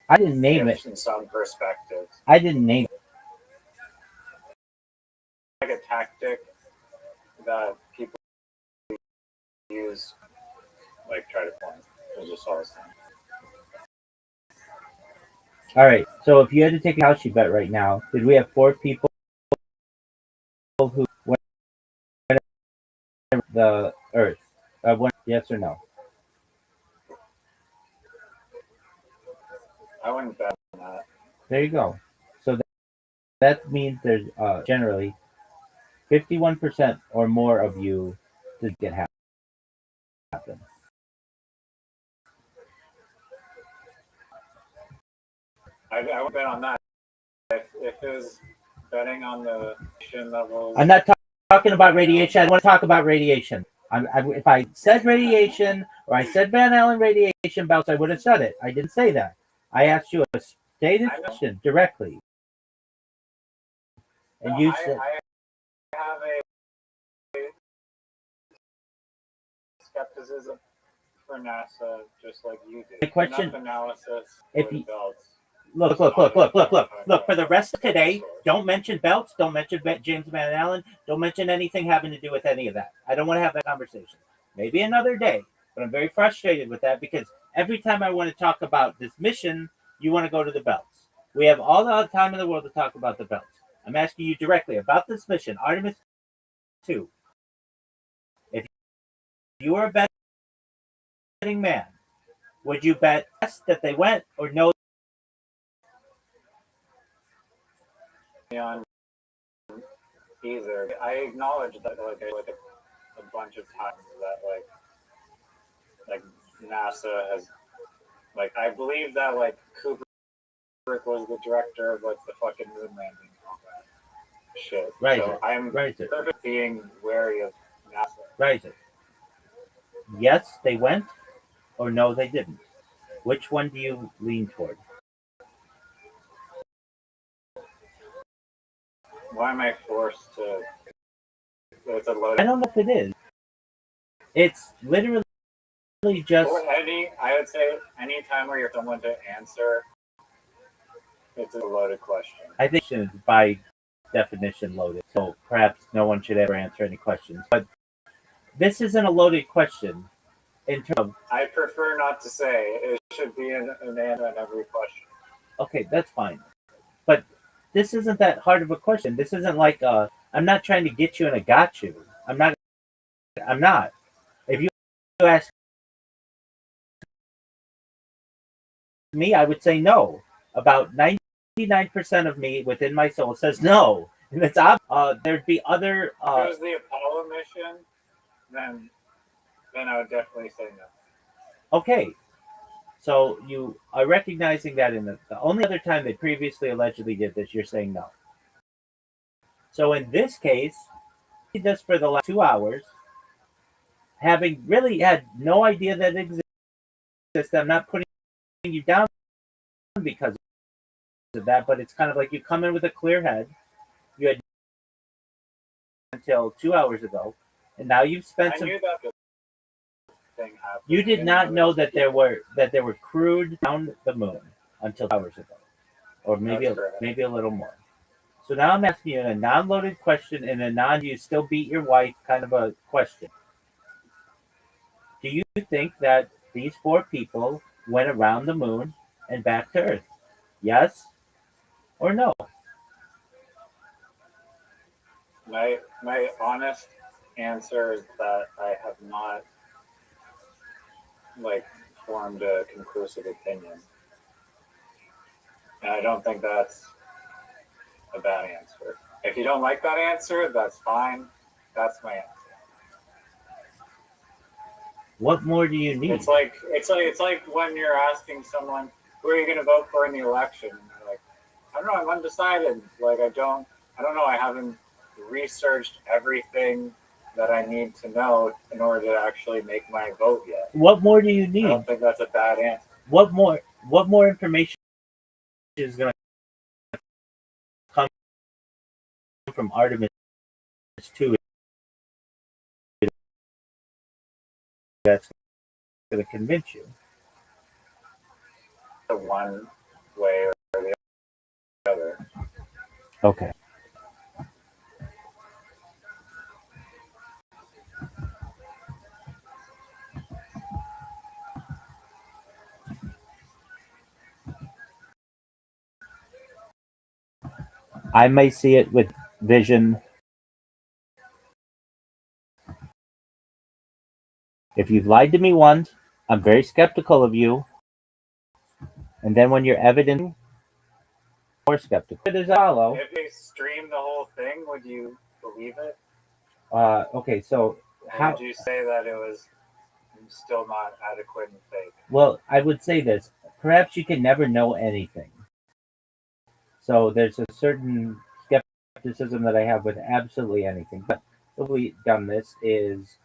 I didn't name it. In some perspectives, I didn't name it. like a tactic that people use, like try to point. Is just all the same. All right. So if you had to take a Kalshi bet right now, did we have 4 people who went the Earth? Yes or no? I wouldn't bet on that. There you go. So that means there's generally 51% or more of you to get happen. I would bet on that. If it was betting on the radiation levels, I'm not talking about radiation. I don't want to talk about radiation. If I said radiation or I said Van Allen radiation belts, I would have said it. I didn't say that. I asked you a stated question directly. And you said, I have a skepticism for NASA, just like you do. The question- Enough analysis if for the you- belts. look. For the rest of today, don't mention belts. Don't mention James Van Allen. Don't mention anything having to do with any of that. I don't want to have that conversation. Maybe another day. But I'm very frustrated with that because every time I want to talk about this mission, you want to go to the belts. We have all the time in the world to talk about the belts. I'm asking you directly about this mission, Artemis 2. If you were a betting man, would you bet yes that they went or no? On either, I acknowledge that like a bunch of times that like NASA has I believe that like Kubrick was the director of like the fucking moon landing and all that shit. Right. So I'm Right. being wary of NASA. Right. Yes, they went, or no, they didn't. Which one do you lean toward? Why am I forced to? It's a loaded. I don't know if it is. It's literally just Or I would say any time where you're someone to answer, it's a loaded question. I think it's by definition loaded. So perhaps no one should ever answer any questions. But this isn't a loaded question in terms of I prefer not to say. It should be an answer on every question. okay, that's fine. But this isn't that hard of a question. This isn't like I'm not trying to get you and I got you. I'm not. If you ask me, I would say no. About 99% of me within my soul says no. And it's there'd be other If it was the Apollo mission, then I would definitely say no. okay. So you are recognizing that in the only other time they previously allegedly did this, you're saying no. So in this case, he did this for the last 2 hours, having really had no idea that it existed. I'm not putting you down because of that, but it's kind of like you come in with a clear head. You had until 2 hours ago, and now you've spent I some. knew that the thing happened. You did not know that there were crewed down the moon until hours ago, or maybe That's correct. maybe a little more. So now I'm asking you a non-loaded question and a non-you still beat your wife kind of a question. Do you think that these 4 people went around the moon and back to Earth? Yes or no? My honest answer is that I have not formed a conclusive opinion. And I don't think that's a bad answer. If you don't like that answer, that's fine. That's my answer. What more do you need? It's like when you're asking someone, who are you going to vote for in the election? And they're like, I don't know, I'm undecided. Like I don't know. I haven't researched everything that I need to know in order to actually make my vote yet. What more do you I need? don't think that's a bad answer. What more information is going to come from Artemis 2 that's going to convince you? The one way or the other. Okay. I may see it with vision. If you've lied to me once, I'm very skeptical of you. And then when you're evident, more skeptical. There's a hollow. If they stream the whole thing, would you believe it? Okay, so Or how? would you say that it was still not adequate and fake? Well, I would say this. Perhaps you can never know anything. So there's a certain skepticism that I have with absolutely anything. But if we've done this is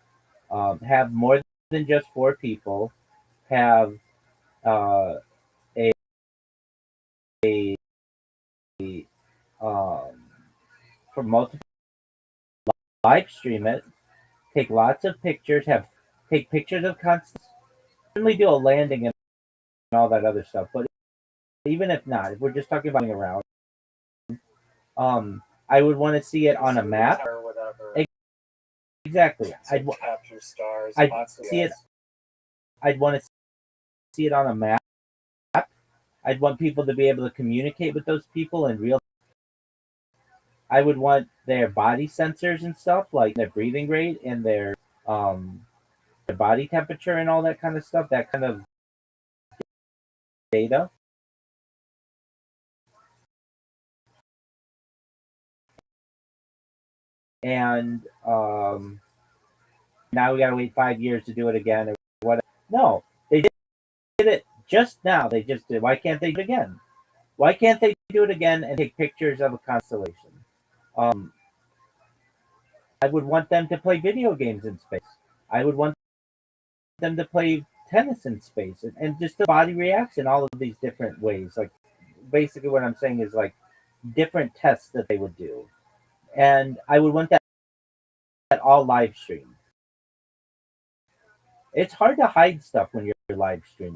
have more than just 4 people, have a for multiple live stream it, take lots of pictures, take pictures of constants, certainly do a landing and all that other stuff. But even if not, if we're just talking about around, I would want to see it on a map. Or whatever. Exactly. Capture stars. I'd constantly. see it. I'd want to see it on a map. I'd want people to be able to communicate with those people in real. I would want their body sensors and stuff, like their breathing rate and their body temperature and all that kind of stuff. That kind of data. And now we gotta wait 5 years to do it again or whatever. No, they did it just now. They just did. Why can't they do it again? Why can't they do it again and take pictures of a constellation? I would want them to play video games in space. I would want them to play tennis in space and just the body reacts in all of these different ways. Like basically what I'm saying is like different tests that they would do. And I would want that all live streamed. It's hard to hide stuff when you're live streaming.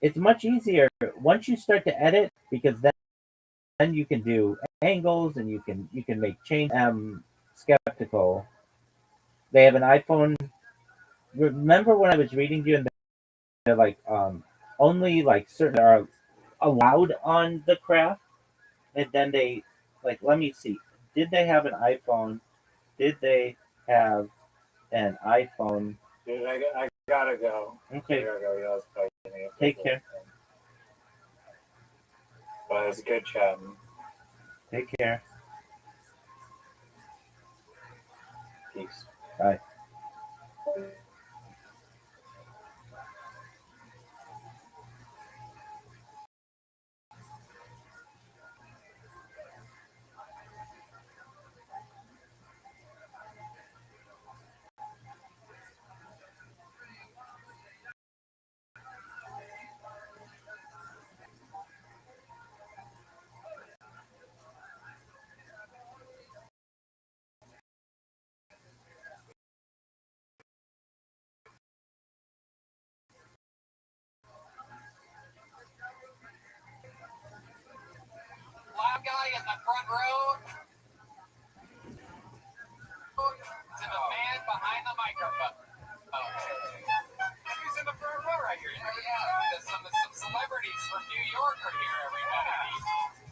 It's much easier once you start to edit because then you can do angles and you can make change. Skeptical. They have an iPhone. Remember when I was reading to you and they're like only like certain are allowed on the craft, and then they like let me see. Did they have an iPhone? Did they have an iPhone? Dude, I gotta go. Okay, I gotta go. Yeah, I was probably take care. But it was good chatting. Take care. Peace. Bye. Loud guy in the front row to the man behind the microphone. Who's in the front row right here? Yeah, some celebrities from New York are here, everybody.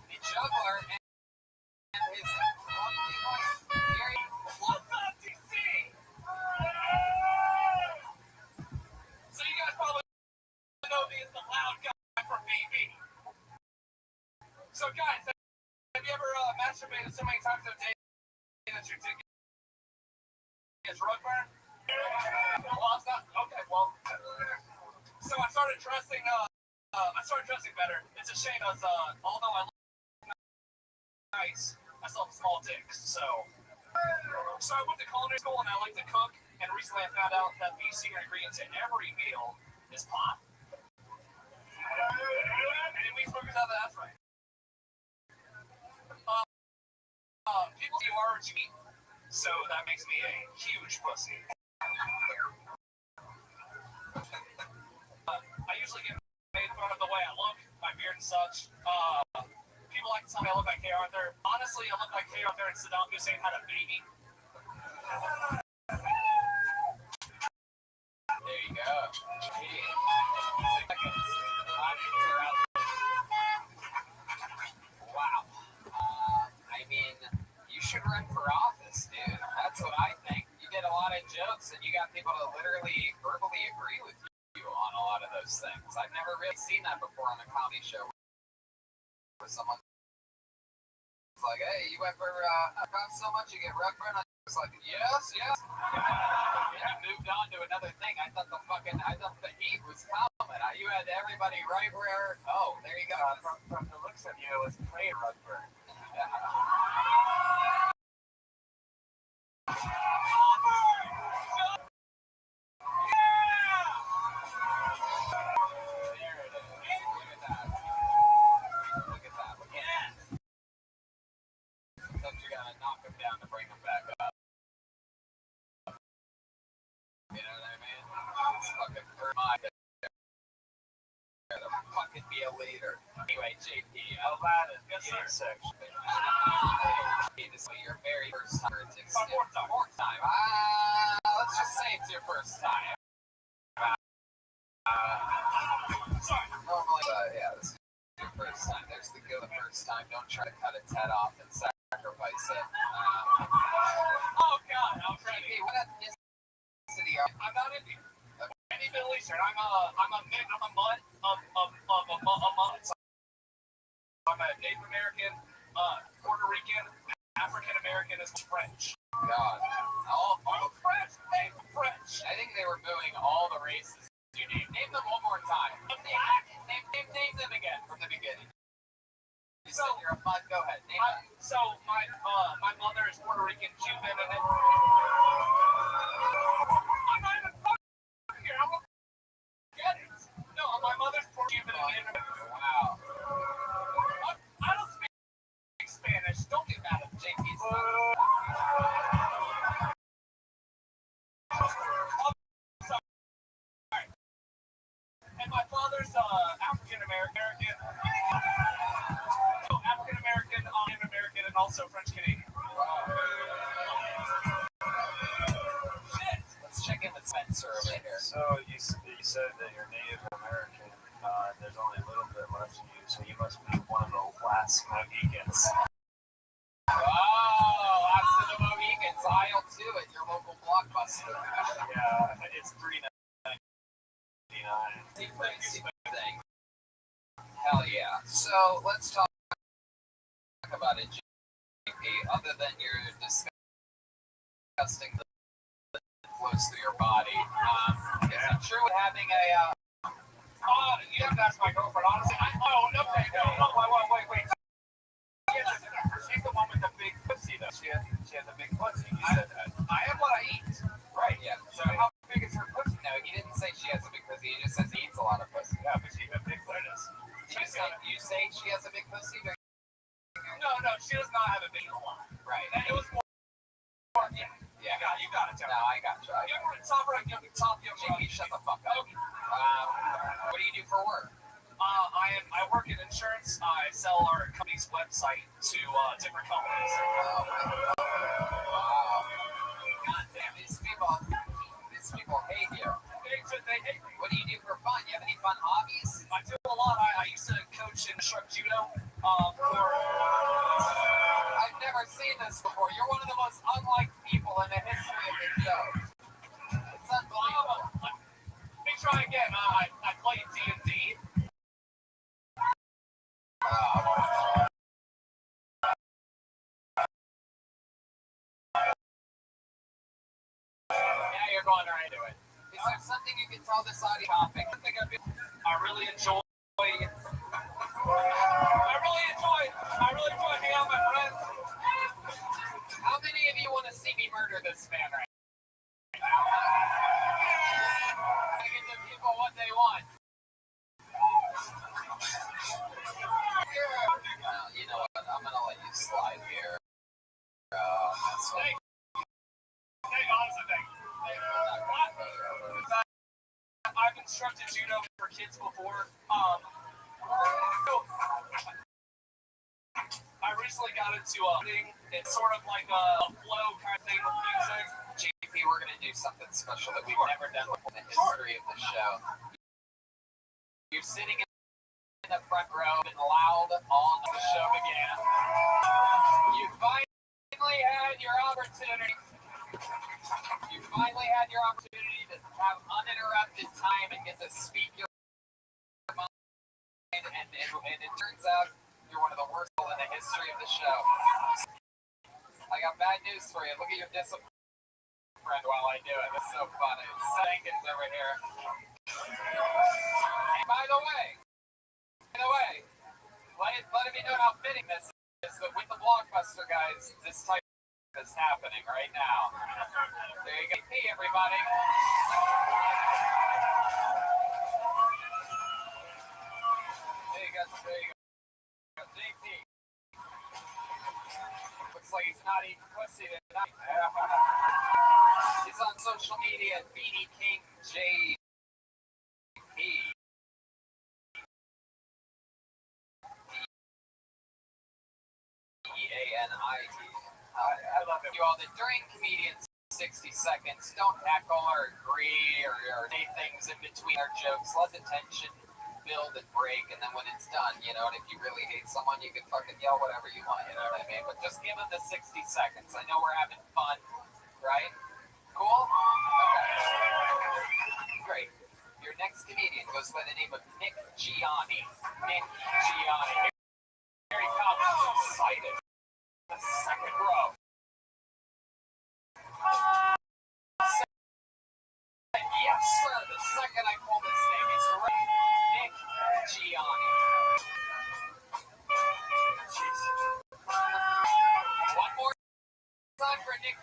The juggler and his Gary. What's up, DC? So you guys probably know me as the loud guy from BB. So guys, have you ever masturbated so many times a day that your dick gets rug burn? Well, it's not okay. Well, so I started dressing better. It's a shame because although I look nice, I still have small dicks. So I went to culinary school and I like to cook. And recently I found out that the secret ingredient to every meal is pot. And we smokers have that's right. People do RG, so that makes me a huge pussy. I usually get made fun of the way I look, my beard and such. People like to tell me I look like K. Arthur. Honestly, I look like K. Arthur and Saddam Hussein had a baby. There you go. Wow. I mean, you should run for office, dude. That's what I think. You get a lot of jokes, and you got people to literally verbally agree with you on a lot of those things. I've never really seen that before on a comedy show where someone's like, "Hey, you ever got so much you get rug burn?" I was like, "Yes, yes." And you moved on to another thing. I thought the heat was coming. You had everybody right where. Oh, there you go. From the looks of you, it was plain rug burn. Sometimes you gotta knock them down to bring them back up. You know what I mean? It's fucking hurt my to fucking be a leader. Anyway, JP, Aladdin, intersection. This is your very first time. Fourth time. Let's just say it's your first time. Sorry. Normally, yeah, this is your first time. There's the good first time. Don't try to cut its head off and sacrifice it. Oh God, I'm ready. What ethnicity are you? I'm not Indian. Any Middle Eastern. I'm a mutt of a mutt. I'm a Native American, Puerto Rican, African American, is French. God, all French. French. I think they were moving all the races. You name them one more time. Name them again from the beginning. You said you're a mutt. Go ahead. Name them. So my mother is Puerto Rican, Cuban, and then I'm not even fucking here. I'm get it. No, my mother's Puerto Rican, and wow. I don't speak Spanish. Don't get mad at JP's. American, African American, Native American, and also French Canadian. Let's check in with Spencer over here. So you said that you're Native American. There's only a little bit left of you, so you must be one of the last Mohicans. Oh, that's the Mohicans, aisle 2 at your local Blockbuster. Yeah, it's $3.99. Thing. Hell yeah. So let's talk about it, JP. Other than your disgusting that flows through your body, is it true having a? You have to ask my girlfriend. Honestly, wait. She's the one with the big pussy, though. She has a big pussy. You said that. I am what I eat. Right. Yeah. So how big is her pussy? No, he didn't say she has a big pussy. He just says he eats a lot of pussy. Yeah, but she has a big penis. You say she has a big pussy? No, she does not have a big one. Right. It was more. Yeah. You got it. No, I got you. You ever top right? You top. JP, shut the fuck up. What do you do for work? I work in insurance. I sell our company's website to different companies. Wow. God damn, these people hate you. They hate me. What do you do for fun? You have any fun hobbies? I do a lot. I used to coach and instruct judo. I've never seen this before. You're one of the most unliked people in the history of the show. It's unbelievable. Let me try again. I play D&D. Yeah, you're going right into it. Is there something you can tell this audio topic? I really enjoy hanging out with my friends. How many of you want to see me murder this man right now? I give the people what they want. Well, you know what? I'm gonna let you slide here. That's Hey, honestly, thank you. I've instructed judo for kids before. I recently got into a thing. It's sort of like a flow kind of thing with music. JP, we're gonna do something special that we've never done before in the history of the show. You're sitting in the front row and loud on the show began. You finally had your opportunity. You finally had your opportunity to have uninterrupted time and get to speak your mind. And it turns out you're one of the worst people in the history of the show. I got bad news for you. Look at your discipline friend while I do it. It's so funny. Sankins over here. And by the way, letting me know how fitting this is that with the Blockbuster guys, this type is happening right now. There you go. Hey, everybody. There you go. JP. Looks like he's not eating pussy tonight. He's on social media at BD King JP. EANIT. I love you all. That during comedians 60 seconds, don't heckle or agree or say things in between our jokes. Let the tension build and break, and then when it's done, you know, and if you really hate someone, you can fucking yell whatever you want, you know what I mean? But just give them the 60 seconds. I know we're having fun, right? Cool? Okay. Great. Your next comedian goes by the name of Nick Gianni. Nick Gianni. Here he comes. He's excited. The second row. Yes, sir. The second I call this name is right. Nick Gianni. Jeez. One more time for Nick.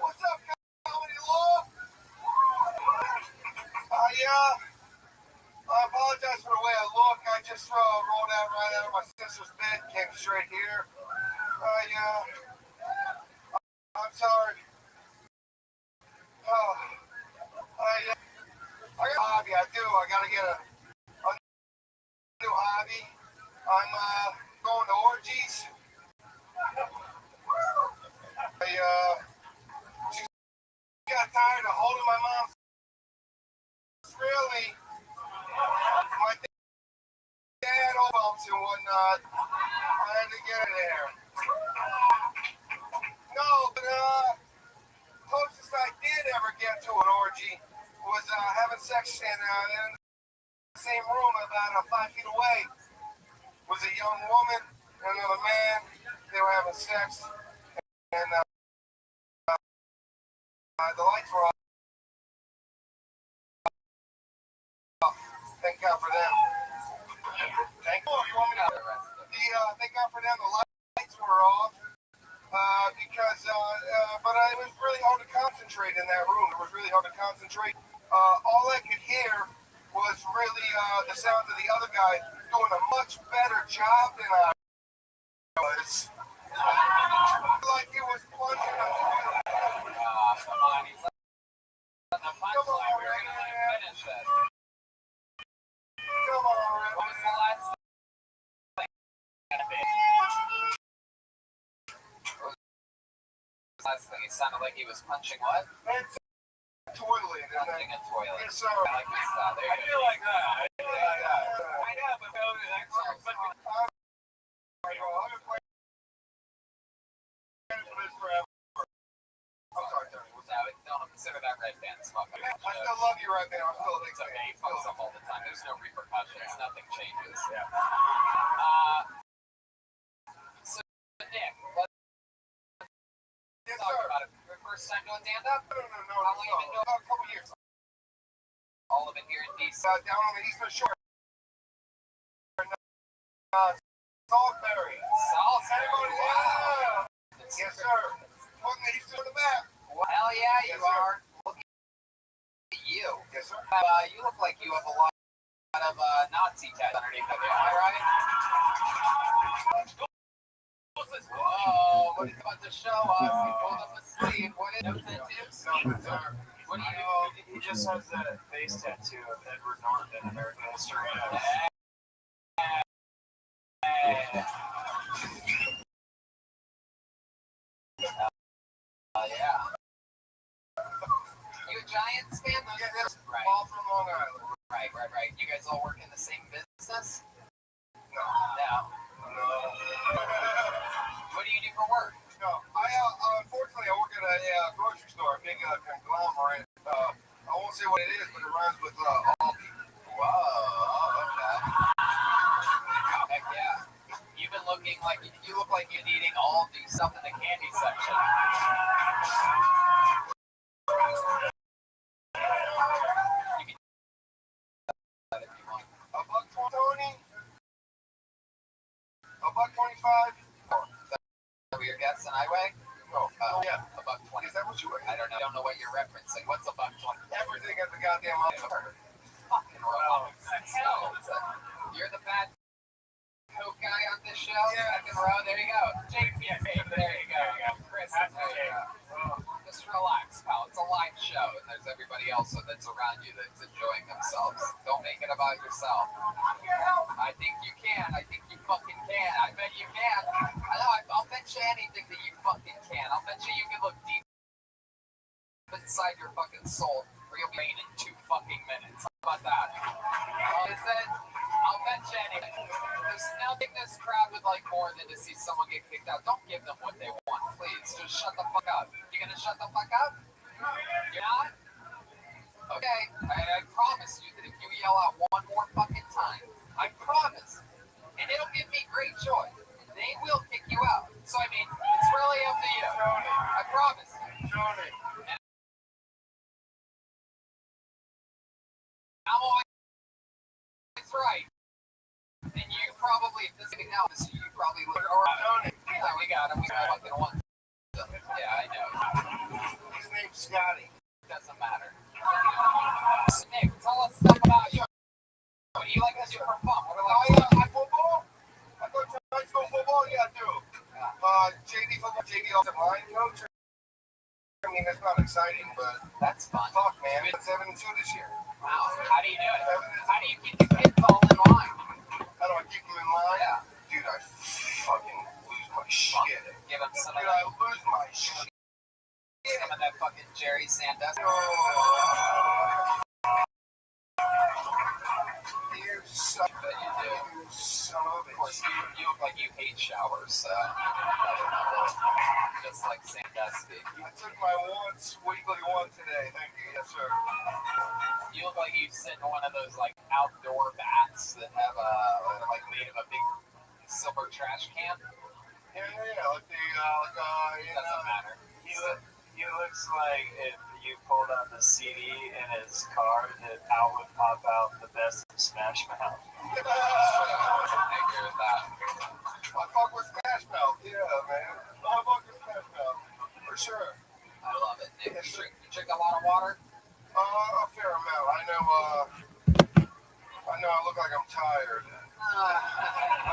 What's up, Comedy Law? I apologize for the way I look. I just rolled out right out of my sister's bed, came straight here. I'm sorry. I got a hobby. I do. I gotta get a mom's really my dad all bumps and whatnot. I had to get it there. No, but closest I did ever get to an orgy was having sex in the same room about 5 feet away. Was a young woman and another man. They were having sex, and the lights were off. Thank God for them. Thank you. You want me to? Thank God for them. The lights were off because, but it was really hard to concentrate in that room. It was really hard to concentrate. All I could hear was really the sound of the other guy doing a much better job than I was. Like he was plunging a toilet. Come on, he's on the punchline. We're going to finish it. Come on, Red. What was the last thing? Last thing, it sounded like he was punching what? Toilet. Punching a toilet. Yes, sir. I like this style. There you go. feel like that. I know, but that's I've been playing for this forever. I'm sorry, Tony. Don't consider that Red Band smoke. I still love you right now. I'm still a big It's okay. He fucks up all the time. There's no repercussions. Nothing changes. Yeah. So, Nick, let's Yes, talk sir. about it. Your first time doing stand-up? No. How long you been doing? A couple years. All of it here in D.C. Down on the Eastern Shore. Salisbury. Salisbury. Wow. Yes, sir. Putting the Eastern on the map. Well, hell yeah, you Yes, sir. are. Look at you. Yes, sir. You look like you have a lot of Nazi tats underneath of you. Am I right? Whoa, what are you about to show us? He pulled up a sleeve. What is it? What do you do? He just has that face tattoo of Edward Norton in American History. Yeah. You a Giants fan? Yeah, that's Right. all from Long Island. Right. You guys all work in the same business? No. No. What do you do for work? No. Unfortunately, I work at a grocery store, a big conglomerate. I won't say what it is, but it rhymes with Aldi. Whoa, okay. Heck yeah. You've been looking like you look like you're eating all the stuff in the candy section. You can do that if you want. $1.20. $1.25. Is that what you're guessing, Highway? No. Yeah. $1.20. Is that what you were? I don't know what you're referencing. What's $1.20? Everything at the goddamn Aldi. Fucking row. You're the bad coke guy on this show? Yeah. Second row. There you go. JPS. There you go. Chris. There you go. Just relax, pal. It's a live show, and there's everybody else that's around you that's enjoying themselves. Don't make it about yourself. I think you can. I think you fucking can. I bet you can. I know. I'll bet you anything that you fucking can. I'll bet you can look deep inside your fucking soul, or you'll be in 2 fucking minutes. How about that? Is it? I'll bet you anything. Now think this crowd would like more than to see someone get kicked out. Don't give them what they want, please. Just shut the fuck up. You gonna shut the fuck up? You're not? Okay. I promise you that if you yell out one more fucking time, I promise, and it'll give me great joy, they will kick you out. So I mean, it's really up to you. I promise you. I'm always right. And you probably, if this thing now, you probably look around. Yeah, we got him. We got fucking one. Yeah, I know. His name's Scotty. Doesn't matter. Nick, tell us stuff about you. What do you like as you're from fun? What are I football? I go to high school football? Yeah, I do. JV football, JV offensive line coach. I mean, that's not exciting, but that's fun. Fuck, man. It's 7-2 this year. Wow. How do you do it? How do you keep the kids all in line? How do I keep them in line? Yeah. Dude, I fucking lose my shit. Give them some Dude, of I that, lose my shit. some of that fucking Jerry Sandusky. You suck. But you do. You son of Of course, you look like you hate showers, so just like Sandusky. I took my weekly one today. Thank you. Yes, sir. You look like you sit in one of those like outdoor baths that have that are like made of a big silver trash can. Yeah. Like the Doesn't matter. He looks like if you pulled out the CD in his car, that out would pop out the best of Smash Mouth. I agree with that. I fuck with Smash Mouth. Yeah, man. I fuck with Smash Mouth for sure. I love it. Nick, you drink a lot of water? A fair amount. I know. I look like I'm tired.